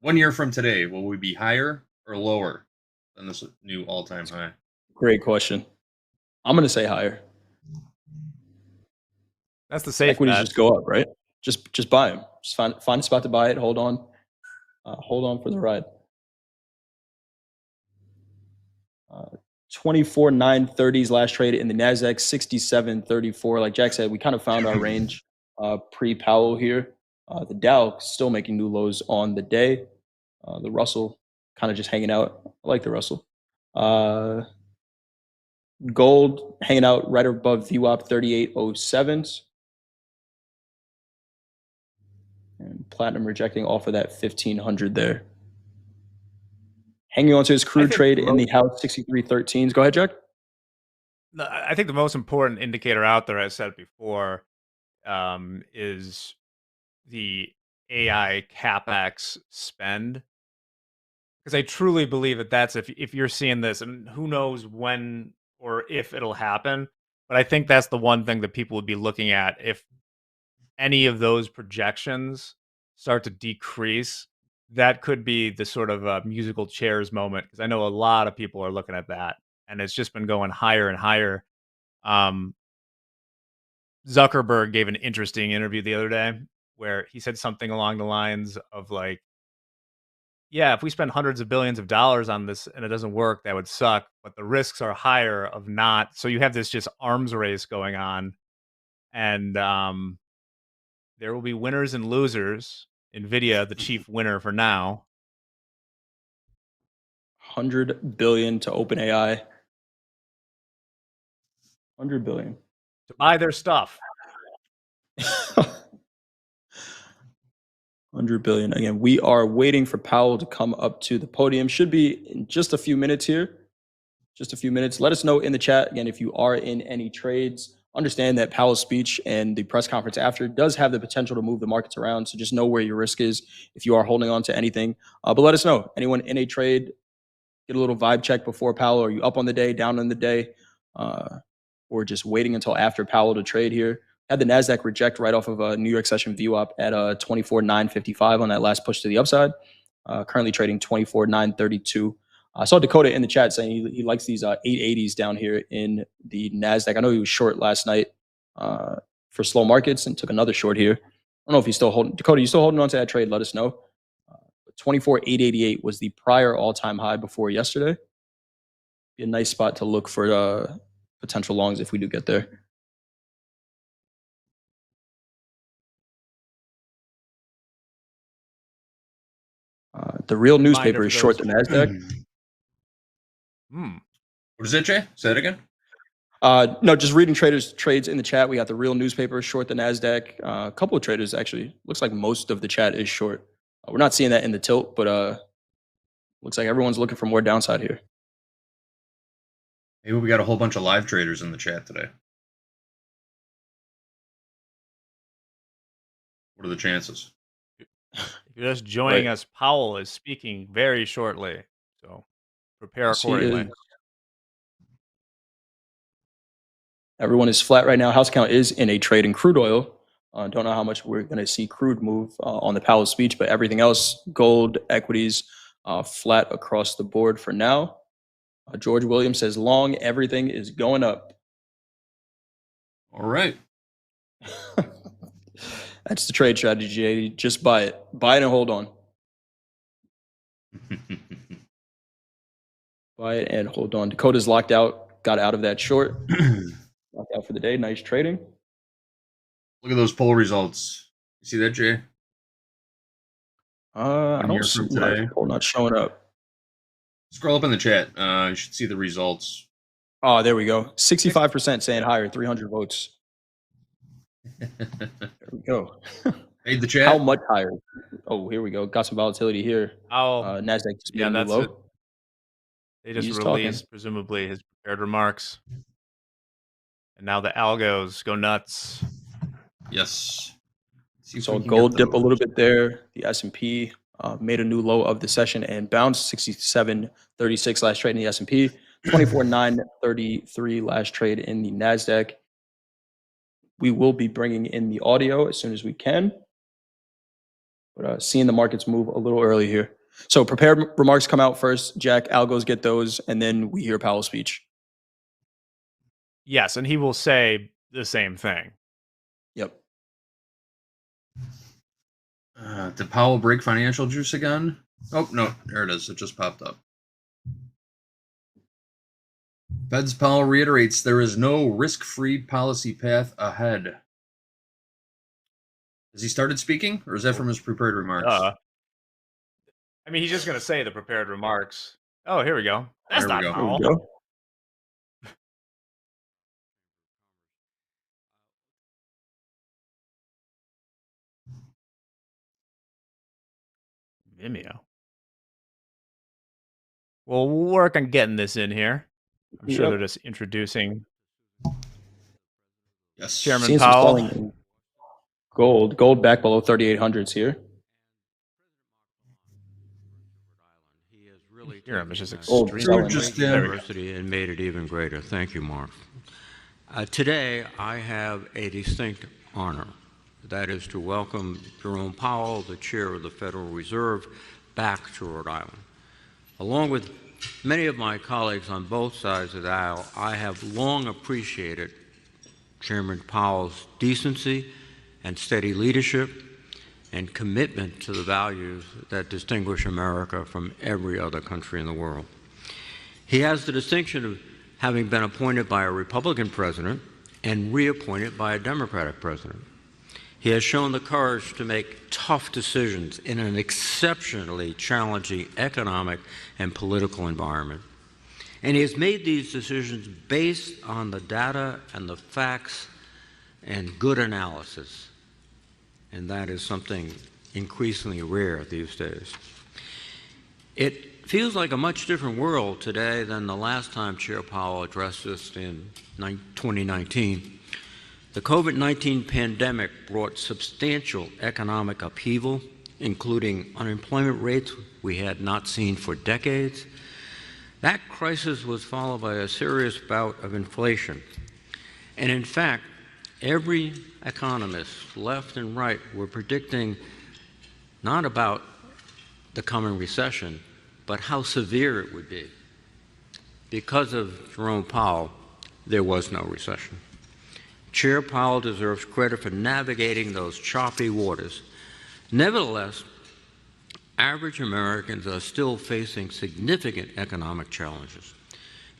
1 year from today, will we be higher or lower than this new all-time high? Great question. I'm going to say higher. That's the safe Equities bet. just go up, right? Just buy them. Just find a spot to buy it. Hold on for the ride. 24,930s last trade in the Nasdaq, 67.34. Like Jack said, we kind of found our range pre-Powell here. The Dow still making new lows on the day. The Russell kind of just hanging out. I like the Russell. Gold hanging out right above VWAP 38.07s. And platinum rejecting off of that 1500 there. Hanging on to his crude trade in the House 6313s. Go ahead, Jack. I think the most important indicator out there, I said it before, is the AI CapEx spend. Because I truly believe that that's if you're seeing this, and who knows when or if it'll happen, but I think that's the one thing that people would be looking at if any of those projections start to decrease. That could be the sort of musical chairs moment, because I know a lot of people are looking at that, and it's just been going higher and higher. Zuckerberg gave an interesting interview the other day where he said something along the lines of like, yeah, if we spend hundreds of billions of dollars on this and it doesn't work, that would suck, but the risks are higher of not. So you have this just arms race going on, and there will be winners and losers. Nvidia, the chief winner for now. 100 billion to OpenAI. 100 billion to buy their stuff. 100 billion. Again, we are waiting for Powell to come up to the podium. Should be in just a few minutes here. Just a few minutes. Let us know in the chat, again, if you are in any trades. Understand that Powell's speech and the press conference after does have the potential to move the markets around. So just know where your risk is if you are holding on to anything. But let us know. Anyone in a trade, get a little vibe check before Powell. Are you up on the day, down on the day, or just waiting until after Powell to trade here? Had the Nasdaq reject right off of a New York session VWAP at 24,955 on that last push to the upside. Currently trading 24,932. I saw Dakota in the chat saying he likes these 880s down here in the Nasdaq. I know he was short last night for slow markets and took another short here. I don't know if he's still holding. Dakota, you still holding on to that trade? Let us know. 24,888 was the prior all-time high before yesterday. Be a nice spot to look for potential longs if we do get there. The real newspaper is short the Nasdaq. What is it, Jay? Say it again. No, just reading traders' trades in the chat. We got the real newspaper short the Nasdaq. A couple of traders actually. Looks like most of the chat is short. We're not seeing that in the tilt, but looks like everyone's looking for more downside here. Maybe we got a whole bunch of live traders in the chat today. What are the chances? If you're just joining us, Powell is speaking very shortly, so prepare accordingly. Everyone is flat right now. House count is in a trade in crude oil. Don't know how much we're going to see crude move on the Powell speech, but everything else, gold, equities, flat across the board for now. George Williams says long, everything is going up. All right. That's the trade strategy. Just buy it. Buy it and hold on. Buy it and hold on. Dakota's locked out. Got out of that short. Locked out for the day. Nice trading. Look at those poll results. You see that, Jay? I don't see my poll not showing up. Scroll up in the chat. You should see the results. Oh, there we go. 65% saying higher, 300 votes. There we go. Made the chat. How much higher? Oh, here we go. Got some volatility here. Nasdaq just made a new that's low. it. They just He's released, talking. presumably, his prepared remarks. And now the algos go nuts. Yes. So gold dip a little bit there. The S&P made a new low of the session and bounced 67.36 last trade in the S&P, 24.933 last trade in the Nasdaq. We will be bringing in the audio as soon as we can, but seeing the markets move a little early here. So prepared remarks come out first. Jack, algos get those, and then we hear Powell's speech. Yes, and he will say the same thing. Yep. Did Powell break financial juice again? Oh, no, there it is. It just popped up. Fed's Powell reiterates there is no risk-free policy path ahead. Has he started speaking, or is that from his prepared remarks? I mean, he's just going to say the prepared remarks. Oh, here we go. That's There we not go. Powell. There we go. Vimeo. Well, we'll work on getting this in here. I'm sure they're just introducing Chairman Seeing some Powell. selling in gold back below 3,800s here. Hear him, it's just Gold extreme. selling. Diversity and made it even greater. Thank you, Mark. Today, I have a distinct honor. That is to welcome Jerome Powell, the chair of the Federal Reserve, back to Rhode Island. Along with many of my colleagues on both sides of the aisle, I have long appreciated Chairman Powell's decency and steady leadership and commitment to the values that distinguish America from every other country in the world. He has the distinction of having been appointed by a Republican president and reappointed by a Democratic president. He has shown the courage to make tough decisions in an exceptionally challenging economic and political environment. And he has made these decisions based on the data and the facts and good analysis. And that is something increasingly rare these days. It feels like a much different world today than the last time Chair Powell addressed us in 2019. The COVID-19 pandemic brought substantial economic upheaval, including unemployment rates we had not seen for decades. That crisis was followed by a serious bout of inflation. And in fact, every economist, left and right, were predicting not about the coming recession, but how severe it would be. Because of Jerome Powell, there was no recession. Chair Powell deserves credit for navigating those choppy waters. Nevertheless, average Americans are still facing significant economic challenges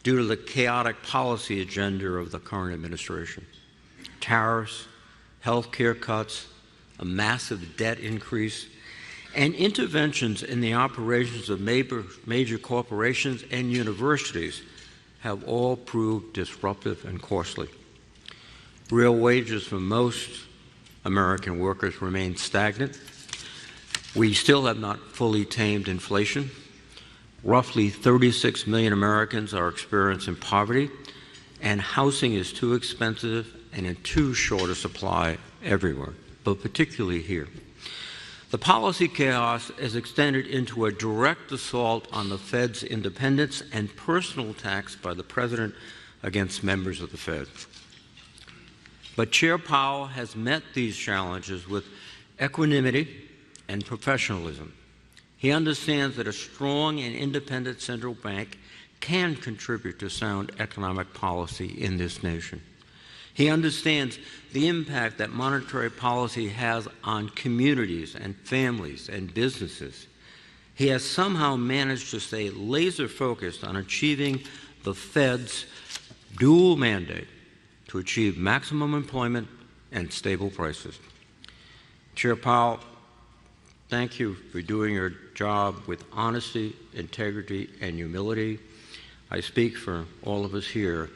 due to the chaotic policy agenda of the current administration. Tariffs, health care cuts, a massive debt increase, and interventions in the operations of major corporations and universities have all proved disruptive and costly. Real wages for most American workers remain stagnant. We still have not fully tamed inflation. Roughly 36 million Americans are experiencing poverty, and housing is too expensive and in too short a supply everywhere, but particularly here. The policy chaos is extended into a direct assault on the Fed's independence and personal attacks by the President against members of the Fed. But Chair Powell has met these challenges with equanimity and professionalism. He understands that a strong and independent central bank can contribute to sound economic policy in this nation. He understands the impact that monetary policy has on communities and families and businesses. He has somehow managed to stay laser focused on achieving the Fed's dual mandate to achieve maximum employment and stable prices. Chair Powell, thank you for doing your job with honesty, integrity, and humility. I speak for all of us here.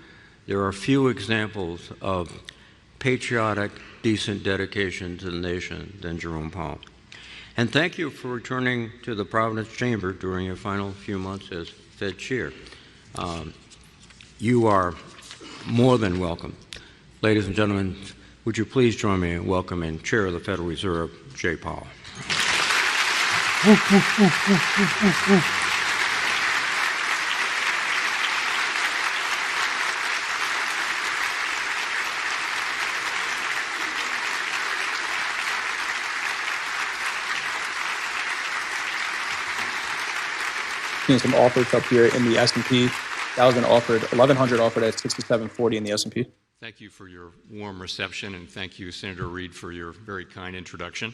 There are few examples of patriotic, decent dedication to the nation than Jerome Powell. And thank you for returning to the Providence Chamber during your final few months as Fed Chair. You are more than welcome. Ladies and gentlemen, would you please join me in welcoming Chair of the Federal Reserve, Jay Powell. Seeing some offers up here in the S&P. That was been offered, 1,100 offered at 67.40 in the S&P. Thank you for your warm reception, and thank you, Senator Reid, for your very kind introduction.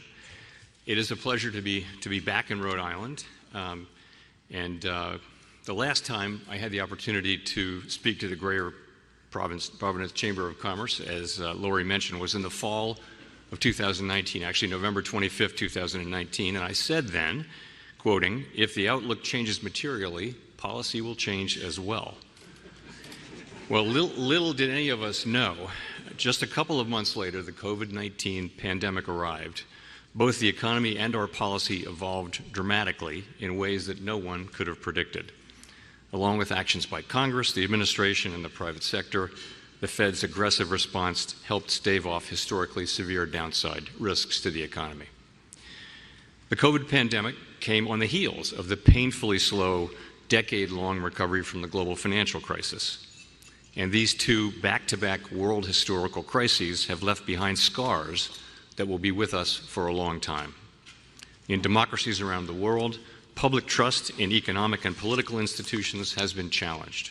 It is a pleasure to be back in Rhode Island. The last time I had the opportunity to speak to the Greater Providence Chamber of Commerce, as Lori mentioned, was in the fall of 2019, actually November 25th, 2019, and I said then, quoting, "If the outlook changes materially, policy will change as well." Well, little did any of us know, just a couple of months later, the COVID-19 pandemic arrived. Both the economy and our policy evolved dramatically in ways that no one could have predicted. Along with actions by Congress, the administration, and the private sector, the Fed's aggressive response helped stave off historically severe downside risks to the economy. The COVID pandemic came on the heels of the painfully slow, decade-long recovery from the global financial crisis. And these two back-to-back world historical crises have left behind scars that will be with us for a long time. In democracies around the world, public trust in economic and political institutions has been challenged.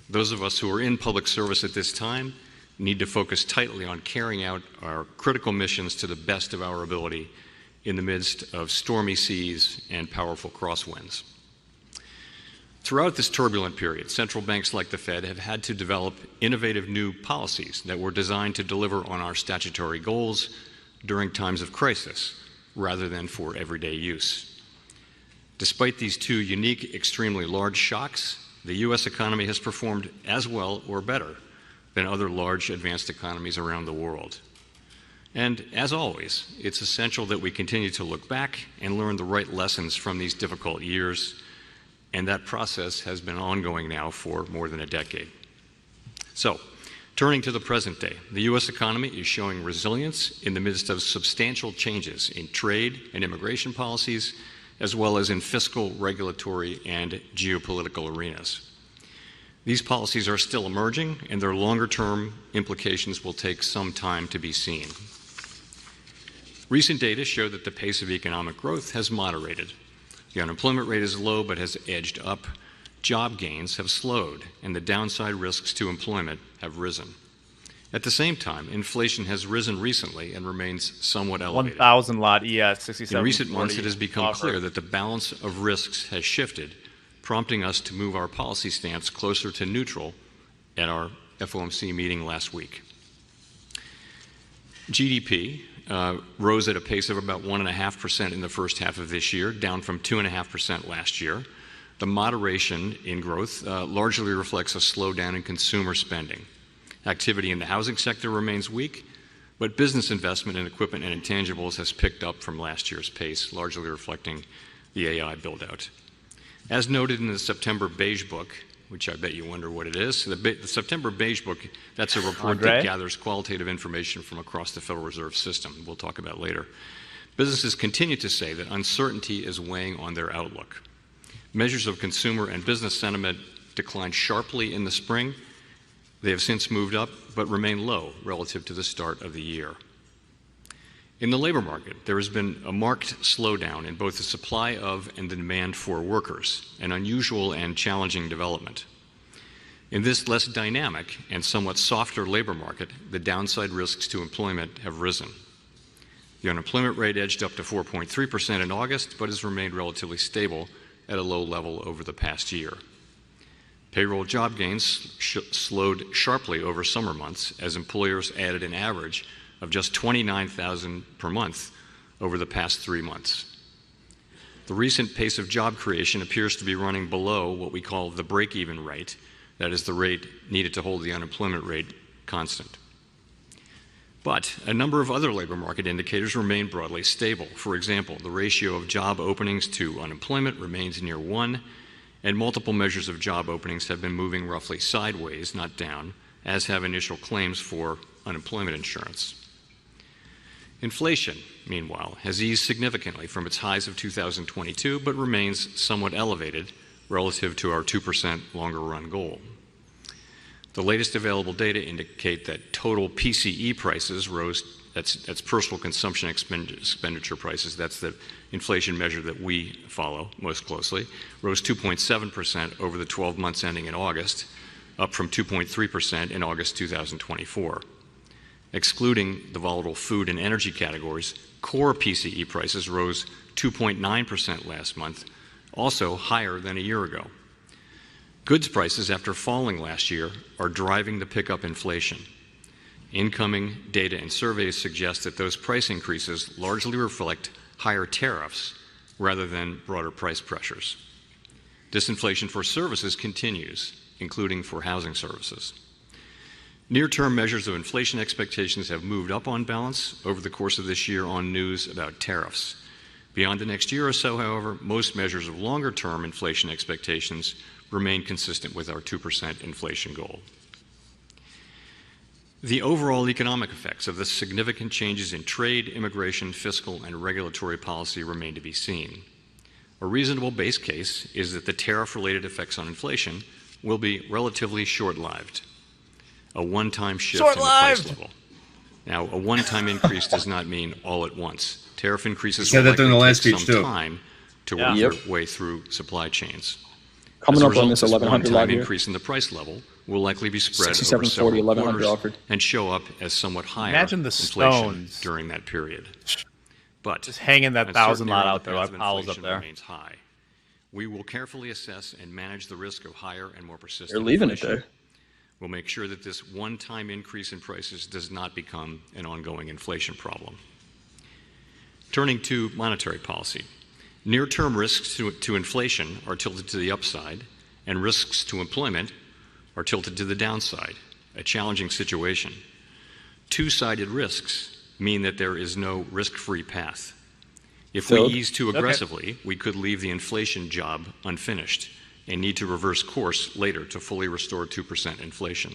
Those of us who are in public service at this time need to focus tightly on carrying out our critical missions to the best of our ability in the midst of stormy seas and powerful crosswinds. Throughout this turbulent period, central banks like the Fed have had to develop innovative new policies that were designed to deliver on our statutory goals during times of crisis, rather than for everyday use. Despite these two unique, extremely large shocks, the U.S. economy has performed as well or better than other large advanced economies around the world. And as always, it's essential that we continue to look back and learn the right lessons from these difficult years, and that process has been ongoing now for more than a decade. So, turning to the present day, the U.S. economy is showing resilience in the midst of substantial changes in trade and immigration policies, as well as in fiscal, regulatory, and geopolitical arenas. These policies are still emerging, and their longer-term implications will take some time to be seen. Recent data show that the pace of economic growth has moderated. The unemployment rate is low but has edged up. Job gains have slowed, and the downside risks to employment have risen. At the same time, inflation has risen recently and remains somewhat elevated. 1,000 lot ES 67. In recent months, it has become clear that the balance of risks has shifted, prompting us to move our policy stance closer to neutral at our FOMC meeting last week. GDP rose at a pace of about 1.5% in the first half of this year, down from 2.5% last year. The moderation in growth largely reflects a slowdown in consumer spending. Activity in the housing sector remains weak, but business investment in equipment and intangibles has picked up from last year's pace, largely reflecting the AI build-out. As noted in the September Beige Book, which I bet you wonder what it is. The September Beige Book, that's a report that gathers qualitative information from across the Federal Reserve System. We'll talk about later. Businesses continue to say that uncertainty is weighing on their outlook. Measures of consumer and business sentiment declined sharply in the spring. They have since moved up, but remain low relative to the start of the year. In the labor market, there has been a marked slowdown in both the supply of and the demand for workers, an unusual and challenging development. In this less dynamic and somewhat softer labor market, the downside risks to employment have risen. The unemployment rate edged up to 4.3% in August, but has remained relatively stable at a low level over the past year. Payroll job gains slowed sharply over summer months as employers added an average of just 29,000 per month, over the past 3 months. The recent pace of job creation appears to be running below what we call the break-even rate, that is the rate needed to hold the unemployment rate constant. But a number of other labor market indicators remain broadly stable. For example, the ratio of job openings to unemployment remains near 1, and multiple measures of job openings have been moving roughly sideways, not down, as have initial claims for unemployment insurance. Inflation, meanwhile, has eased significantly from its highs of 2022, but remains somewhat elevated relative to our 2% longer-run goal. The latest available data indicate that total PCE prices rose, that's personal consumption expenditure prices, that's the inflation measure that we follow most closely, rose 2.7% over the 12 months ending in August, up from 2.3% in August 2024. Excluding the volatile food and energy categories, core PCE prices rose 2.9% last month, also higher than a year ago. Goods prices, after falling last year, are driving the pickup inflation. Incoming data and surveys suggest that those price increases largely reflect higher tariffs rather than broader price pressures. Disinflation for services continues, including for housing services. Near-term measures of inflation expectations have moved up on balance over the course of this year on news about tariffs. Beyond the next year or so, however, most measures of longer-term inflation expectations remain consistent with our 2% inflation goal. The overall economic effects of the significant changes in trade, immigration, fiscal, and regulatory policy remain to be seen. A reasonable base case is that the tariff-related effects on inflation will be relatively short-lived. A one-time shift in the price level. Now, a one-time increase does not mean all at once. Tariff increases will likely take some time to work their way through supply chains. Coming up on this 1100 one-time lot here. increase in the price level will likely be spread over 6740, several 1100 quarters offered. and show up as somewhat higher Imagine the inflation Stones. during that period. But Just hanging that 1,000 lot out there while Powell's up there. remains high. We will carefully assess and manage the risk of higher and more persistent They're leaving it inflation. there. We'll make sure that this one-time increase in prices does not become an ongoing inflation problem. Turning to monetary policy. Near-term risks to inflation are tilted to the upside, and risks to employment are tilted to the downside, a challenging situation. Two-sided risks mean that there is no risk-free path. If we Filled. ease too aggressively, we could leave the inflation job unfinished and need to reverse course later to fully restore 2% inflation.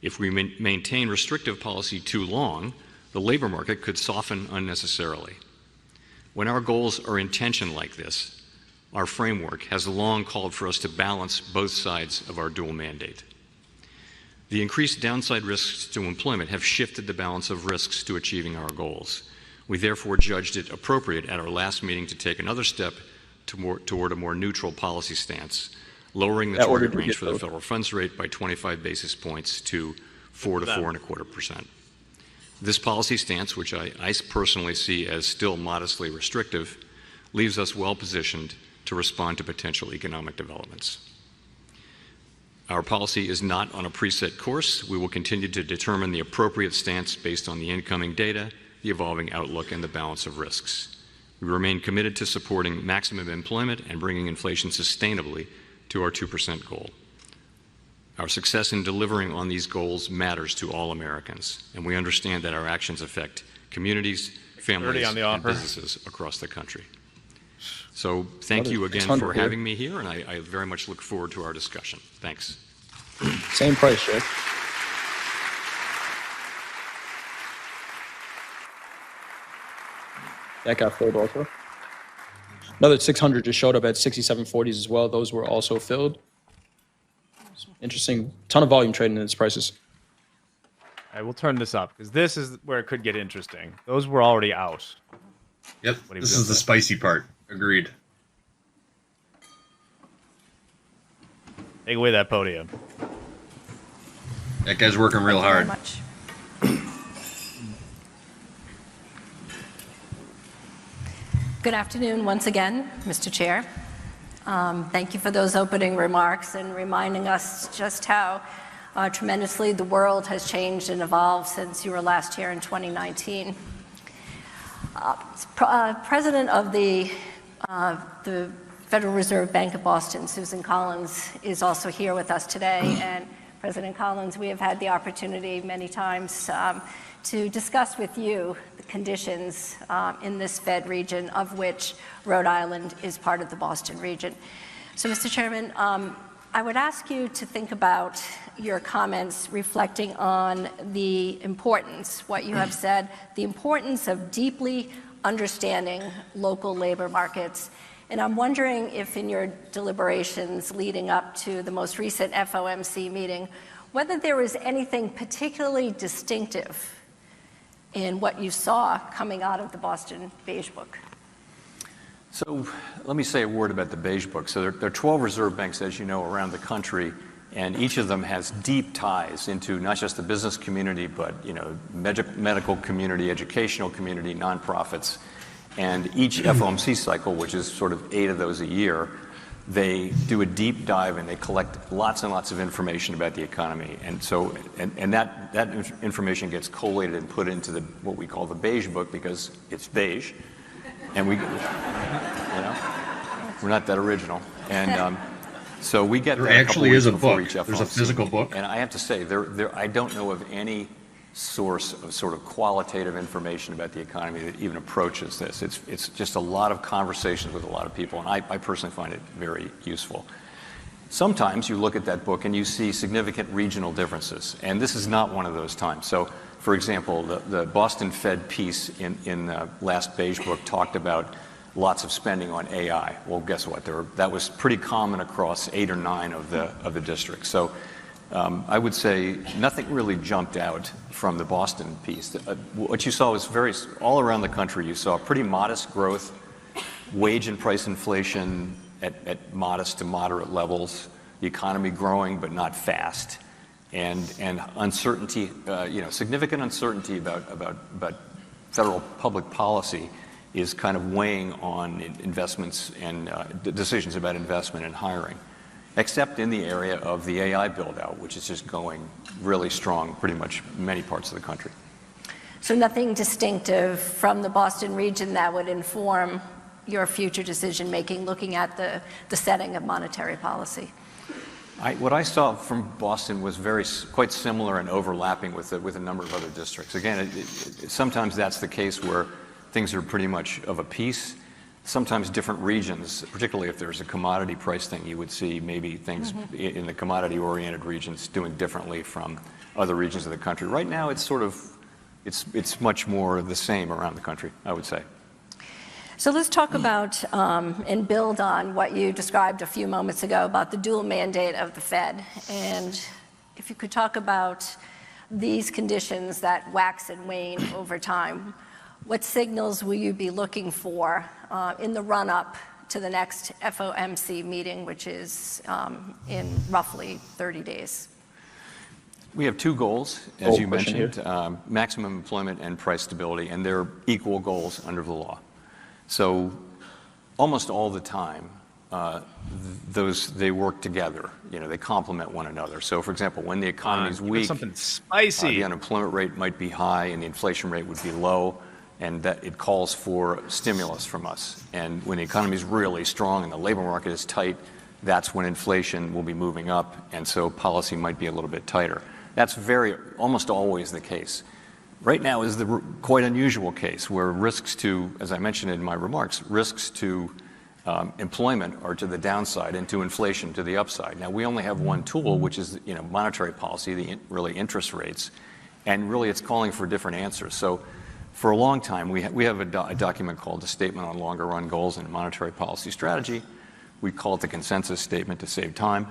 If we maintain restrictive policy too long, the labor market could soften unnecessarily. When our goals are in tension like this, our framework has long called for us to balance both sides of our dual mandate. The increased downside risks to employment have shifted the balance of risks to achieving our goals. We therefore judged it appropriate at our last meeting to take another step toward a more neutral policy stance, lowering the target range for the federal funds rate by 25 basis points to 4 to 4.25%. This policy stance, which I personally see as still modestly restrictive, leaves us well positioned to respond to potential economic developments. Our policy is not on a preset course. We will continue to determine the appropriate stance based on the incoming data, the evolving outlook, and the balance of risks. We remain committed to supporting maximum employment and bringing inflation sustainably to our 2% goal. Our success in delivering on these goals matters to all Americans, and we understand that our actions affect communities, families, and businesses across the country. So thank you again for having me here, and I very much look forward to our discussion. Thanks. Same price, Jay. That got filled also. Another 600 just showed up at 6740s as well. Those were also filled. Interesting. Ton of volume trading in its prices. All right, we'll turn this up because this is where it could get interesting. Those were already out. Yep, this is the spicy part. Agreed. Take away that podium. That guy's working real hard. Good afternoon once again, Mr. Chair. Thank you for those opening remarks and reminding us just how tremendously the world has changed and evolved since you were last here in 2019. President of the Federal Reserve Bank of Boston, Susan Collins, is also here with us today. And President Collins, we have had the opportunity many times to discuss with you the conditions in this Fed region, of which Rhode Island is part of the Boston region. So, Mr. Chairman, I would ask you to think about your comments reflecting on the importance, what you have said, the importance of deeply understanding local labor markets. And I'm wondering if in your deliberations leading up to the most recent FOMC meeting, whether there was anything particularly distinctive in what you saw coming out of the Boston Beige Book. So let me say a word about the Beige Book. So there are 12 reserve banks, as you know, around the country, and each of them has deep ties into not just the business community, but medical community, educational community, nonprofits. And each FOMC cycle, which is sort of 8 of those a year, they do a deep dive and they collect lots and lots of information about the economy. And so, and that information gets collated and put into what we call the Beige Book because it's beige. And we're not that original. And so we get there that actually is a book. Each FOMC. There's a physical book. And I have to say, I don't know of any source of sort of qualitative information about the economy that even approaches this. It's just a lot of conversations with a lot of people, and I personally find it very useful. Sometimes you look at that book and you see significant regional differences, and this is not one of those times. So, for example, the Boston Fed piece in the last Beige Book talked about lots of spending on AI. Well, guess what? That was pretty common across 8 or 9 of the districts. So I would say nothing really jumped out from the Boston piece. What you saw was all around the country, you saw pretty modest growth, wage and price inflation at modest to moderate levels, the economy growing but not fast, and uncertainty, significant uncertainty about federal public policy is kind of weighing on investments and decisions about investment and hiring, except in the area of the AI build-out, which is just going really strong pretty much many parts of the country. So nothing distinctive from the Boston region that would inform your future decision-making looking at the setting of monetary policy? What I saw from Boston was quite similar and overlapping with a number of other districts. Again, sometimes that's the case where things are pretty much of a piece. Sometimes different regions, particularly if there's a commodity price thing, you would see maybe things in the commodity-oriented regions doing differently from other regions of the country. Right now, it's much more the same around the country, I would say. So let's talk about and build on what you described a few moments ago about the dual mandate of the Fed. And if you could talk about these conditions that wax and wane over time, what signals will you be looking for in the run-up to the next FOMC meeting, which is in roughly 30 days? We have 2 goals, as you mentioned, maximum employment and price stability, and they're equal goals under the law. So almost all the time, they work together. They complement one another. So, for example, when the economy is weak, something spicy. The unemployment rate might be high and the inflation rate would be low, and that it calls for stimulus from us. And when the economy is really strong and the labor market is tight, that's when inflation will be moving up, and so policy might be a little bit tighter. That's almost always the case. Right now is the quite unusual case where risks to, as I mentioned in my remarks, risks to employment are to the downside and to inflation to the upside. Now, we only have one tool, which is monetary policy, really interest rates, and really it's calling for different answers. So for a long time, we have a document called the Statement on Longer Run Goals and Monetary Policy Strategy. We call it the consensus statement to save time.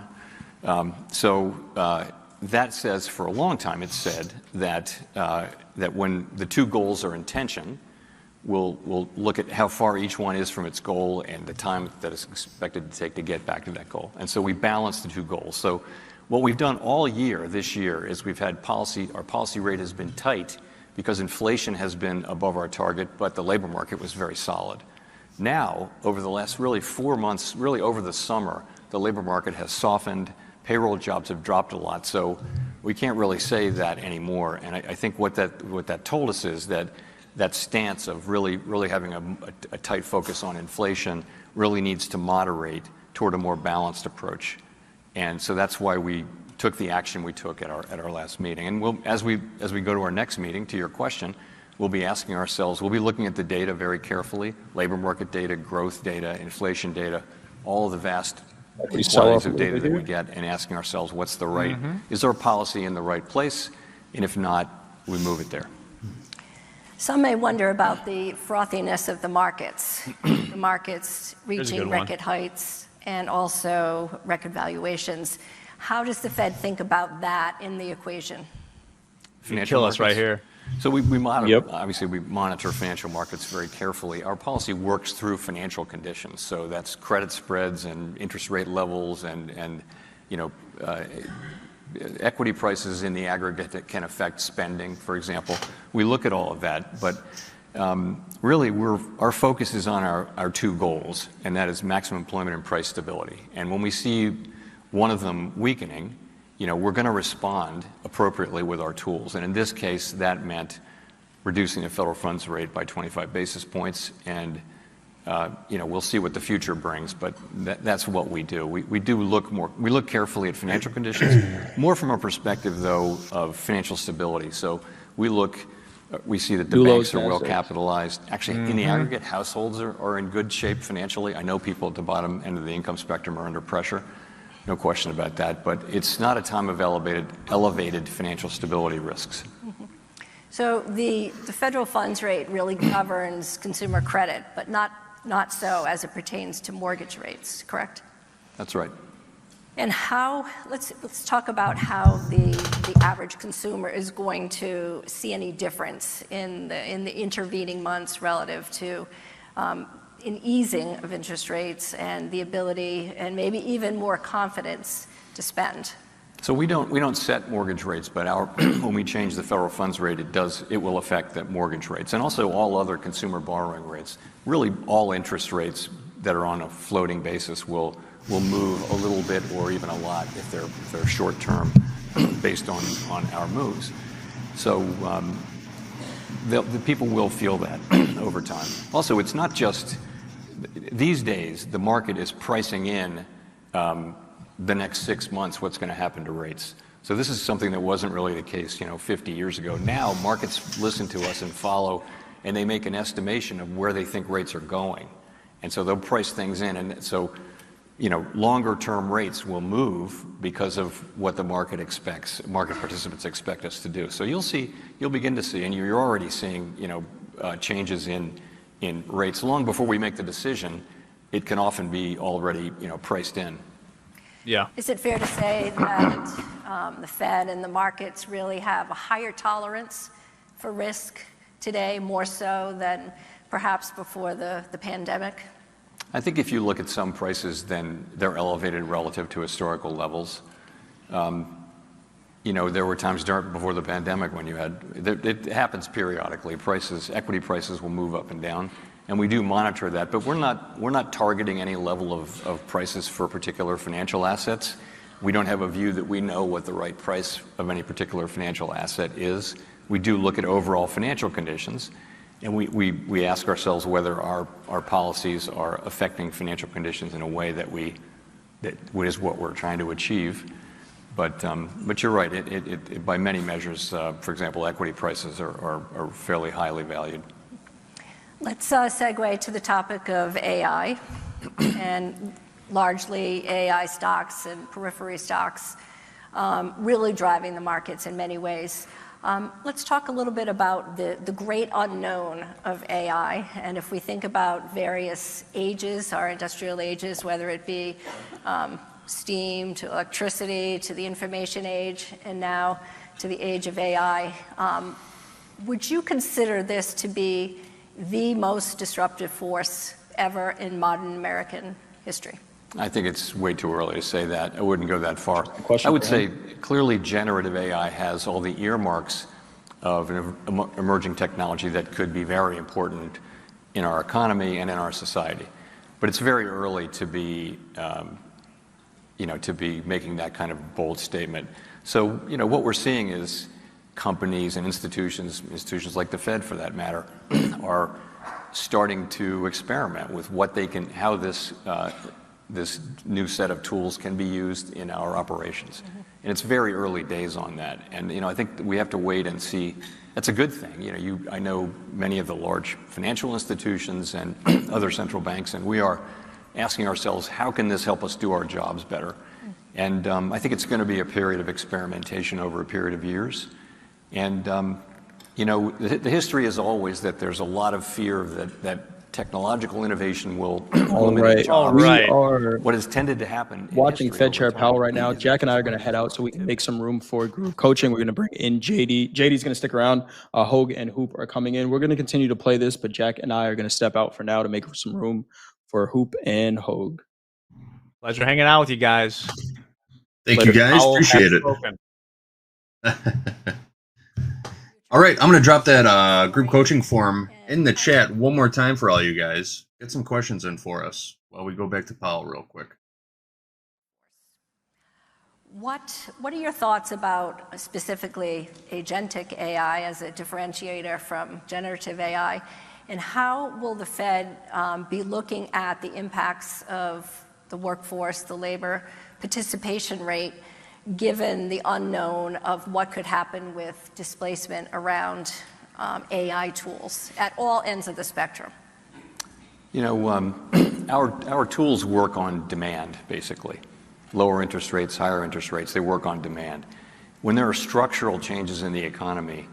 That says, for a long time, it's said that when the 2 goals are in tension, we'll look at how far each one is from its goal and the time that it's expected to take to get back to that goal. And so we balance the 2 goals. So what we've done all year this year is we've had our policy rate has been tight because inflation has been above our target, but the labor market was very solid. Now, over the last really 4 months, really over the summer, the labor market has softened. Payroll jobs have dropped a lot, so we can't really say that anymore. And I think what that told us is that that stance of really having a tight focus on inflation really needs to moderate toward a more balanced approach. And so that's why we took the action we took at our last meeting. And as we go to our next meeting, to your question, we'll be asking ourselves, we'll be looking at the data very carefully, labor market data, growth data, inflation data, all of the vast quantities of data that we get, and asking ourselves what's the right, is our policy in the right place? And if not, we move it there. Some may wonder about the frothiness of the markets, the markets reaching record heights and also record valuations. How does the Fed think about that in the equation? Kill us right here. So we monitor, obviously we monitor financial markets very carefully. Our policy works through financial conditions. So that's credit spreads and interest rate levels and equity prices in the aggregate that can affect spending, for example. We look at all of that, but really our focus is on our two goals, and that is maximum employment and price stability. And when we see one of them weakening, we're going to respond appropriately with our tools. And in this case, that meant reducing the federal funds rate by 25 basis points. And, we'll see what the future brings, but that's what we do. We look carefully at financial conditions, more from a perspective, though, of financial stability. So we see that the banks are well capitalized. Actually, in the aggregate, households are in good shape financially. I know people at the bottom end of the income spectrum are under pressure. No question about that, but it's not a time of elevated financial stability risks. So the federal funds rate really governs consumer credit, but not so as it pertains to mortgage rates, correct? That's right. And let's talk about how the average consumer is going to see any difference in the intervening months relative to an easing of interest rates and the ability and maybe even more confidence to spend. So we don't set mortgage rates, but when we change the federal funds rate, it will affect the mortgage rates and also all other consumer borrowing rates. Really, all interest rates that are on a floating basis will move a little bit or even a lot if they're short term, based on our moves. So the people will feel that over time. Also, it's not just these days. The market is pricing in the next 6 months what's going to happen to rates. So this is something that wasn't really the case 50 years ago. Now markets listen to us and follow, and they make an estimation of where they think rates are going, and so they'll price things in. And so longer term rates will move because of what the market expects, market participants expect us to do. So you'll begin to see, and you're already seeing changes in rates long before we make the decision. It can often be already priced in. Yeah. Is it fair to say that the Fed and the markets really have a higher tolerance for risk today, more so than perhaps before the pandemic? I think if you look at some prices, then they're elevated relative to historical levels. There were times before the pandemic when it happens periodically. Equity prices will move up and down, and we do monitor that. But we're not targeting any level of prices for particular financial assets. We don't have a view that we know what the right price of any particular financial asset is. We do look at overall financial conditions, and we ask ourselves whether our policies are affecting financial conditions in a way that is what we're trying to achieve. But you're right. It by many measures, for example, equity prices are fairly highly valued. Let's segue to the topic of AI and largely AI stocks and periphery stocks really driving the markets in many ways. Let's talk a little bit about the great unknown of AI. And if we think about various ages, our industrial ages, whether it be steam to electricity to the information age and now to the age of AI, would you consider this to be the most disruptive force ever in modern American history? I think it's way too early to say that. I wouldn't go that far. I would say clearly generative AI has all the earmarks of an emerging technology that could be very important in our economy and in our society. But it's very early to be making that kind of bold statement. So, what we're seeing is companies and institutions like the Fed for that matter, are starting to experiment with what they can, how this new set of tools can be used in our operations. And it's very early days on that. And, I think we have to wait and see. That's a good thing. I know many of the large financial institutions and other central banks, and we are asking ourselves, how can this help us do our jobs better? And I think it's going to be a period of experimentation over a period of years. And, the history is always that there's a lot of fear that technological innovation will eliminate jobs. We are what has tended to happen watching Fed Chair Powell right now. Jack and I are going to head out so we can make some room for group coaching. We're going to bring in JD. JD's going to stick around. Hoag and Hoop are coming in. We're going to continue to play this, but Jack and I are going to step out for now to make some room for Hoop and Hoag. Pleasure hanging out with you guys. Thank you guys. Appreciate it. All right, I'm going to drop that group coaching form in the chat one more time for all you guys. Get some questions in for us while we go back to Powell real quick. What are your thoughts about specifically agentic AI as a differentiator from generative AI? And how will the Fed be looking at the impacts of the workforce, the labor participation rate, given the unknown of what could happen with displacement around AI tools at all ends of the spectrum? Our tools work on demand, basically. Lower interest rates, higher interest rates, they work on demand. When there are structural changes in the economy,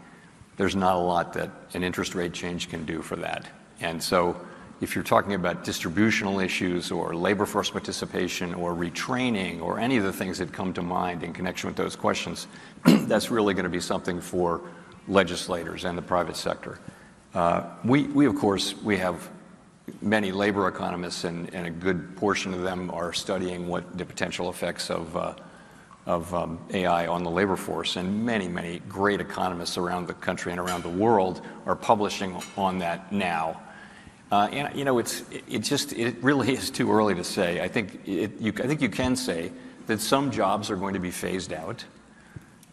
there's not a lot that an interest rate change can do for that. And so if you're talking about distributional issues or labor force participation or retraining or any of the things that come to mind in connection with those questions, that's really going to be something for legislators and the private sector. We of course, we have many labor economists, and a good portion of them are studying what the potential effects of AI on the labor force, and many great economists around the country and around the world are publishing on that now. And it really is too early to say. I think you can say that some jobs are going to be phased out,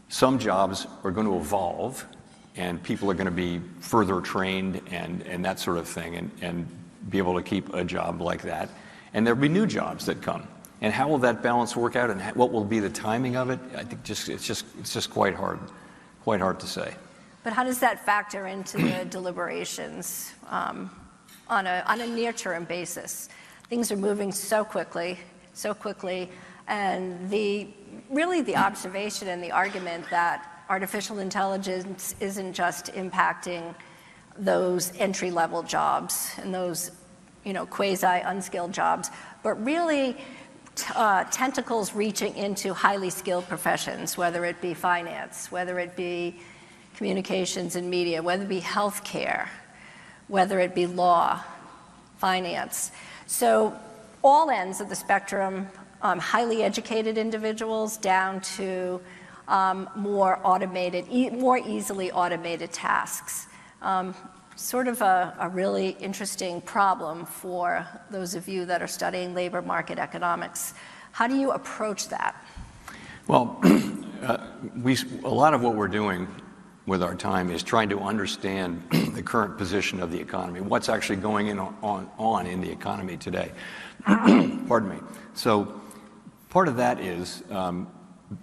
some jobs are going to evolve, and people are going to be further trained and that sort of thing, and be able to keep a job like that. And there'll be new jobs that come. And how will that balance work out, and what will be the timing of it? I think it's just quite hard to say. But how does that factor into the deliberations on a near-term basis? Things are moving so quickly, and the observation and the argument that artificial intelligence isn't just impacting those entry-level jobs and those, quasi-unskilled jobs, but really tentacles reaching into highly skilled professions, whether it be finance, whether it be communications and media, whether it be healthcare, whether it be law, finance. So all ends of the spectrum, highly educated individuals down to more easily automated tasks. Sort of a really interesting problem for those of you that are studying labor market economics. How do you approach that? Well, a lot of what we're doing with our time is trying to understand the current position of the economy, what's actually going on in the economy today. Pardon me. So part of that is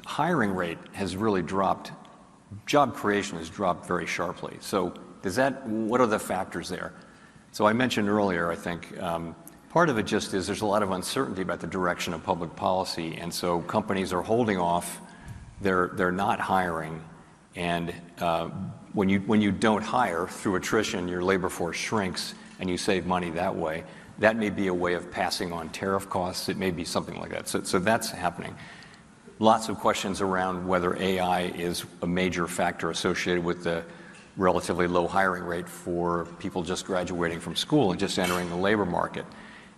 hiring rate has really dropped. Job creation has dropped very sharply. So what are the factors there? So I mentioned earlier, I think, part of it just is there's a lot of uncertainty about the direction of public policy, and so companies are holding off, they're not hiring, and when you don't hire through attrition, your labor force shrinks and you save money that way. That may be a way of passing on tariff costs. It may be something like that. So that's happening. Lots of questions around whether AI is a major factor associated with the relatively low hiring rate for people just graduating from school and just entering the labor market.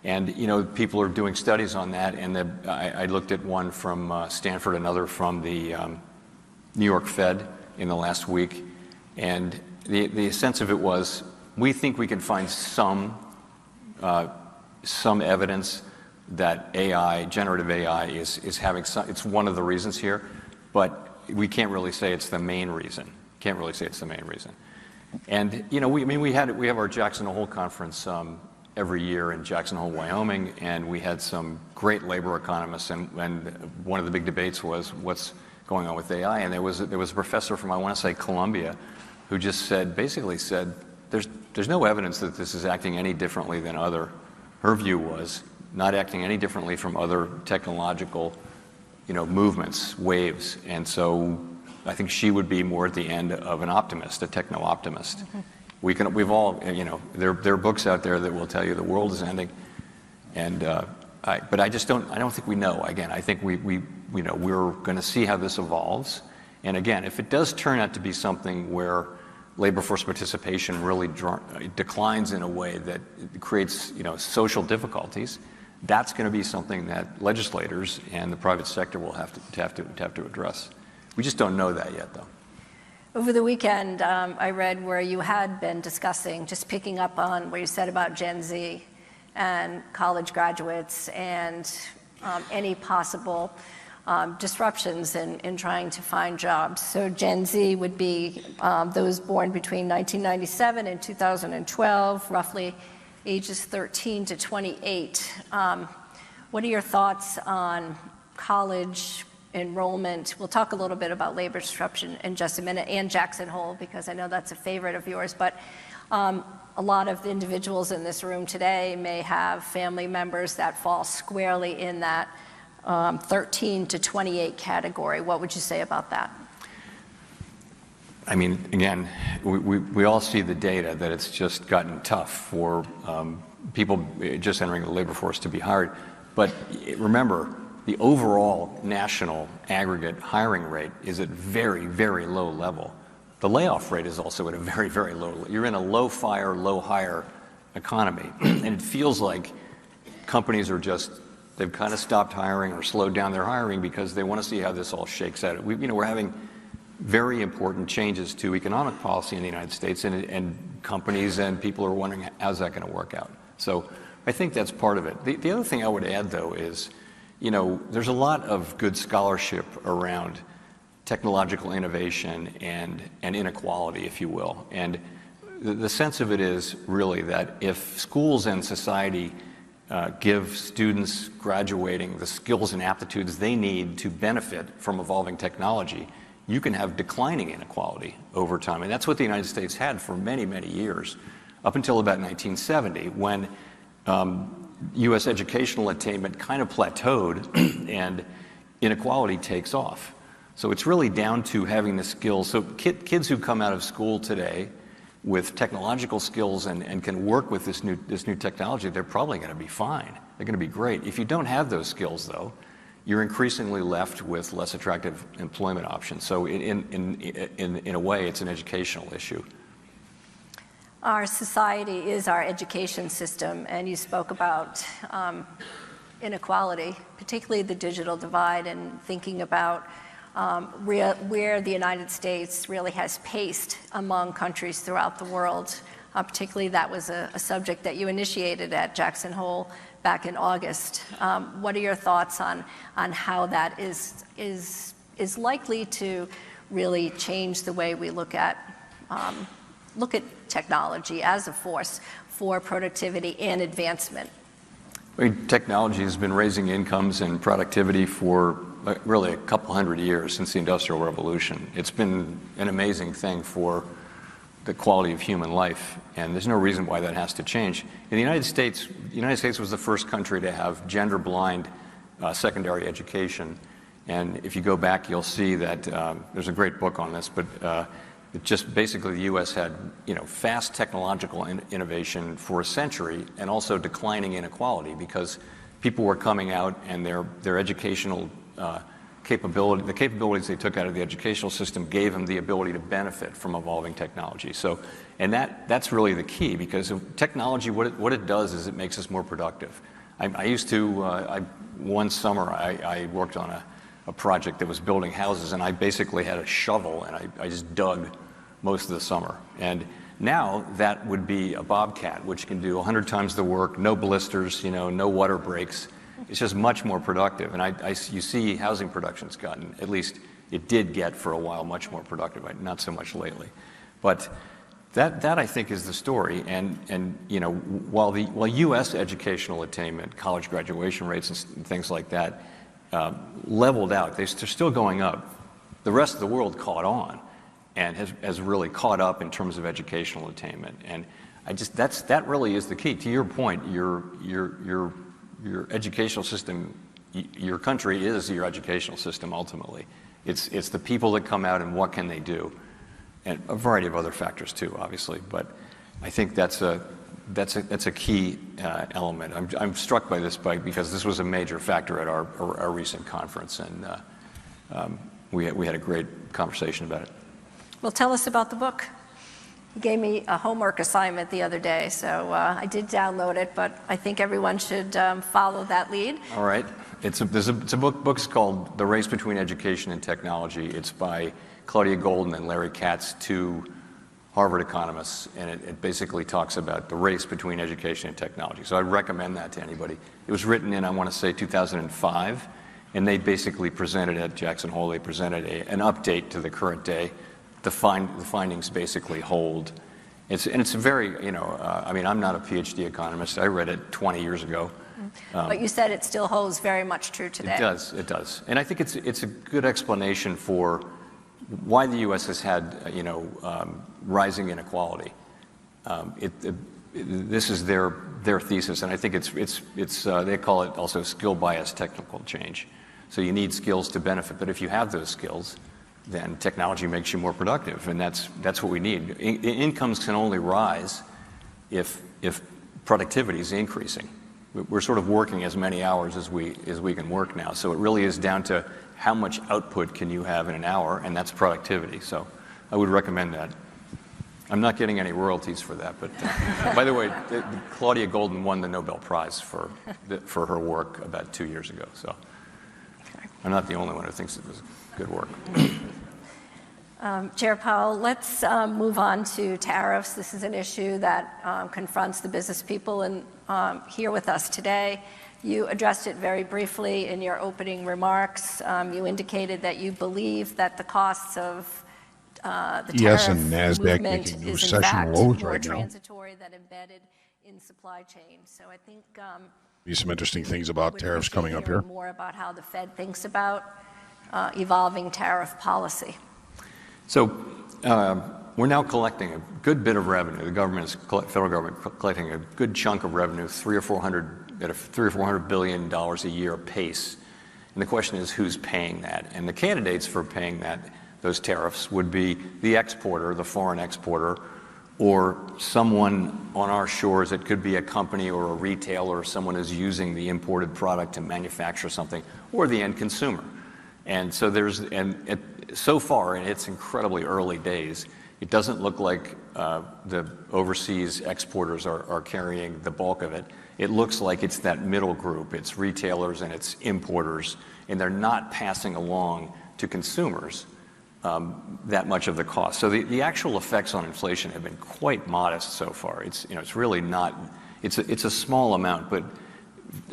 And people are doing studies on that, and I looked at one from Stanford, another from the New York Fed in the last week, and the sense of it was, we think we can find some evidence that generative AI is having it's one of the reasons here, but we can't really say it's the main reason. can't really say it's the main reason. And we have our Jackson Hole conference every year in Jackson Hole, Wyoming, and we had some great labor economists, and one of the big debates was what's going on with AI. And there was a professor from, I want to say, Columbia, who just basically said there's no evidence that this is acting any differently than other. Her view was not acting any differently from other technological movements, waves. And so I think she would be more at the end of an optimist, a techno-optimist. We've all, there are books out there that will tell you the world is ending, and but I don't think we know. Again, I think we're going to see how this evolves, and again, if it does turn out to be something where labor force participation really declines in a way that creates social difficulties, that's going to be something that legislators and the private sector will have to address. We just don't know that yet, though. Over the weekend, I read where you had been discussing, just picking up on what you said about Gen Z and college graduates and any possible disruptions in trying to find jobs. So Gen Z would be those born between 1997 and 2012, roughly ages 13 to 28. What are your thoughts on college enrollment? We'll talk a little bit about labor disruption in just a minute, and Jackson Hole, because I know that's a favorite of yours. But a lot of the individuals in this room today may have family members that fall squarely in that 13 to 28 category. What would you say about that? I mean, again, we all see the data that it's just gotten tough for people just entering the labor force to be hired. But remember, the overall national aggregate hiring rate is at very, very low level. The layoff rate is also at a very, very low. You're in a low fire, low hire economy, and it feels like companies are they've kind of stopped hiring or slowed down their hiring because they want to see how this all shakes out. We're having very important changes to economic policy in the United States, and companies and people are wondering how's that going to work out. So I think that's part of it. The other thing I would add, though, is there's a lot of good scholarship around technological innovation and inequality, if you will. And the sense of it is really that if schools and society give students graduating the skills and aptitudes they need to benefit from evolving technology, you can have declining inequality over time. And that's what the United States had for many, many years, up until about 1970, when U.S. educational attainment kind of plateaued and inequality takes off. So it's really down to having the skills. So kids who come out of school today with technological skills and can work with this new technology, they're probably going to be fine. They're going to be great. If you don't have those skills, though, you're increasingly left with less attractive employment options. So in a way, it's an educational issue. Our society is our education system, and you spoke about inequality, particularly the digital divide, and thinking about where the United States really has paced among countries throughout the world. Particularly, that was a subject that you initiated at Jackson Hole back in August. What are your thoughts on how that is likely to really change the way we look at technology as a force for productivity and advancement? I mean, technology has been raising incomes and productivity for really a couple hundred years since the Industrial Revolution. It's been an amazing thing for the quality of human life, and there's no reason why that has to change. In the United States was the first country to have gender-blind secondary education, and if you go back, you'll see that there's a great book on this, but it just basically the U.S. had fast technological innovation for a century, and also declining inequality because people were coming out and their educational the capabilities they took out of the educational system gave them the ability to benefit from evolving technology. So, and that's really the key, because technology, what it does is it makes us more productive. One summer I worked on a project that was building houses, and I basically had a shovel and I just dug most of the summer. And now that would be a Bobcat, which can do 100 times the work, no blisters, no water breaks. It's just much more productive. And you see housing production's gotten, at least it did get for a while much more productive, not so much lately. But that I think is the story. And you know, while U.S. educational attainment, college graduation rates and things like that leveled out, they're still going up. The rest of the world caught on and has really caught up in terms of educational attainment. And that really is the key. To your point, your educational system, your country is your educational system ultimately. It's the people that come out and what can they do, and a variety of other factors too, obviously. But I think that's a key element. I'm struck by this because this was a major factor at our recent conference, and we had a great conversation about it. Well, tell us about the book. You gave me a homework assignment the other day, so I did download it, but I think everyone should follow that lead. All right. It's a book's called The Race Between Education and Technology. It's by Claudia Goldin and Larry Katz, two Harvard economists, and it basically talks about the race between education and technology. So I recommend that to anybody. It was written in, I want to say, 2005, and they basically presented at Jackson Hole, they presented an update to the current day. The findings basically hold. It's very, you know, I mean, I'm not a PhD economist. I read it 20 years ago. But you said it still holds very much true today. It does. And I think it's a good explanation for why the U.S. has had, you know, rising inequality. This is their thesis, and I think it's they call it also skill bias technical change. So you need skills to benefit, but if you have those skills, then technology makes you more productive, and that's what we need. Incomes can only rise if productivity is increasing. We're sort of working as many hours as we can work now, so it really is down to how much output can you have in an hour, and that's productivity. So I would recommend that. I'm not getting any royalties for that, but by the way, Claudia Goldin won the Nobel Prize for her work about 2 years ago. So I'm not the only one who thinks it was good work. Chair Powell, let's move on to tariffs. This is an issue that confronts the business people here with us today. You addressed it very briefly in your opening remarks. You indicated that you believe that the costs of the tariff and NASDAQ making new is in fact lows more right now. transitory than embedded in supply chain. So I think Be some interesting things about tariffs coming up here. more about how the Fed thinks about evolving tariff policy. So we're now collecting a good bit of revenue. The federal government collecting a good chunk of revenue, $300 billion a year pace. And the question is, who's paying that? And the candidates for paying those tariffs would be the exporter, the foreign exporter, or someone on our shores. It could be a company or a retailer, or someone who's using the imported product to manufacture something, or the end consumer. And so so far, in its incredibly early days, it doesn't look like the overseas exporters are carrying the bulk of it. It looks like it's that middle group. It's retailers and it's importers, and they're not passing along to consumers that much of the cost. So the actual effects on inflation have been quite modest so far. It's really not. It's a small amount, but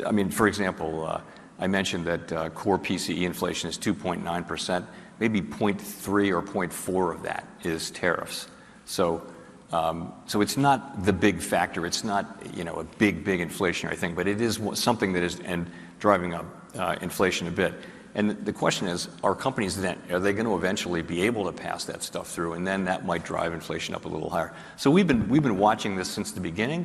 I mean, for example, I mentioned that core PCE inflation is 2.9%. Maybe 0.3 or 0.4 of that is tariffs. So it's not the big factor. It's not a big inflationary thing, but it is something that is driving up inflation a bit. And the question is, are companies then, are they going to eventually be able to pass that stuff through? And then that might drive inflation up a little higher. So we've been watching this since the beginning.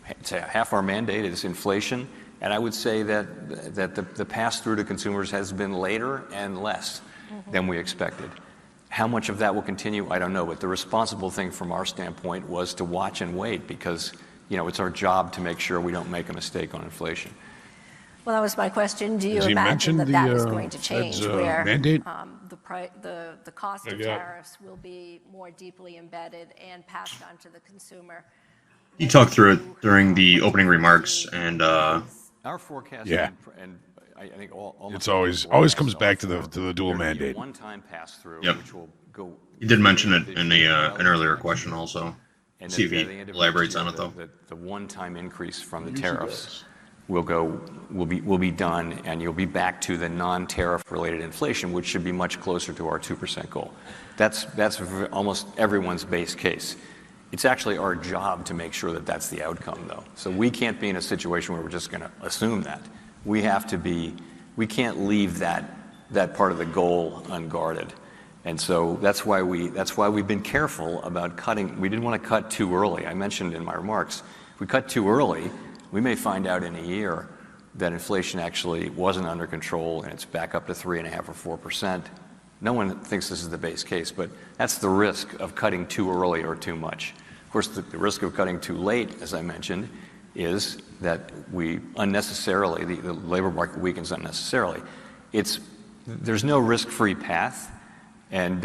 It's half our mandate is inflation. And I would say that the pass through to consumers has been later and less than we expected. How much of that will continue, I don't know. But the responsible thing from our standpoint was to watch and wait, because it's our job to make sure we don't make a mistake on inflation. Well, that was my question. Do you imagine that is going to change, where mandate? the cost of tariffs will be more deeply embedded and passed on to the consumer? He talked through it during the opening remarks, and our forecast. Yeah. And I think It's always comes back to the dual mandate. One-time pass-through, Yep. which will go. he did mention it in an earlier question also. And See at if he the end of elaborates next on year, it, though. The one-time increase from the tariffs will be done, and you'll be back to the non-tariff related inflation, which should be much closer to our 2% goal. That's almost everyone's base case. It's actually our job to make sure that that's the outcome, though. So we can't be in a situation where we're just going to assume that. We can't leave that part of the goal unguarded. And so that's why we've been careful about cutting. We didn't want to cut too early. I mentioned in my remarks, if we cut too early, we may find out in a year that inflation actually wasn't under control and it's back up to 3.5% or 4%. No one thinks this is the base case, but that's the risk of cutting too early or too much. Of course, the risk of cutting too late, as I mentioned, is that we unnecessarily, the labor market weakens unnecessarily. There's no risk-free path, and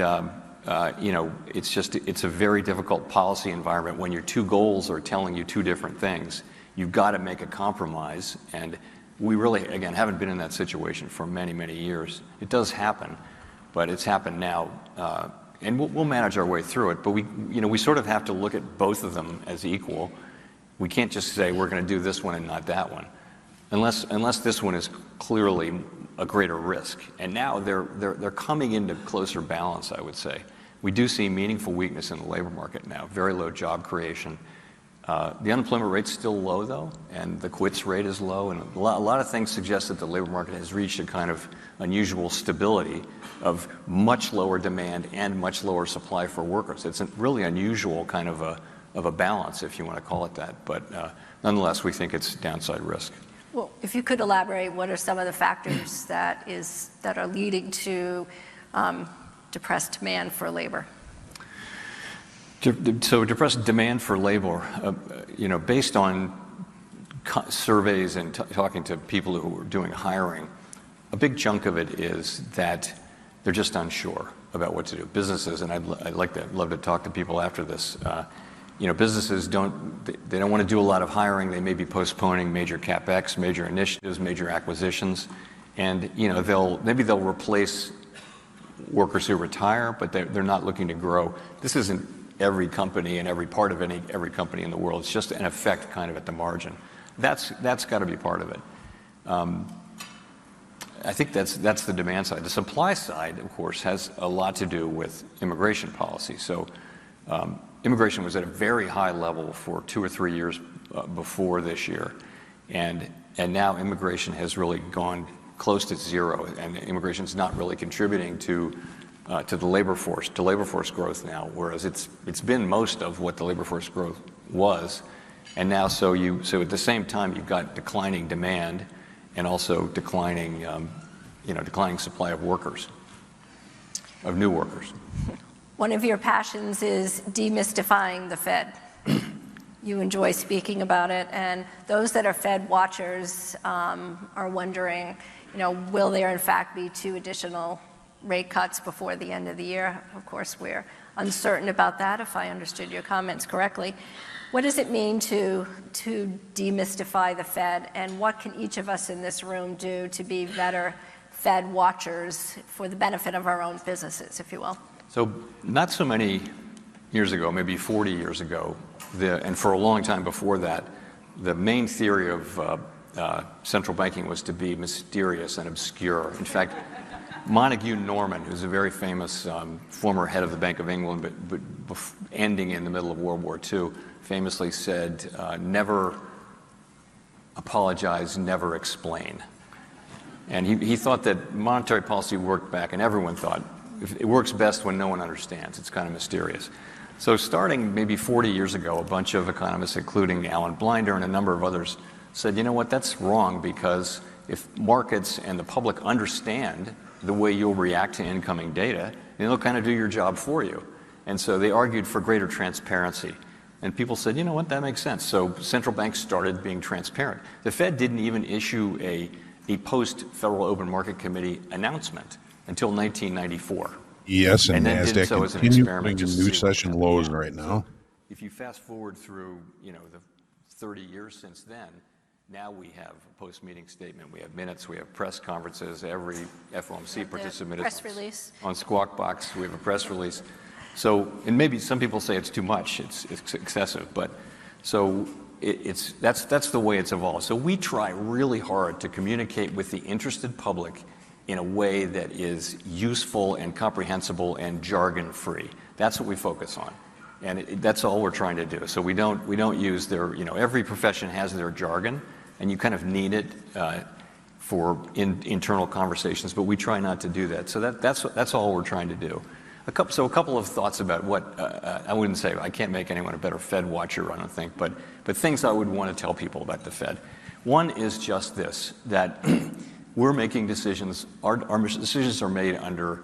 it's a very difficult policy environment when your two goals are telling you two different things. You've got to make a compromise, and we really, again, haven't been in that situation for many, many years. It does happen, but it's happened now, and we'll manage our way through it. But we sort of have to look at both of them as equal. We can't just say we're going to do this one and not that one, unless this one is clearly a greater risk. And now they're coming into closer balance, I would say. We do see meaningful weakness in the labor market now, very low job creation. The unemployment rate's still low, though, and the quits rate is low, and a lot of things suggest that the labor market has reached a kind of unusual stability of much lower demand and much lower supply for workers. It's a really unusual kind of a balance, if you want to call it that, but nonetheless, we think it's downside risk. Well, if you could elaborate, what are some of the factors that are leading to depressed demand for labor? So depressed demand for labor, based on surveys and talking to people who are doing hiring, a big chunk of it is that they're just unsure about what to do. Businesses, and I'd love to talk to people after this. Businesses don't want to do a lot of hiring. They may be postponing major capex, major initiatives, major acquisitions, and maybe they'll replace workers who retire, but they're not looking to grow. This isn't every company and every part of every company in the world. It's just an effect kind of at the margin. That's got to be part of it. I think that's the demand side. The supply side, of course, has a lot to do with immigration policy. So immigration was at a very high level for 2 or 3 years before this year, and now immigration has really gone close to zero, and immigration is not really contributing to the labor force growth now, whereas it's been most of what the labor force growth was, and now so at the same time you've got declining demand and also declining supply of workers, of new workers. One of your passions is demystifying the Fed. You enjoy speaking about it, and those that are Fed watchers are wondering, will there in fact be 2 additional rate cuts before the end of the year? Of course, we're uncertain about that, if I understood your comments correctly. What does it mean to demystify the Fed, and what can each of us in this room do to be better Fed watchers for the benefit of our own businesses, if you will? So not so many years ago, maybe 40 years ago, and for a long time before that, the main theory of central banking was to be mysterious and obscure. In fact, Montague Norman, who's a very famous former head of the Bank of England, but ending in the middle of World War II, famously said, never apologize, never explain. And he thought that monetary policy worked back, and everyone thought, it works best when no one understands. It's kind of mysterious. So starting maybe 40 years ago, a bunch of economists, including Alan Blinder and a number of others, said, you know what, that's wrong, because if markets and the public understand the way you'll react to incoming data, then they'll kind of do your job for you. And so they argued for greater transparency. And people said, you know what, that makes sense. So central banks started being transparent. The Fed didn't even issue a post-Federal Open Market Committee announcement until 1994. Yes, and then did NASDAQ so as an continue experiment putting in just to new see what session happened. lows right now. If you fast forward through, the 30 years since then, now we have a post-meeting statement, we have minutes, we have press conferences, every FOMC participant press release. On Squawk Box, we have a press release. So, and maybe some people say it's too much, it's excessive, but so that's the way it's evolved. So we try really hard to communicate with the interested public in a way that is useful and comprehensible and jargon-free. That's what we focus on, and that's all we're trying to do. So we don't use their, every profession has their jargon, and you kind of need it for internal conversations, but we try not to do that. So that's all we're trying to do. A couple of thoughts about what I wouldn't say, I can't make anyone a better Fed watcher, I don't think, but things I would want to tell people about the Fed. One is just this, that we're making decisions, our decisions are made under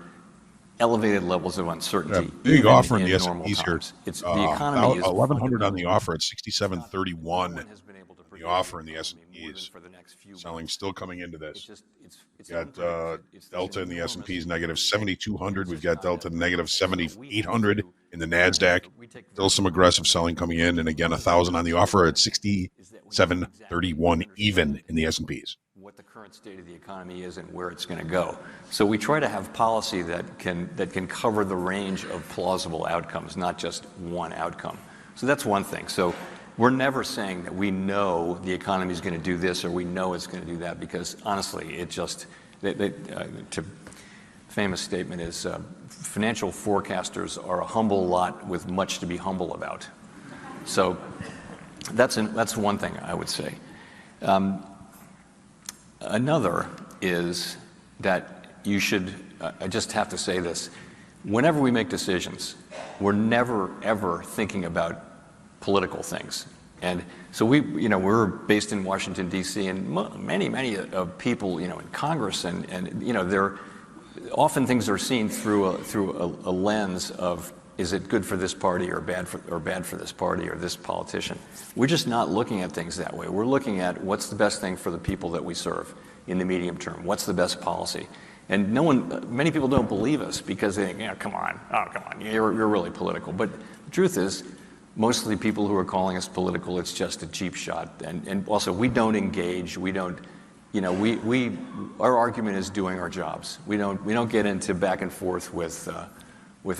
elevated levels of uncertainty. Big even offer in the normal S&Ps here. times. It's the economy is 1,100 on the offer at 67.31. The offer in the S&Ps. Selling still coming into this. Got Delta in the S&Ps negative 7,200. We've got Delta negative 7,800 in the NASDAQ. Still some aggressive selling coming in. And again, 1,000 on the offer at 67.31 even in the S&Ps. What the current state of the economy is and where it's going to go. So we try to have policy that can cover the range of plausible outcomes, not just one outcome. So that's one thing. So we're never saying that we know the economy is going to do this or we know it's going to do that, because honestly, it just, famous statement is financial forecasters are a humble lot with much to be humble about. So that's one thing I would say. Another is that you should, I just have to say this, whenever we make decisions, we're never, ever thinking about political things. And so we're based in Washington, D.C., and many people, in Congress, and they're often things are seen through a lens of, is it good for this party or bad for this party or this politician? We're just not looking at things that way. We're looking at what's the best thing for the people that we serve in the medium term. What's the best policy? And many people don't believe us because they think, come on, you're really political. But the truth is, most of the people who are calling us political, it's just a cheap shot. And also, we don't engage. We don't, our argument is doing our jobs. We don't get into back and forth with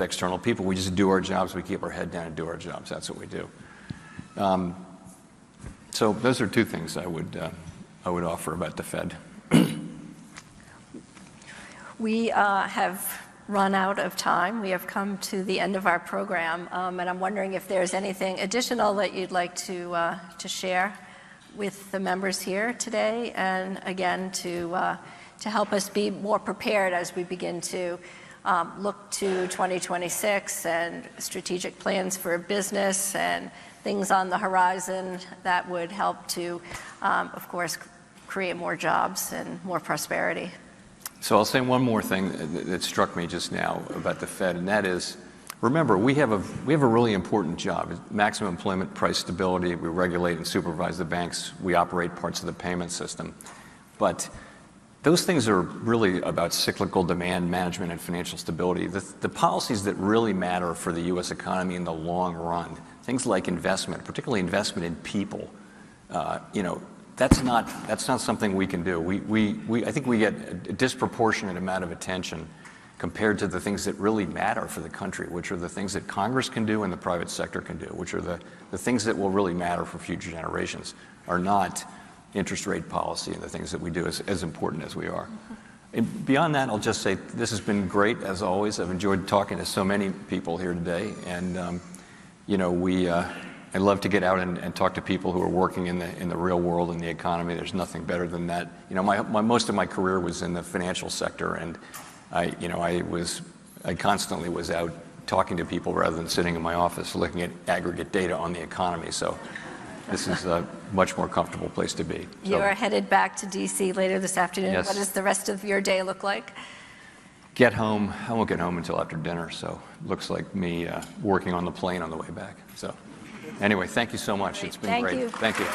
external people. We just do our jobs. We keep our head down and do our jobs. That's what we do. So those are two things I would offer about the Fed. We have run out of time. We have come to the end of our program, and I'm wondering if there's anything additional that you'd like to share with the members here today, and again to help us be more prepared as we begin to look to 2026 and strategic plans for business and things on the horizon that would help to, of course, create more jobs and more prosperity. So I'll say one more thing that struck me just now about the Fed, and that is, remember, we have a really important job: maximum employment, price stability. We regulate and supervise the banks. We operate parts of the payment system, but those things are really about cyclical demand management and financial stability. The policies that really matter for the U.S. economy in the long run, things like investment, particularly investment in people, that's not something we can do. I think we get a disproportionate amount of attention compared to the things that really matter for the country, which are the things that Congress can do and the private sector can do, which are the things that will really matter for future generations, are not interest rate policy and the things that we do as important as we are. And beyond that, I'll just say this has been great, as always. I've enjoyed talking to so many people here today, and I love to get out and talk to people who are working in the real world in the economy. There's nothing better than that. Most of my career was in the financial sector, and I constantly was out talking to people rather than sitting in my office looking at aggregate data on the economy. So this is a much more comfortable place to be. So, You're headed back to D.C. later this afternoon. Yes. What does the rest of your day look like? get home. I won't get home until after dinner, so it looks like me working on the plane on the way back. So anyway, thank you so much. It's been great. Thank you.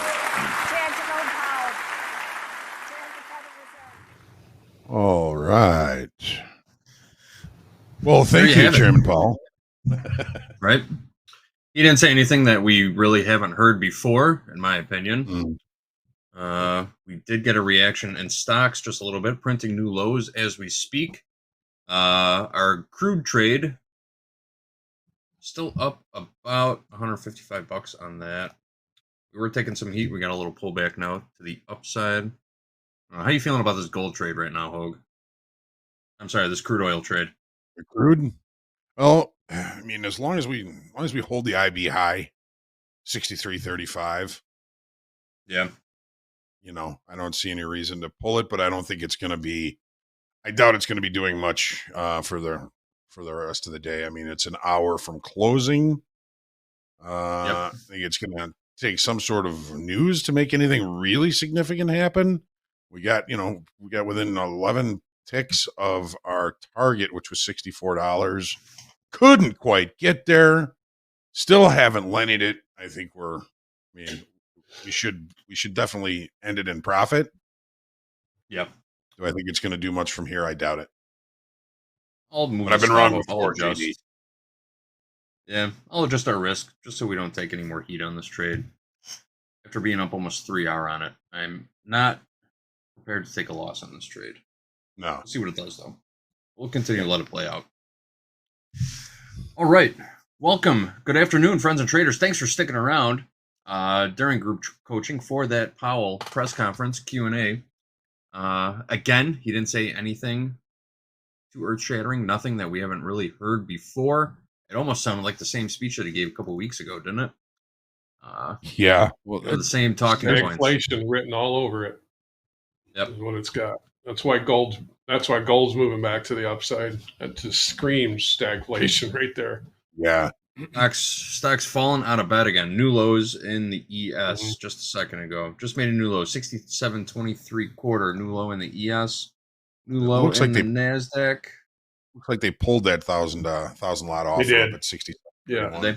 All right. Well, thank you, Chairman Powell. Right? He didn't say anything that we really haven't heard before, in my opinion. We did get a reaction in stocks just a little bit, printing new lows as we speak. Our crude trade still up about $155 on that. We were taking some heat. We got a little pullback now to the upside. How you feeling about this gold trade right now, Hoag? I'm sorry, this crude oil trade. The crude? Well, I mean, as long as we hold the IB high, 63.35. Yeah. You know, I don't see any reason to pull it, but I don't think it's going to be. I doubt it's going to be doing much for the rest of the day. I mean, it's an hour from closing. I think it's going to take some sort of news to make anything really significant happen. We got within 11 ticks of our target, which was $64. Couldn't quite get there. Still haven't landed it. I think we should definitely end it in profit. Yep. Do I think it's going to do much from here? I doubt it. But I've been wrong before, JD. Yeah, I'll adjust our risk just so we don't take any more heat on this trade. After being up almost 3 hours on it, I'm not prepared to take a loss on this trade. No. We'll see what it does, though. We'll continue to let it play out. All right. Welcome. Good afternoon, friends and traders. Thanks for sticking around during group coaching for that Powell press conference, Q&A. Again, he didn't say anything too earth-shattering, nothing that we haven't really heard before. It almost sounded like the same speech that he gave a couple weeks ago, didn't it? Yeah. Well, the same talking points. Inflation written all over it. Yep. Is what it's got. That's why gold's moving back to the upside. That just screams stagflation right there. Yeah. Stocks falling out of bed again. New lows in the ES just a second ago. Just made a new low, 67.23 new low in the ES. New low looks in like the NASDAQ. Looks like they pulled that thousand lot off. They did. At 60. Yeah. They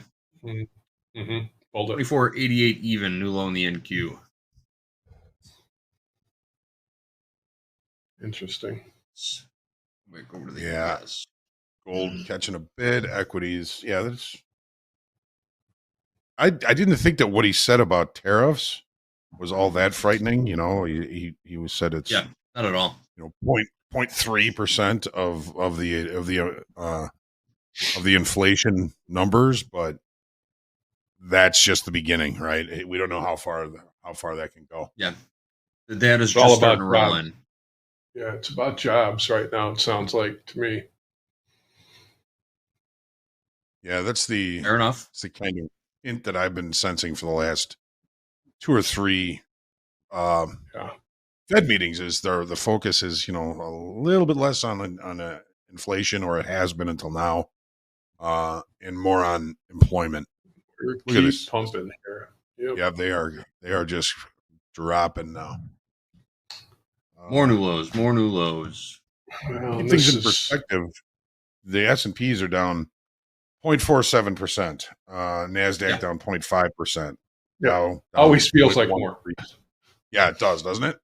Pulled it. 24.88 even. New low in the NQ. Interesting. Wait, go over to the ES. Gold catching a bid. Equities. Yeah, that's. I didn't think that what he said about tariffs was all that frightening. You know, he said it's not at all. You know, 0.3% of the inflation numbers, but that's just the beginning, right? We don't know how far that can go. Yeah, the data's It's all just about starting to roll jobs. in. Yeah, it's about jobs right now. It sounds like to me. Yeah, that's the fair enough. It's the kind of hint that I've been sensing for the last 2 or 3 Fed meetings. Is the focus is a little bit less on inflation, or it has been until now, and more on employment. Look at this pumping here. Yep. Yeah, they are just dropping now. More new lows. More new lows. Well, Keep things in perspective. The S&Ps are down 0.47%. NASDAQ down 0.5%. Yeah, always feels like more. Yeah, it does, doesn't it?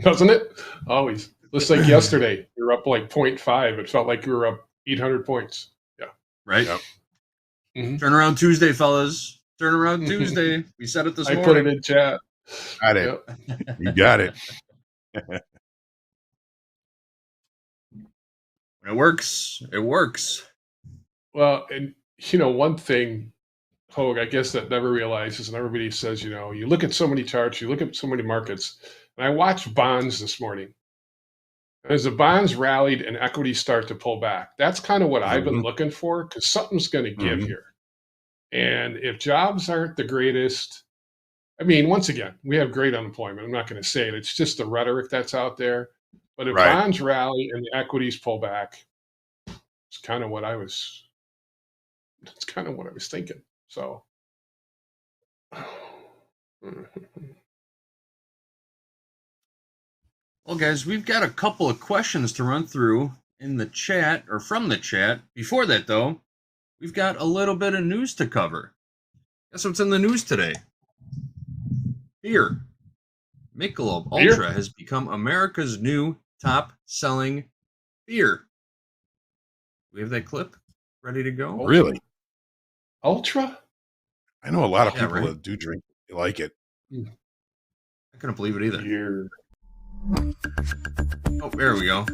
Doesn't it? Always. Looks like yesterday we were up like 0.5. It felt like we were up 800 points. Yeah. Right. Yep. Turn around Tuesday, fellas. Turn around Tuesday. We said it this morning. I put it in chat. Got it. Yep. You got it. When it works, it works. Well, and one thing, Hoag, I guess that never realizes, and everybody says, you look at so many charts, you look at so many markets, and I watched bonds this morning. As the bonds rallied and equities start to pull back, that's kind of what I've been looking for, because something's going to give here. And if jobs aren't the greatest, I mean, once again, we have great unemployment. I'm not going to say it. It's just the rhetoric that's out there. But if bonds rally and the equities pull back, it's kind of what I was thinking. So well, guys, we've got a couple of questions to run through in the chat, or from the chat. Before that, though, we've got a little bit of news to cover. Guess what's in the news today? Beer. Michelob Ultra has become America's new top-selling beer. We have that clip ready to go. Really? Ultra? I know a lot of people that do drink. They like it. I couldn't believe it either. Beer. Oh, there we go.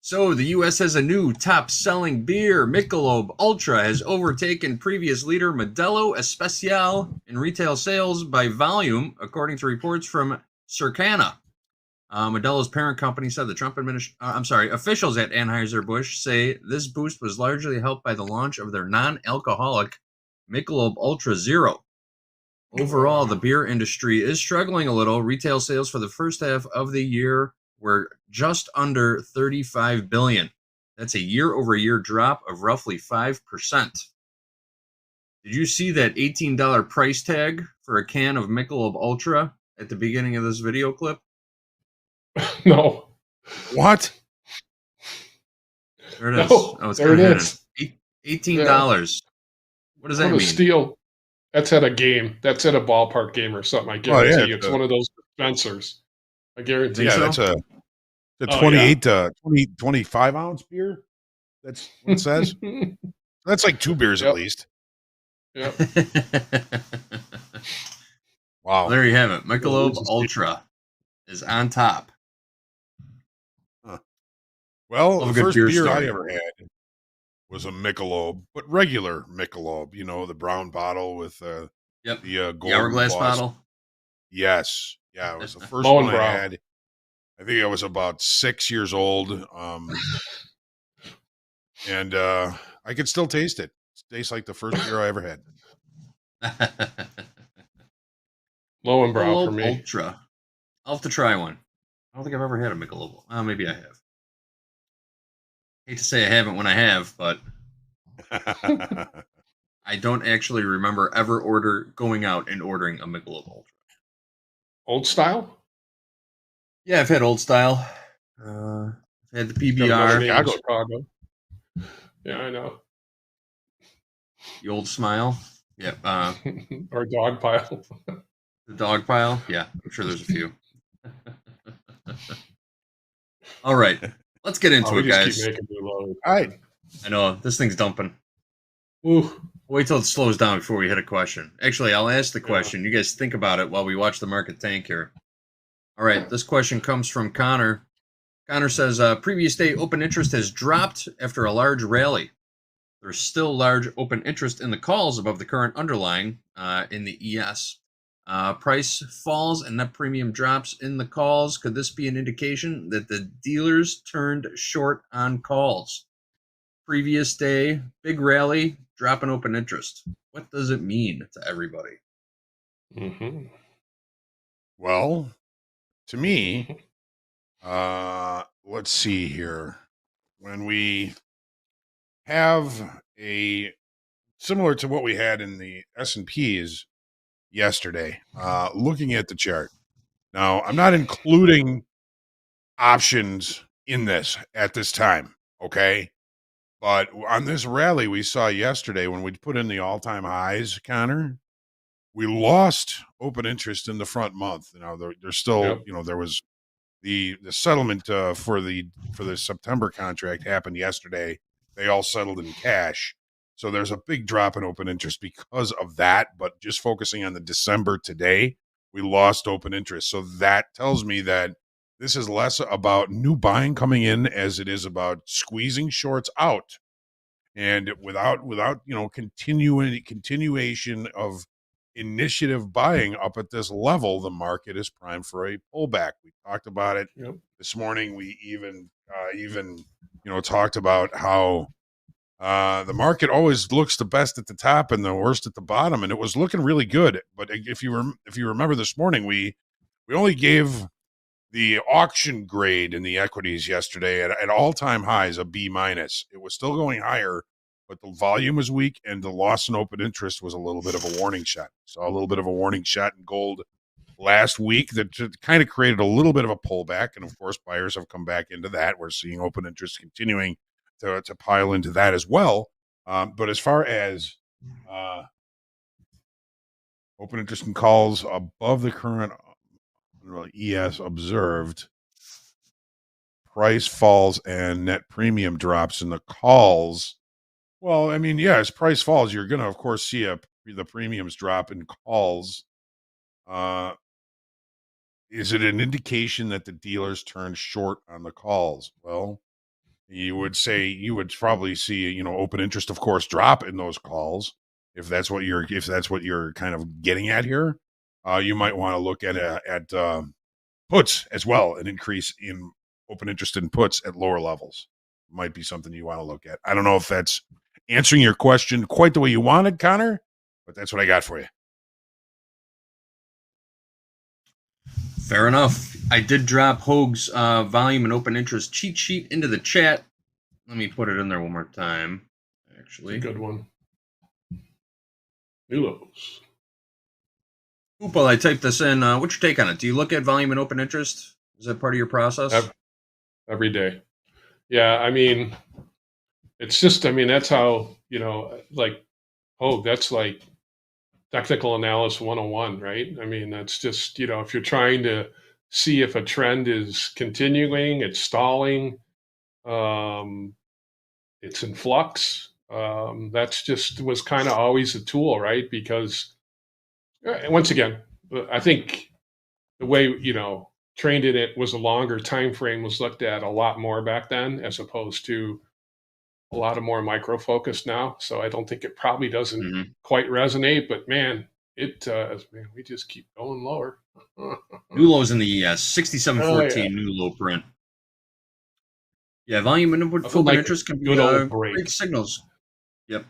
So the U.S. has a new top-selling beer. Michelob Ultra has overtaken previous leader Modelo Especial in retail sales by volume, according to reports from Circana. Modelo's parent company said the Trump administration, officials at Anheuser-Busch say this boost was largely helped by the launch of their non-alcoholic Michelob Ultra Zero. Overall, the beer industry is struggling a little. Retail sales for the first half of the year were just under $35 billion. That's a year-over-year drop of roughly 5%. Did you see that $18 price tag for a can of Michelob Ultra at the beginning of this video clip? No. What? There it is. No, Oh, it's there kind it of is. hidden. $18. What does that What a mean? steal. That's at a game. That's at a ballpark game or something. I guarantee you. It's one of those dispensers. I guarantee Yeah, you. that's a Oh, 28 to 25 ounce beer. That's what it says. That's like 2 beers at least. Yep. Wow. Well, there you have it. Michelob Ultra is on top. Well, Love a the good first beer beer I story. ever had was a Michelob, but regular Michelob. You know, the brown bottle with the golden hourglass bust. bottle. Yes, yeah, it was the first one I Lowenbrow. had. I think I was about 6 years old, and I could still taste it. It tastes like the first beer I ever had. Lowenbrow for Michelob me. Ultra. I'll have to try one. I don't think I've ever had a Michelob. Maybe I have. Hate to say I haven't when I have, but I don't actually remember ever going out and ordering a Michelob Ultra. Old style? Yeah, I've had Old Style. I've had the Got another PBR. name in Chicago. Yeah, I know. The Old Smile. Yeah. Or dog pile. The dog pile. Yeah, I'm sure there's a few. All right, let's get into it, we just guys. keep making new lows. All right. I know this thing's dumping. Ooh. Wait till it slows down before we hit a question. Actually, I'll ask the question. You guys think about it while we watch the market tank here. All right, this question comes from Connor. Connor says, previous day open interest has dropped after a large rally. There's still large open interest in the calls above the current underlying in the ES. Price falls and net premium drops in the calls. Could this be an indication that the dealers turned short on calls? Previous day, big rally, drop in open interest. What does it mean to everybody? Mm-hmm. Well, to me, let's see here. When we have a similar to what we had in the S&Ps yesterday, looking at the chart. Now, I'm not including options in this at this time, okay? But on this rally we saw yesterday, when we put in the all-time highs, Connor, we lost open interest in the front month. You know, there's still, you know, there was the settlement for the September contract happened yesterday. They all settled in cash. So there's a big drop in open interest because of that. But just focusing on the December today, we lost open interest. So that tells me that this is less about new buying coming in as it is about squeezing shorts out. And without you know, continuation of initiative buying up at this level, the market is primed for a pullback. We talked about it this morning. We even you know, talked about how the market always looks the best at the top and the worst at the bottom, and it was looking really good. But if you remember this morning, we only gave the auction grade in the equities yesterday at all-time highs, a B-. It was still going higher, but the volume was weak and the loss in open interest was a little bit of a warning shot. Saw a little bit of a warning shot in gold last week that kind of created a little bit of a pullback. And of course, buyers have come back into that. We're seeing open interest continuing to pile into that as well. But as far as open interest in calls above the current ES observed, price falls and net premium drops in the calls. Well, I mean, yeah, as price falls, you're going to, of course, see the premiums drop in calls. Is it an indication that the dealers turned short on the calls? Well, you would probably see, open interest, of course, drop in those calls. If that's what you're kind of getting at here, you might want to look at puts as well. An increase in open interest in puts at lower levels might be something you want to look at. I don't know if that's answering your question quite the way you wanted, Connor, but that's what I got for you. Fair enough. I did drop Hoag's volume and open interest cheat sheet into the chat. Let me put it in there one more time. Actually, it's a good one. New lows. While I type this in, what's your take on it? Do you look at volume and open interest? Is that part of your process? Every day. Yeah, I mean, it's just, that's how, like, that's like technical analysis 101, right? That's just, if you're trying to see if a trend is continuing, it's stalling, it's in flux. That's just was kind of always a tool, right? Because once again, I think the way, trained in it was a longer time frame, was looked at a lot more back then, as opposed to a lot of more micro focused now. So I don't think it probably doesn't quite resonate, but man, we just keep going lower. New lows in the 67.14 new low print. Yeah, volume and open interest can be great signals. Yep.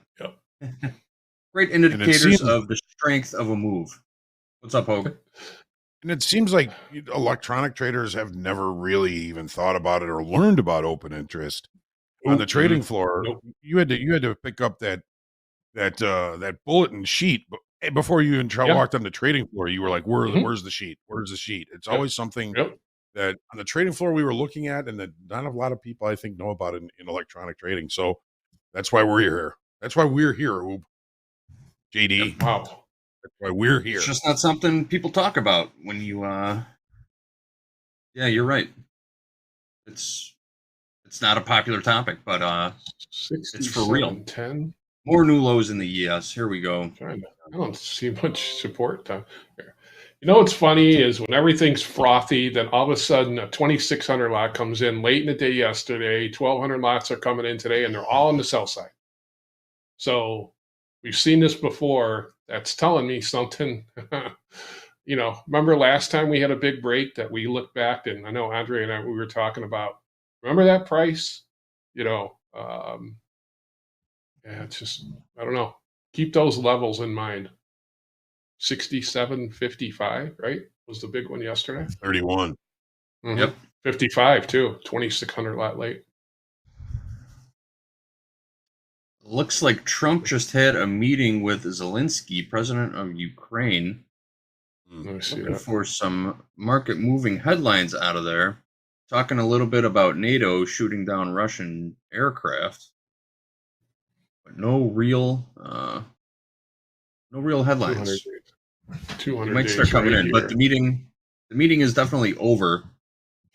Great indicators of the strength of a move. What's up, Hoag? And it seems like electronic traders have never really even thought about it or learned about open interest on the trading floor. You had to pick up that bulletin sheet before you even walked on the trading floor. You were like, "Where's the sheet? Where's the sheet?" It's always something that on the trading floor we were looking at, and that not a lot of people, I think, know about in electronic trading. So that's why we're here. That's why we're here, JD. Yep. Wow. That's why we're here. It's just not something people talk about when you yeah, you're right. It's not a popular topic, but it's for real. 10. More new lows in the ES. Here we go. I don't see much support. What's funny is when everything's frothy, then all of a sudden a 2,600 lot comes in late in the day yesterday. 1,200 lots are coming in today, and they're all on the sell side. So we've seen this before. That's telling me something. Remember last time we had a big break that we looked back, and I know Andre and we were talking about. Remember that price? It's just, I don't know. Keep those levels in mind. 67.55, right? Was the big one yesterday? 31. Yep. 55 too. 2,600 lot late. Looks like Trump just had a meeting with Zelensky, president of Ukraine. Looking for some market moving headlines out of there. Talking a little bit about NATO shooting down Russian aircraft. But no real headlines. 200 They might start coming in, but the meeting is definitely over.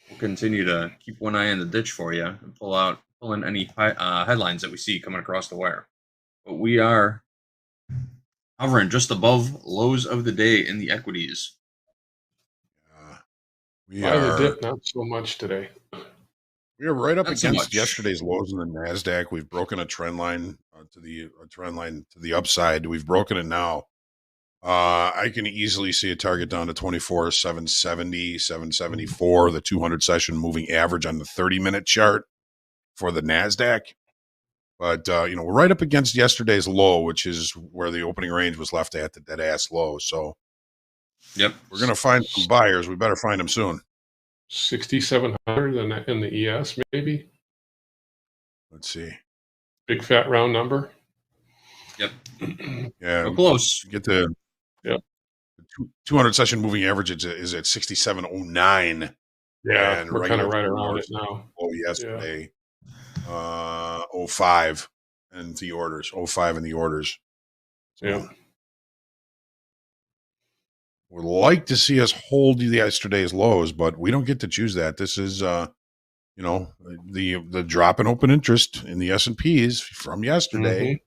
We'll continue to keep one eye in the ditch for you and pull in any headlines that we see coming across the wire. But we are hovering just above lows of the day in the equities. The dip, not so much today. We are right up against yesterday's lows in the Nasdaq. We've broken a trend line to the upside. We've broken it now. I can easily see a target down to 24,770, 774, the 200 session moving average on the 30-minute chart for the Nasdaq. But we're right up against yesterday's low, which is where the opening range was left at the dead ass low. So, yep, we're gonna find some buyers. We better find them soon. 6,700 in the ES, maybe. Let's see. Big fat round number. Yep. Yeah. So close. Get the 200 session moving average is at 6709. Yeah, and we're kind of right around it now. Oh, yesterday. 05 and the orders. 05 in the orders. So, yeah. Would like to see us hold yesterday's lows, but we don't get to choose that. This is the drop in open interest in the S&Ps from yesterday.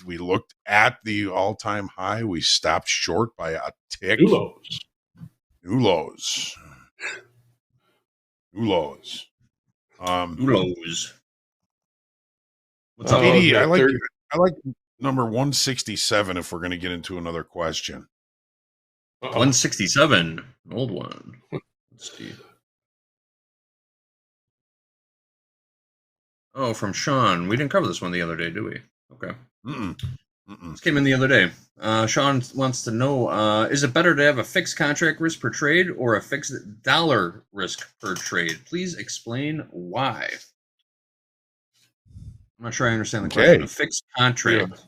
We looked at the all-time high. We stopped short by a tick. New lows. Who knows? What's up, PD, yeah, I like number 167 if we're going to get into another question. 167, an old one. Let's see. Oh, from Sean. We didn't cover this one the other day, did we? Okay. This came in the other day. Sean wants to know, is it better to have a fixed contract risk per trade or a fixed dollar risk per trade? Please explain why. I'm not sure I understand the question. A fixed contract.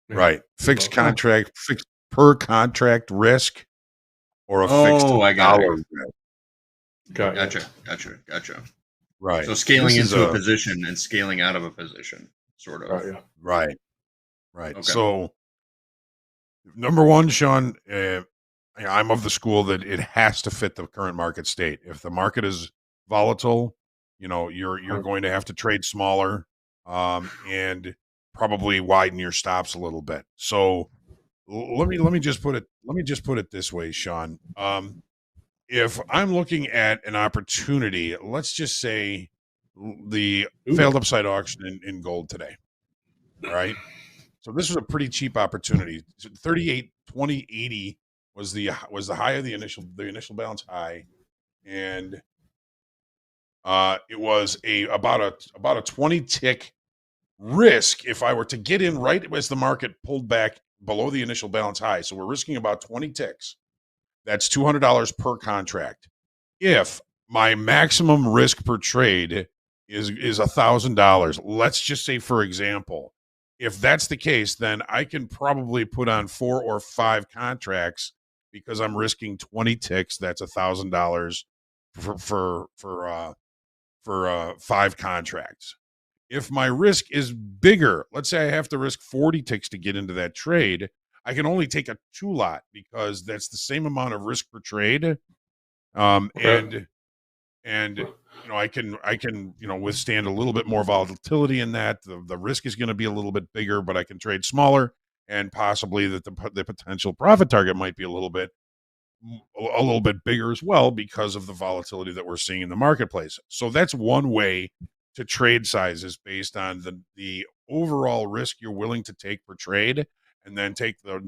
Right. Fixed contract, fixed per contract risk, or a fixed I got dollar it. risk. Gotcha. Right. So scaling This is into a position and scaling out of a position, sort of. Right. Okay. So, number one, Sean, I'm of the school that it has to fit the current market state. If the market is volatile, you're going to have to trade smaller, and probably widen your stops a little bit. So, let me just put it this way, Sean. If I'm looking at an opportunity, let's just say the failed upside auction in gold today. All right. So this was a pretty cheap opportunity. 38.2080 was the high of the initial balance high, and it was about a 20 tick risk if I were to get in right as the market pulled back below the initial balance high. So we're risking about 20 ticks. That's $200 per contract. If my maximum risk per trade is $1,000, let's just say, for example, if that's the case, then I can probably put on 4 or 5 contracts because I'm risking 20 ticks. That's $1,000 for 5 contracts. If my risk is bigger, let's say I have to risk 40 ticks to get into that trade, I can only take a 2 lot because that's the same amount of risk per trade. And I can withstand a little bit more volatility in that. The risk is going to be a little bit bigger, but I can trade smaller, and possibly that the potential profit target might be a little bit bigger as well because of the volatility that we're seeing in the marketplace. So that's one way to trade sizes based on the overall risk you're willing to take per trade, and then take the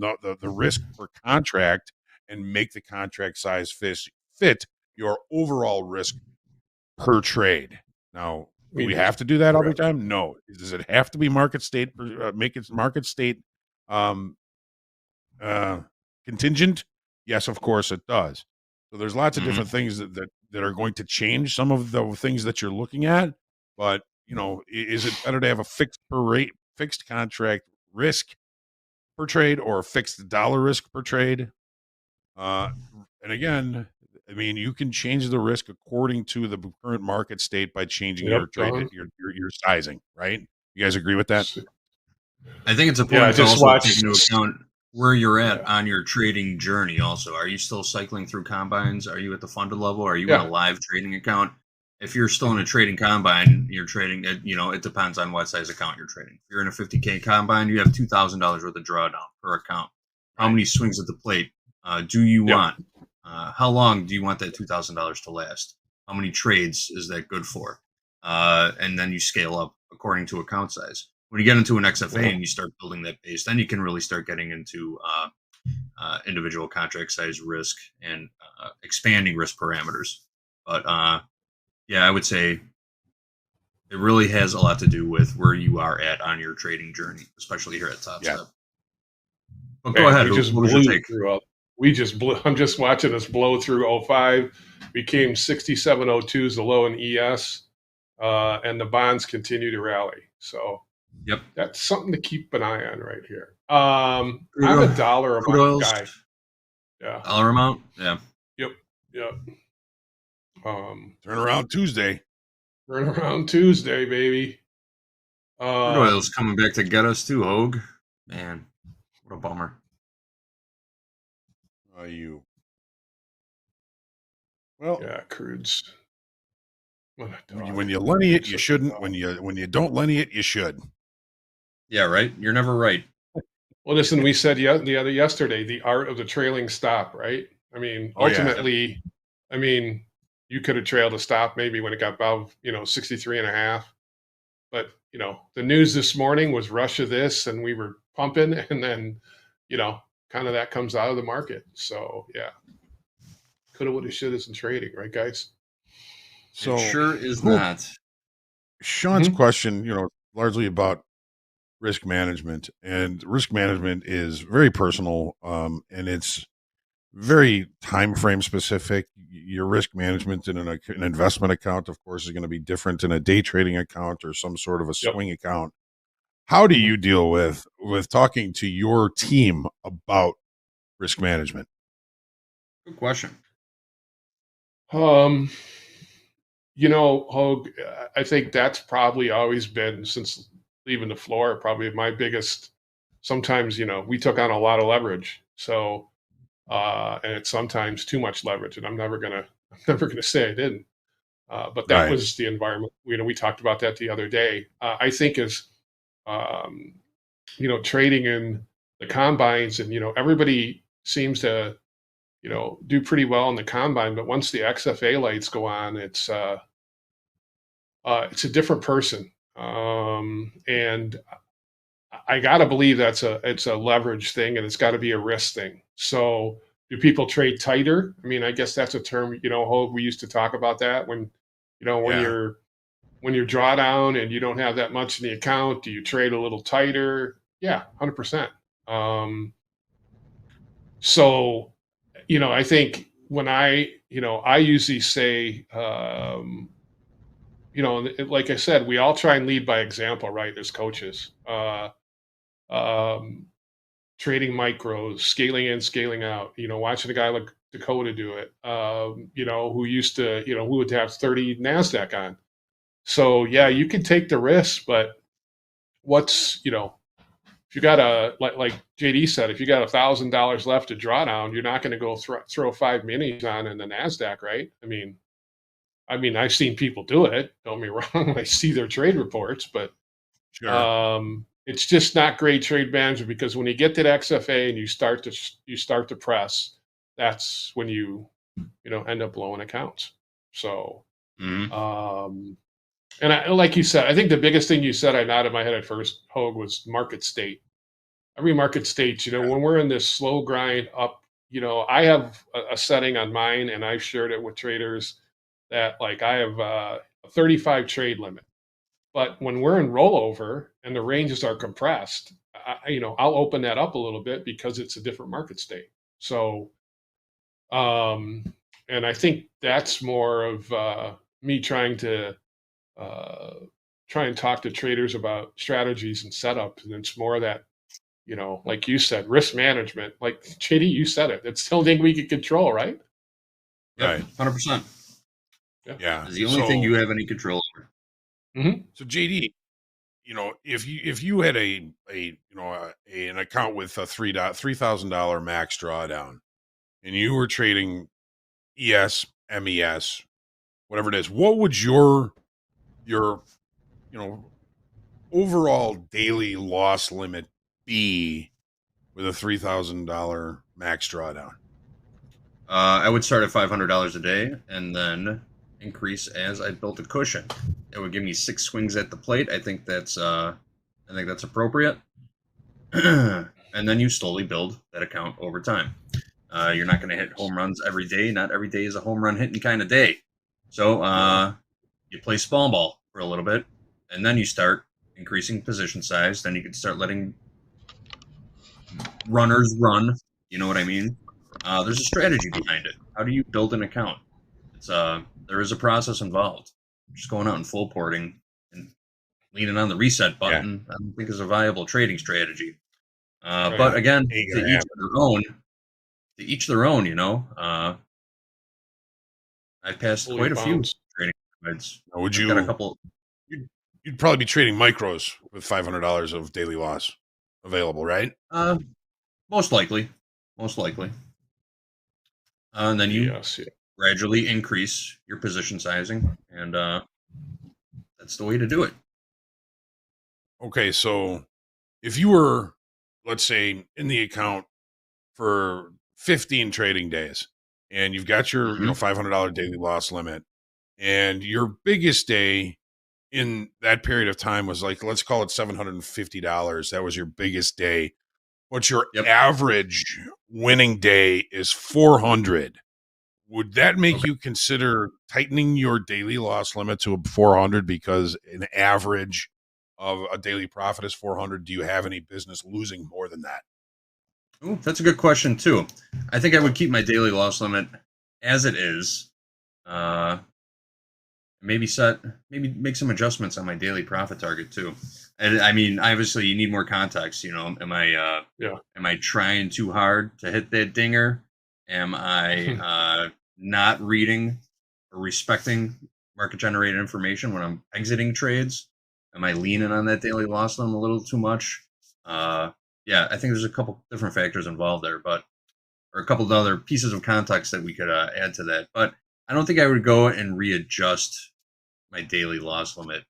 risk per contract and make the contract size fit your overall risk per trade. Now, do we have to do that all the time? No. Does it have to be market state? Make it market state contingent? Yes, of course it does. So there's lots of different things that are going to change some of the things that you're looking at. But is it better to have a fixed contract risk per trade, or a fixed dollar risk per trade? And again, I mean, you can change the risk according to the current market state by changing your trade, your sizing, right? You guys agree with that? I think it's important to also take into account where you're at on your trading journey. Also, are you still cycling through combines? Are you at the funded level? Are you in a live trading account? If you're still in a trading combine, you're trading at, it depends on what size account you're trading. If you're in a 50K combine, you have $2,000 worth of drawdown per account. How many swings at the plate do you want? How long do you want that $2,000 to last? How many trades is that good for? And then you scale up according to account size. When you get into an XFA and you start building that base, then you can really start getting into individual contract size risk and expanding risk parameters. But I would say it really has a lot to do with where you are at on your trading journey, especially here at Topstep. But go ahead. I'm just watching us blow through 05. Became 67.02 is the low in ES, and the bonds continue to rally. So that's something to keep an eye on right here. I'm a dollar amount guy. Yeah. Dollar amount? Yeah. Yep. Turnaround Tuesday. Turnaround Tuesday, baby. Crude oil's coming back to get us too, Hoag. Man, what a bummer. Well, yeah, crudes. When you lenny it, you shouldn't. When you don't lenny it, you should. Yeah, right. You're never right. Well, listen, we said yesterday the art of the trailing stop, right? I mean, ultimately, I mean, you could have trailed a stop maybe when it got above, 63.5. But, the news this morning was Russia this, and we were pumping, and then, kind of that comes out of the market. So, yeah. Coulda, woulda, shoulda in trading, right, guys? So It sure is who- not. Sean's question, largely about risk management, and risk management is very personal, and it's very time frame specific. Your risk management in an investment account, of course, is going to be different in a day trading account or some sort of a swing account. How do you deal with talking to your team about risk management? Good question. Hoag, I think that's probably always been, since leaving the floor, probably my biggest. Sometimes, we took on a lot of leverage. So, and it's sometimes too much leverage, and I'm never gonna say I didn't. But that Right. was the environment. We talked about that the other day. I think as trading in the combines, and everybody seems to do pretty well in the combine, but once the XFA lights go on, it's a different person. And I gotta believe it's a leverage thing, and it's got to be a risk thing. So, do people trade tighter? I mean, I guess that's a term. Hoag, we used to talk about that when Yeah. when you're drawdown and you don't have that much in the account. Do you trade a little tighter? Yeah, 100%. So, I think when I usually say, like I said, we all try and lead by example, right? As coaches, um, trading micros, scaling in, scaling out, watching a guy like Dakota do it, who used to, who would have 30 NASDAQ on. So yeah, you can take the risk, but what's, if you got like JD said, if you got $1,000 left to draw down, you're not going to go throw 5 minis on in the NASDAQ, right? I mean, I've seen people do it. Don't get me wrong. I see their trade reports, but Sure. it's just not great trade management, because when you get to the XFA and you start to press, that's when you end up blowing accounts. So, and like you said, I think the biggest thing you said, I nodded my head at first, Hoag, was market state. Every market state, when we're in this slow grind up, I have a setting on mine, and I've shared it with traders that, like, I have a 35 trade limit. But when we're in rollover and the ranges are compressed, I'll open that up a little bit because it's a different market state. So, and I think that's more of me trying to try and talk to traders about strategies and setup, and it's more of that, like you said, risk management. Like JD, you said it. It's the only thing we can control, right? Yep, Right. 100%. Yeah. It's the only thing you have any control over. So JD, if you had an account with a $3,000 max drawdown, and you were trading ES, MES, whatever it is, what would your overall daily loss limit be with a $3,000 max drawdown? I would start at $500 a day and then increase as I built a cushion. It would give me 6 swings at the plate. I think that's appropriate. And then you slowly build that account over time. You're not going to hit home runs every day. Not every day is a home run hitting kind of day. So you play small ball for a little bit, and then you start increasing position size. Then you can start letting runners run. You know what I mean? There's a strategy behind it. How do you build an account? There is a process involved. Just going out and full porting and leaning on the reset button, I don't think is a viable trading strategy. But again, to each their own. To each their own, I've passed quite a few trading methods. Now, would I've you? got a couple. You'd probably be trading micros with $500 of daily loss available, right? Most likely. And then you gradually increase your position sizing, and that's the way to do it. Okay, so if you were, let's say, in the account for 15 trading days, and you've got your $500 daily loss limit, and your biggest day in that period of time was like, let's call it $750. That was your biggest day, but your average winning day is 400. Would that make you consider tightening your daily loss limit to 400 because an average of a daily profit is 400? Do you have any business losing more than that? Ooh, that's a good question too. I think I would keep my daily loss limit as it is. Maybe make some adjustments on my daily profit target too. And I mean, obviously, you need more context. You know, am I trying too hard to hit that dinger? Am I not reading or respecting market generated information when I'm exiting trades? Am I leaning on that daily loss limit a little too much? Yeah, I think there's a couple different factors involved there, or a couple of other pieces of context that we could add to that. But I don't think I would go and readjust my daily loss limit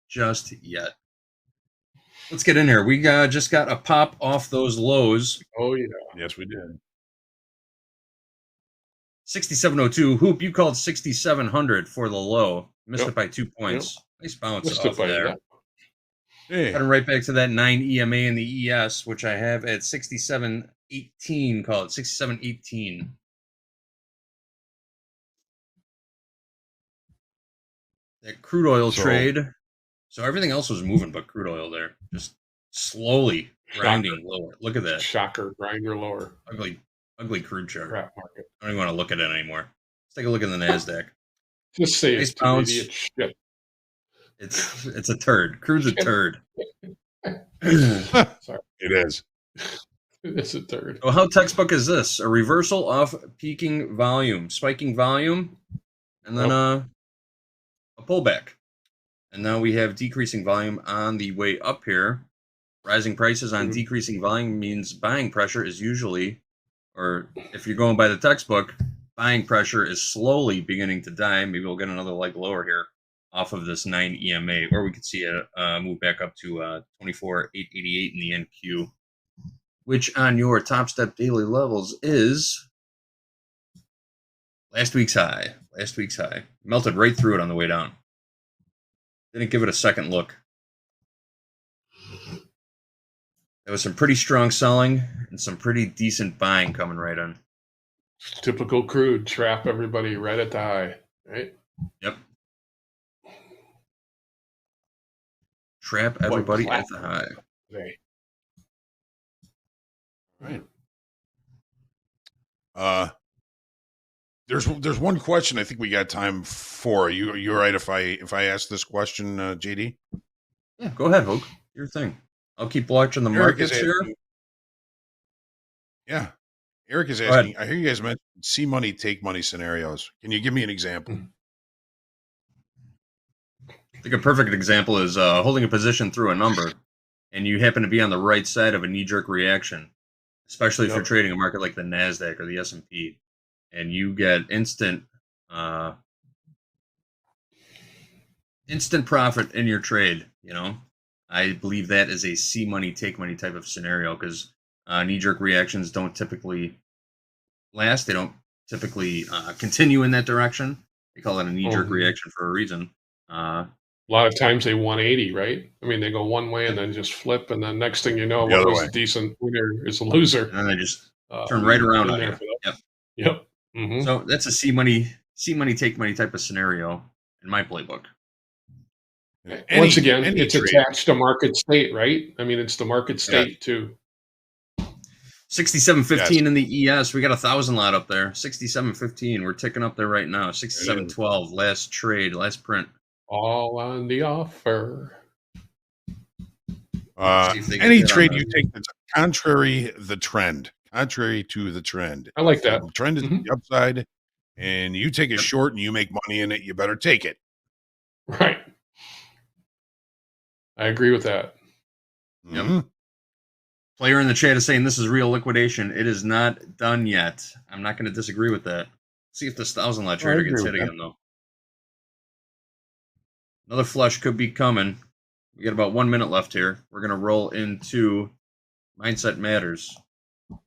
just yet. Let's get in here. We just got a pop off those lows. Oh, yeah. Yes, we did. 6702. Hoop, you called 6700 for the low. Missed it by 2 points. Nice bounce off there. Hey. Heading right back to that 9 EMA in the ES, which I have at 6718. Call it 6718. That crude oil trade. So everything else was moving but crude oil there. Just slowly grinding lower. Look at that. Shocker, grinder lower. Ugly crude chart. Crap market. I don't even want to look at it anymore. Let's take a look at the NASDAQ. Just say Nice it's bounce. idiot shit. It's a turd. Crude's a turd. Sorry. It is. It's a turd. So how textbook is this? A reversal off peaking volume, spiking volume, and then a pullback. And now we have decreasing volume on the way up here. Rising prices on decreasing volume means buying pressure is usually, or if you're going by the textbook, buying pressure is slowly beginning to die. Maybe we'll get another leg lower here off of this 9 EMA, or we could see it move back up to 24,888 in the NQ, which on your Topstep daily levels is last week's high. Last week's high. Melted right through it on the way down. Didn't give it a second look. There was some pretty strong selling and some pretty decent buying coming right in. Typical crude. Trap everybody right at the high. Right? Yep. Trap everybody at the high. Today. Right. There's one question I think we got time for. You're right if I ask this question, JD? Yeah, go ahead, Hoag. Your thing. I'll keep watching the markets here. Yeah. Eric is asking, I hear you guys mention see money, take money scenarios. Can you give me an example? I think a perfect example is holding a position through a number, and you happen to be on the right side of a knee-jerk reaction, especially if you're trading a market like the NASDAQ or the S&P, and you get instant profit in your trade. You know, I believe that is a see money, take money type of scenario because knee-jerk reactions don't typically last. They don't typically continue in that direction. They call it a knee-jerk reaction for a reason. A lot of times they 180, right? I mean, they go one way and then just flip, and then next thing you know, what was a decent winner is a loser. And then they just turn right around on you. Yep. Mm-hmm. So that's a see money, take money type of scenario in my playbook. Once again, it's attached to market state, right? I mean, it's the market state too. 67.15 in the ES. We got 1,000 lot up there. 67.15. We're ticking up there right now. 67.12. Last trade, last print. All on the offer. Any trade you take that's contrary to the trend. I like that. The trend is the upside, and you take a short and you make money in it, you better take it. Right. I agree with that. Yep. Player in the chat is saying this is real liquidation. It is not done yet. I'm not going to disagree with that. See if this 1,000 lot trader gets hit again, though. Another flush could be coming. We got about 1 minute left here. We're going to roll into Mindset Matters.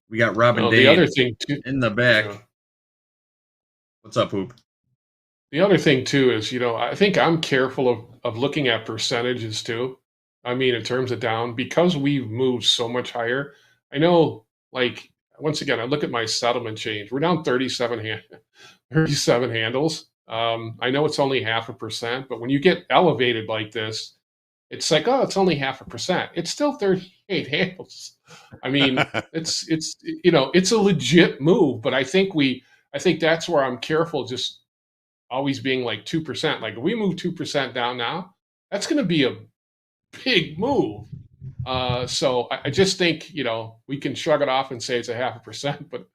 We got Robin Dayne the other thing too, in the back. What's up, Hoop? The other thing too is, I think I'm careful of looking at percentages too. I mean, in terms of down, because we've moved so much higher. I know, like, once again, I look at my settlement change. We're down 37 handles. I know it's only 0.5%, but when you get elevated like this, it's like, oh, it's only 0.5%. It's still 38 handles. I mean, it's it's a legit move, but I think that's where I'm careful, just always being like 2%. Like if we move 2% down now, that's going to be a big move. So I just think, we can shrug it off and say it's a 0.5%, but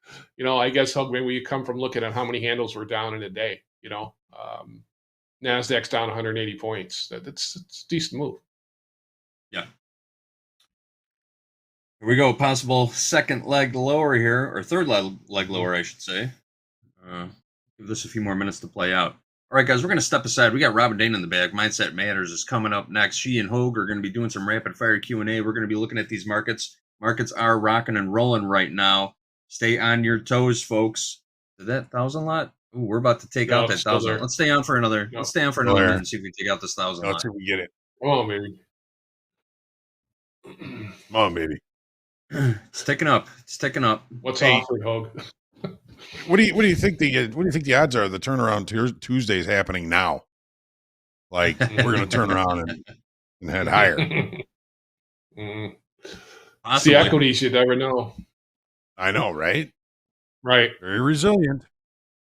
I guess maybe we come from looking at how many handles were down in a day. Nasdaq's down 180 points. It's a decent move. Yeah. Here we go. Possible second leg lower here, or third leg lower, I should say. Give this a few more minutes to play out. All right, guys, we're going to step aside. We got Robin Dayne in the bag. Mindset Matters is coming up next. She and Hoag are going to be doing some rapid-fire Q&A. We're going to be looking at these markets. Markets are rocking and rolling right now. Stay on your toes, folks. Did that 1,000 lot? Ooh, we're about to take out that 1,000. Let's stay on for another. Let's stay on for another minute and see if we can take out this 1,000 lot. Let's see if we get it. Come on, baby. Come on, baby. It's ticking up. It's ticking up. What's offered, Hoag? What do you think the odds are the turnaround Tuesday is happening now? Like we're going to turn around and head higher. It's the equities, you never know. I know, right? Right. Very resilient.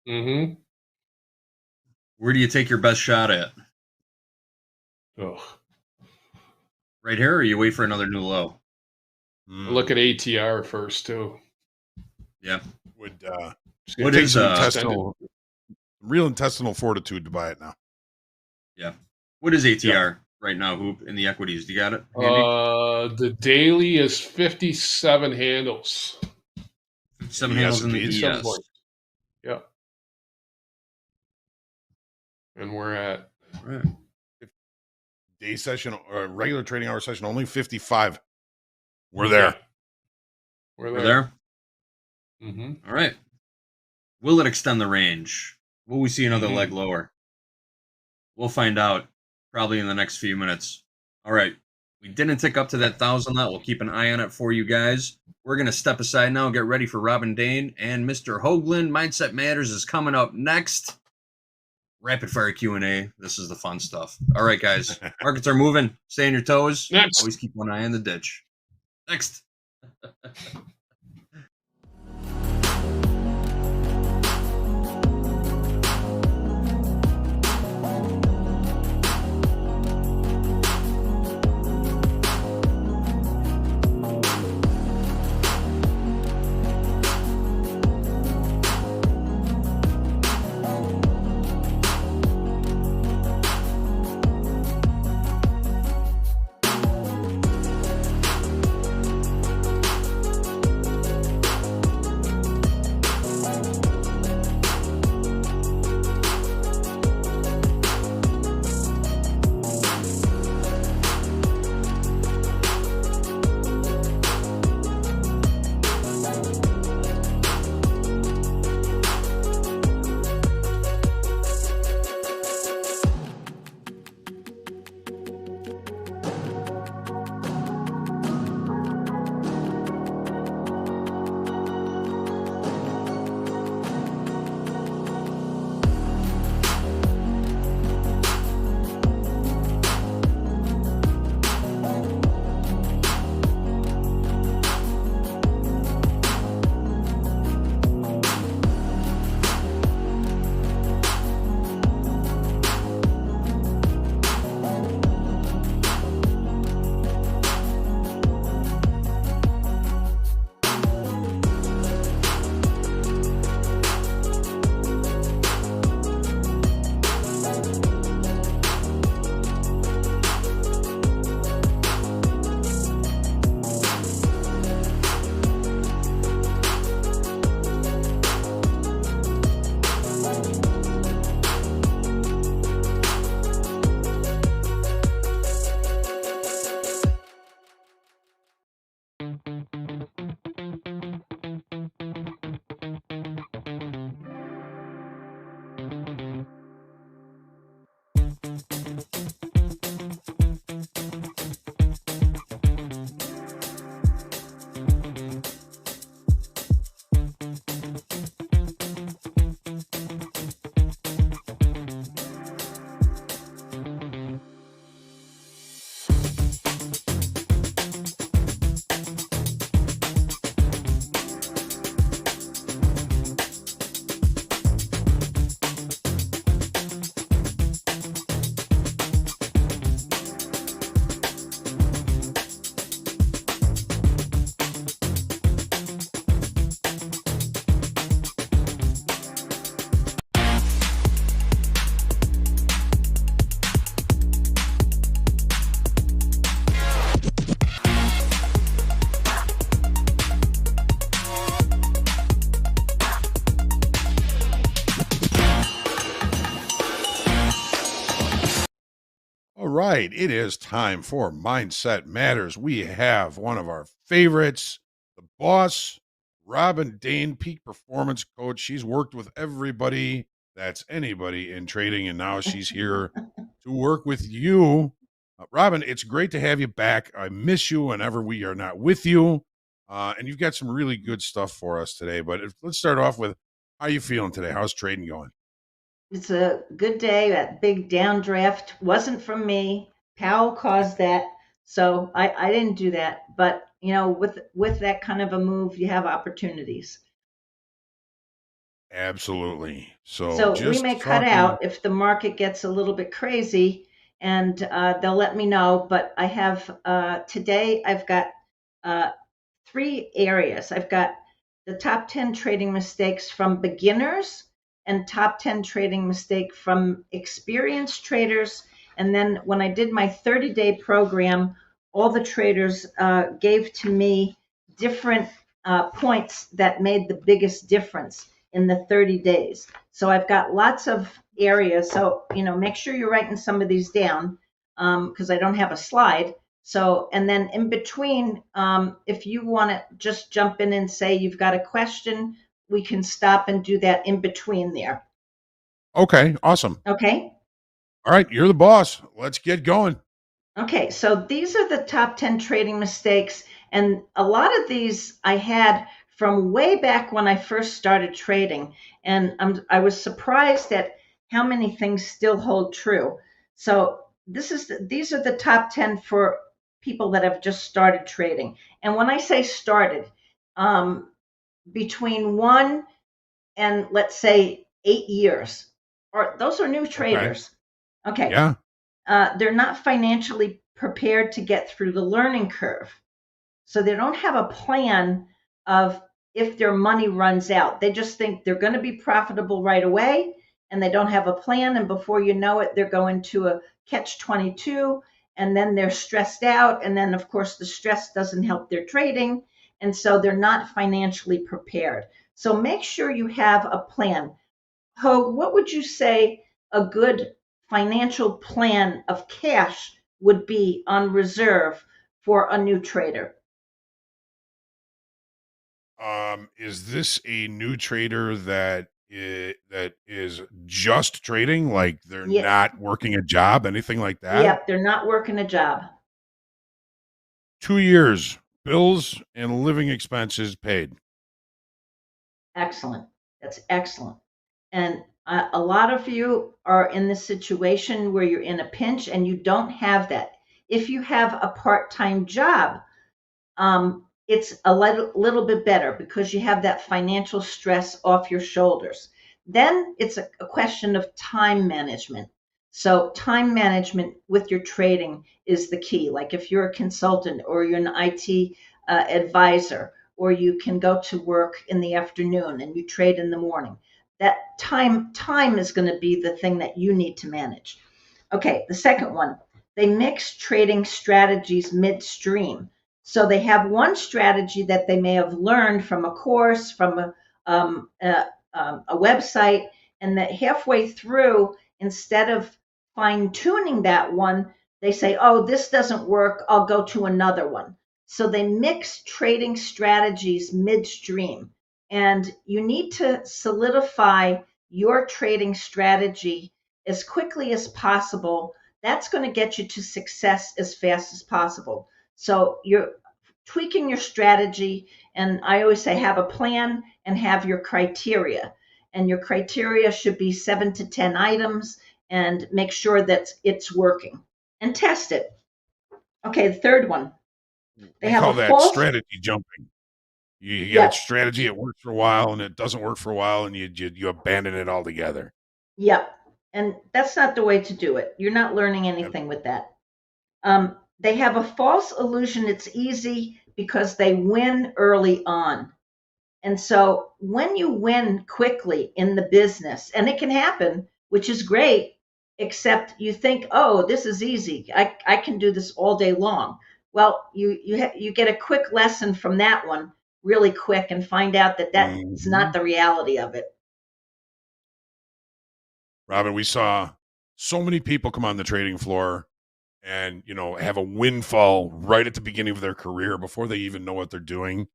Mm-hmm. Where do you take your best shot at? Oh. Right here, or you wait for another new low? Look at ATR first, too. Yeah. What is real intestinal fortitude to buy it now? Yeah. What is ATR right now, Hoop, in the equities? Do you got it handy? The daily is 57 handles. 57 handles in the ES. Yeah. And we're at day session or regular trading hour session only 55. We're there. We're there. Mm-hmm. All right. Will it extend the range? Will we see another leg lower? We'll find out probably in the next few minutes. All right. We didn't tick up to that 1,000 lot. We'll keep an eye on it for you guys. We're going to step aside now and get ready for Robin Dayne and Mr. Hoagland. Mindset Matters is coming up next. Rapid fire Q&A. This is the fun stuff. All right, guys. Markets are moving. Stay on your toes. Next. Always keep one eye on the ditch. Next. right, it is time for Mindset Matters. We have one of our favorites, the boss, Robin Dayne, peak performance coach. She's worked with everybody that's anybody in trading, and now she's here to work with you. Robin, it's great to have you back. I miss you whenever we are not with you. And you've got some really good stuff for us today. But let's start off with, how you feeling today? How's trading going? It's a good day. That big downdraft wasn't from me. Powell caused that, so I didn't do that. But with that kind of a move, you have opportunities. Absolutely. So So we just may cut talking. out if the market gets a little bit crazy, and they'll let me know. But I have today. I've got three areas. I've got the top 10 trading mistakes from beginners and top 10 trading mistake from experienced traders. And then when I did my 30-day program, all the traders gave to me different points that made the biggest difference in the 30 days. So I've got lots of areas. So, make sure you're writing some of these down because I don't have a slide. So, and then in between, if you want to just jump in and say you've got a question, we can stop and do that in between there. Okay, awesome. Okay. All right, you're the boss. Let's get going. Okay, so these are the top 10 trading mistakes. And a lot of these I had from way back when I first started trading. And I was surprised at how many things still hold true. So these are the top 10 for people that have just started trading. And when I say started, between 1 and let's say 8 years, or those are new traders. Okay. Yeah. They're not financially prepared to get through the learning curve. So they don't have a plan of if their money runs out. They just think they're going to be profitable right away, and they don't have a plan. And before you know it, they're going to a catch-22, and then they're stressed out. And then, of course, the stress doesn't help their trading. And so they're not financially prepared. So make sure you have a plan. Hoag, what would you say a good financial plan of cash would be on reserve for a new trader? Is this a new trader that is just trading, like they're Yeah. not working a job, anything like that? Yep, they're not working a job. 2 years, bills and living expenses paid. Excellent. That's excellent. And a lot of you are in this situation where you're in a pinch and you don't have that. If you have a part-time job, it's a little bit better because you have that financial stress off your shoulders. Then it's a question of time management. So time management with your trading is the key. Like if you're a consultant or you're an IT advisor, or you can go to work in the afternoon and you trade in the morning, that time is going to be the thing that you need to manage. Okay, the second one, they mix trading strategies midstream. So they have one strategy that they may have learned from a course, from a website, and that halfway through, instead of fine-tuning that one, they say, oh, this doesn't work, I'll go to another one. So they mix trading strategies midstream. And you need to solidify your trading strategy as quickly as possible. That's going to get you to success as fast as possible. So you're tweaking your strategy, and I always say have a plan and have your criteria. And your criteria should be 7 to 10 items, and make sure that it's working. And test it. Okay, the third one. They We have call a that false strategy jumping. You Yeah. got a strategy, it works for a while, and it doesn't work for a while, and you abandon it altogether. Yep. And that's not the way to do it. You're not learning anything with that. They have a false illusion it's easy because they win early on. And so when you win quickly in the business, and it can happen, which is great, except you think, oh, this is easy. I can do this all day long. Well, you get a quick lesson from that one really quick and find out that that's not the reality of it. Robin, we saw so many people come on the trading floor and, have a windfall right at the beginning of their career before they even know what they're doing.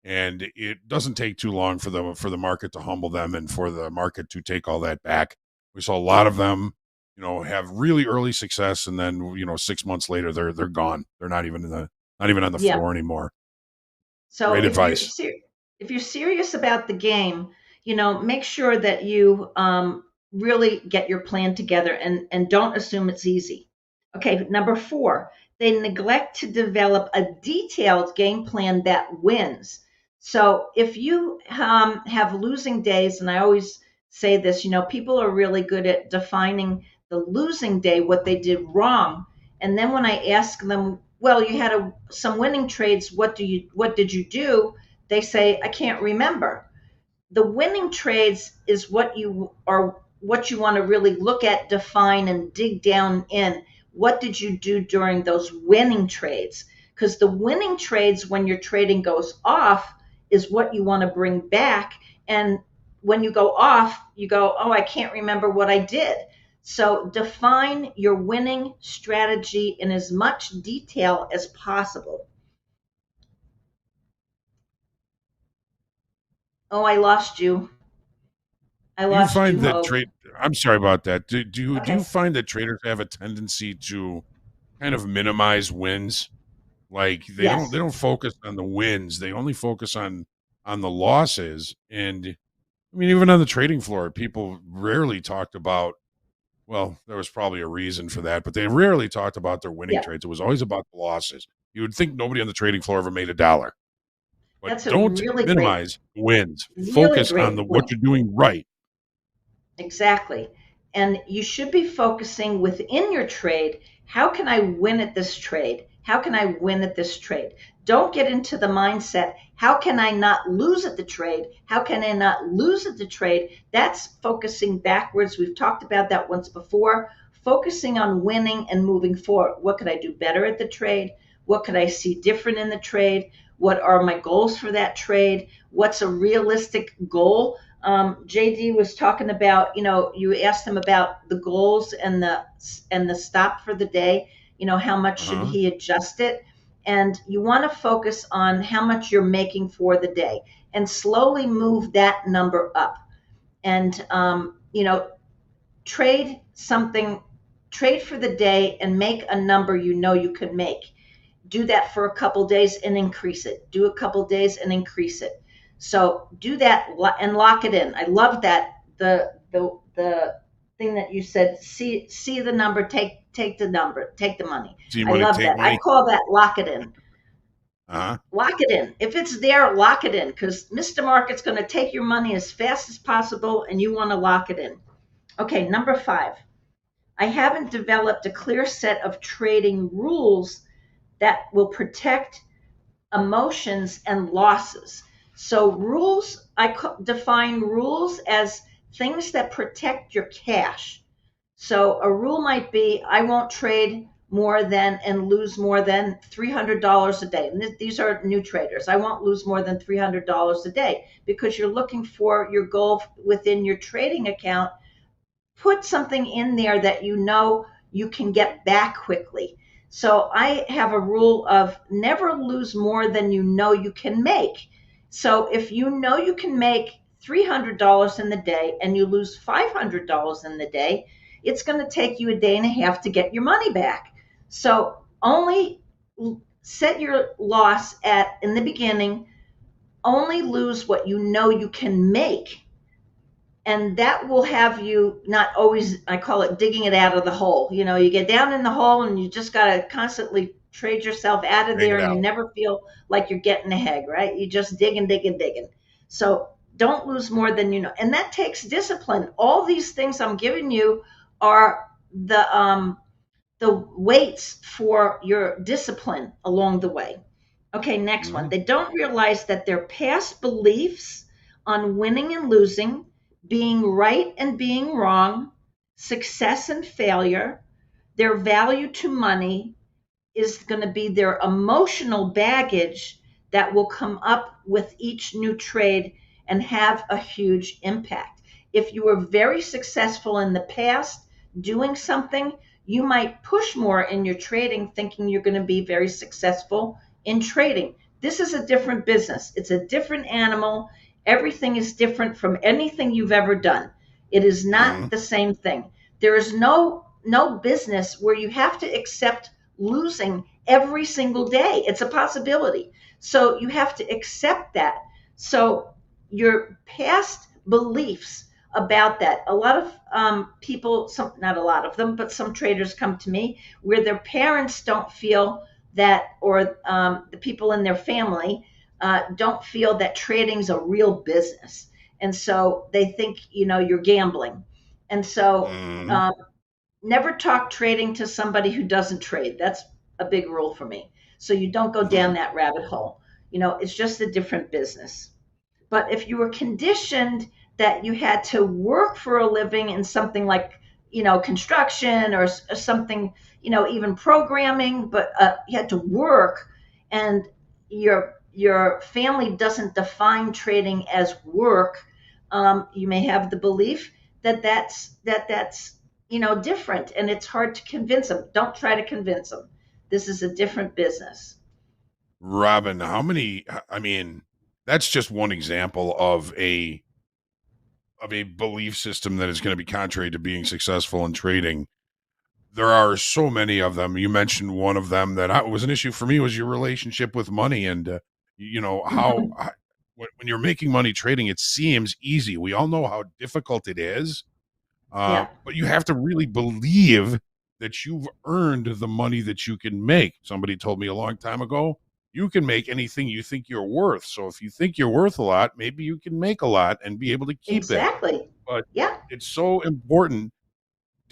And it doesn't take too long for the market to humble them and for the market to take all that back. We saw a lot of them, have really early success, and then 6 months later they're gone. They're not even on the Yeah. floor anymore. So Great if advice. if you're serious about the game, make sure that you really get your plan together and don't assume it's easy. Okay, number 4, they neglect to develop a detailed game plan that wins. So if you have losing days, and I always say this, people are really good at defining the losing day, what they did wrong. And then when I ask them, well, you had some winning trades, what did you do? They say, I can't remember. The winning trades is what you want to really look at, define, and dig down in. What did you do during those winning trades? Because the winning trades, when your trading goes off, is what you want to bring back. And when you go off, you go, oh, I can't remember what I did. So define your winning strategy in as much detail as possible. Oh, I lost you. I Do you lost find you, that Hope. I'm sorry about that. Do you Okay. find that traders have a tendency to kind of minimize wins? Like they Yes. don't focus on the wins. They only focus on the losses. And I mean, even on the trading floor, people rarely talked about, well, there was probably a reason for that, but they rarely talked about their winning Yeah. trades. It was always about the losses. You would think nobody on the trading floor ever made $1. But That's a don't really minimize wins. really Focus on great what point. you're doing right. Exactly. And you should be focusing within your trade. How can I win at this trade? How can I win at this trade? Don't get into the mindset, how can I not lose at the trade? How can I not lose at the trade? That's focusing backwards. We've talked about that once before. Focusing on winning and moving forward. What could I do better at the trade? What could I see different in the trade? What are my goals for that trade? What's a realistic goal? JD was talking about, you asked him about the goals and the stop for the day. How much should he adjust it? And you want to focus on how much you're making for the day and slowly move that number up. And, trade for the day and make a number you can make. Do that for a couple days and increase it. Do a couple days and increase it. So do that and lock it in. I love that. The thing that you said, see the number, take the number, take the money. See I money, love take that. money. I call that lock it in. Uh-huh. Lock it in. If it's there, lock it in, because Mr. Market's going to take your money as fast as possible, and you want to lock it in. Okay, number 5. I haven't developed a clear set of trading rules that will protect emotions and losses. So rules, I define rules as things that protect your cash. So a rule might be, I won't trade more than and lose more than $300 a day. And these are new traders. I won't lose more than $300 a day, because you're looking for your goal within your trading account. Put something in there that you can get back quickly. So I have a rule of never lose more than you can make. So if you can make $300 in the day and you lose $500 in the day, it's going to take you a day and a half to get your money back. So only set your loss in the beginning, only lose what you can make. And that will have you not always, I call it digging it out of the hole. You get down in the hole and you just got to constantly trade yourself out of there, and you never feel like you're getting ahead, right? You just digging. So don't lose more than and that takes discipline. All these things I'm giving you are the weights for your discipline along the way. Okay, next one. They don't realize that their past beliefs on winning and losing, being right and being wrong, success and failure, their value to money is going to be their emotional baggage that will come up with each new trade and have a huge impact. If you were very successful in the past doing something, You might push more in your trading thinking you're going to be very successful in trading. This is a different business. It's a different animal. Everything is different from anything you've ever done. It is not the same thing. There is no business where you have to accept losing every single day. It's a possibility. So you have to accept that. So your past beliefs about that. A lot of people, not a lot of them, but some traders come to me where their parents don't feel that, or the people in their family don't feel that trading's a real business. And so they think, you're gambling. And so never talk trading to somebody who doesn't trade. That's a big rule for me. So you don't go down that rabbit hole. It's just a different business. But if you were conditioned that you had to work for a living in something like, construction or something, even programming, but you had to work, and your family doesn't define trading as work, you may have the belief that that's different, and it's hard to convince them. Don't try to convince them. This is a different business. Robin, I mean, that's just one example of a belief system that is going to be contrary to being successful in trading. There are so many of them. You mentioned one of them that was an issue for me, was your relationship with money, and how when you're making money trading, it seems easy. We all know how difficult it is, but you have to really believe that you've earned the money that you can make. Somebody told me a long time ago, you can make anything you think you're worth. So if you think you're worth a lot, maybe you can make a lot and be able to keep Exactly. But it's so important.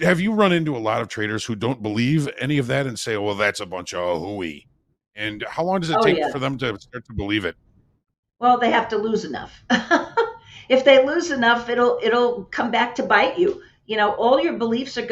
Have you run into a lot of traders who don't believe any of that and say, well, that's a bunch of hooey? And how long does it take for them to start to believe it? Well, they have to lose enough. If they lose enough, it'll come back to bite you. All your beliefs are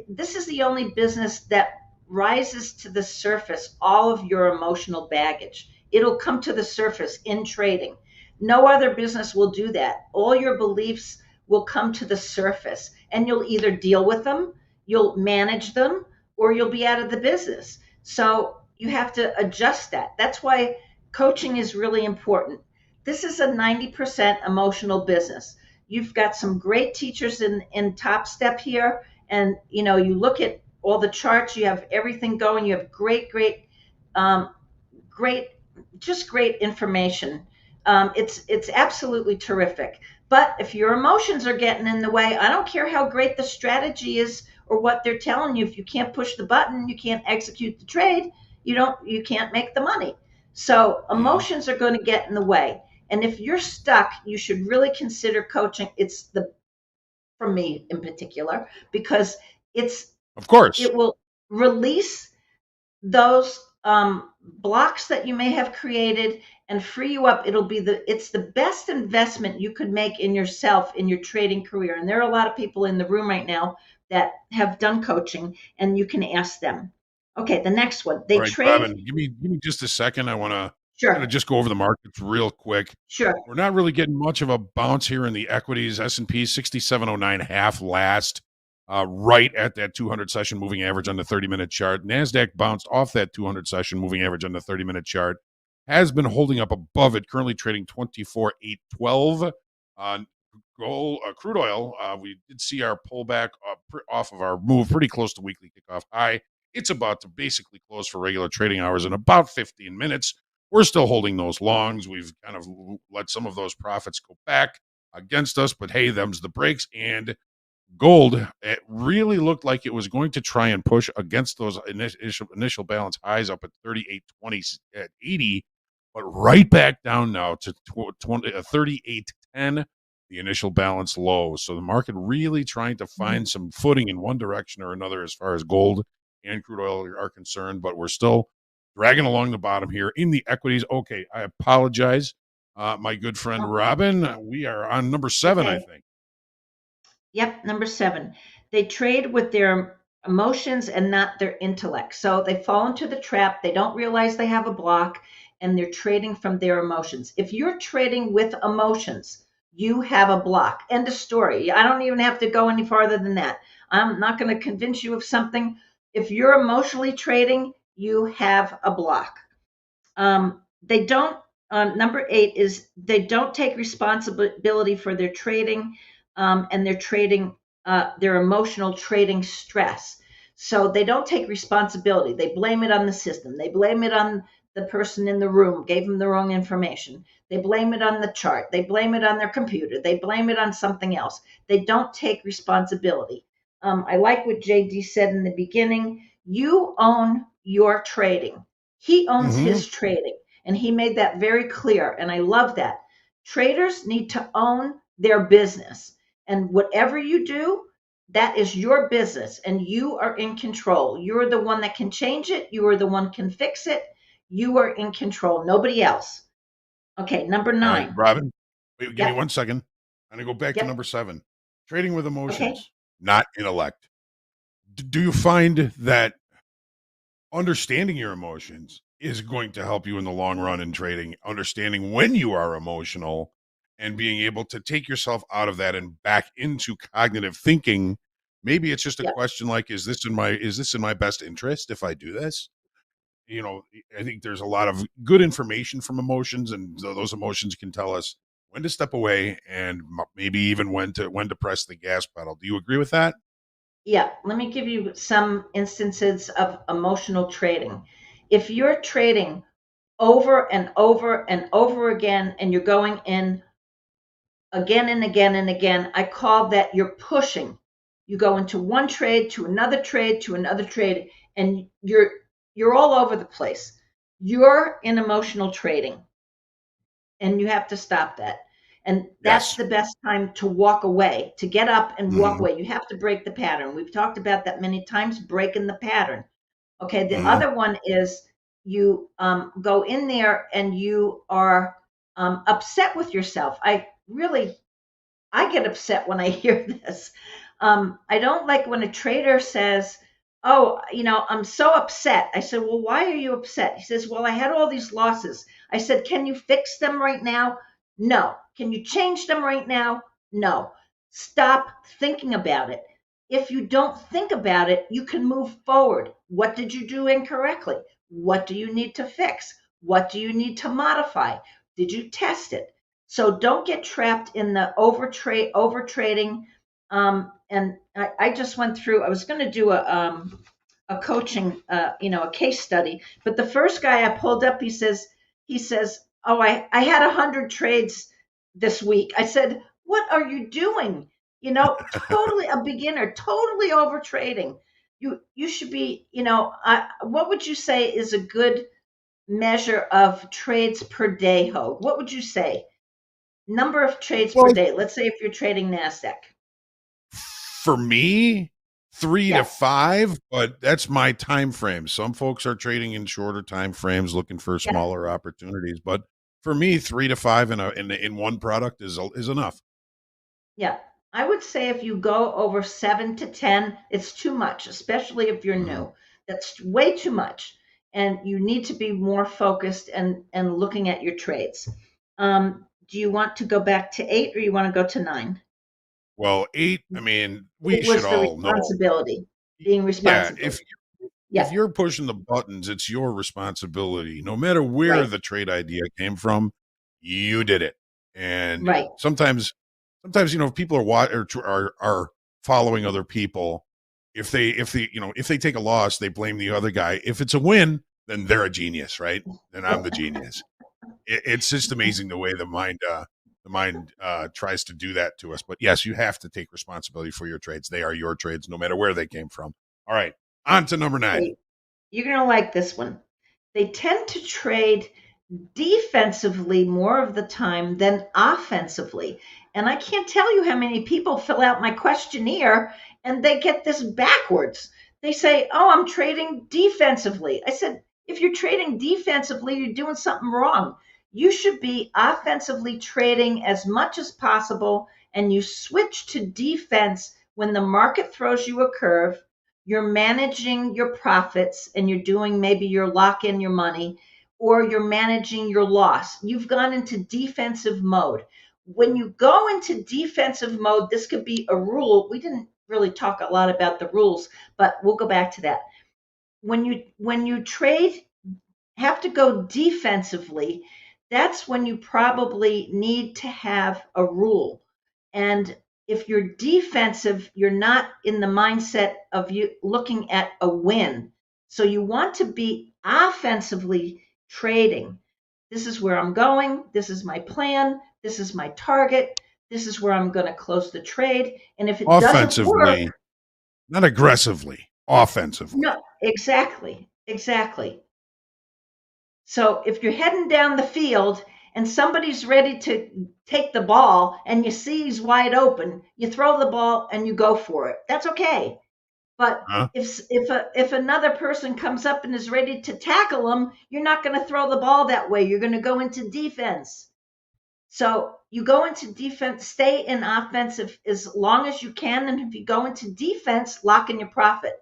this is the only business that rises to the surface, all of your emotional baggage. It'll come to the surface in trading. No other business will do that. All your beliefs will come to the surface, and you'll either deal with them, you'll manage them, or you'll be out of the business. So you have to adjust that. That's why coaching is really important. This is a 90% emotional business. You've got some great teachers in Topstep here, and you look at all the charts, you have everything going, you have great information. It's absolutely terrific. But if your emotions are getting in the way, I don't care how great the strategy is or what they're telling you. If you can't push the button, you can't execute the trade, you can't make the money. So emotions are going to get in the way. And if you're stuck, you should really consider coaching. For me in particular, because it will release those blocks that you may have created and free you up. It's the best investment you could make in yourself in your trading career. And there are a lot of people in the room right now that have done coaching, and you can ask them. Okay, the next one. They trade. Robin, give me just a second. I want to just go over the markets real quick. Sure. We're not really getting much of a bounce here in the equities. S&P 6709 half last, right at that 200 session moving average on the 30-minute chart. NASDAQ bounced off that 200 session moving average on the 30-minute chart. Has been holding up above it, currently trading 24,812 on crude oil. We did see our pullback off of our move pretty close to weekly kickoff high. It's about to basically close for regular trading hours in about 15 minutes. We're still holding those longs. We've kind of let some of those profits go back against us, but hey, them's the breaks. And gold, it really looked like it was going to try and push against those initial balance highs up at 38.20 at 80, but right back down now to 38.10, the initial balance low. So the market really trying to find some footing in one direction or another as far as gold and crude oil are concerned, but we're still dragging along the bottom here in the equities. Okay, I apologize, my good friend Robin. We are on number 7, I think. Yep, number 7. They trade with their emotions and not their intellect. So they fall into the trap. They don't realize they have a block, and they're trading from their emotions. If you're trading with emotions, you have a block. End of story. I don't even have to go any farther than that. I'm not going to convince you of something. If you're emotionally trading, you have a block. They don't, number 8 is they don't take responsibility for their trading and their trading, their emotional trading stress. So they don't take responsibility. They blame it on the system. They blame it on the person in the room, gave them the wrong information. They blame it on the chart. They blame it on their computer. They blame it on something else. They don't take responsibility. I like what JD said in the beginning. You own your trading. He owns his trading, and he made that very clear, and I love that. Traders need to own their business, and whatever you do, that is your business, and you are in control. You're the one that can change it. You are the one can fix it. You are in control, nobody else. Okay, number 9. All right, Robin, wait, give Yep. me 1 second. I'm going to go back to Yep. number 7. Trading with emotions, Okay. not intellect. Do you find that understanding your emotions is going to help you in the long run in trading, understanding when you are emotional and being able to take yourself out of that and back into cognitive thinking? Maybe it's just a question like, is this in my best interest if I do this? You know, I think there's a lot of good information from emotions, and those emotions can tell us when to step away and maybe even when to press the gas pedal. Do you agree with that? Yeah, let me give you some instances of emotional trading. If you're trading over and over and over again, and you're going in again and again and again, I call that you're pushing. You go into one trade to another trade to another trade, and you're all over the place. You're in emotional trading, and you have to stop that. And that's Yes. the best time to walk away, to get up and walk Mhm. away. You have to break the pattern. We've talked about that many times, breaking the pattern. Okay, the Mhm. other one is you go in there and you are upset with yourself. I get upset when I hear this. I don't like when a trader says, "Oh, I'm so upset." I said, "Well, why are you upset?" He says, "Well, I had all these losses." I said, "Can you fix them right now?" No. Can you change them right now? No. Stop thinking about it. If you don't think about it, you can move forward. What did you do incorrectly? What do you need to fix? What do you need to modify? Did you test it? So don't get trapped in the overtrading. And I just went through. I was going to do a coaching, a case study. But the first guy I pulled up, he says, "Oh, I had 100 trades this week." I said, "What are you doing? Totally a beginner, totally over trading. You should be, what would you say is a good measure of trades per day, Hogue? What would you say? Number of trades per Well, day. Let's say if you're trading NASDAQ. for me, 3 to Yes. 5, but that's my time frame. Some folks are trading in shorter time frames, looking for Yeah. smaller opportunities. But for me, 3 to 5 in one product is enough. Yeah. I would say if you go over 7 to 10, it's too much, especially if you're new. That's way too much. And you need to be more focused and looking at your trades. Do you want to go back to 8 or you want to go to 9? Well, 8, I mean, we It should was the all know. responsibility, being Yeah, responsible. if Yeah. you're pushing the buttons, it's your responsibility. No matter where Right. the trade idea came from, you did it. And Right. sometimes, people are following other people. If they take a loss, they blame the other guy. If it's a win, then they're a genius, right? Then I'm the genius. It's just amazing the way the mind tries to do that to us. But yes, you have to take responsibility for your trades. They are your trades, no matter where they came from. All right, on to number 9. Okay. You're going to like this one. They tend to trade defensively more of the time than offensively. And I can't tell you how many people fill out my questionnaire and they get this backwards. They say, "Oh, I'm trading defensively." I said, "If you're trading defensively, you're doing something wrong. You should be offensively trading as much as possible, and you switch to defense when the market throws you a curve. You're managing your profits and you're doing maybe your lock in your money, or you're managing your loss. You've gone into defensive mode. when you go into defensive mode, this could be a rule. We didn't really talk a lot about the rules, but we'll go back to that. When you trade, have to go defensively, that's when you probably need to have a rule. And if you're defensive, you're not in the mindset of you looking at a win. So you want to be offensively trading. This is where I'm going. This is my plan. This is my target. This is where I'm going to close the trade. And if it doesn't Offensively, work, not aggressively, offensively. no, exactly. So if you're heading down the field and somebody's ready to take the ball and you see he's wide open, you throw the ball and you go for it. That's okay. But if another person comes up and is ready to tackle him, you're not going to throw the ball that way. You're going to go into defense. So you go into defense, stay in offensive as long as you can. And if you go into defense, lock in your profit.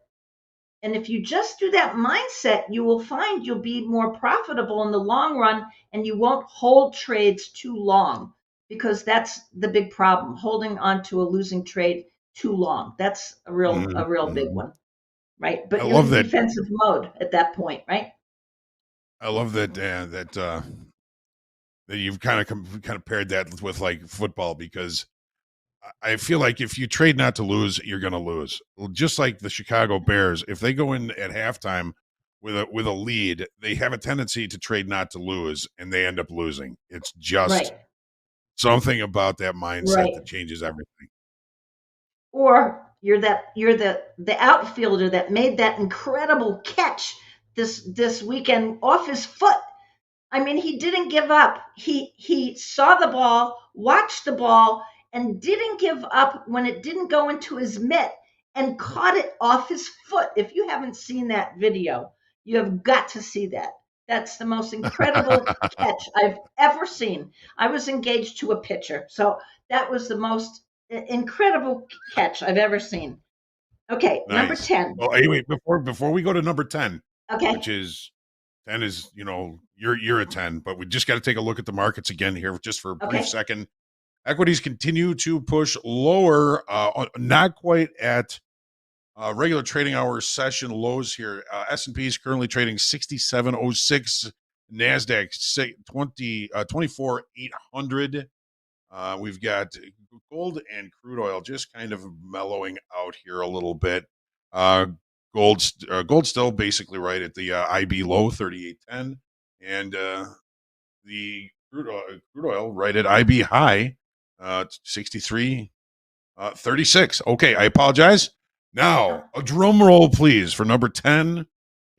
And if you just do that mindset, you will find you'll be more profitable in the long run, and you won't hold trades too long, because that's the big problem, holding on to a losing trade too long. That's a real big one, right? But I you're love in that. defensive mode at that point, right? I love that that you've kind of paired that with like football, because I feel like if you trade not to lose, you're going to lose. Just like the Chicago Bears, if they go in at halftime with a lead, they have a tendency to trade not to lose, and they end up losing. It's just something about that mindset that changes everything. Or you're the outfielder that made that incredible catch this weekend off his foot. I mean, he didn't give up. He saw the ball, watched the ball, and didn't give up when it didn't go into his mitt, and caught it off his foot. If you haven't seen that video, you have got to see that. That's the most incredible catch I've ever seen. I was engaged to a pitcher, so that was the most incredible catch I've ever seen. Okay, Nice. number 10. Well, anyway, before we go to number 10, Okay. which is 10 is, you're a 10, but we just got to take a look at the markets again here just for a brief second. Equities continue to push lower, not quite at regular trading hour session lows here. S&P is currently trading 6706, NASDAQ 24,800. We've got gold and crude oil just kind of mellowing out here a little bit. Gold still basically right at the IB low, 38.10, and the crude oil right at IB high, 63.36. Okay, I apologize. Now, a drum roll, please, for number 10.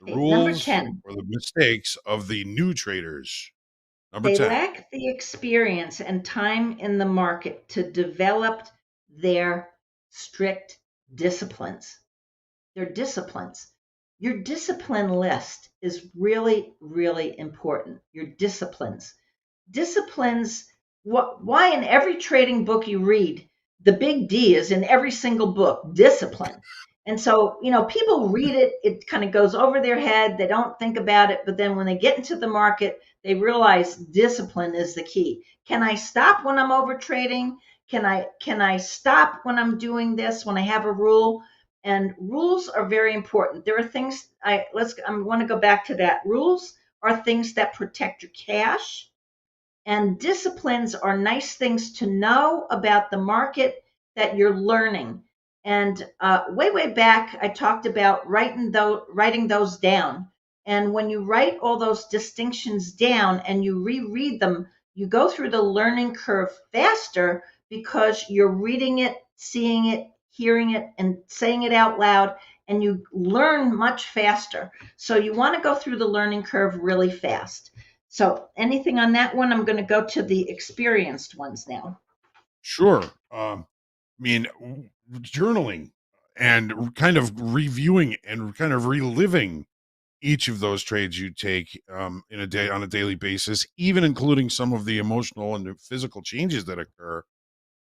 The rules number 10. or the mistakes of the new traders. Number They 10. lack the experience and time in the market to develop their strict disciplines. Their disciplines. Your discipline list is really, really important. Your disciplines. Why in every trading book you read, the big D is in every single book, discipline. And so, people read it, it kind of goes over their head, they don't think about it, but then when they get into the market, they realize discipline is the key. Can I stop when I'm over trading? Can I stop when I'm doing this, when I have a rule? And rules are very important. There are things I want to go back to that. Rules are things that protect your cash, and disciplines are nice things to know about the market that you're learning. And way back, I talked about writing those down. And when you write all those distinctions down and you reread them, you go through the learning curve faster because you're reading it, seeing it, hearing it, and saying it out loud, and you learn much faster. So you want to go through the learning curve really fast. So anything on that one? I'm going to go to the experienced ones now. Sure. Journaling and kind of reviewing and kind of reliving each of those trades you take on a daily basis, even including some of the emotional and physical changes that occur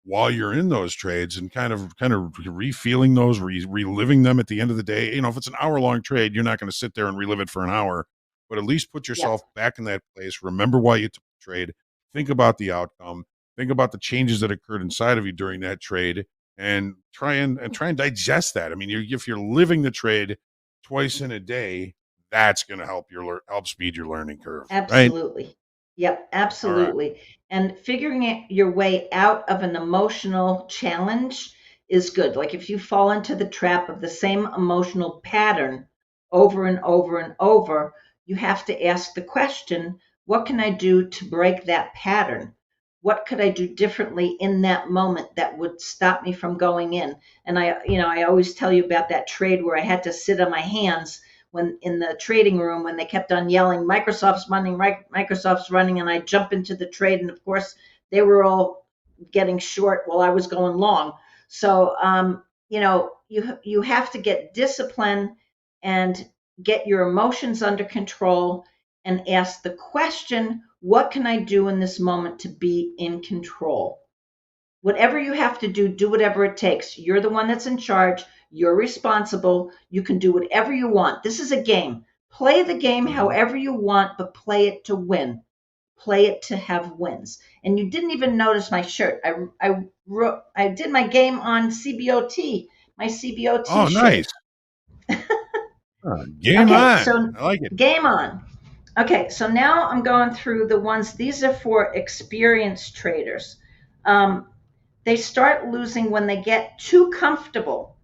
while you're in those trades, and kind of refeeling those, reliving them at the end of the day. If it's an hour-long trade, you're not going to sit there and relive it for an hour, but at least put yourself back in that place. Remember why you took the trade. Think about the outcome. think about the changes that occurred inside of you during that trade, and try and digest that. I mean, if you're living the trade twice in a day, that's going to help help speed your learning curve, right? Absolutely. Yep, All right. absolutely. And figuring your way out of an emotional challenge is good. Like if you fall into the trap of the same emotional pattern over and over and over, you have to ask the question, what can I do to break that pattern? What could I do differently in that moment that would stop me from going in? And I always tell you about that trade where I had to sit on my hands when in the trading room when they kept on yelling, Microsoft's running, and I jump into the trade, and of course they were all getting short while I was going long. So you have to get discipline and get your emotions under control and ask the question, what can I do in this moment to be in control? Whatever you have to do whatever it takes. You're the one that's in charge. You're responsible. You can do whatever you want. This is a game. Play the game however you want, but play it to win. Play it to have wins. And you didn't even notice my shirt. I did my game on CBOT, my CBOT Oh, shirt. nice. Game on. So I like it. Game on. Okay, so now I'm going through the ones. These are for experienced traders. They start losing when they get too comfortable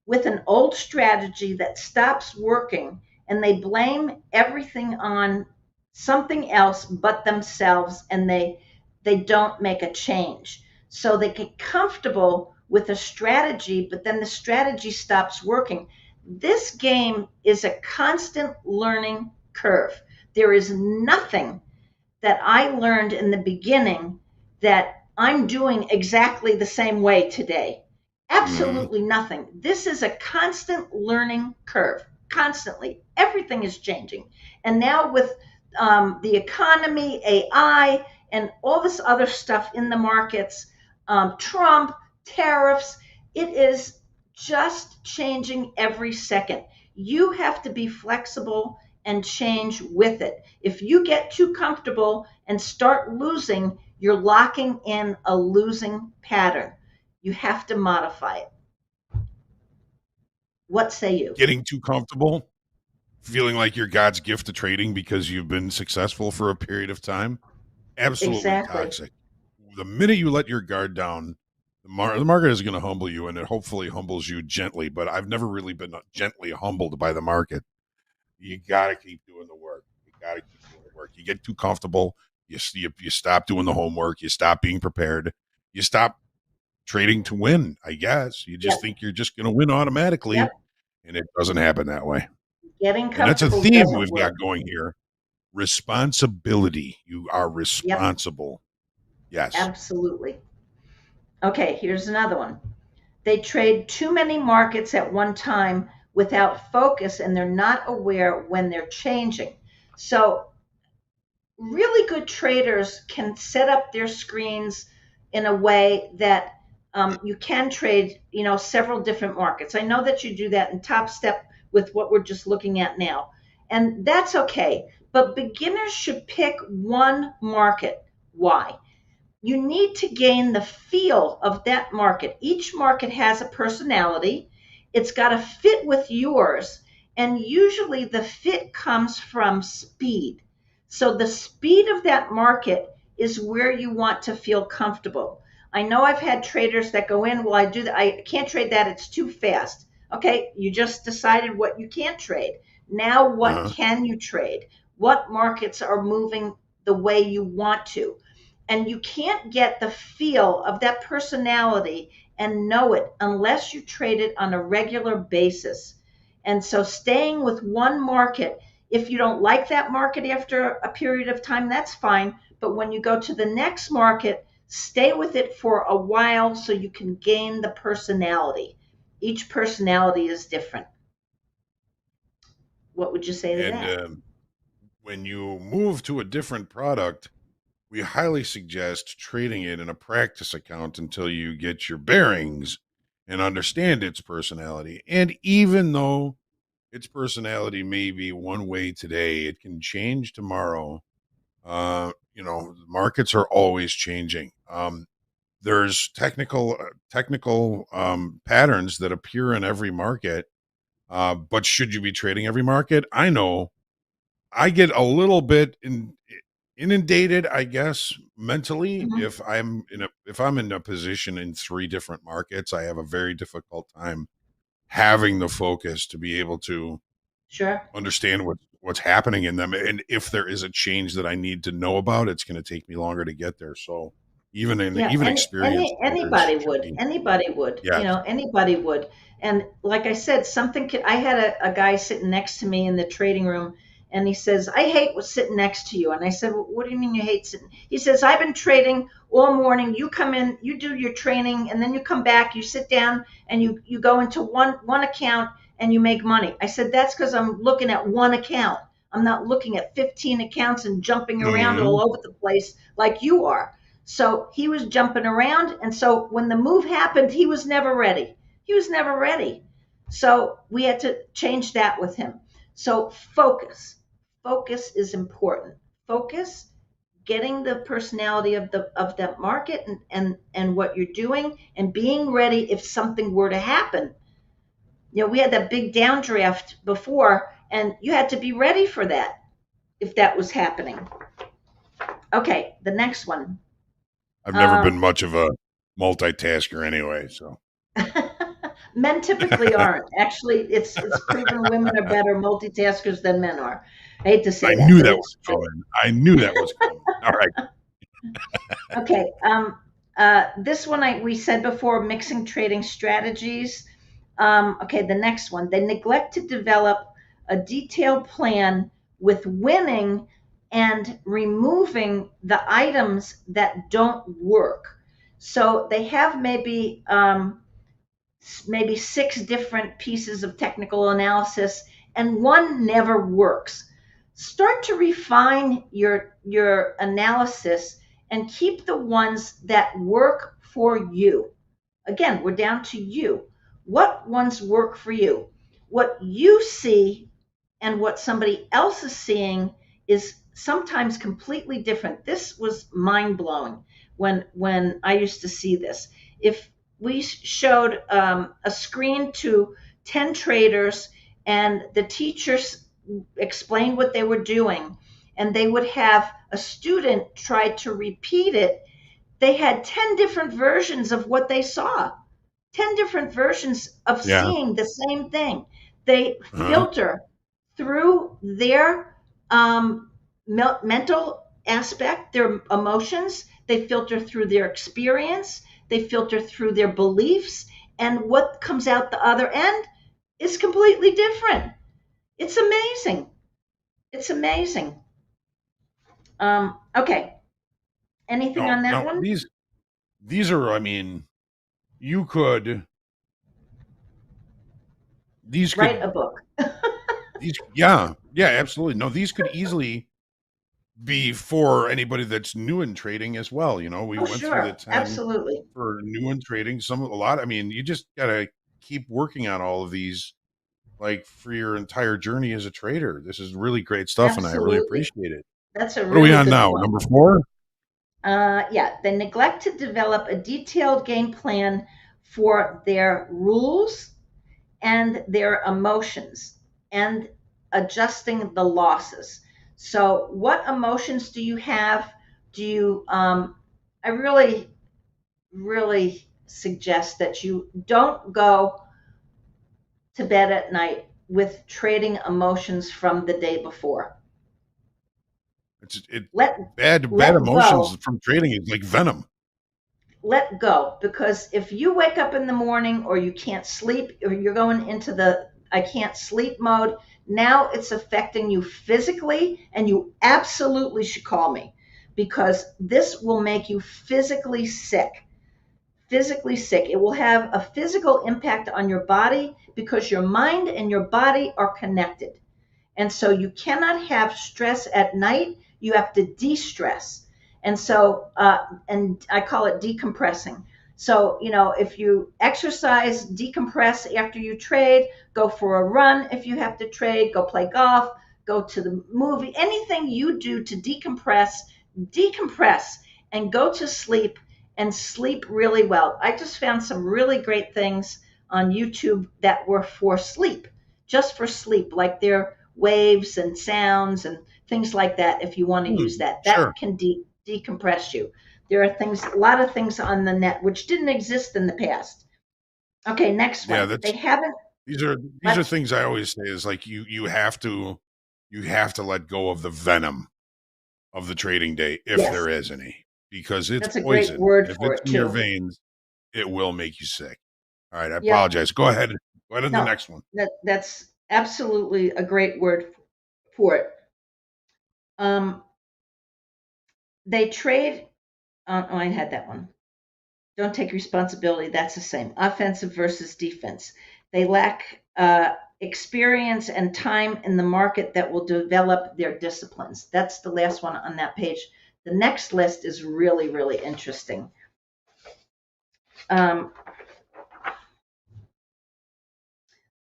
with an old strategy that stops working, and they blame everything on something else but themselves, and they don't make a change. So they get comfortable with a strategy, but then the strategy stops working. This game is a constant learning curve. There is nothing that I learned in the beginning that I'm doing exactly the same way today. Absolutely nothing. This is a constant learning curve, constantly. Everything is changing. And now with the economy, AI, and all this other stuff in the markets, Trump, tariffs, it is just changing every second. You have to be flexible and change with it. If you get too comfortable and start losing, you're locking in a losing pattern. You have to modify it. What say you? Getting too comfortable, feeling like you're God's gift to trading because you've been successful for a period of time, absolutely Exactly. toxic. The minute you let your guard down, the market is going to humble you, and it hopefully humbles you gently. But I've never really been gently humbled by the market. You got to keep doing the work. You get too comfortable. You stop doing the homework. You stop being prepared. You stop trading to win, I guess. You just think you're just going to win automatically, and it doesn't happen that way. Getting And that's a comfortable theme doesn't we've work. got going here. Responsibility. You are responsible. Yes. Absolutely. Okay, here's another one. They trade too many markets at one time without focus, and they're not aware when they're changing. So really good traders can set up their screens in a way that you can trade, several different markets. I know that you do that in Topstep with what we're just looking at now, and that's okay. But beginners should pick one market. Why? You need to gain the feel of that market. Each market has a personality. It's got to fit with yours, and usually the fit comes from speed. So the speed of that market is where you want to feel comfortable. I know I've had traders that go in, well, I can't trade that, it's too fast. Okay, you just decided what you can't trade. Now what can you trade? What markets are moving the way you want to? And you can't get the feel of that personality and know it unless you trade it on a regular basis. And so staying with one market, if you don't like that market after a period of time, that's fine. But when you go to the next market, stay with it for a while so you can gain the personality. Each personality is different. What would you say to that? And when you move to a different product, we highly suggest trading it in a practice account until you get your bearings and understand its personality. And even though its personality may be one way today, it can change tomorrow. Markets are always changing. There's technical patterns that appear in every market. But should you be trading every market? I know I get a little bit inundated, I guess, mentally. If I'm in a position in 3 different markets, I have a very difficult time having the focus to be able to understand what's happening in them. And if there is a change that I need to know about, it's going to take me longer to get there. So even experienced anybody traders should would, be- anybody would, Yes. anybody would. And like I said, I had a guy sitting next to me in the trading room, and he says, I hate what's sitting next to you. And I said, well, what do you mean you hate sitting? He says, I've been trading all morning. You come in, you do your training, and then you come back, you sit down, and you go into one account and you make money. I said, that's because I'm looking at one account. I'm not looking at 15 accounts and jumping around all over the place like you are. So he was jumping around. And so when the move happened, he was never ready. He was never ready. So we had to change that with him. So focus is important. Focus, getting the personality of that market and what you're doing, and being ready if something were to happen. We had that big downdraft before, and you had to be ready for that if that was happening. Okay, the next one. I've never been much of a multitasker anyway, so. Men typically aren't. Actually, it's proven women are better multitaskers than men are. I hate to say that. I knew that was coming. I knew that was coming. All right. Okay. This one we said before, mixing trading strategies. Okay, the next one. They neglect to develop a detailed plan with winning and removing the items that don't work. So they have maybe 6 different pieces of technical analysis, and one never works. Start to refine your analysis and keep the ones that work for you. Again, we're down to you. What ones work for you? What you see and what somebody else is seeing is sometimes completely different. This was mind-blowing when I used to see this. If we showed a screen to 10 traders and the teachers explained what they were doing, and they would have a student try to repeat it, they had 10 different versions of what they saw, 10 different versions of seeing the same thing. They filter through their mental aspect, their emotions. They filter through their experience. They filter through their beliefs. And what comes out the other end is completely different. It's amazing. It's amazing. Okay. Anything on that one? These are, I mean, you could. These could write a book. Yeah, absolutely. No, these could easily be for anybody that's new in trading as well. We went through the 10 absolutely for new in trading. A lot. I mean, you just gotta keep working on all of these, like for your entire journey as a trader. This is really great stuff, and I really appreciate it. That's a What really are we on good now? one. Number 4? They neglect to develop a detailed game plan for their rules and their emotions and adjusting the losses. So what emotions do you have? I really, really suggest that you don't go to bed at night with trading emotions from the day before. Bad emotions from trading is like venom. Let go, because if you wake up in the morning or you can't sleep, or you're going into the I can't sleep mode, now it's affecting you physically, and you absolutely should call me, because this will make you physically sick. It will have a physical impact on your body because your mind and your body are connected. And so you cannot have stress at night. You have to de-stress. And so, and I call it decompressing. So, if you exercise, decompress after you trade, go for a run. If you have to trade, go play golf, go to the movie, anything you do to decompress and go to sleep and sleep really well. I just found some really great things on YouTube that were for sleep, just for sleep, like their waves and sounds and things like that. If you want to use that, that can decompress you. There are things, a lot of things on the net which didn't exist in the past. Okay, next one. Yeah, They haven't. these are things I always say is like you have to let go of the venom of the trading day if Yes. there is any, because it's That's a poison. great word If for it's it in your too. veins, it will make you sick. All right, I Yep. apologize. Go ahead. Go ahead to the No, next one. that's absolutely a great word for it. They trade. Oh, I had that one. Don't take responsibility. That's the same. Offensive versus defense. They lack experience and time in the market that will develop their disciplines. That's the last one on that page. The next list is really, really interesting.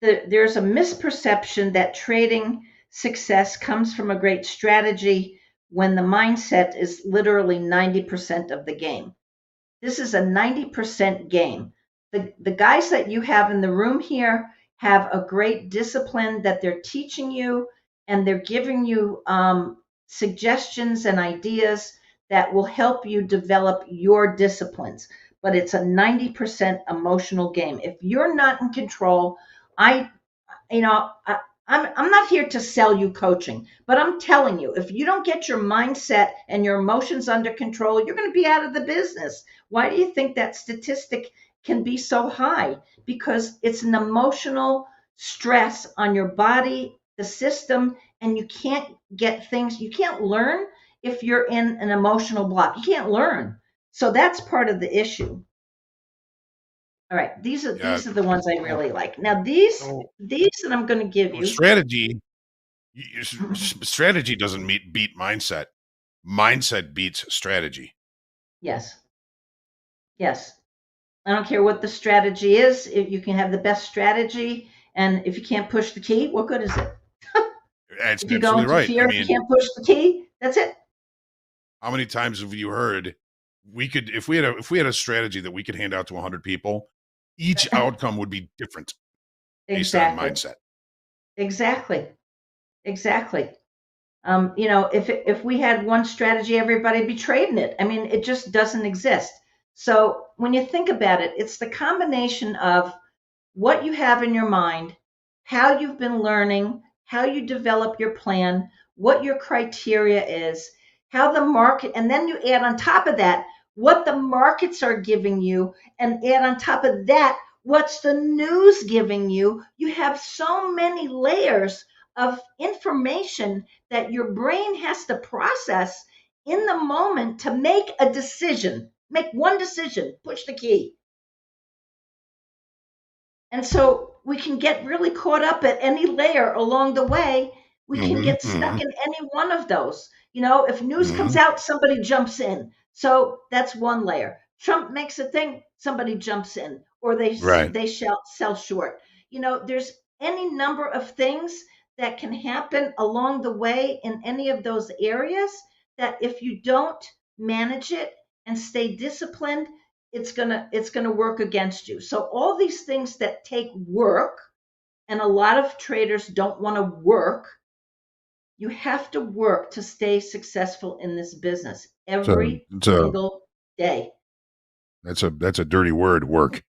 There's a misperception that trading success comes from a great strategy when the mindset is literally 90% of the game. This is a 90% game. The guys that you have in the room here have a great discipline that they're teaching you, and they're giving you suggestions and ideas that will help you develop your disciplines. But it's a 90% emotional game. If you're not in control, I'm not here to sell you coaching, but I'm telling you, if you don't get your mindset and your emotions under control, you're going to be out of the business. Why do you think that statistic can be so high? Because it's an emotional stress on your body, the system, and you can't get things, you can't learn if you're in an emotional block. You can't learn. So that's part of the issue. All right, these are the ones I really like. Now these that I'm going to give you. Strategy doesn't beat mindset. Mindset beats strategy. Yes. Yes. I don't care what the strategy is. If you can have the best strategy, and if you can't push the key, what good is it? That's if you go into right. fear, if you can't push the key, that's it. How many times have you heard we could, if we had a strategy that we could hand out to 100 people, each outcome would be different based on mindset. Exactly. If we had one strategy, everybody'd be trading it. I mean, it just doesn't exist. So when you think about it, it's the combination of what you have in your mind, how you've been learning, how you develop your plan, what your criteria is, how the market, and then you add on top of that what the markets are giving you, and add on top of that what's the news giving you. You have so many layers of information that your brain has to process in the moment to make a decision. Make one decision, push the key. And so we can get really caught up at any layer along the way. We can get stuck in any one of those. If news comes out, somebody jumps in. So that's one layer. Trump makes a thing, somebody jumps in, or they sell short. There's any number of things that can happen along the way in any of those areas that if you don't manage it and stay disciplined, it's gonna work against you. So all these things that take work, and a lot of traders don't want to work. You have to work to stay successful in this business every single day. That's a dirty word, work.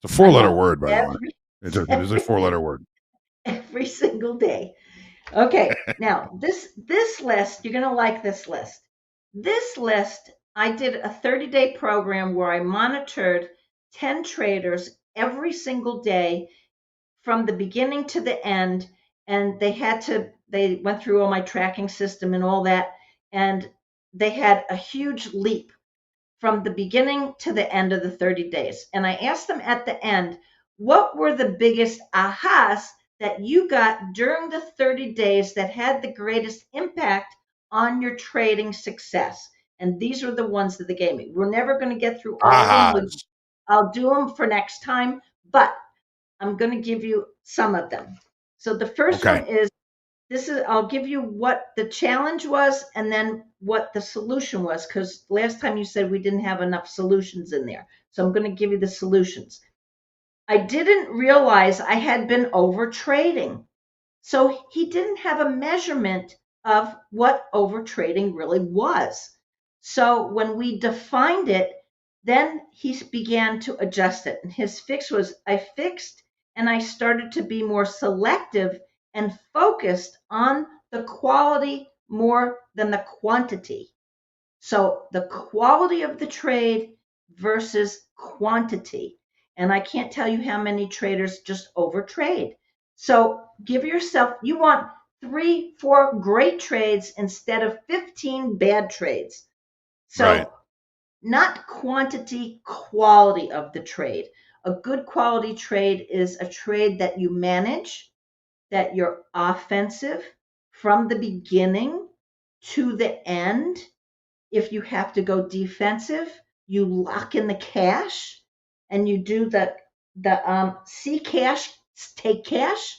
It's a 4-letter word, by the way. It's a 4-letter word. Every single day. Okay, now this list, you're gonna like this list. This list, I did a 30-day program where I monitored 10 traders every single day from the beginning to the end, and they went through all my tracking system and all that, and they had a huge leap from the beginning to the end of the 30 days. And I asked them at the end, what were the biggest ahas that you got during the 30 days that had the greatest impact on your trading success? And these are the ones that they gave me. We're never going to get through all of them. I'll do them for next time, but I'm going to give you some of them. So the first one is I'll give you what the challenge was and then what the solution was, because last time you said we didn't have enough solutions in there. So I'm going to give you the solutions. I didn't realize I had been over trading. So he didn't have a measurement of what over trading really was. So when we defined it, then he began to adjust it. And his fix was, I fixed and I started to be more selective and focused on the quality more than the quantity. So the quality of the trade versus quantity. And I can't tell you how many traders just overtrade. So give yourself, you want 3-4 great trades instead of 15 bad trades. So Right. not quantity, quality of the trade. A good quality trade is a trade that you manage, that you're offensive from the beginning to the end. If you have to go defensive, you lock in the cash and you do the see cash, take cash,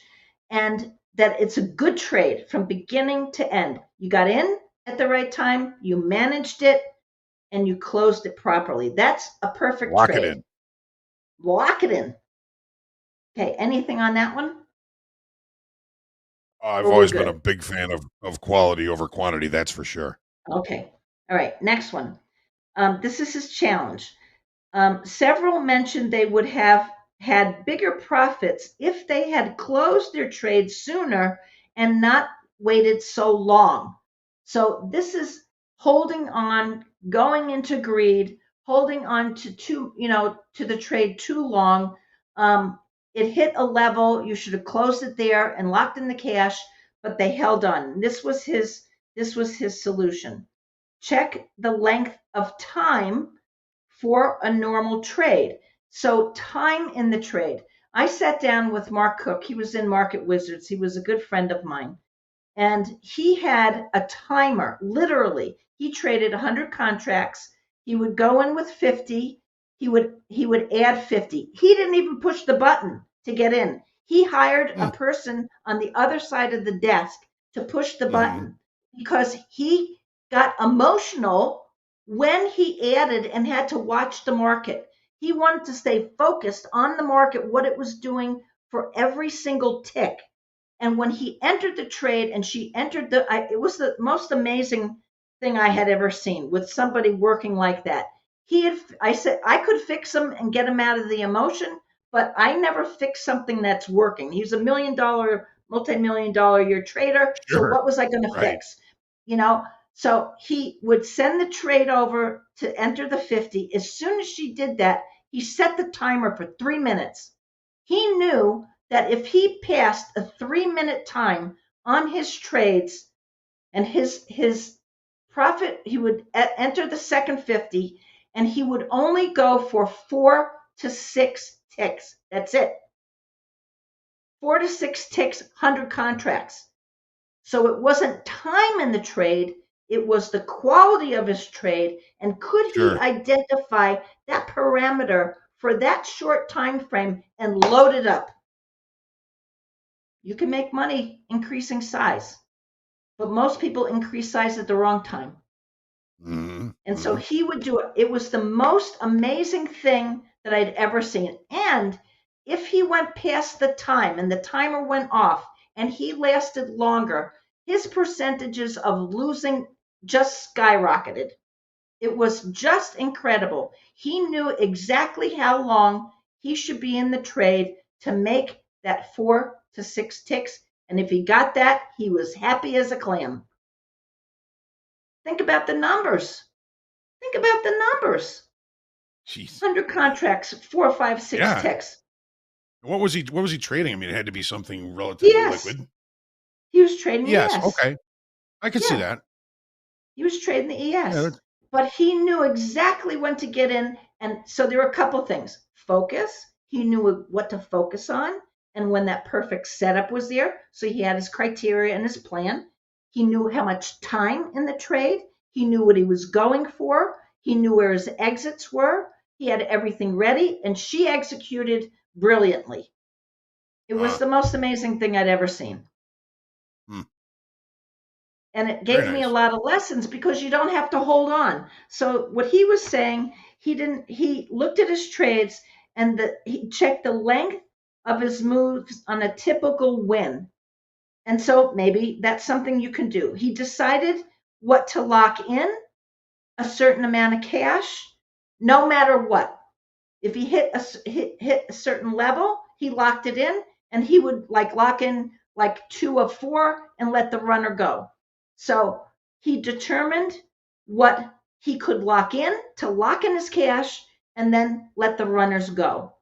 and that it's a good trade from beginning to end. You got in at the right time, you managed it, and you closed it properly. That's a perfect Lock trade. it in. Lock it in. Okay, anything on that one? I've Or we're always been a good? big fan of quality over quantity. That's for sure. Okay. All right, next one. This is his challenge. Several mentioned they would have had bigger profits if they had closed their trades sooner and not waited so long. So this is holding on, going into greed, holding on to the trade too long. It hit a level, you should have closed it there and locked in the cash, but they held on. This was his solution. Check the length of time for a normal trade. So time in the trade. I sat down with Mark Cook. He was in Market Wizards. He was a good friend of mine. And he had a timer, literally. He traded 100 contracts. He would go in with 50. He would add 50. He didn't even push the button to get in. He hired a person on the other side of the desk to push the button because he got emotional when he added and had to watch the market. He wanted to stay focused on the market, what it was doing for every single tick. And when he entered the trade and she entered it was the most amazing thing I had ever seen with somebody working like that. I said, I could fix him and get him out of the emotion, but I never fix something that's working. He's $1 million, multi-million-dollar a year trader. So Sure. what was I going to fix? So he would send the trade over to enter the 50. As soon as she did that, he set the timer for 3 minutes. He knew that if he passed a 3-minute time on his trades and his profit, he would enter the second 50 and he would only go for 4 to 6 ticks. That's it. 4 to 6 ticks, 100 contracts. So it wasn't time in the trade, it was the quality of his trade, and could he identify that parameter for that short time frame and load it up? You can make money increasing size, but most people increase size at the wrong time. And so he would do it. It was the most amazing thing that I'd ever seen. And if he went past the time and the timer went off and he lasted longer, his percentages of losing just skyrocketed. It was just incredible. He knew exactly how long he should be in the trade to make that 4 to 6 ticks. And if he got that, he was happy as a clam. Think about the numbers. Think about the numbers. Jeez. 100 contracts, 4, 5, 6 ticks. What was he trading? I mean, it had to be something relatively liquid. He was trading the Yes. ES. Okay. I could see that. He was trading the ES. Yeah, but he knew exactly when to get in. And so there were a couple things. Focus. He knew what to focus on and when that perfect setup was there. So he had his criteria and his plan. He knew how much time in the trade. He knew what he was going for. He knew where his exits were. He had everything ready, and she executed brilliantly. It was the most amazing thing I'd ever seen. And it Very gave me a nice. lot of lessons because you don't have to hold on. So what he was saying, he looked at his trades and he checked the length of his moves on a typical win. And so maybe that's something you can do. He decided what to lock in, a certain amount of cash, no matter what. If he hit a certain level, he locked it in, and he would lock in 2 of 4 and let the runner go. So he determined what he could lock in to lock in his cash and then let the runners go.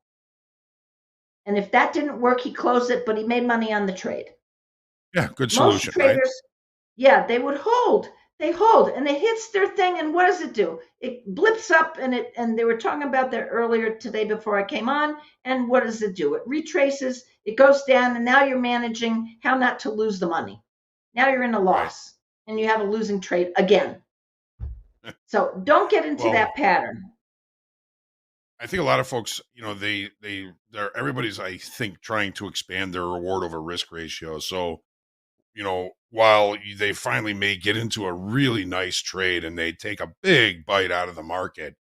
And if that didn't work, he closed it, but he made money on the trade. Yeah, good Most solution, right? traders, yeah, they would hold. They hold, and it hits their thing, and what does it do? It blips up, and they were talking about that earlier today before I came on. And what does it do? It retraces, it goes down, and now you're managing how not to lose the money. Now you're in a loss, and you have a losing trade again. So don't get into Well, that pattern. I think a lot of folks, they're everybody's, I think, trying to expand their reward over risk ratio. So, while they finally may get into a really nice trade and they take a big bite out of the market,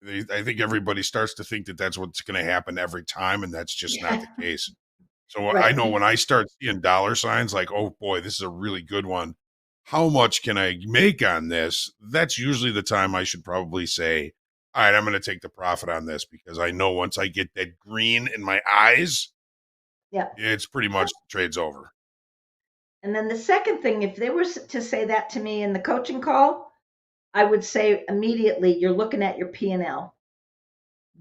I think everybody starts to think that that's what's going to happen every time, and that's just not the case. So I know when I start seeing dollar signs like, oh boy, this is a really good one, how much can I make on this? That's usually the time I should probably say, all right, I'm going to take the profit on this, because I know once I get that green in my eyes, Yeah. it's pretty much the trade's over. And then the second thing, if they were to say that to me in the coaching call, I would say immediately, you're looking at your P&L.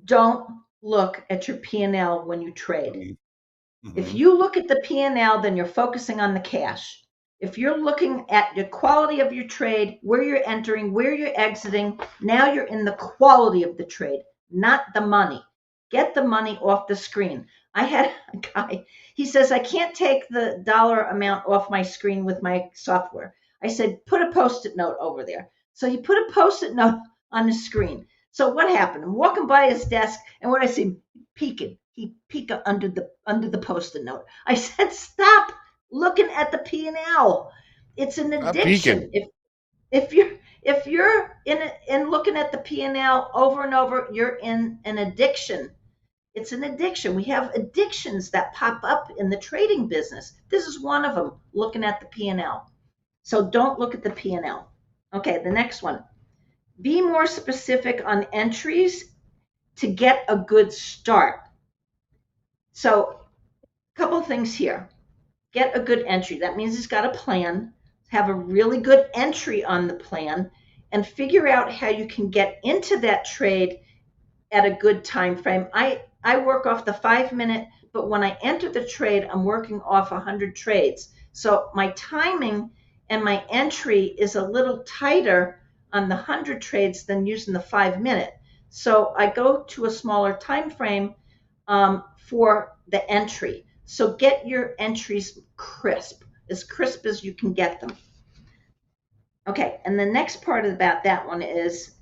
Don't look at your P&L when you trade. If you look at the P&L, then you're focusing on the cash. If you're looking at the quality of your trade, where you're entering, where you're exiting, now you're in the quality of the trade, not the money. Get the money off the screen. I had a guy, he says, I can't take the dollar amount off my screen with my software. I said, put a Post-it note over there. So he put a Post-it note on the screen. So what happened? I'm walking by his desk, and what I see, peeking. He peeked under the Post-it note. I said, stop looking at the P&L. It's an addiction. If you're in looking at the P&L over and over, you're in an addiction. It's an addiction. We have addictions that pop up in the trading business. This is one of them, looking at the P&L. So don't look at the P&L. Okay, the next one. Be more specific on entries to get a good start. So a couple things here. Get a good entry. That means he's got a plan. Have a really good entry on the plan and figure out how you can get into that trade at a good time frame. I work off the 5-minute, but when I enter the trade, I'm working off 100 trades. So my timing and my entry is a little tighter on the 100 trades than using the 5-minute. So I go to a smaller time frame for the entry. So get your entries crisp as you can get them. Okay, and the next part about that one is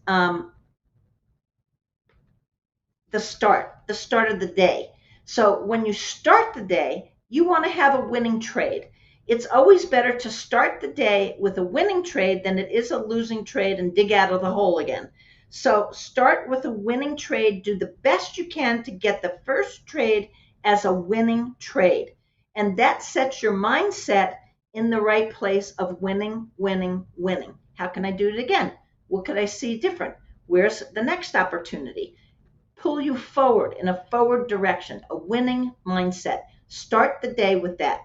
the start of the day. So when you start the day, you want to have a winning trade. It's always better to start the day with a winning trade than it is a losing trade and dig out of the hole again. So start with a winning trade. Do the best you can to get the first trade as a winning trade. And that sets your mindset in the right place of winning, winning, winning. How can I do it again? What could I see different? Where's the next opportunity? Pull you forward in a forward direction, a winning mindset. Start the day with that.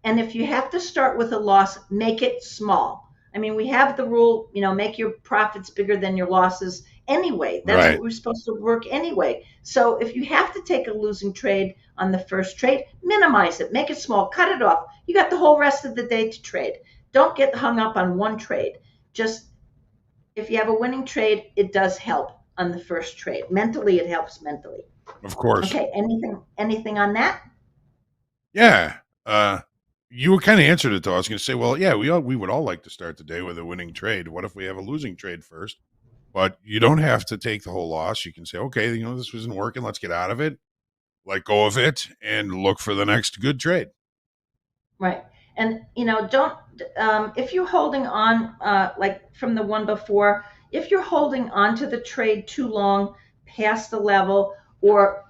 And if you have to start with a loss, make it small. I mean, we have the rule, make your profits bigger than your losses anyway. That's Right. what we're supposed to work anyway. So if you have to take a losing trade on the first trade, minimize it, make it small, cut it off. You got the whole rest of the day to trade. Don't get hung up on one trade. Just if you have a winning trade, it does help on the first trade. Mentally, it helps mentally. Of course. Okay, anything on that? Yeah. You kind of answered it though. I was going to say, well, yeah, we would all like to start the day with a winning trade. What if we have a losing trade first? But you don't have to take the whole loss. You can say, okay, this isn't working. Let's get out of it, let go of it, and look for the next good trade. Right. And don't if you're holding on like from the one before, if you're holding on to the trade too long past the level, or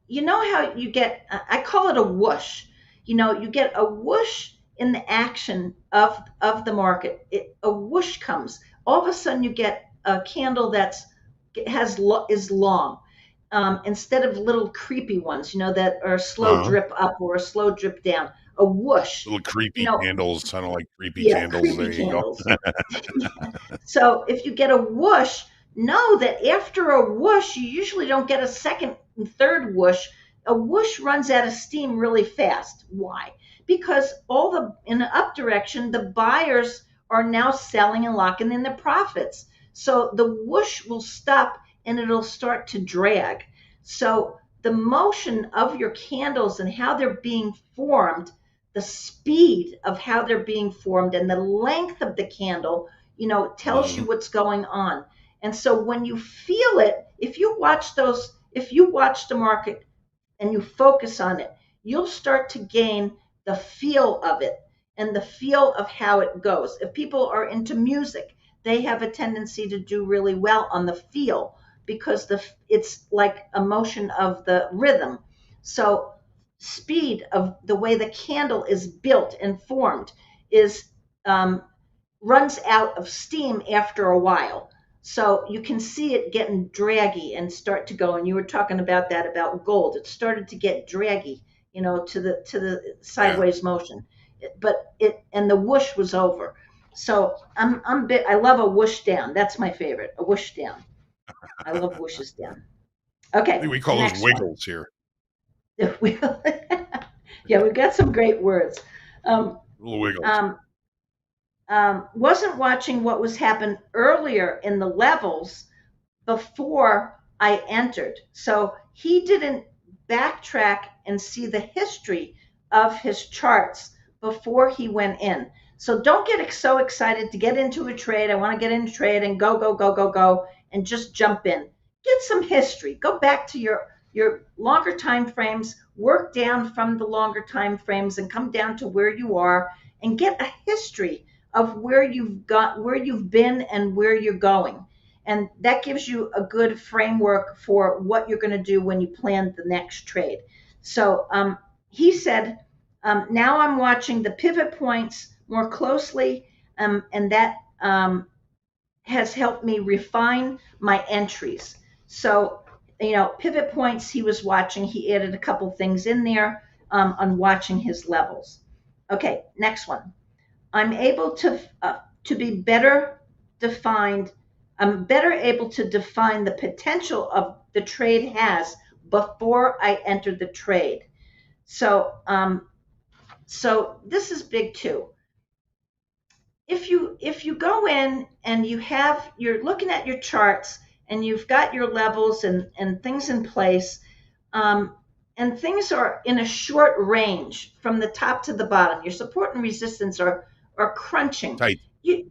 you know how you get, I call it a whoosh. You get a whoosh in the action of the market. A whoosh comes. All of a sudden, you get a candle is long. Instead of little creepy ones, that are slow drip up or a slow drip down. A whoosh. Little creepy candles, sound like creepy Yeah, candles. creepy There you candles. go. So if you get a whoosh, know that after a whoosh, you usually don't get a second and third whoosh. A whoosh runs out of steam really fast. Why? Because in the up direction, the buyers are now selling and locking in their profits. So the whoosh will stop and it'll start to drag. So the motion of your candles and how they're being formed, the speed of how they're being formed, and the length of the candle, tells you what's going on. And so when you feel it, if you watch the market and you focus on it, you'll start to gain the feel of it and the feel of how it goes. If people are into music, they have a tendency to do really well on the feel, because it's like a motion of the rhythm. So speed of the way the candle is built and formed is runs out of steam after a while. So you can see it getting draggy and start to go. And you were talking about that about gold. It started to get draggy, to the sideways motion. But the whoosh was over. So I love a whoosh down. That's my favorite. A whoosh down. I love whooshes down. Okay. I think we call those wiggles here. Yeah, we've got some great words. Little wiggles. Wasn't watching what was happened earlier in the levels before I entered. So he didn't backtrack and see the history of his charts before he went in. So don't get so excited to get into a trade. I want to get into a trade and go, and just jump in. Get some history. Go back to your longer time frames, work down from the longer time frames and come down to where you are and get a history of where you've been and where you're going. And that gives you a good framework for what you're going to do when you plan the next trade. So he said, now I'm watching the pivot points more closely, and that has helped me refine my entries. So, pivot points he was watching, he added a couple things in there on watching his levels. Okay, next one. I'm able to be better defined. I'm better able to define the potential of the trade has before I enter the trade. So, so this is big too. If you go in and you're looking at your charts and you've got your levels and things in place, and things are in a short range from the top to the bottom, your support and resistance are crunching. Tight. You're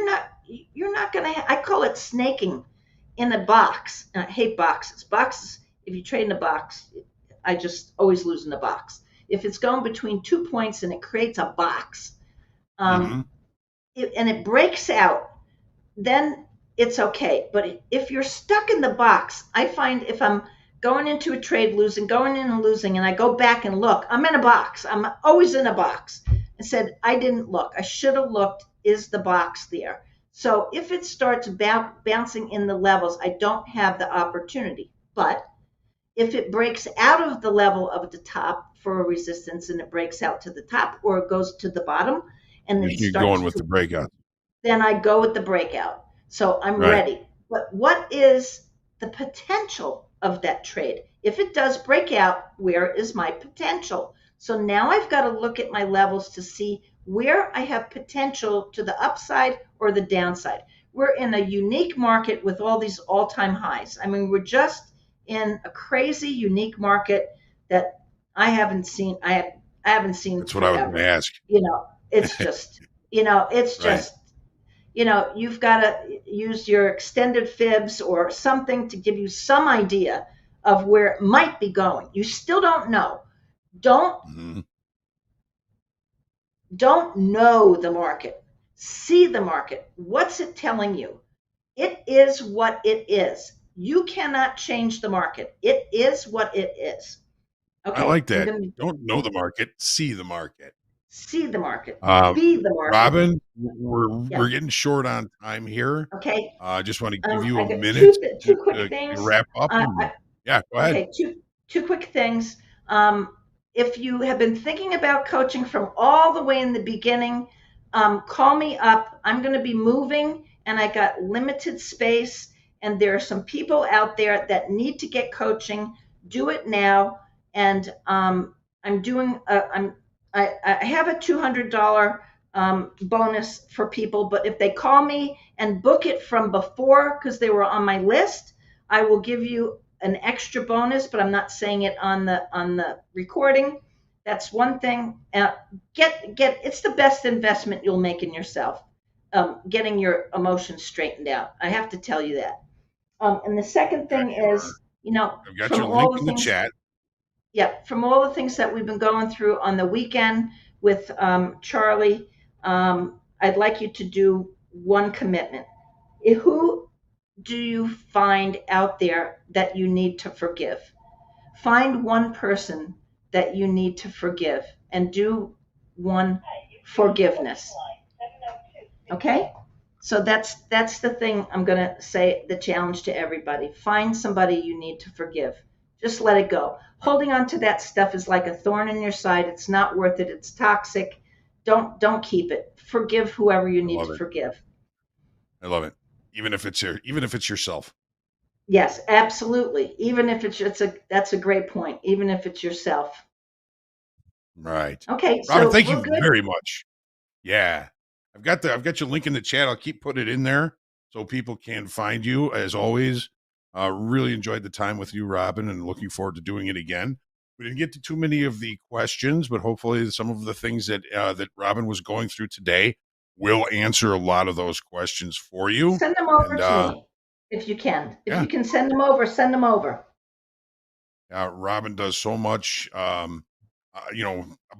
not gonna. I call it snaking in a box. I hate boxes. Boxes. If you trade in a box, I just always lose in a box. If it's going between 2 points and it creates a box, and it breaks out, then it's okay. But if you're stuck in the box, I find if I'm going into a trade going in and losing, and I go back and look, I'm in a box. I'm always in a box. I said, I didn't look. I should have looked. Is the box there? So if it starts bouncing in the levels, I don't have the opportunity. But if it breaks out of the level of the top for a resistance and it breaks out to the top or it goes to the bottom, and then you're going with the breakout. Then I go with the breakout. So I'm ready. But what is the potential of that trade? If it does break out, where is my potential? So now I've got to look at my levels to see where I have potential to the upside or the downside. We're in a unique market with all these all-time highs. I mean, we're just in a crazy, unique market that I haven't seen. I haven't seen. That's what I was going to ask. It's just, it's just, you've got to use your extended fibs or something to give you some idea of where it might be going. You still don't know. Don't know the market. See the market. What's it telling you? It is what it is. You cannot change the market. It is what it is. Okay. I like that. Don't know the market, see the market. See the market. Be the market. Robin, we're getting short on time here. Okay. Just want to give you I a got minute two quick things. to wrap up. Yeah, go ahead. Okay, two quick things. If you have been thinking about coaching from all the way in the beginning, call me up. I'm going to be moving, and I got limited space, and there are some people out there that need to get coaching. Do it now, and I'm doing. I have a $200 bonus for people, but if they call me and book it from before because they were on my list, I will give you an extra bonus, but I'm not saying it on the recording. That's one thing. It's the best investment you'll make in yourself. Getting your emotions straightened out. I have to tell you that. And the second thing is, I've got your link in the chat. Yeah, from all the things that we've been going through on the weekend with Charlie, I'd like you to do one commitment. Who do you find out there that you need to forgive? Find one person that you need to forgive and do one forgiveness. Okay? So that's the thing I'm going to say, the challenge to everybody. Find somebody you need to forgive. Just let it go. Holding on to that stuff is like a thorn in your side. It's not worth it. It's toxic. Don't keep it. Forgive whoever you need to forgive. I love it. Even if it's yourself. Yes, absolutely. Even if that's a great point. Even if it's yourself. Right. Okay. Robin, so thank you good. very much. Yeah. I've got your link in the chat. I'll keep putting it in there so people can find you. As always, really enjoyed the time with you, Robin, and looking forward to doing it again. We didn't get to too many of the questions, but hopefully some of the things that Robin was going through today will answer a lot of those questions for you. Send them over to me if you can. If you can send them over, send them over. Robin does so much,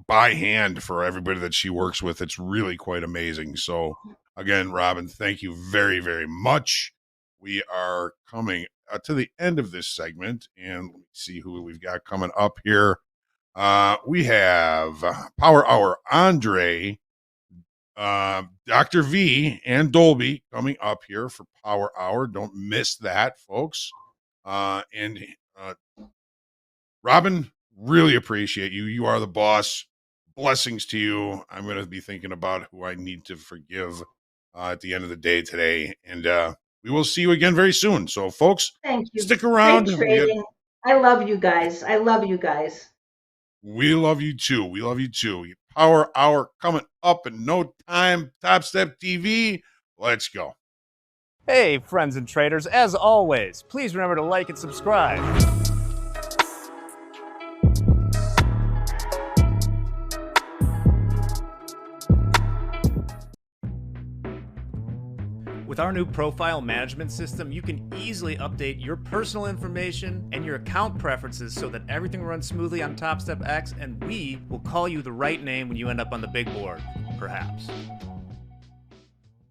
by hand for everybody that she works with. It's really quite amazing. So again, Robin, thank you very, very much. We are coming to the end of this segment, and let me see who we've got coming up here. We have Power Hour Andre, Dr. V, and Dolby coming up here for Power Hour. Don't miss that, folks. And Robin, really appreciate you. You are the boss. Blessings to you. I'm going to be thinking about who I need to forgive at the end of the day today. And we will see you again very soon. So, folks, thank you. Stick around. Great trading. I love you guys. I love you guys. We love you too. We love you too. Power Hour coming up in no time. TopstepTV. Let's go. Hey, friends and traders. As always, please remember to like and subscribe. With our new profile management system, you can easily update your personal information and your account preferences so that everything runs smoothly on Topstep X, and we will call you the right name when you end up on the big board, perhaps.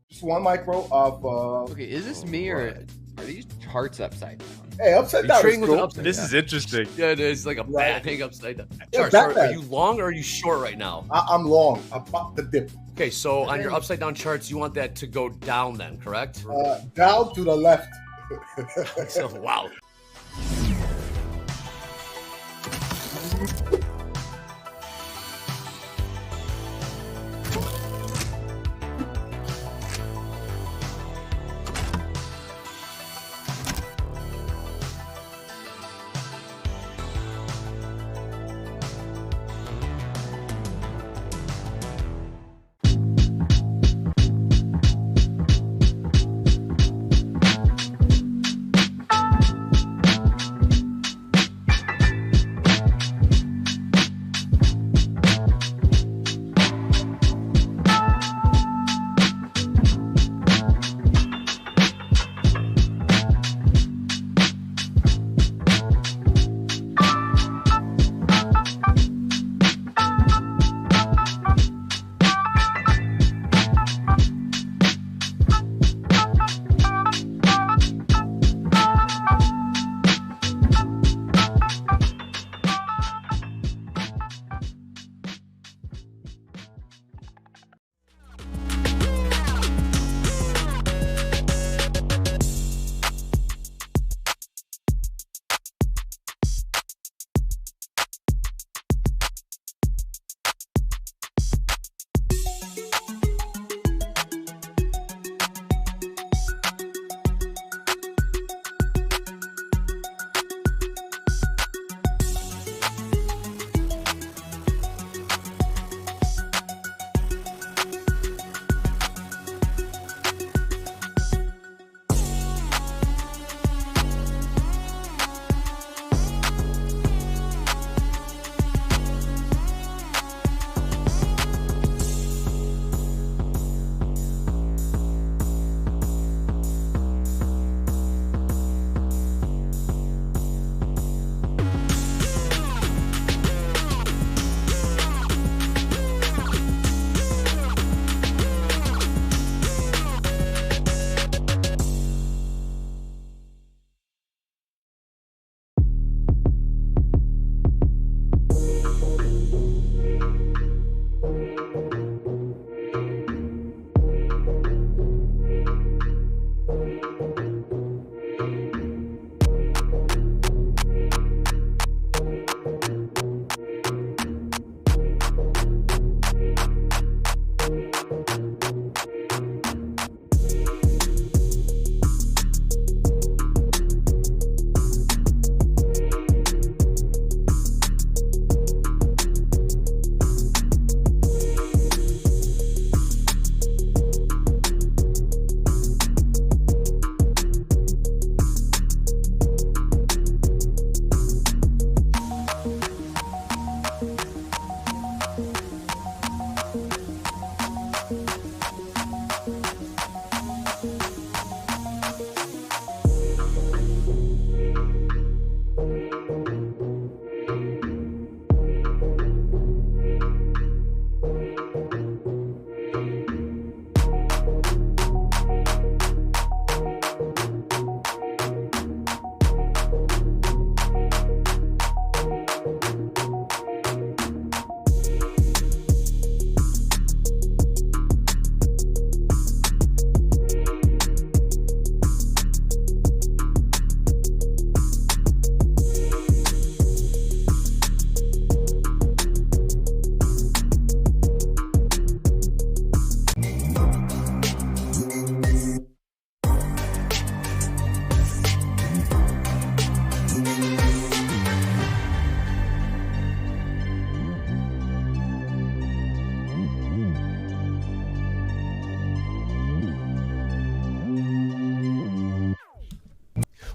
Just one micro of... Okay, is this me or are these charts upside down? Hey, upside down is cool. This is interesting. Yeah, it is like a bad thing upside down. Yeah, Chart, are you long or are you short right now? I'm long. I'm about to dip. Okay, so on your upside down charts, you want that to go down then, correct? Down to the left. So, wow.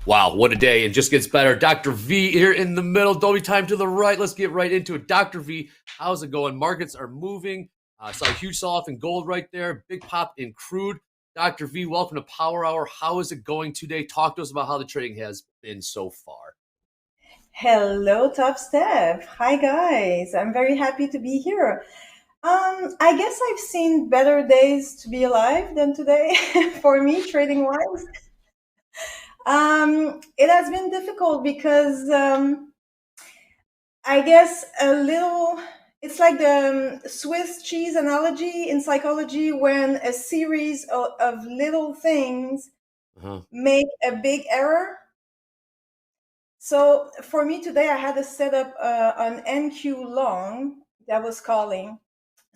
Wow, what a day. It just gets better. Dr. V here in the middle. Dolby time to the right. Let's get right into it. Dr. V, how's it going? Markets are moving. Saw a huge sell-off in gold right there. Big pop in crude. Dr. V, welcome to Power Hour. How is it going today? Talk to us about how the trading has been so far. Hello, Topstep. Hi, guys. I'm very happy to be here. I guess I've seen better days to be alive than today for me, trading-wise. It has been difficult because I guess it's like the Swiss cheese analogy in psychology when a series of little things make a big error. So for me today, I had to set up an NQ long that was calling.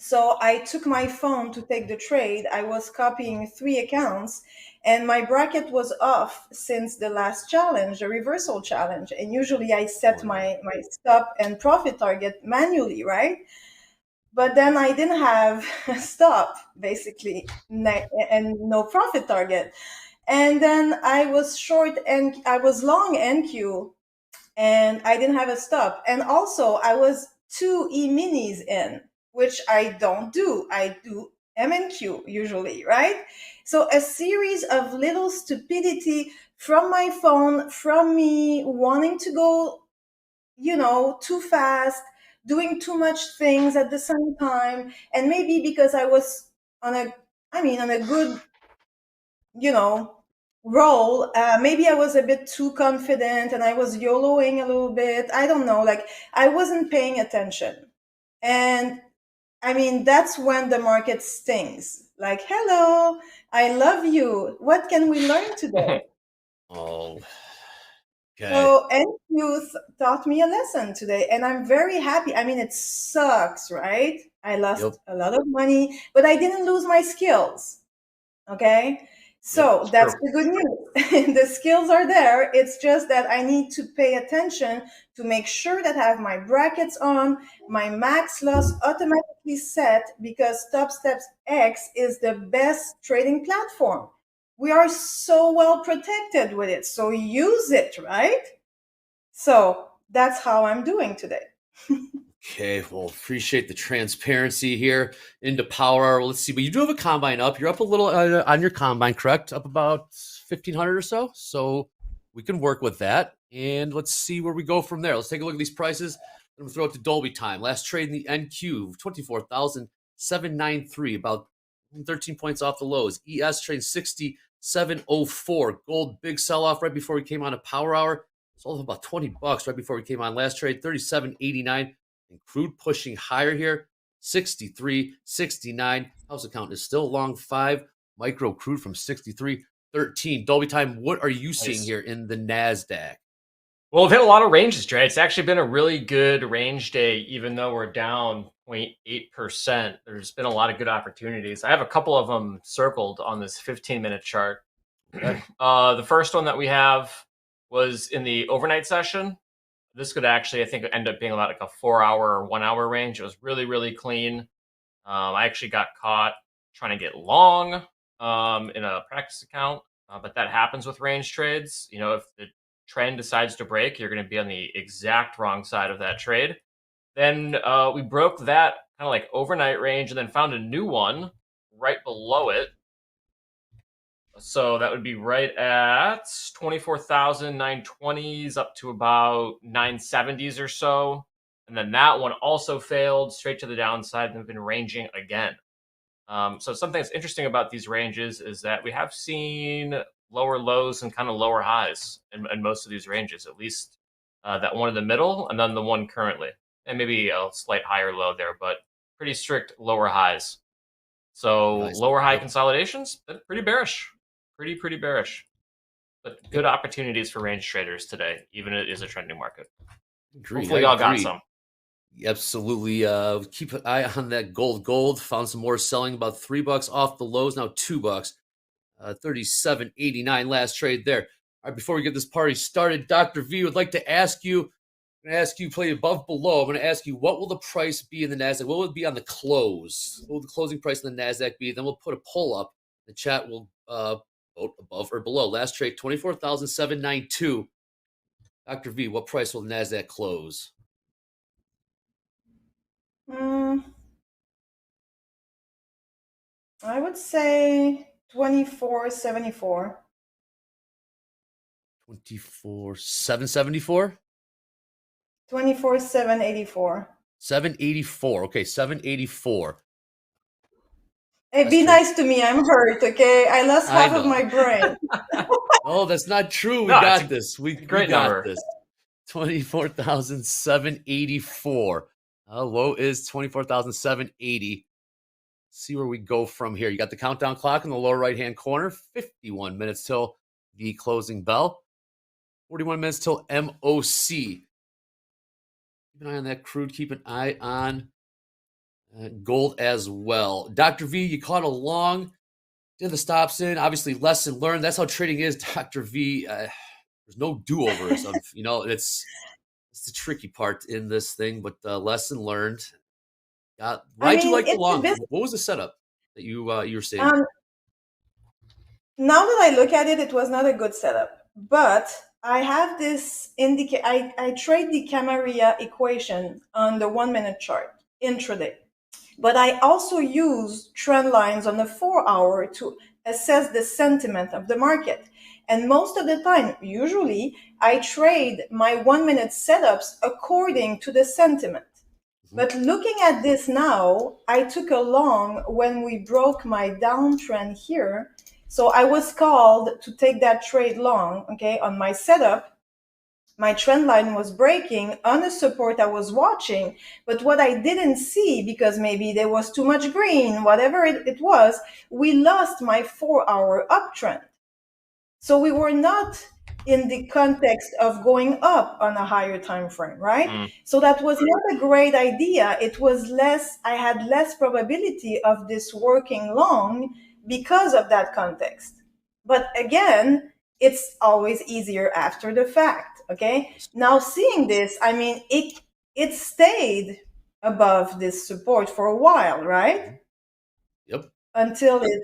So I took my phone to take the trade. I was copying 3 accounts and my bracket was off since the last challenge, the reversal challenge. And usually I set my stop and profit target manually, right? But then I didn't have a stop, basically, and no profit target. And then I was short and I was long NQ and I didn't have a stop. And also I was 2 E-minis in, which I don't do. I do MNQ usually, right? So a series of little stupidity from my phone, from me wanting to go, too fast, doing too much things at the same time. And maybe because I was on a good, roll, maybe I was a bit too confident and I was YOLOing a little bit. I don't know, like I wasn't paying attention. And that's when the market stings. Like, hello, I love you. What can we learn today? Okay. So NQ taught me a lesson today, and I'm very happy. It sucks, right? I lost a lot of money, but I didn't lose my skills. Okay? So that's the good news. The skills are there. It's just that I need to pay attention to make sure that I have my brackets on, my max loss automatically set, because Topstep X is the best trading platform. We are so well protected with it. So use it, right? So that's how I'm doing today. Okay, well, appreciate the transparency here into Power Hour. Let's see, but you do have a combine up. You're up a little on your combine, correct? Up about 1,500 or so. So we can work with that. And let's see where we go from there. Let's take a look at these prices. I'm going to throw it to Dolby time. Last trade in the NQ, 24,793, about 13 points off the lows. ES trading 67.04. Gold, big sell-off right before we came on a Power Hour. Sold about $20 right before we came on last trade, 37.89. And crude pushing higher here, 63.69. House account is still long 5. Micro crude from 63.13. Dolby time, what are you seeing here in the NASDAQ? Well, we've hit a lot of ranges, Trey. It's actually been a really good range day, even though we're down 0.8%. There's been a lot of good opportunities. I have a couple of them circled on this 15-minute chart. The first one that we have was in the overnight session. This could actually, I think, end up being about like a 4-hour or 1-hour range. It was really, really clean. I actually got caught trying to get long in a practice account, but that happens with range trades. If the trend decides to break, you're going to be on the exact wrong side of that trade. Then we broke that kind of like overnight range and then found a new one right below it. So that would be right at 24,920s up to about 970s or so. And then that one also failed straight to the downside and have been ranging again. So something that's interesting about these ranges is that we have seen lower lows and kind of lower highs in most of these ranges, at least that one in the middle and then the one currently. And maybe a slight higher low there, but pretty strict lower highs. So lower high consolidations, pretty bearish. Pretty bearish, but good opportunities for range traders today, even if it is a trending market. Hopefully y'all got some. Absolutely. Keep an eye on that gold. Found some more selling, about $3 off the lows, now $2. 37.89 last trade there. All right, before we get this party started, Dr. V would like to ask you, play above below. I'm going to ask you, what will the price be in the NASDAQ? What will it be on the close? What will the closing price in the NASDAQ be? Then we'll put a poll up. The chat will Vote above or below. Last trade, 24,792. Dr. V, what price will NASDAQ close? I would say 24.74. 24,774? 24.784. 784. Okay, 784. Hey, be nice to me. I'm hurt, okay? I lost half of my brain. Oh, that's not true. We No, got this. We great got number. this. 24,784. Low is 24,780. See where we go from here. You got the countdown clock in the lower right-hand corner. 51 minutes till the closing bell. 41 minutes till MOC. Keep an eye on that crude. Keep an eye on gold as well. Dr. V, you caught along. Did the stops in. Obviously, lesson learned. That's how trading is, Dr. V. There's no do-overs. It's the tricky part in this thing, but lesson learned. Why'd you like the long? What was the setup that you were saying? Now that I look at it, it was not a good setup. But I have this I trade the Camarilla equation on the 1-minute chart intraday. But I also use trend lines on the 4-hour to assess the sentiment of the market. And most of the time, usually, I trade my 1-minute setups according to the sentiment. But looking at this now, I took a long when we broke my downtrend here. So I was called to take that trade long, okay, on my setup. My trend line was breaking on a support I was watching, but what I didn't see, because maybe there was too much green, whatever it was, we lost my 4-hour uptrend. So we were not in the context of going up on a higher time frame, right? So that was not a great idea. It was I had less probability of this working long because of that context. But again, it's always easier after the fact, okay? Now seeing this, I mean, it stayed above this support for a while, right? Yep. Until it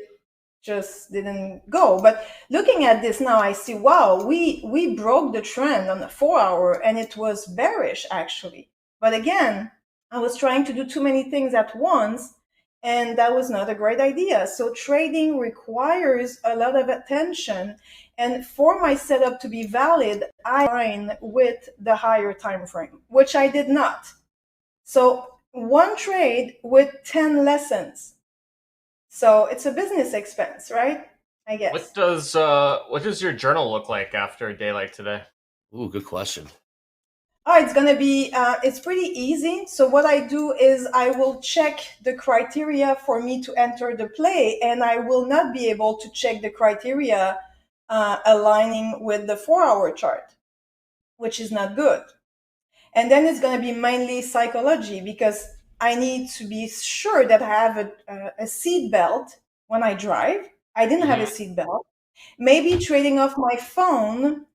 just didn't go. But looking at this now, I see, wow, we broke the trend on the 4-hour and it was bearish actually. But again, I was trying to do too many things at once and that was not a great idea. So trading requires a lot of attention. And for my setup to be valid, I align with the higher time frame, which I did not. So one trade with 10 lessons. So it's a business expense, right? I guess. What does your journal look like after a day like today? Ooh, good question. Oh, it's going to be, it's pretty easy. So what I do is I will check the criteria for me to enter the play, and I will not be able to check the criteria aligning with the 4-hour chart, which is not good. And then it's going to be mainly psychology, because I need to be sure that I have a seat belt when I drive. I didn't have a seat belt. Maybe trading off my phone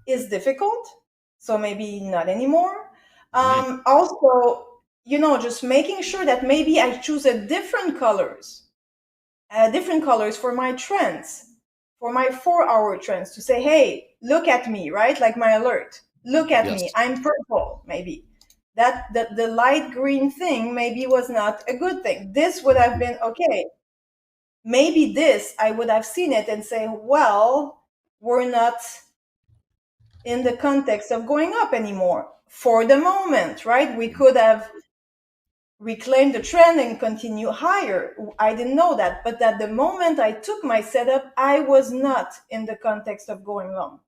is difficult, so maybe not anymore. Also, just making sure that maybe I choose different colors for my trends, for my 4-hour trends, to say, hey, look at me, right? Like my alert. Look at me. I'm purple, maybe. That the light green thing maybe was not a good thing. This would have been okay. Maybe this, I would have seen it and say, well, we're not in the context of going up anymore for the moment, right? We could have reclaimed the trend and continue higher. I didn't know that. But at the moment I took my setup, I was not in the context of going long.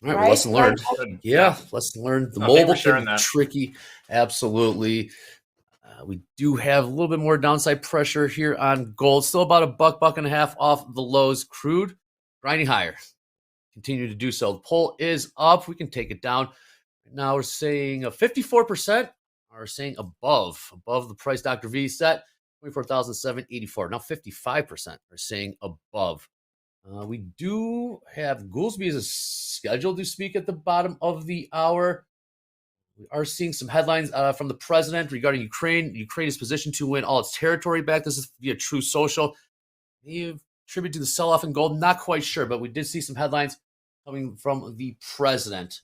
All right, well, lesson learned. Yeah, lesson learned. The mobile can be tricky. Absolutely. We do have a little bit more downside pressure here on gold. Still about $1.50 off the lows. Crude grinding higher. Continue to do so. The poll is up. We can take it down. Now we're saying 54% are saying above the price Dr. V set, 24,784. Now 55% are saying above. We do have Goolsby is scheduled to speak at the bottom of the hour. We are seeing some headlines from the president regarding Ukraine. Ukraine is positioned to win all its territory back. This is via True Social. Maybe attributed to the sell-off in gold. Not quite sure, but we did see some headlines coming from the president.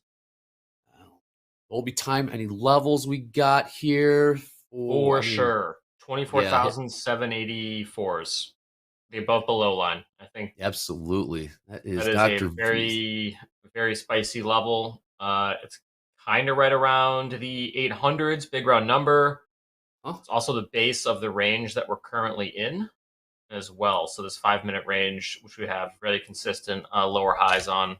Will be time. Any levels we got here? For sure. 24,784s. The above below line, I think. Absolutely. That is a very, very spicy level. It's kind of right around the 800s, big round number. It's also the base of the range that we're currently in as well. So this 5-minute range, which we have really consistent lower highs on.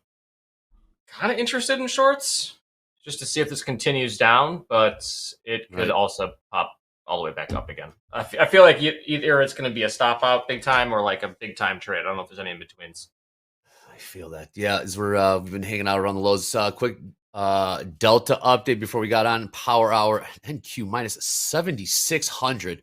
Kind of interested in shorts just to see if this continues down, but it could also pop all the way back up again. I feel like either it's going to be a stop out big time or like a big time trade. I don't know if there's any in betweens. I feel that. Yeah, as we've been hanging out around the lows. Quick Delta update before we got on. Power hour NQ minus 7,600,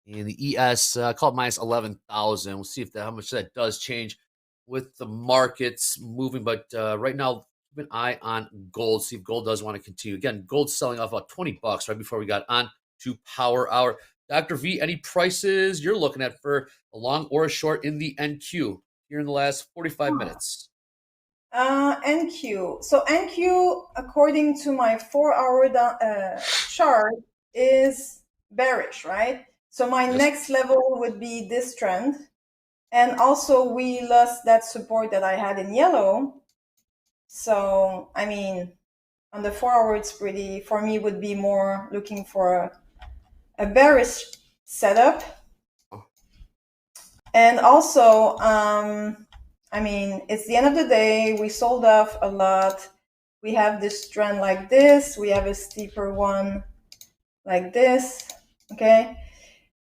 and the ES called minus 11,000. We'll see if how much that does change with the markets moving. But right now, keep an eye on gold. See if gold does want to continue. Again, gold's selling off about $20 right before we got on to power hour. Dr. V, any prices you're looking at for a long or a short in the NQ here in the last 45 minutes? NQ. So NQ, according to my 4-hour chart, is bearish, right? So my next level would be this trend. And also we lost that support that I had in yellow. So, I mean, on the 4-hour, it's pretty, for me, would be more looking for a bearish setup. And also, I mean, it's the end of the day. We sold off a lot. We have this trend like this. We have a steeper one like this, okay?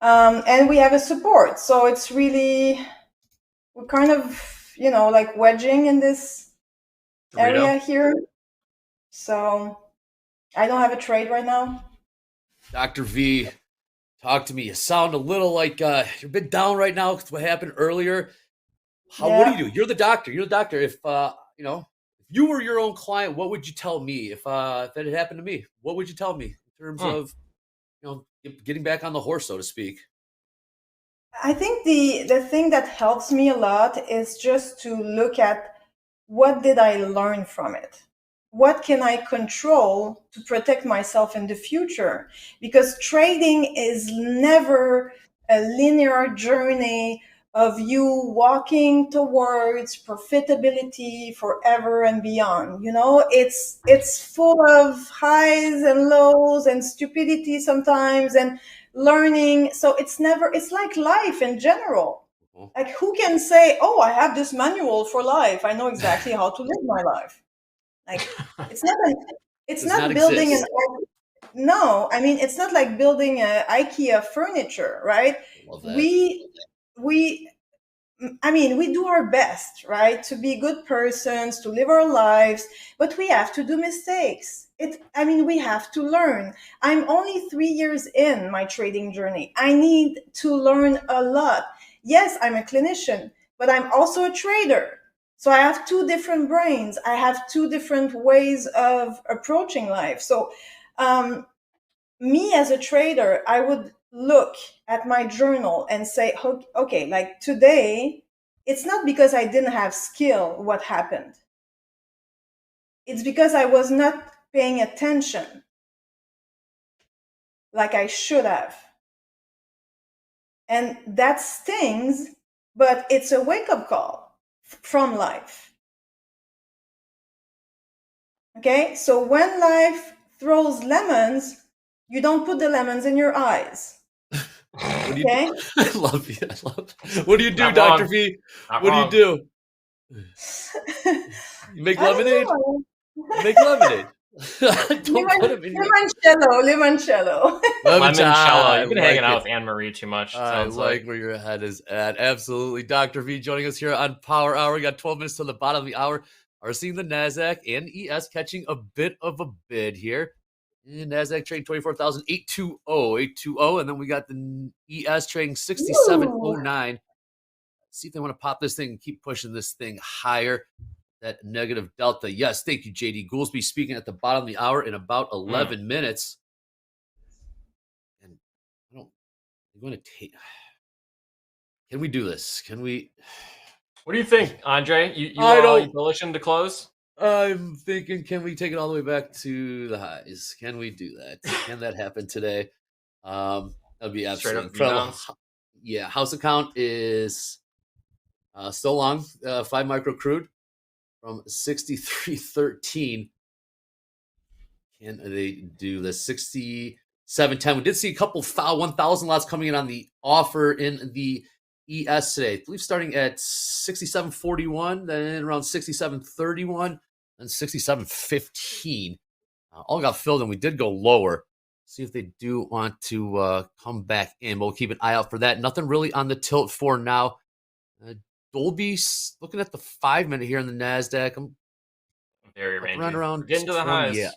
And we have a support. So it's really, we're kind of, you know, like wedging in this area here. So I don't have a trade right now. Dr. V, talk to me. You sound a little like you're a bit down right now because what happened earlier. What do you do? You're the doctor. You're the doctor. If you know, if you were your own client, what would you tell me if that had happened to me? What would you tell me in terms of, you know, getting back on the horse, so to speak? I think the thing that helps me a lot is just to look at what did I learn from it? What can I control to protect myself in the future? Because trading is never a linear journey of you walking towards profitability forever and beyond. You know, it's full of highs and lows and stupidity sometimes and learning. So it's like life in general. Like, who can say, oh, I have this manual for life, I know exactly how to live my life? Like, it's not building an, no, I mean, it's not like building a IKEA furniture, right? I mean, we do our best, right, to be good persons, to live our lives, but we have to do mistakes. I mean, we have to learn. I'm only 3 years in my trading journey. I need to learn a lot. Yes, I'm a clinician, but I'm also a trader. So I have two different brains. I have two different ways of approaching life. So me as a trader, I would look at my journal and say, okay, like today, it's not because I didn't have skill what happened. It's because I was not paying attention like I should have. And that stings, but it's a wake-up call from life. Okay, so when life throws lemons, you don't put the lemons in your eyes. Okay? I love you. What do you do, Dr. V? What do you do? You make lemonade? You make lemonade. Limoncello. Limoncello. You've been hanging out with Anne Marie too much. I like where your head is at. Absolutely. Dr. V joining us here on Power Hour. We got 12 minutes to the bottom of the hour. Are seeing the NASDAQ and ES catching a bit of a bid here. And NASDAQ trading 24,820. And then we got the ES trading 6709. See if they want to pop this thing and keep pushing this thing higher. That negative delta. Yes, thank you, JD Goolsby, speaking at the bottom of the hour in about 11 minutes. And I'm going to take. Can we do this? Can we? What do you think, Andre? You bullish into close? I'm thinking, can we take it all the way back to the highs? Can we do that? Can that happen today? That'd be absolutely incredible. Yeah, house account is still long. 5 micro crude from 63.13. Can they do the 67.10? We did see a couple 1,000 lots coming in on the offer in the ES today. I believe starting at 67.41, then around 67.31, and 67.15. All got filled, and we did go lower. See if they do want to come back in. We'll keep an eye out for that. Nothing really on the tilt for now. Dolby's looking at the 5-minute here in the NASDAQ. I'm very rangy. Around Getting to the highs. Yeah.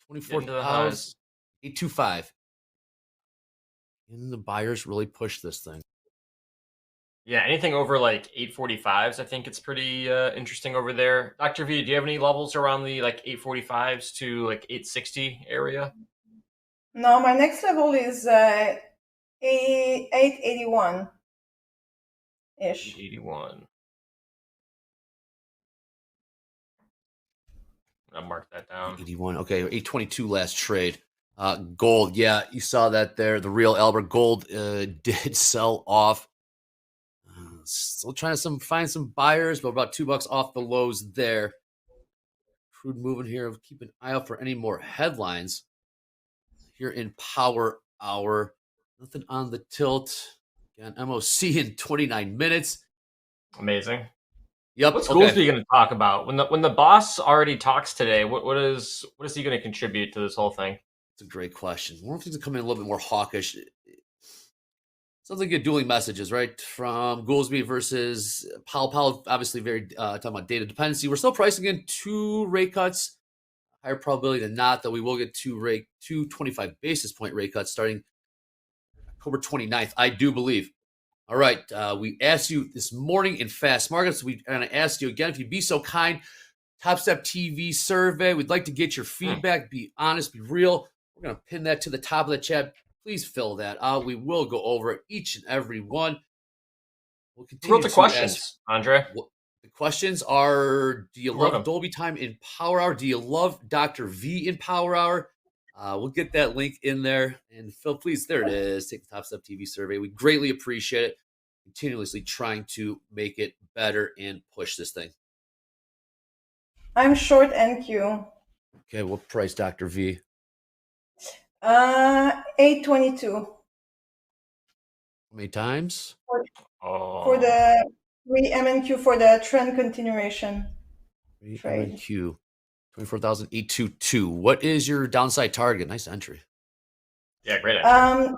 24,825. And the buyers really push this thing. Yeah, anything over like 845s, I think it's pretty interesting over there. Dr. V, do you have any levels around the like 845s to like 860 area? No, my next level is 881 ish. 881. I'll mark that down. 81. Okay, 822 last trade. Gold, yeah, you saw that there. The real Albert Gold did sell off. Still trying to find some buyers, but about $2 off the lows there. Crude moving here. Keep an eye out for any more headlines here in Power Hour. Nothing on the tilt. Again, MOC in 29 minutes. Amazing. Yep. What's Goolsby going to talk about when the boss already talks today? What is he going to contribute to this whole thing? It's a great question. I wonder if he's going to come in a little bit more hawkish. Sounds like good dueling messages, right? From Goolsby versus Powell. Powell, obviously, very talking about data dependency. We're still pricing in 2 rate cuts. Higher probability than not that we will get 2 25 basis point rate cuts starting October 29th. I do believe. All right. We asked you this morning in Fast Markets. We're going to ask you again, if you'd be so kind, TopstepTV survey. We'd like to get your feedback. Be honest, be real. We're going to pin that to the top of the chat. Please fill that out. We will go over it, each and every one. We'll continue. Who wrote the questions, Andre? The questions are: do you love Dolby Time in Power Hour? Do you love Dr. V in Power Hour? We'll get that link in there. And Phil, please, there it is. Take the Top Step TV survey. We greatly appreciate it. Continuously trying to make it better and push this thing. I'm short NQ. Okay, what price, Dr. V? 822. How many times? For the 3 MNQ for the trend continuation. Trade. MNQ. 24,822. What is your downside target? Nice entry. Yeah, great entry.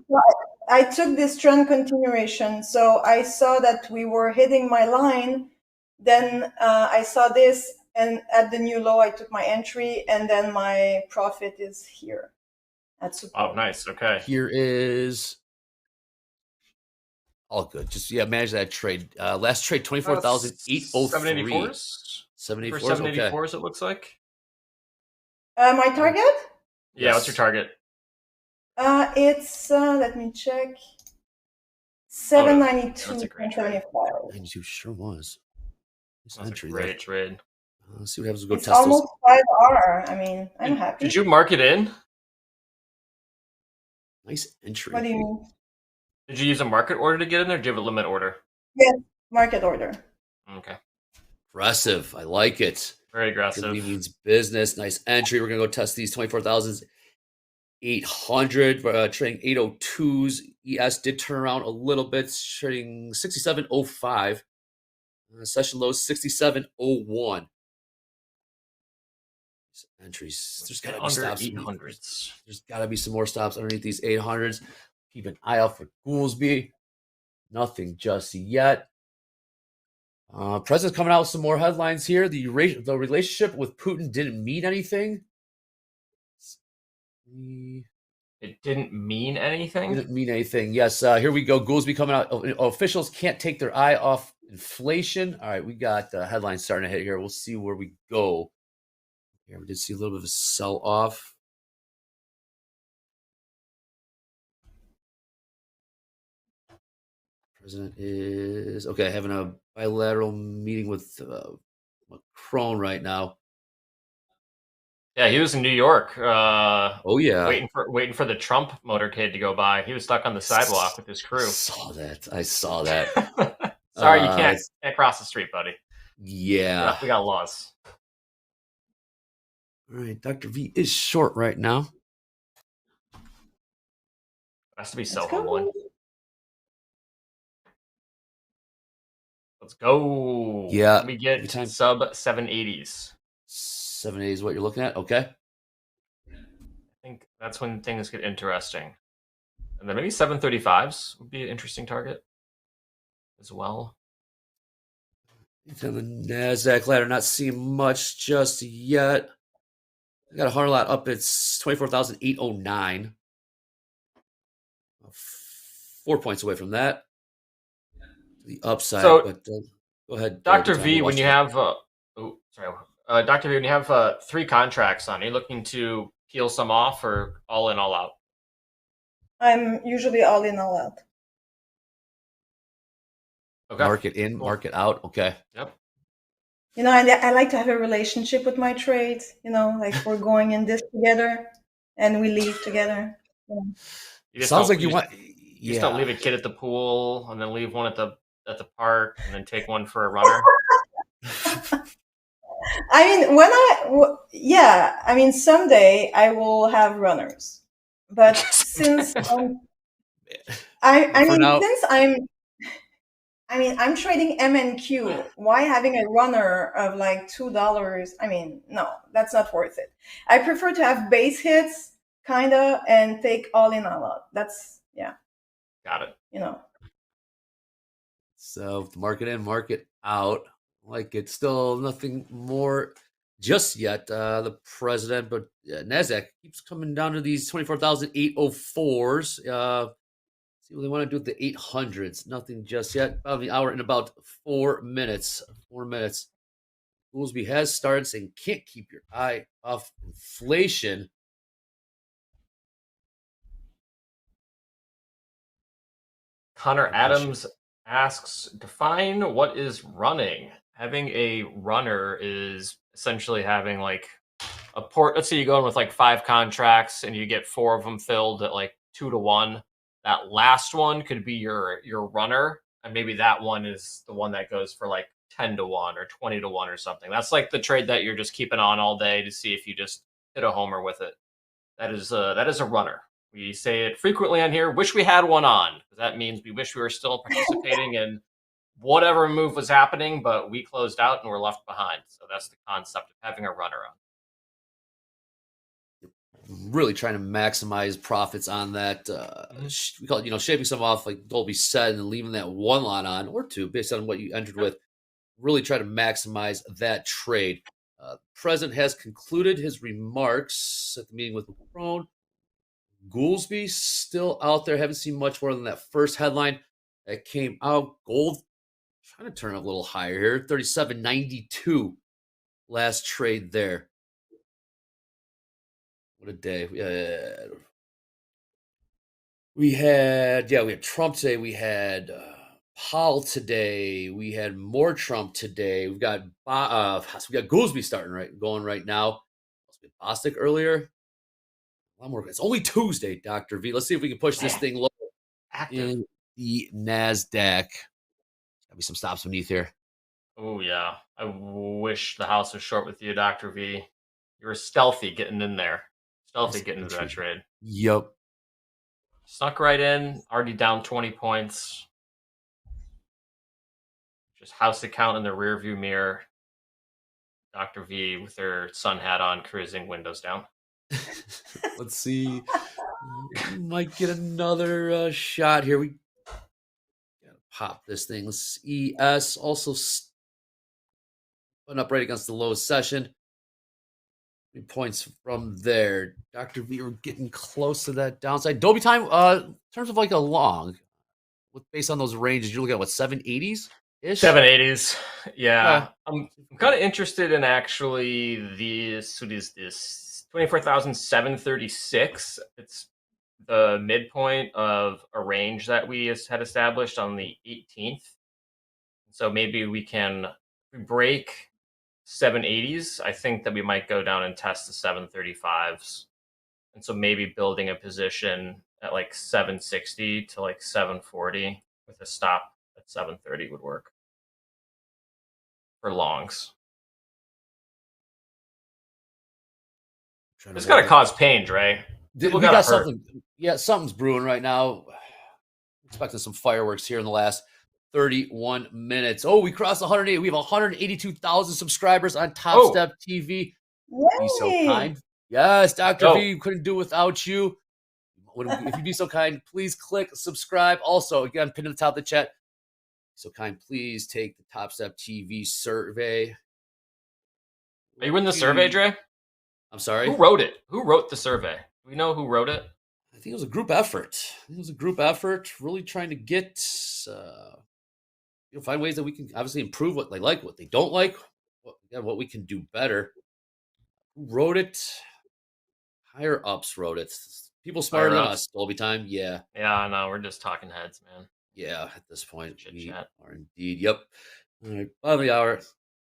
I took this trend continuation, so I saw that we were hitting my line. Then I saw this, and at the new low, I took my entry, and then my profit is here. That's oh, nice. Okay. Here is all good. Just manage that trade. Last trade 24,803. 784s. 784s. 784s. Okay. It looks like. My target? Yeah. Yes. What's your target? It's let me check. 792.75. 92 sure was. Nice entry. Great trade. Let's see what happens. We'll go It's test almost those. 5R. I mean, I'm happy. Did you mark it in? Nice entry. What do you mean? Did you use a market order to get in there? Or do you have a limit order? Yes, market order. Okay. Aggressive. I like it. Very aggressive. It means business. Nice entry. We're going to go test these 24,800. Trading 802s. ES did turn around a little bit. Trading 67.05. Session low 67.01. Entries. There's got to be stops. 800s. There's got to be some more stops underneath these 800s. Keep an eye out for Goolsby. Nothing just yet. President's coming out with some more headlines here. The relationship with Putin didn't mean anything. It didn't mean anything? Didn't mean anything. Yes, here we go. Goolsby coming out. Officials can't take their eye off inflation. All right, we got headlines starting to hit here. We'll see where we go. Here we did see a little bit of a sell-off. President is having a bilateral meeting with Macron right now. Yeah, he was in New York. Oh yeah, waiting for the Trump motorcade to go by. He was stuck on the sidewalk with his crew. I saw that. Sorry, you can't cross the street, buddy. Yeah, we got laws. All right, Dr. V is short right now. Has to be so humbling. Let's go. Yeah, Let me get sub 780s. 780 is what you're looking at. Okay. I think that's when things get interesting. And then maybe 735s would be an interesting target as well. On the NASDAQ ladder, not seeing much just yet. I got a hard lot up. It's 24,809. 4 points away from that. The upside. So, but go ahead, Dr. V. When you have, Dr. V. When you have 3 contracts on, are you looking to peel some off or all in, all out? I'm usually all in, all out. Okay. Market in, market out. Okay. Yep. You know, I like to have a relationship with my trades. You know, like we're going in this together, and we leave together. Sounds like you just don't leave a kid at the pool and then leave one at the park and then take one for a runner. I mean, someday I will have runners, but since I'm trading M&Q. Why having a runner of like $2? I mean, no, that's not worth it. I prefer to have base hits, kinda, and take all in, all out. That's Got it. You know. So market in, market out. Like it's still nothing more just yet. The president, but NASDAQ keeps coming down to these 24,804s. See what they want to do with the 800s. Nothing just yet. About an hour in about 4 minutes. 4 minutes. Goolsby has started saying can't keep your eye off inflation. Connor Adams asks, define what is running. Having a runner is essentially having like a port. Let's say you go in with like 5 contracts and you get 4 of them filled at like 2 to 1. That last one could be your runner, and maybe that one is the one that goes for like 10 to 1 or 20 to 1 or something. That's like the trade that you're just keeping on all day to see if you just hit a homer with it. That is a runner. We say it frequently on here. Wish we had one on, because that means we wish we were still participating in whatever move was happening, but we closed out and we're left behind. So that's the concept of having a runner on. Really trying to maximize profits on that. We call it, shaving some off, like Dolby said, and leaving that one lot on or 2 based on what you entered with. Really try to maximize that trade. President has concluded his remarks at the meeting with Macron. Goolsby still out there. Haven't seen much more than that first headline that came out. Gold trying to turn a little higher here. 37.92 last trade there. What a day. We had Trump today. We had Powell today. We had more Trump today. We've got Goolsby going right now. Bostic earlier. A lot more. It's only Tuesday, Dr. V. Let's see if we can push this thing low in the NASDAQ. Got me some stops beneath here. Oh, yeah. I wish the house was short with you, Dr. V. You were stealthy getting in there. Getting into that trade. Yep. Snuck right in. Already down 20 points. Just house account in the rear view mirror. Dr. V with her sun hat on, cruising, windows down. Let's see. We might get another shot here. We gotta pop this thing. Let's ES also putting up right against the lowest session. 3 points from there. Dr. V, we're getting close to that downside. Dolby time, in terms of like a long, based on those ranges, you're looking at what, 780s ish? 780s. Yeah. I'm kind of interested in actually this. What is this? 24,736. It's the midpoint of a range that we had established on the 18th. So maybe we can break 780s. I think that we might go down and test the 735s. And so maybe building a position at like 760 to like 740 with a stop at 730 would work for longs. It's got to cause pain, Dre. We got something. Yeah, something's brewing right now. Expecting some fireworks here in the last 31 minutes. Oh, we crossed 108. We have 182,000 subscribers on Topstep TV. Be so kind. Yes, Dr. V, couldn't do without you. If you'd be so kind, please click subscribe. Also, again, pinned at the top of the chat. Be so kind, please take the Topstep TV survey. Are you in the survey, Dre? I'm sorry? Who wrote it? Who wrote the survey? Do we know who wrote it? I think it was a group effort. Really trying to get, find ways that we can obviously improve what they like, what they don't like, what we can do better. Who wrote it? Higher ups wrote it. People smarter than us, Dolby time. Yeah. Yeah, no, we're just talking heads, man. Yeah, at this point, we chat. are indeed. Yep. All right, bottom of the hour,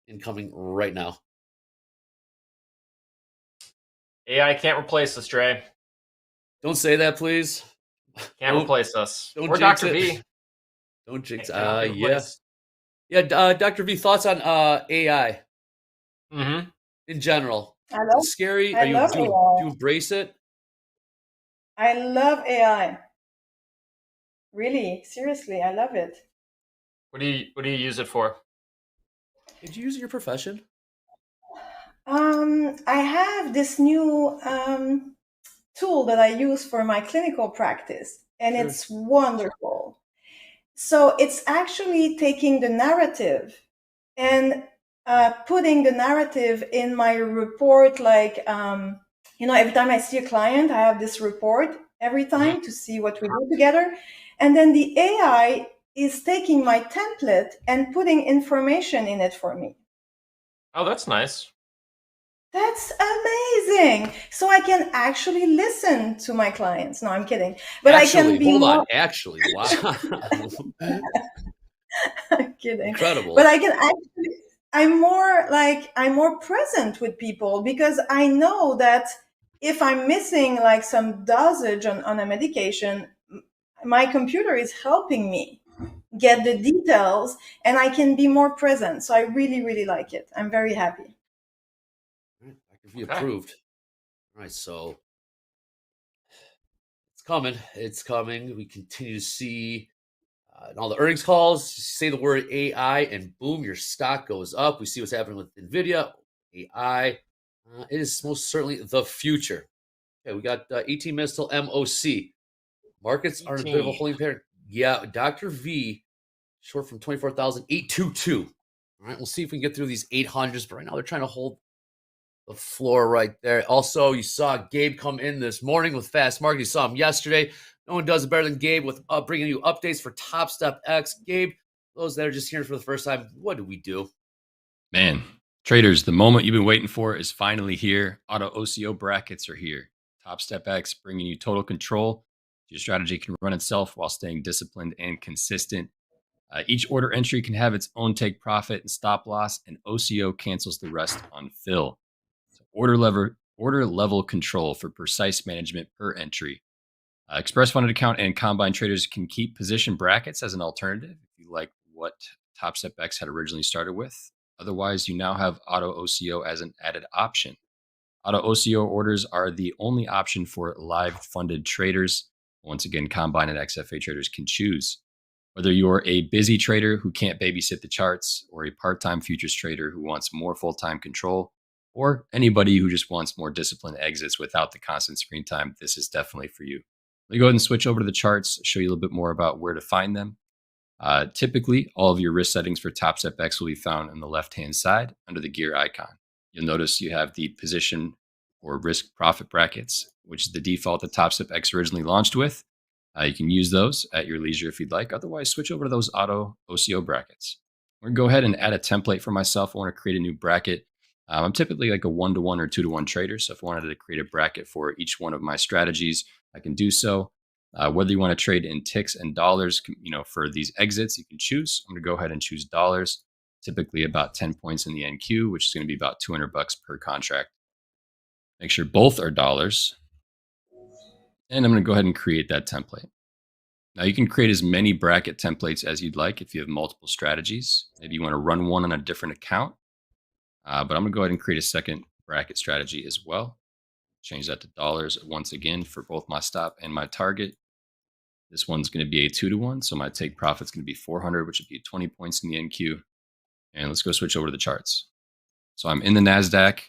incoming right now. AI can't replace us, Dre. Don't say that, please. Can't replace us. Don't or jinx Dr. it. V. Don't jinx. Yes. Yeah. Dr. V, thoughts on AI? Mm-hmm. In general, I love, is it scary? I love Do AI. you embrace it? I love AI. Really, seriously, I love it. What do you use it for? Did you use it in your profession? I have this new tool that I use for my clinical practice, and it's wonderful. So it's actually taking the narrative and putting the narrative in my report. Like, every time I see a client, I have this report every time to see what we do together. And then the AI is taking my template and putting information in it for me. Oh, that's nice. That's amazing. So I can actually listen to my clients. No, I'm kidding. But I can be more... Actually, wow. I'm kidding. Incredible. But I can actually, I'm more present with people, because I know that if I'm missing like some dosage on a medication, my computer is helping me get the details and I can be more present. So I really, really like it. I'm very happy. Approved. All right, so it's coming. We continue to see in all the earnings calls, say the word AI and boom, your stock goes up. We see what's happening with Nvidia. AI it is most certainly the future. Okay, we got 18 minutes till MOC. Markets are in a bit of a holding pattern. Yeah, Dr. V, short from 24,822. All right, we'll see if we can get through these 800s, but right now they're trying to hold the floor right there. Also, you saw Gabe come in this morning with Fast Market. You saw him yesterday. No one does it better than Gabe with bringing you updates for Topstep X. Gabe, those that are just hearing for the first time, what do we do? Man, traders, the moment you've been waiting for is finally here. Auto OCO brackets are here. Topstep X bringing you total control. Your strategy can run itself while staying disciplined and consistent. Each order entry can have its own take profit and stop loss, and OCO cancels the rest on fill. So order level control for precise management per entry. Express funded account and combine traders can keep position brackets as an alternative if you like what Topstep X had originally started with. Otherwise, you now have auto OCO as an added option. Auto OCO orders are the only option for live funded traders. Once again, combine and XFA traders can choose. Whether you're a busy trader who can't babysit the charts, or a part-time futures trader who wants more full-time control, or anybody who just wants more disciplined exits without the constant screen time, this is definitely for you. Let me go ahead and switch over to the charts, show you a little bit more about where to find them. Typically, all of your risk settings for Topstep X will be found on the left-hand side under the gear icon. You'll notice you have the position or risk profit brackets, which is the default that Topstep X originally launched with. You can use those at your leisure if you'd like. Otherwise, switch over to those auto OCO brackets. We're going to go ahead and add a template for myself. I want to create a new bracket. I'm typically like a 1-to-1 or 2-to-1 trader. So if I wanted to create a bracket for each one of my strategies, I can do so. Whether you want to trade in ticks and dollars, for these exits, you can choose. I'm going to go ahead and choose dollars, typically about 10 points in the NQ, which is going to be about $200 per contract. Make sure both are dollars. And I'm going to go ahead and create that template. Now you can create as many bracket templates as you'd like if you have multiple strategies. Maybe you want to run one on a different account. But I'm going to go ahead and create a second bracket strategy as well. Change that to dollars once again for both my stop and my target. This one's going to be a 2-to-1, so my take profit's going to be 400, which would be 20 points in the NQ. And let's go switch over to the charts. So I'm in the NASDAQ.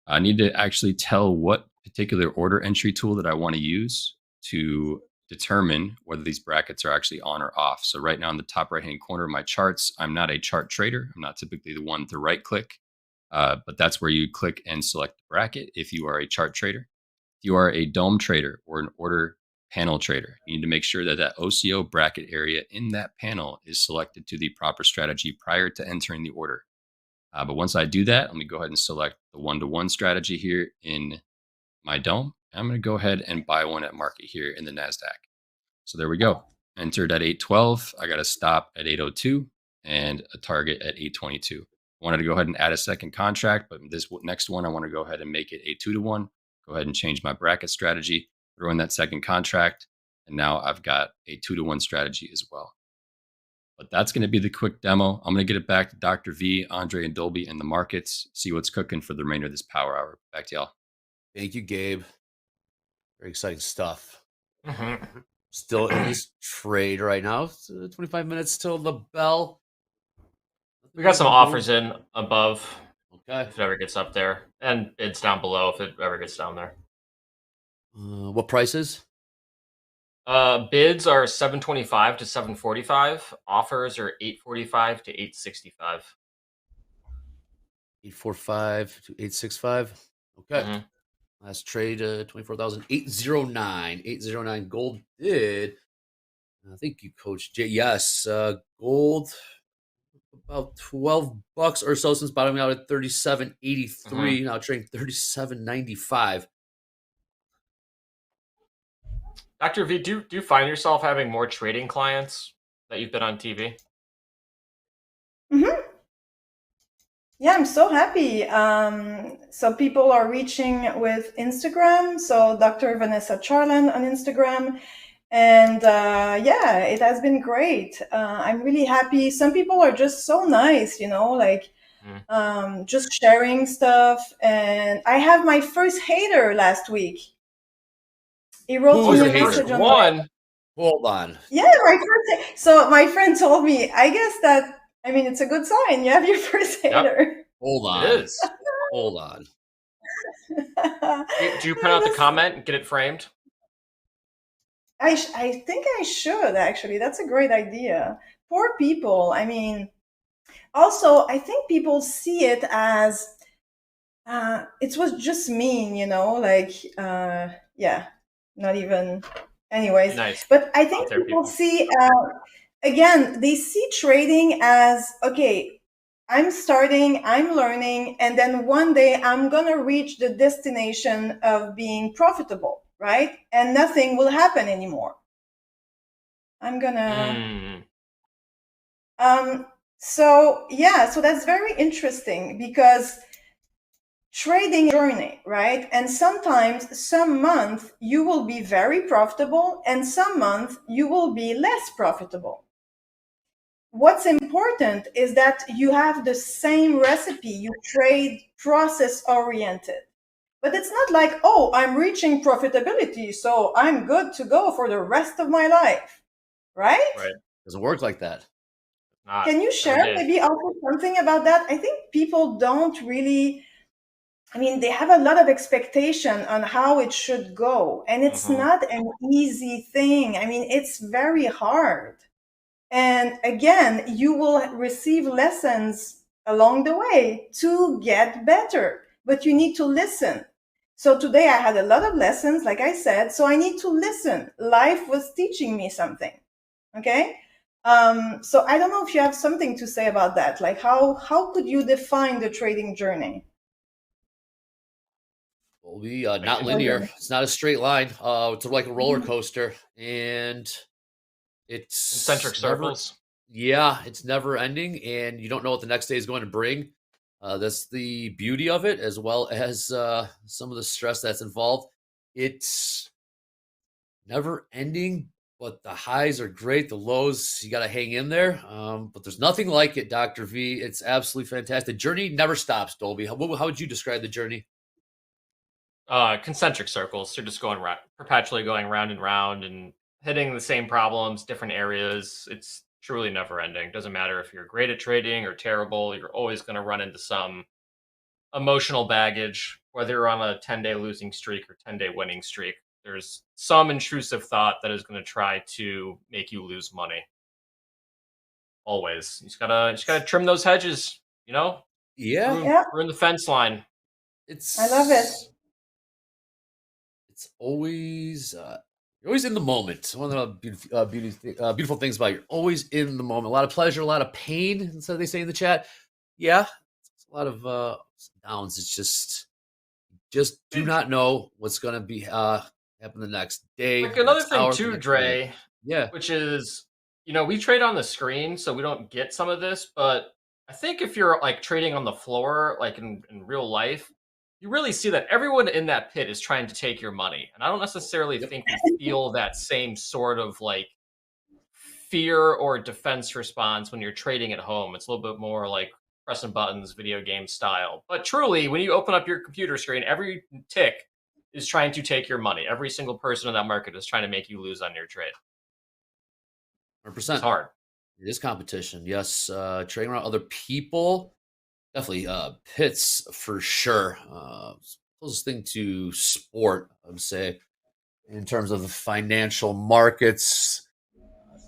I need to actually tell what particular order entry tool that I want to use to determine whether these brackets are actually on or off. So right now in the top right-hand corner of my charts, I'm not a chart trader. I'm not typically the one to right-click, but that's where you click and select the bracket if you are a chart trader. If you are a dome trader or an order panel trader, you need to make sure that that OCO bracket area in that panel is selected to the proper strategy prior to entering the order. But once I do that, let me go ahead and select the 1-to-1 strategy here in my dome. I'm going to go ahead and buy one at market here in the NASDAQ. So there we go. Entered at 812. I got a stop at 802 and a target at 822. I wanted to go ahead and add a second contract, but this next one, I want to go ahead and make it a 2-to-1. Go ahead and change my bracket strategy, throw in that second contract, and now I've got a 2-to-1 strategy as well. But that's going to be the quick demo. I'm going to get it back to Dr. V, Andre, and Dolby in the markets, see what's cooking for the remainder of this power hour. Back to y'all. Thank you, Gabe. Very exciting stuff. Still in this trade right now. It's 25 minutes till the bell. We got some offers in above. Okay. If it ever gets up there. And bids down below if it ever gets down there. What prices? Bids are 725 to 745. Offers are 845 to 865. 845 to 865. Okay. Last trade, 24,809. 809 gold bid. Thank you, Coach J. Yes, gold about $12 or so since bottoming out at 37.83. Now trading 37.95. Dr. V, do you find yourself having more trading clients that you've been on TV? Yeah, I'm so happy. So people are reaching with Instagram. So Dr. Vanessa Charland on Instagram. And yeah, it has been great. I'm really happy. Some people are just so nice, like just sharing stuff. And I have my first hater last week. He wrote me a message on one. Hold on. Yeah, my first. So my friend told me, I guess that, it's a good sign. You have your first hater. Hold on. It is. Hold on. Do you print out the comment and get it framed? I think I should, actually. That's a great idea. Poor people. Also, I think people see it as it was just mean, yeah, not even. Anyways, nice. But I think people see, again, they see trading as, okay, I'm starting, I'm learning, and then one day I'm going to reach the destination of being profitable, right? And nothing will happen anymore. I'm going to... So, yeah, so that's very interesting because trading journey, right? And sometimes some month you will be very profitable and some month you will be less profitable. What's important is that you have the same recipe. You trade process oriented, but it's not like, oh, I'm reaching profitability, so I'm good to go for the rest of my life, right? Right. Doesn't work like that. Can you share maybe also something about that? I think people don't really, they have a lot of expectation on how it should go, and it's not an easy thing. It's very hard. And again, you will receive lessons along the way to get better, but you need to listen. So today I had a lot of lessons, like I said, so I need to listen. Life was teaching me something, okay? So I don't know if you have something to say about that. Like how could you define the trading journey? Colby, not linear. It's not a straight line. It's like a roller coaster, and it's Concentric circles. Yeah, it's never ending, and you don't know what the next day is going to bring. That's the beauty of it, as well as some of the stress that's involved. It's never ending, but the highs are great. The lows, you got to hang in there. But there's nothing like it, Dr. V. It's absolutely fantastic. The journey never stops, Dolby. How would you describe the journey? Concentric circles. They're just going perpetually going round and round and hitting the same problems, different areas. It's truly never ending. Doesn't matter if you're great at trading or terrible, you're always going to run into some emotional baggage, whether you're on a 10-day losing streak or 10-day winning streak. There's some intrusive thought that is going to try to make you lose money. Always. You just gotta trim those hedges, you know? Yeah. Ruin the fence line. I love it. It's always you're always in the moment. One of the beautiful things about it, you're always in the moment. A lot of pleasure, a lot of pain, so they say in the chat. Yeah, it's a lot of ups and downs. It's just do not know what's going to be happen the next day. Like another next thing hour, too, next Dre. minute. Yeah, which is, we trade on the screen, so we don't get some of this. But I think if you're like trading on the floor, like in real life, you really see that everyone in that pit is trying to take your money. And I don't necessarily think we feel that same sort of like fear or defense response when you're trading at home. It's a little bit more like pressing buttons, video game style. But truly, when you open up your computer screen, every tick is trying to take your money. Every single person in that market is trying to make you lose on your trade. 100%. It's hard. It is competition. Yes, trading around other people. Definitely pits for sure. Closest thing to sport, I would say, in terms of the financial markets.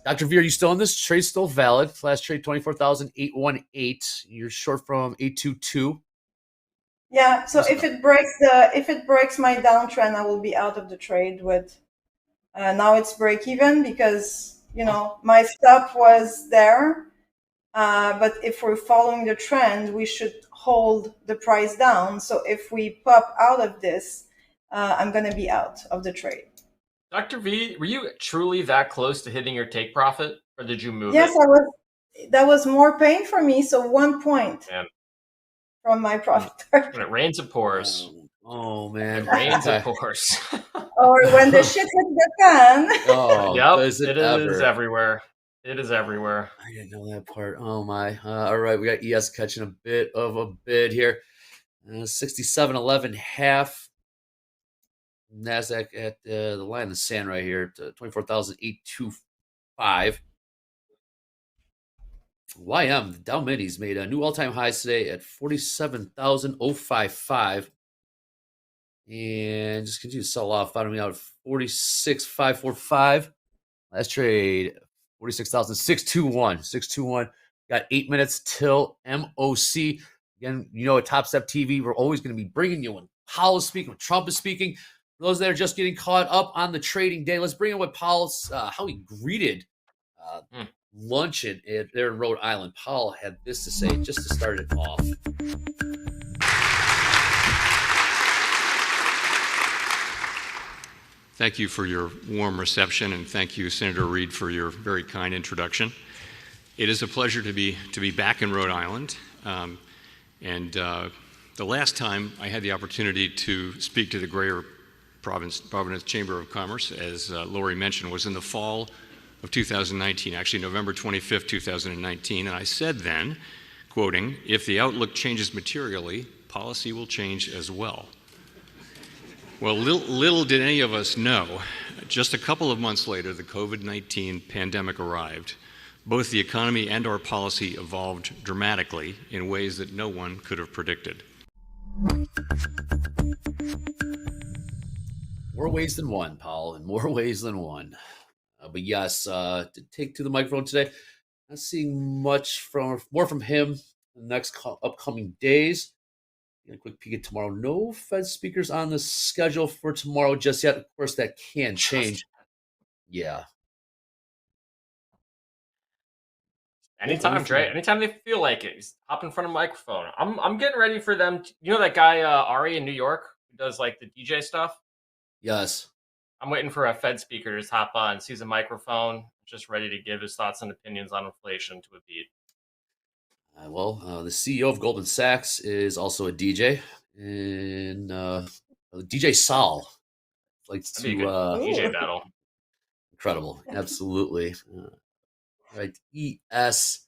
Dr. V, are you still in this? Trade's still valid. Last trade 24,818. You're short from 822. Yeah. So if it breaks my downtrend, I will be out of the trade with. Now it's break even because my stop was there. But if we're following the trend, we should hold the price down. So if we pop out of this, I'm going to be out of the trade. Dr. V, were you truly that close to hitting your take profit, or did you move Yes, it? I was. That was more pain for me. So 1 point from my profit target. When it rains, it pours. Oh man, it rains, it pours. Or when the shit hits the fan. Oh, yep, does it ever? is everywhere. It is everywhere. I didn't know that part. Oh my! All right, we got ES catching a bit of a bid here. 67.11 half. Nasdaq at the line in the sand right here at 24,825. YM, the Dow Minis made a new all-time highs today at 47,055. And just continue to sell off, bottoming out at 46,545. Last trade, 46,621. 621. Got 8 minutes till MOC. Again, at Topstep TV, we're always going to be bringing you when Powell is speaking, when Trump is speaking. For those that are just getting caught up on the trading day, let's bring in what Powell's, how he greeted luncheon there in Rhode Island. Powell had this to say just to start it off. Thank you for your warm reception, and thank you, Senator Reid, for your very kind introduction. It is a pleasure to be back in Rhode Island. The last time I had the opportunity to speak to the Greater Providence Chamber of Commerce, as Lori mentioned, was in the fall of 2019, actually November 25th, 2019. And I said then, quoting, "If the outlook changes materially, policy will change as well." Well, little did any of us know, just a couple of months later, the COVID-19 pandemic arrived. Both the economy and our policy evolved dramatically in ways that no one could have predicted. More ways than one, Paul, in more ways than one. But yes, to take to the microphone today, not seeing more from him in the next upcoming days. A quick peek at tomorrow. No Fed speakers on the schedule for tomorrow just yet. Of course, that can change. Yeah. Anytime, Dre. Anytime they feel like it, just hop in front of a microphone. I'm getting ready for them. You know that guy Ari in New York who does like the DJ stuff. Yes. I'm waiting for a Fed speaker to just hop on, sees a microphone, just ready to give his thoughts and opinions on inflation to a beat. The CEO of Goldman Sachs is also a DJ, and DJ Saul likes That'd be to a good DJ battle. Incredible, absolutely. Right, ES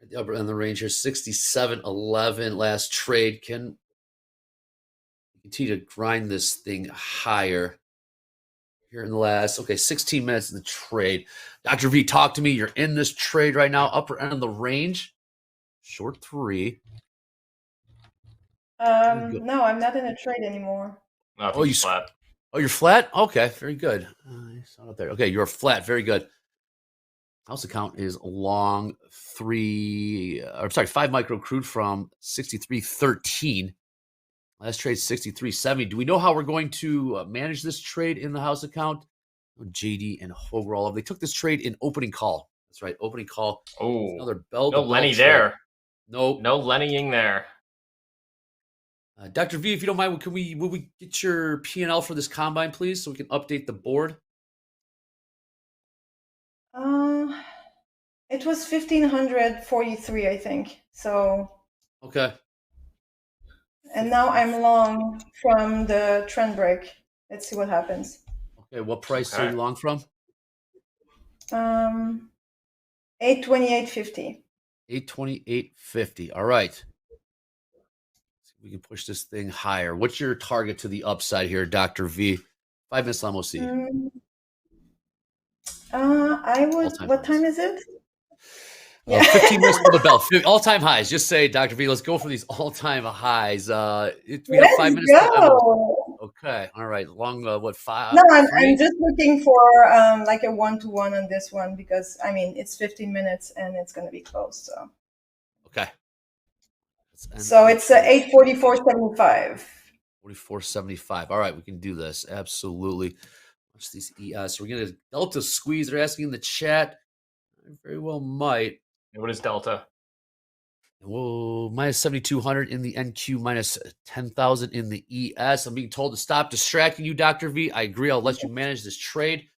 at the upper end of the range here, 67.11 last trade. Can continue to grind this thing higher here in the last 16 minutes of the trade. Dr. V, talk to me. You're in this trade right now, upper end of the range, short 3. No, I'm not in a trade anymore. No, you're flat. Oh, you're flat? Okay, very good. I saw it there. Okay, you're flat. Very good. House account is long 5 micro crude from 63.13. Last trade 63.70. Do we know how we're going to manage this trade in the house account? JD and Hoagland, they took this trade in opening call. That's right, opening call. Oh, another bell. No Lenny there. Nope. No Lennying there. Dr. V, if you don't mind, will we get your P&L for this combine, please, so we can update the board? It was 1,543, I think. So. Okay. And now I'm long from the trend break. Let's see what happens. Okay, what price are you long from? 828.50. 828.50. All right. See if we can push this thing higher. What's your target to the upside here, Dr. V? 5 minutes LMOC. What time is it? 15 minutes for the bell. All-time highs. Just say, Dr. V, let's go for these all-time highs. We have 5 minutes. Okay. All right. Long, 5? No, I'm just looking for like a 1-to-1 on this one because, it's 15 minutes and it's going to be close. So. Okay. So it's 844.75. 44.75. All right. We can do this. Absolutely. Watch these ES. We're going to Delta squeeze. They're asking in the chat. I very well might. What is Delta? Whoa, minus 7,200 in the NQ, minus 10,000 in the ES. I'm being told to stop distracting you, Dr. V. I agree. I'll let you manage this trade.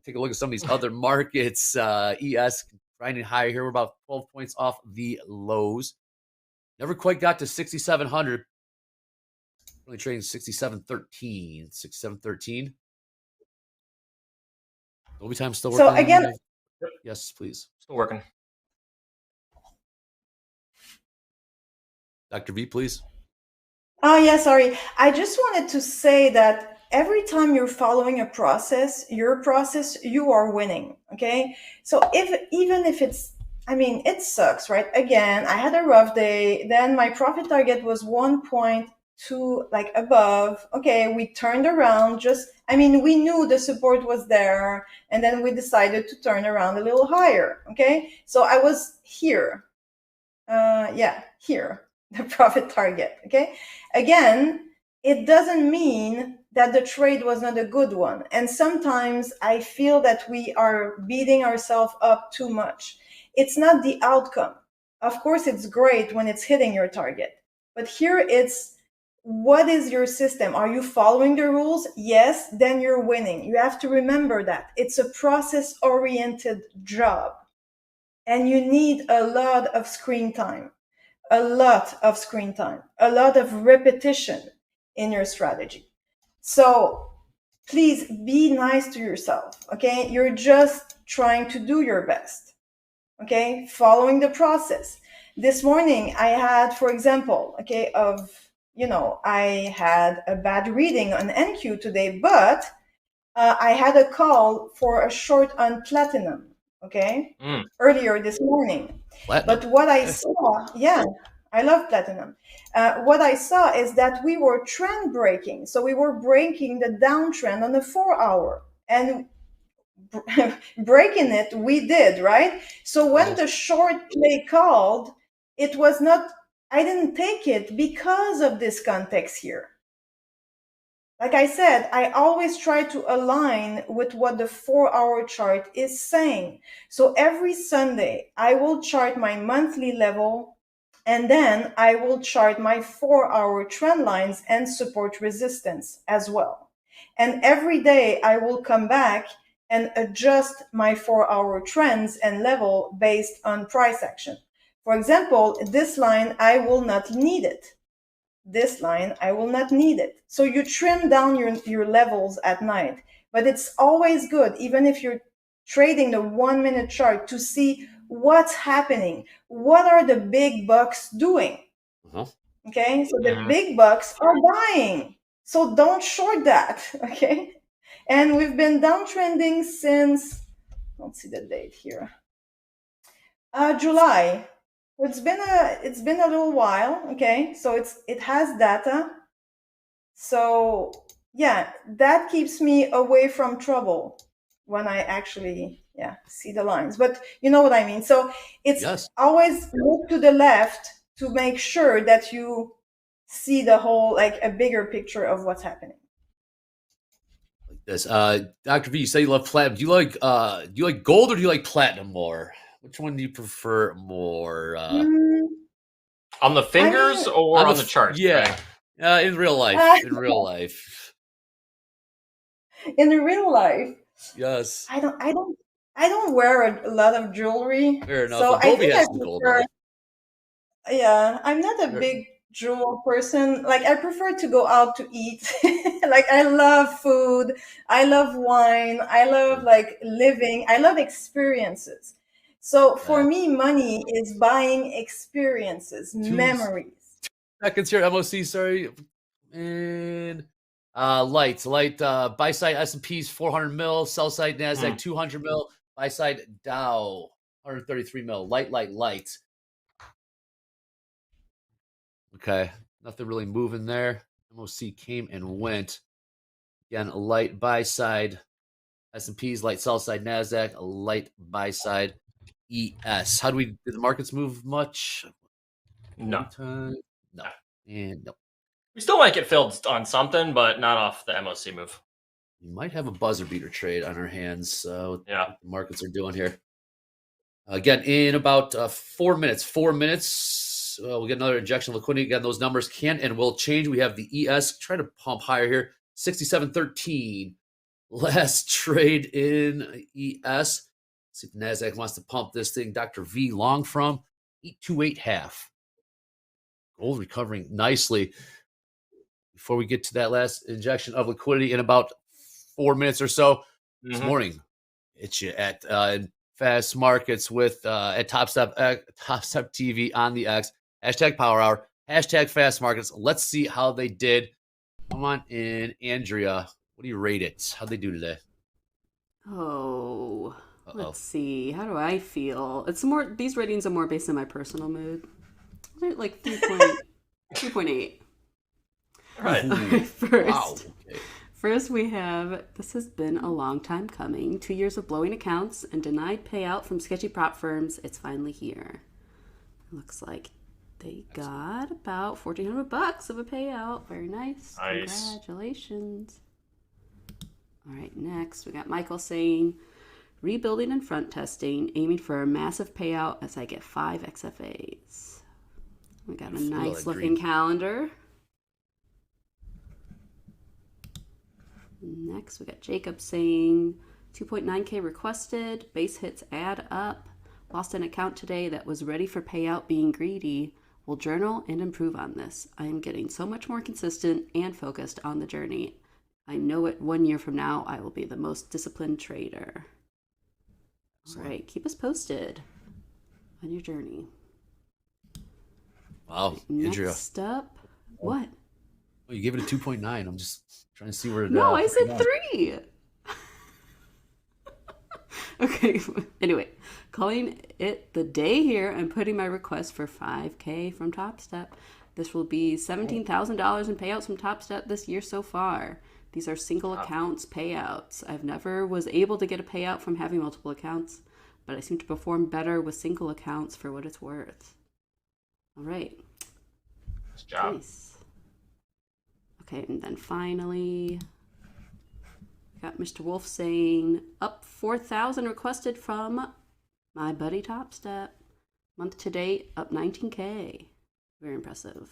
Take a look at some of these other markets. ES grinding higher here. We're about 12 points off the lows. Never quite got to 6,700. Only trading 67.13. 67.13. Overtime still working. So again, yes, please. Still working. Dr. V, please. Oh, yeah, sorry. I just wanted to say that every time you're following a process, you are winning, okay? So even if it's, it sucks, right? Again, I had a rough day. Then my profit target was 1.2, like above. Okay, we turned around we knew the support was there. And then we decided to turn around a little higher, okay? So I was here. Here. The profit target, okay? Again, it doesn't mean that the trade was not a good one. And sometimes I feel that we are beating ourselves up too much. It's not the outcome. Of course, it's great when it's hitting your target. But here it's, what is your system? Are you following the rules? Yes, then you're winning. You have to remember that. It's a process-oriented job. And you need a lot of screen time. A lot of screen time, a lot of repetition in your strategy. So please be nice to yourself, okay? You're just trying to do your best, okay? Following the process. This morning I had, for example, I had a bad reading on NQ today, but I had a call for a short on platinum, okay? Earlier this morning. Platinum. But what I saw, I love platinum. What I saw is that we were trend breaking. So we were breaking the downtrend on the 4-hour. And breaking it, we did, right? So when the short play called, it was not, I didn't take it because of this context here. Like I said, I always try to align with what the 4-hour chart is saying. So every Sunday, I will chart my monthly level And then I will chart my 4-hour trend lines and support resistance as well. And every day I will come back and adjust my 4-hour trends and level based on price action. For example, this line, I will not need it. This line, I will not need it. So you trim down your levels at night, but it's always good, even if you're trading the 1-minute chart, to see what's happening. What are the big bucks doing? Okay, so the big bucks are buying. So don't short that, okay? And we've been downtrending since, let's see the date here, July. It's been a little while, okay? So it has data. So yeah, that keeps me away from trouble when I actually see the lines. But you know what I mean. So it's always look to the left to make sure that you see the whole, like a bigger picture of what's happening. This Dr. V, you say you love platinum. Do you like gold or do you like platinum more? Which one do you prefer more? On the fingers or on the chart? Yeah. In real life. In real life. In real life. Yes. I don't wear a lot of jewelry. Fair enough. So Well, I Goldie think has I some gold prefer, on it. yeah, I'm not a big jewel person. Like, I prefer to go out to eat. Like, I love food. I love wine. I love like living. I love experiences. So for me, money is buying experiences, memories. Seconds here, MOC, sorry. And light buy side S&P's 400 mil, sell side NASDAQ 200 mil, buy side Dow 133 mil. Light. Okay, nothing really moving there. MOC came and went. Again, a light buy side S&P's, light sell side NASDAQ, a light buy side ES. Did the markets move much? No. No. And no. We still might get filled on something, but not off the MOC move. We might have a buzzer beater trade on our hands. So yeah, what the markets are doing here. Again, in about 4 minutes. We'll get another injection of liquidity. Again, those numbers can and will change. We have the ES try to pump higher here. 67.13. Last trade in ES. See if NASDAQ wants to pump this thing. Dr. V long from 828.5. Gold recovering nicely. Before we get to that last injection of liquidity in about 4 minutes or so this morning, it's you at Fast Markets with at Topstep TV on the X. Hashtag Power Hour. Hashtag Fast Markets. Let's see how they did. Come on in, Andrea. What do you rate it? How'd they do today? Oh, let's see. How do I feel? It's more. These ratings are more based on my personal mood. They're like 3.8. Right. First, wow. Okay. First we have, this has been a long time coming. 2 years of blowing accounts and denied payout from sketchy prop firms. It's finally here. Looks like they got about $1,400 of a payout. Very nice. Congratulations. All right, next we got Michael saying, rebuilding and front testing, aiming for a massive payout as I get 5 XFAs. We got a nice looking calendar. Next, we got Jacob saying 2.9K requested, base hits add up, lost an account today that was ready for payout being greedy. Will journal and improve on this. I am getting so much more consistent and focused on the journey. I know it 1 year from now, I will be the most disciplined trader. All right, keep us posted on your journey. Wow, Andrea. Next up, what? Oh, you gave it a 2.9. I'm just trying to see where it No, I said 3. Okay, anyway, calling it the day here and putting my request for 5K from Topstep. This will be $17,000 in payouts from Topstep this year so far. These are single accounts payouts. I've never was able to get a payout from having multiple accounts, but I seem to perform better with single accounts for what it's worth. All right. Nice job. Nice. Okay, and then finally, got Mr. Wolf saying up 4,000 requested from my buddy Topstep. Month to date, up 19K. Very impressive.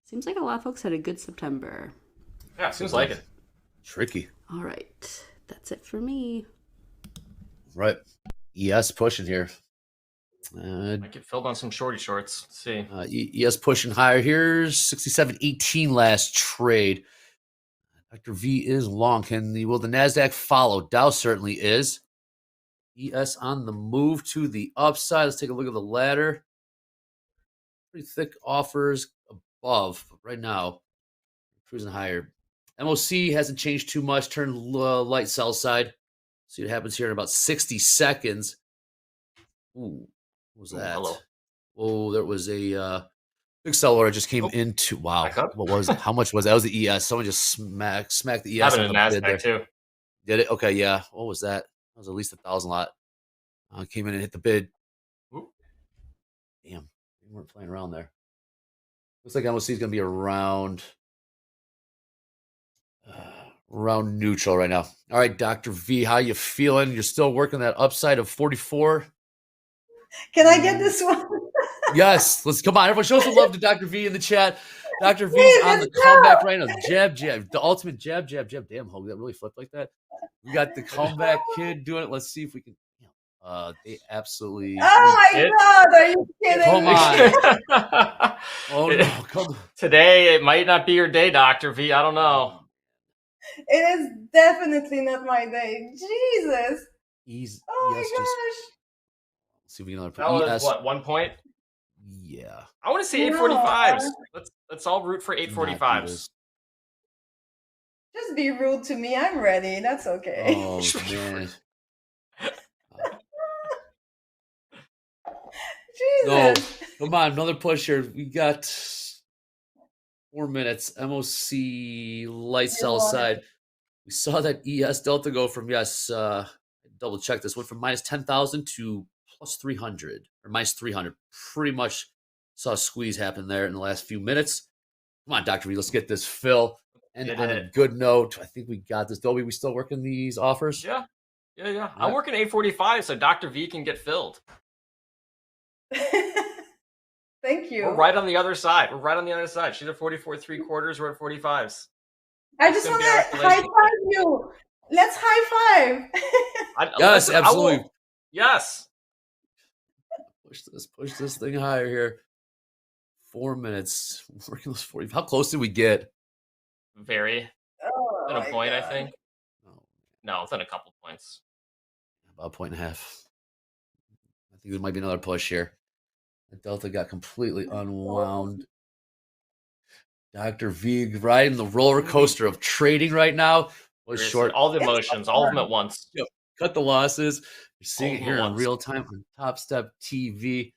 Seems like a lot of folks had a good September. Yeah, seems like it. Tricky. All right. That's it for me. Right. ES pushing here. Might get filled on some shorty shorts. Let's see. ES pushing higher here. 67.18 last trade. Dr. V is long. Will the NASDAQ follow? Dow certainly is. ES on the move to the upside. Let's take a look at the ladder. Pretty thick offers above. But right now, cruising higher. MOC hasn't changed too much. Turn light sell side. See what happens here in about 60 seconds. Ooh, what was that? Hello. Oh, there was a big sell order just came into. Wow, what was it? How much was that? That was the ES. Someone just smacked the ES. Having a NASDAQ too. Did it? Okay, yeah. What was that? That was at least 1,000 lot. Came in and hit the bid. Ooh. Damn, we weren't playing around there. Looks like MOC is going to be around neutral right now. All right, Dr. V, how you feeling? You're still working that upside of 44? Can I get this one? Yes, let's come on. Everyone show some love to Dr. V in the chat. Dr. V's on the comeback right now. Jab, the ultimate jab. Damn, Hoag, that really flipped like that. We got the comeback kid doing it. Let's see if we can. They absolutely. Oh my God! Are you kidding? Come on. Oh no! Come on. Today it might not be your day, Dr. V. I don't know. It is definitely not my day. Jesus. Oh my gosh. Let's see if we can. That was what, 1 point? Yeah. I want to see 845s. Let's all root for 845s. Just be rude to me. I'm ready. That's okay. Oh man. Jesus. No, come on, another push here. We got 4 minutes. MOC light sell side. We saw that ES Delta go from double check this, went from minus 10,000 to plus 300 or minus 300. Pretty much saw a squeeze happen there in the last few minutes. Come on, Dr. V, let's get this fill. And on a good note, I think we got this. Dolby, we still working these offers? Yeah. I'm working 845 so Dr. V can get filled. Thank you. We're right on the other side. She's at 44 3/4. We're at 45s. I just want to high five you. Let's high five. Yes, absolutely. Yes. Push this thing higher here. 4 minutes. Working those 40. How close did we get? Very. Within a point, God. I think. No, within a couple points. About a point and a half. I think there might be another push here. The Delta got completely unwound. Dr. V riding the roller coaster of trading right now. Was short. All the emotions, all of them at once. Yep. Cut the losses. You're seeing it here in real time on TopstepTV.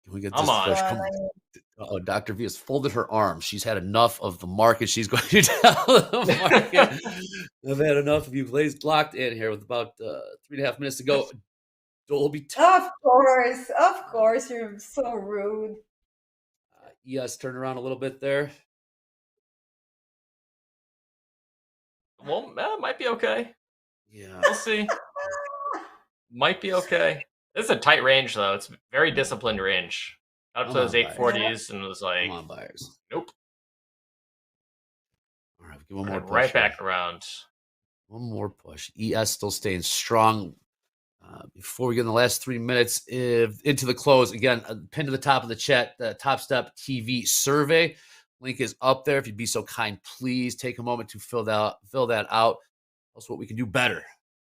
Can we get this push? Come on. Oh, Dr. V has folded her arms. She's had enough of the market. She's going to tell the market. I've had enough of you. Blaze locked in here with about 3.5 minutes to go. Dolby. Of course, you're so rude. ES turn around a little bit there. Well, might be okay. Yeah, we'll see. Might be okay. This is a tight range, though. It's a very disciplined range. Up to those 840s, and it was like, come on, buyers. Nope. All right, give one more push. Right back around. One more push. ES still staying strong. Before we get in the last 3 minutes into the close, again, pinned to the top of the chat, the TopstepTV survey link is up there. If you'd be so kind, please take a moment to fill that out. Tell us what we can do better.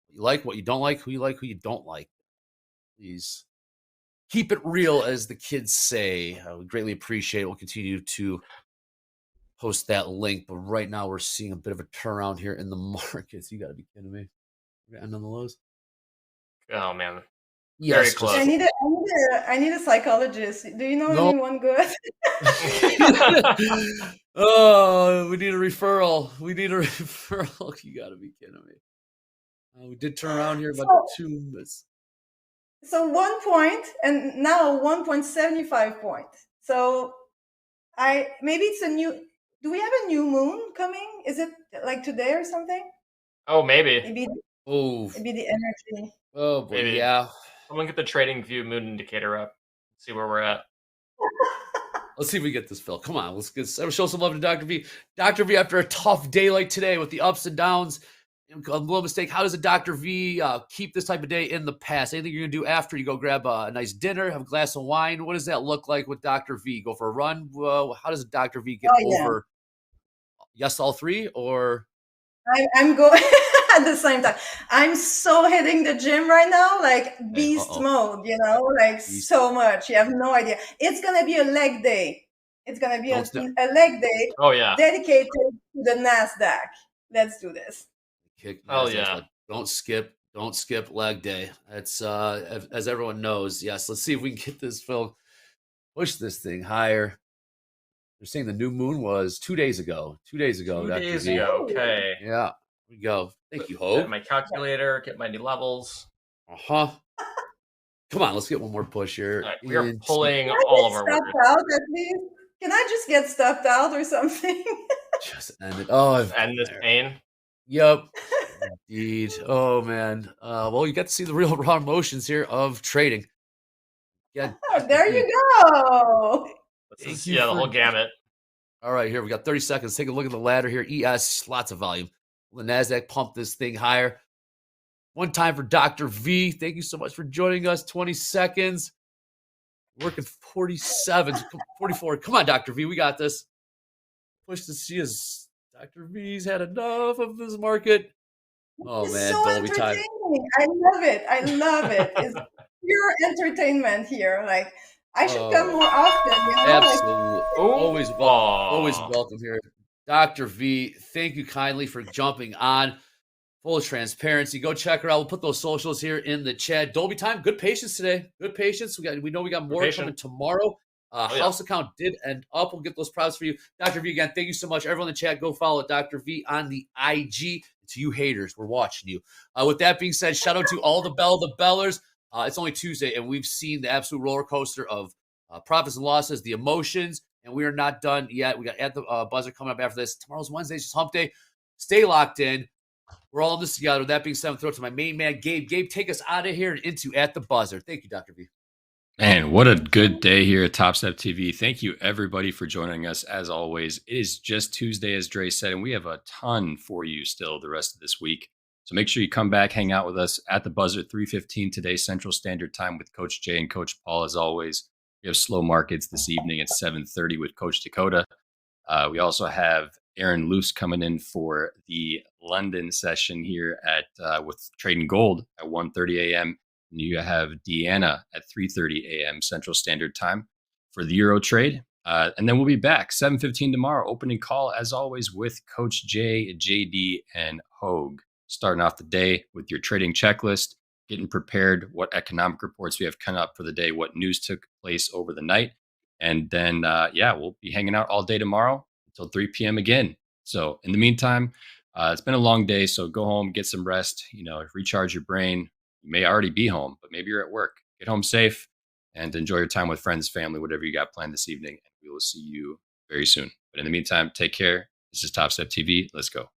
What you like, what you don't like, who you don't like. Please keep it real, as the kids say. We greatly appreciate it. We'll continue to post that link. But right now, we're seeing a bit of a turnaround here in the markets. You got to be kidding me. We're going to end on the lows. Oh man, yes, very close. I need a psychologist. Do you know anyone good? Oh, we need a referral. You got to be kidding me. We did turn around here about 2 minutes. So 1 point, and now 1.75 point. So maybe it's a new. Do we have a new moon coming? Is it like today or something? Oh, maybe. Maybe the energy. Oh boy, maybe. yeah. Someone get the Trading View moon indicator up. See where we're at. Let's see if we get this, Phil. Come on, let's show some love to Dr. V. Dr. V, after a tough day like today with the ups and downs, a little mistake, how does a Dr. V keep this type of day in the past? Anything you're going to do after? You go grab a nice dinner, have a glass of wine? What does that look like with Dr. V? Go for a run? How does a Dr. V get over? Yes, all three? Or I'm going at the same time. I'm so hitting the gym right now, like beast mode, you know, like so much. You have no idea. It's going to be a leg day. It's going to be a leg day. Oh, yeah. Dedicated to the NASDAQ. Let's do this. Oh yeah! Don't skip leg day. That's as everyone knows. Yes, let's see if we can get this, Phil. Push this thing higher. They're saying the new moon was 2 days ago. 2 days ago. 2 days ago. Okay. Yeah. Here we go. Thank you, Hope. Get my calculator. Get my new levels. Come on, let's get one more push here. Right, we are pulling all of our work. Out at least. Can I just get stuffed out or something? Just end it. Oh, end this pain. Yep. Indeed. Oh man. Well, you got to see the real raw emotions here of trading. Yeah. There you go. The whole gamut. All right, here we got 30 seconds. Take a look at the ladder here. ES, lots of volume. Will the NASDAQ pump this thing higher? One time for Dr. V. Thank you so much for joining us. 20 seconds. Working 47, 44. Come on, Dr. V. We got this. Push to see us. Dr. V's had enough of this market. Oh it's man, so Dolby time. I love it. I love it. It's pure entertainment here. Like I should come more often. You know? Absolutely. Always welcome here. Dr. V, thank you kindly for jumping on. Full of transparency. Go check her out. We'll put those socials here in the chat. Dolby time. Good patience today. Good patience. We know we got more coming tomorrow. House account did end up. We'll get those props for you. Dr. V, again, thank you so much. Everyone in the chat, go follow Dr. V on the IG. To you haters, we're watching you. With that being said, shout out to all the bellers. It's only Tuesday, and we've seen the absolute roller coaster of profits and losses, the emotions, and we are not done yet. We got at the buzzer coming up after this. Tomorrow's Wednesday, it's just hump day. Stay locked in. We're all in this together. With that being said, I'm throwing it to my main man, Gabe. Gabe, take us out of here and into At the Buzzer. Thank you, Dr. V. Man, what a good day here at Topstep TV. Thank you, everybody, for joining us. As always, it is just Tuesday, as Dre said, and we have a ton for you still the rest of this week. So make sure you come back, hang out with us at the buzzer, 3:15 today, Central Standard Time with Coach Jay and Coach Paul, as always. We have slow markets this evening at 7:30 with Coach Dakota. We also have Aaron Luce coming in for the London session here at with Trading Gold at 1:30 a.m. And you have Deanna at 3:30 a.m. Central Standard Time for the Euro trade. And then we'll be back 7:15 tomorrow, opening call as always with Coach Jay, JD, and Hoag. Starting off the day with your trading checklist, getting prepared, what economic reports we have coming up for the day, what news took place over the night. And then, we'll be hanging out all day tomorrow until 3 p.m. again. So in the meantime, it's been a long day, so go home, get some rest, recharge your brain. You may already be home, but maybe you're at work. Get home safe and enjoy your time with friends, family, whatever you got planned this evening. And we will see you very soon. But in the meantime, take care. This is Topstep TV. Let's go.